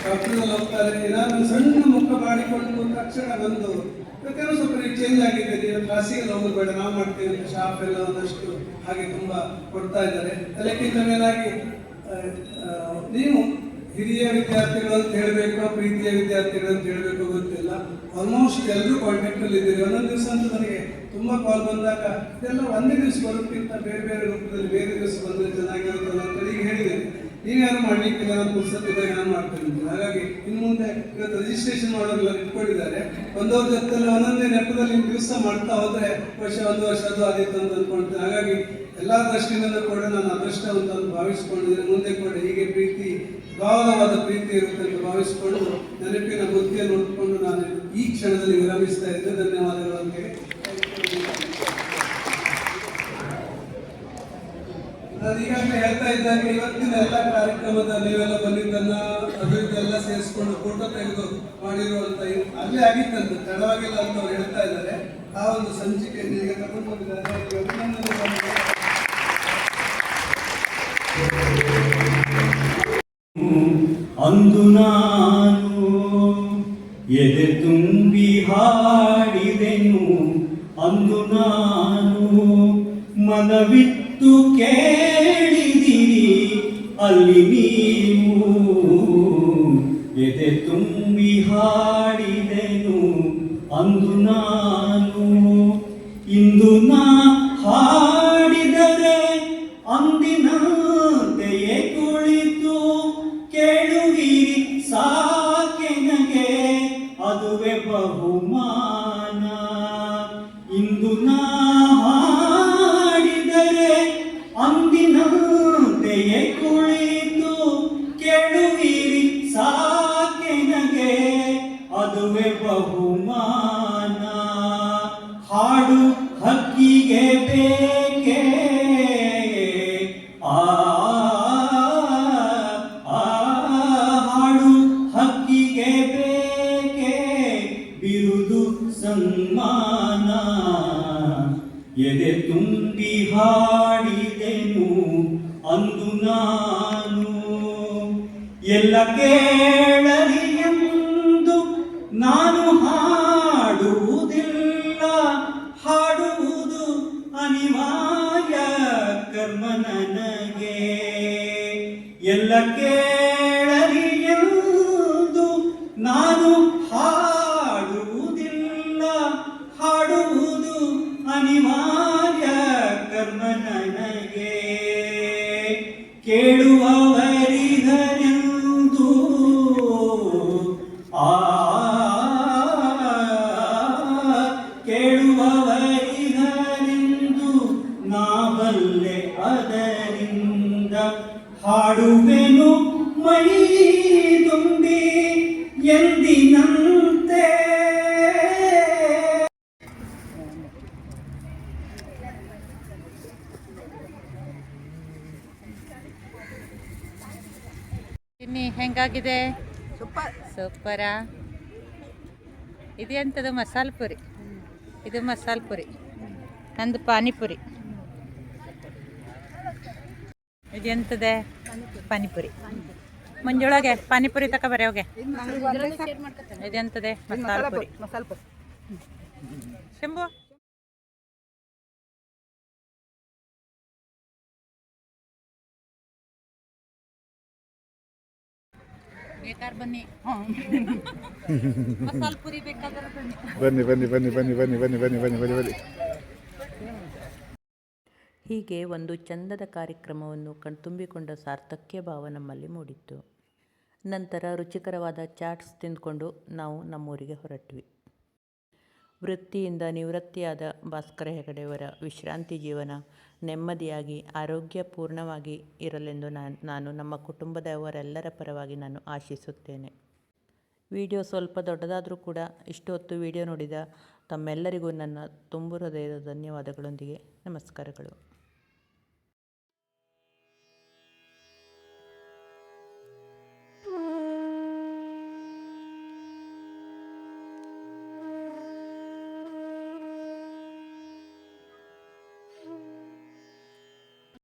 ಡಾಕ್ಟರ್ನಲ್ಲಿ ಹೋಗ್ತಾರೆ, ಏನಾದರೂ ಸಣ್ಣ ಮುಖ ಮಾಡಿಕೊಂಡು ತಕ್ಷಣ ಬಂದು ಪ್ರತಿಯೊಂದು ಸ್ವಲ್ಪ ಚೇಂಜ್ ಆಗಿದೆ, ನೀವು ಕ್ಲಾಸಿಗೆಲ್ಲ ಹೋಗಬೇಡ, ನಾವು ಮಾಡ್ತೇವೆ ಅಂತ ಶಾಪ್ ಎಲ್ಲ ಒಂದಷ್ಟು ಹಾಗೆ ತುಂಬ ಕೊಡ್ತಾ ಇದ್ದಾರೆ. ಅದಕ್ಕಿಂತ ಮೇಲಾಗಿ ನೀವು ಹಿರಿಯ ವಿದ್ಯಾರ್ಥಿಗಳು ಅಂತ ಹೇಳಬೇಕು, ಪ್ರೀತಿಯ ವಿದ್ಯಾರ್ಥಿಗಳು ಅಂತ ಹೇಳಬೇಕು ಗೊತ್ತಿಲ್ಲ, ಆಲ್ಮೋಸ್ಟ್ ಎಲ್ಲರೂ ಕಾಂಟ್ಯಾಕ್ಟಲ್ಲಿ ಇದ್ದೀರಿ. ಒಂದೊಂದು ದಿವಸ ಅಂತೂ ನನಗೆ ತುಂಬ ಕಾಲ್ ಬಂದಾಗ ಇದೆಲ್ಲ ಒಂದೇ ದಿವಸ ಬರೋಕ್ಕಿಂತ ಬೇರೆ ಬೇರೆ ರೂಪದಲ್ಲಿ ಬೇರೆ ದಿವಸ ಬಂದರೆ ಚೆನ್ನಾಗಿರುತ್ತಲ್ಲ ಅಂತೇಳಿ ಈಗ ಹೇಳಿದ್ದೇನೆ. ನೀವ್ಯಾರು ಮಾಡಲಿಕ್ಕಿಲ್ಲ, ನಾನು ಪುಸ್ತಕದಾಗ ನಾನು ಮಾಡ್ತೇನೆ. ಹಾಗಾಗಿ ಇನ್ನು ಮುಂದೆ ಇವತ್ತು ರಿಜಿಸ್ಟ್ರೇಷನ್ ಮಾಡೋರೆಲ್ಲ ಇಟ್ಕೊಂಡಿದ್ದಾರೆ. ಒಂದೊಂದು ಜೊತೆಲ್ಲ ಒಂದೊಂದೇ ನೆಪದಲ್ಲಿ ದಿವಸ ಮಾಡ್ತಾ ಹೋದರೆ ಬಹುಶಃ 1 ವರ್ಷ ಅದು ಆದಿತ್ತು ಅಂತ ಅಂದ್ಕೊಳ್ತೇನೆ. ಹಾಗಾಗಿ ಎಲ್ಲ ದೃಷ್ಟಿಯಿಂದ ಕೂಡ ನಾನು ಅದೃಷ್ಟವಂತ ಭಾವಿಸ್ಕೊಂಡಿದ್ದೇನೆ. ಮುಂದೆ ಕೂಡ ಹೀಗೆ ಪ್ರೀತಿ, ಗಾಢವಾದ ಪ್ರೀತಿ ಇರುತ್ತೆ ಅಂತ ಭಾವಿಸಿಕೊಂಡು ನೆನಪಿನ ಬುದ್ಧಿಯನ್ನು ನೋಡಿಕೊಂಡು ನಾನು ಈ ಕ್ಷಣದಲ್ಲಿ ವಿರಮಿಸ್ತಾ ಇದ್ದೆ. ಧನ್ಯವಾದಗಳು ಅಂತ ಹೇಳಿ ನಾನು ಈಗಾಗಲೇ ಹೇಳ್ತಾ ಇದ್ದಾಗ ಇವತ್ತಿನ ಎಲ್ಲ ಕಾರ್ಯಕ್ರಮದ ನೀವೆಲ್ಲ ಬಂದಿದ್ದನ್ನ ಅದೆಲ್ಲ ಸೇರಿಸ್ಕೊಂಡು ಫೋಟೋ ತೆಗೆದು ಮಾಡಿರುವಂತ ಅಲ್ಲೇ ಆಗಿತ್ತಂತೆ, ತಡವಾಗಿಲ್ಲ ಅಂತ ಅವ್ರು ಹೇಳ್ತಾ ಇದ್ದಾರೆ. ಆ ಒಂದು ಸಂಚಿಕೆಯನ್ನು ಈಗ ತಗೊಂಡು ಬಂದಿದ್ದಾರೆ. ಅಂದು ನಾನು ಎದೆ ತುಂಬಿ ಹಾಡಿದೆನು, ಅಂದು ನಾನು ಮನವಿತ್ತು ಕೇಳಿದಿರಿ, ಅಲ್ಲಿ ನೀವು ಎದೆ ತುಂಬಿ ಹಾಡಿದೆನು, ಅಂದು ನಾನು. ಇಂದು ನಾ ಹಾಡಿದರೆ ಅಂದಿನಂತೆಯೇ ಕುಳಿತು ಕೇಳುವಿರಿ ಸಾಕೆನಗೆ, ಅದುವೇ ಬಹುಮಾನ. ಇಂದು ನಾ ಹಾಡಿದರೆ ಅಂದಿನಂತೆಯೇ ಕುಳಿತು ಕೇಳುವಿರಿ ಸಾಕೆನಗೆ, ಅದುವೇ ಬಹುಮಾನ. ಹಾಡು ಹಕ್ಕಿಗೆ ಬೇಕೇ ಹಾಡು ಹಕ್ಕಿಗೆ ಬೇಕೆ ಬಿರುದು ಸನ್ಮಾನ, ಎದೆ ತುಂಬಿ ಹಾಡಿದೆನು ಅಂದು ನಾನು. ಎಲ್ಲ ಕೇಳಲಿ ಎಂದು ನಾನು ಹಾಡುವುದಿಲ್ಲ, ಹಾಡುವುದು ಅನಿವಾರ್ಯ ಕರ್ಮ ನನಗೆ. ಎಲ್ಲ ಕೇಳಲಿ ಎಂದು ನಾನು ಹಾಡುವುದಿಲ್ಲ, ಹಾಡುವುದು ಅನಿವಾರ್ಯ ಕರ್ಮ ನನಗೆ. ಕೇಳುವವರಿಗರೆಂದು ಕೇಳುವವರಿಗರೆಂದು ನಾವಲ್ಲೇ ಅದರಿಂದ ಹಾಡುವೆನು ಮೈ ತುಂಬಿ ಎಂದಿನಂತೆ. ಇನ್ನಿ ಹೆಂಗಾಗಿದೆ? ಸೂಪರಾ. ಇದು ಎಂಥದ್ದು? ಮಸಾಲೆ ಪುರಿ. ಇದು ಮಸಾಲೆ ಪುರಿ, ನಂದು ಪಾನಿಪುರಿ. ಇದು ಎಂಥದೆ? ಪಾನಿಪುರಿ. ಮಂಜೊಳಗೆ ಪಾನಿಪುರಿ ತಗೊಬರ್ರಿ ಹೋಗೆ. ಇದೆಂಥದೆ? ಮಸಾಲೆ ಪುರಿ. ಶಂಭು ಬೇಕಾದ್ರೆ ಬನ್ನಿ. ಮಸಾಲೆ ಪುರಿ ಬೇಕಾದ್ರೆ ಬನ್ನಿ. ಬನ್ನಿ ಬನ್ನಿ ಬನ್ನಿ ಬನ್ನಿ ಬನ್ನಿ ಬನ್ನಿ ಬನ್ನಿ ಬನ್ನಿ ಬನ್ನಿ ಬನ್ನಿ. ಹೀಗೆ ಒಂದು ಚಂದದ ಕಾರ್ಯಕ್ರಮವನ್ನು ಕಣ್ತುಂಬಿಕೊಂಡ ಸಾರ್ಥಕ್ಯ ಭಾವ ನಮ್ಮಲ್ಲಿ ಮೂಡಿತ್ತು. ನಂತರ ರುಚಿಕರವಾದ ಚಾಟ್ಸ್ ತಿಂದ್ಕೊಂಡು ನಾವು ನಮ್ಮೂರಿಗೆ ಹೊರಟ್ವಿ. ವೃತ್ತಿಯಿಂದ ನಿವೃತ್ತಿಯಾದ ಭಾಸ್ಕರ ಹೆಗಡೆಯವರ ವಿಶ್ರಾಂತಿ ಜೀವನ ನೆಮ್ಮದಿಯಾಗಿ ಆರೋಗ್ಯಪೂರ್ಣವಾಗಿ ಇರಲೆಂದು ನಾನು ನಮ್ಮ ಕುಟುಂಬದವರೆಲ್ಲರ ಪರವಾಗಿ ನಾನು ಆಶಿಸುತ್ತೇನೆ. ವಿಡಿಯೋ ಸ್ವಲ್ಪ ದೊಡ್ಡದಾದರೂ ಕೂಡ ಇಷ್ಟು ಹೊತ್ತು ವಿಡಿಯೋ ನೋಡಿದ ತಮ್ಮೆಲ್ಲರಿಗೂ ನನ್ನ ತುಂಬು ಹೃದಯದ ಧನ್ಯವಾದಗಳೊಂದಿಗೆ ನಮಸ್ಕಾರಗಳು.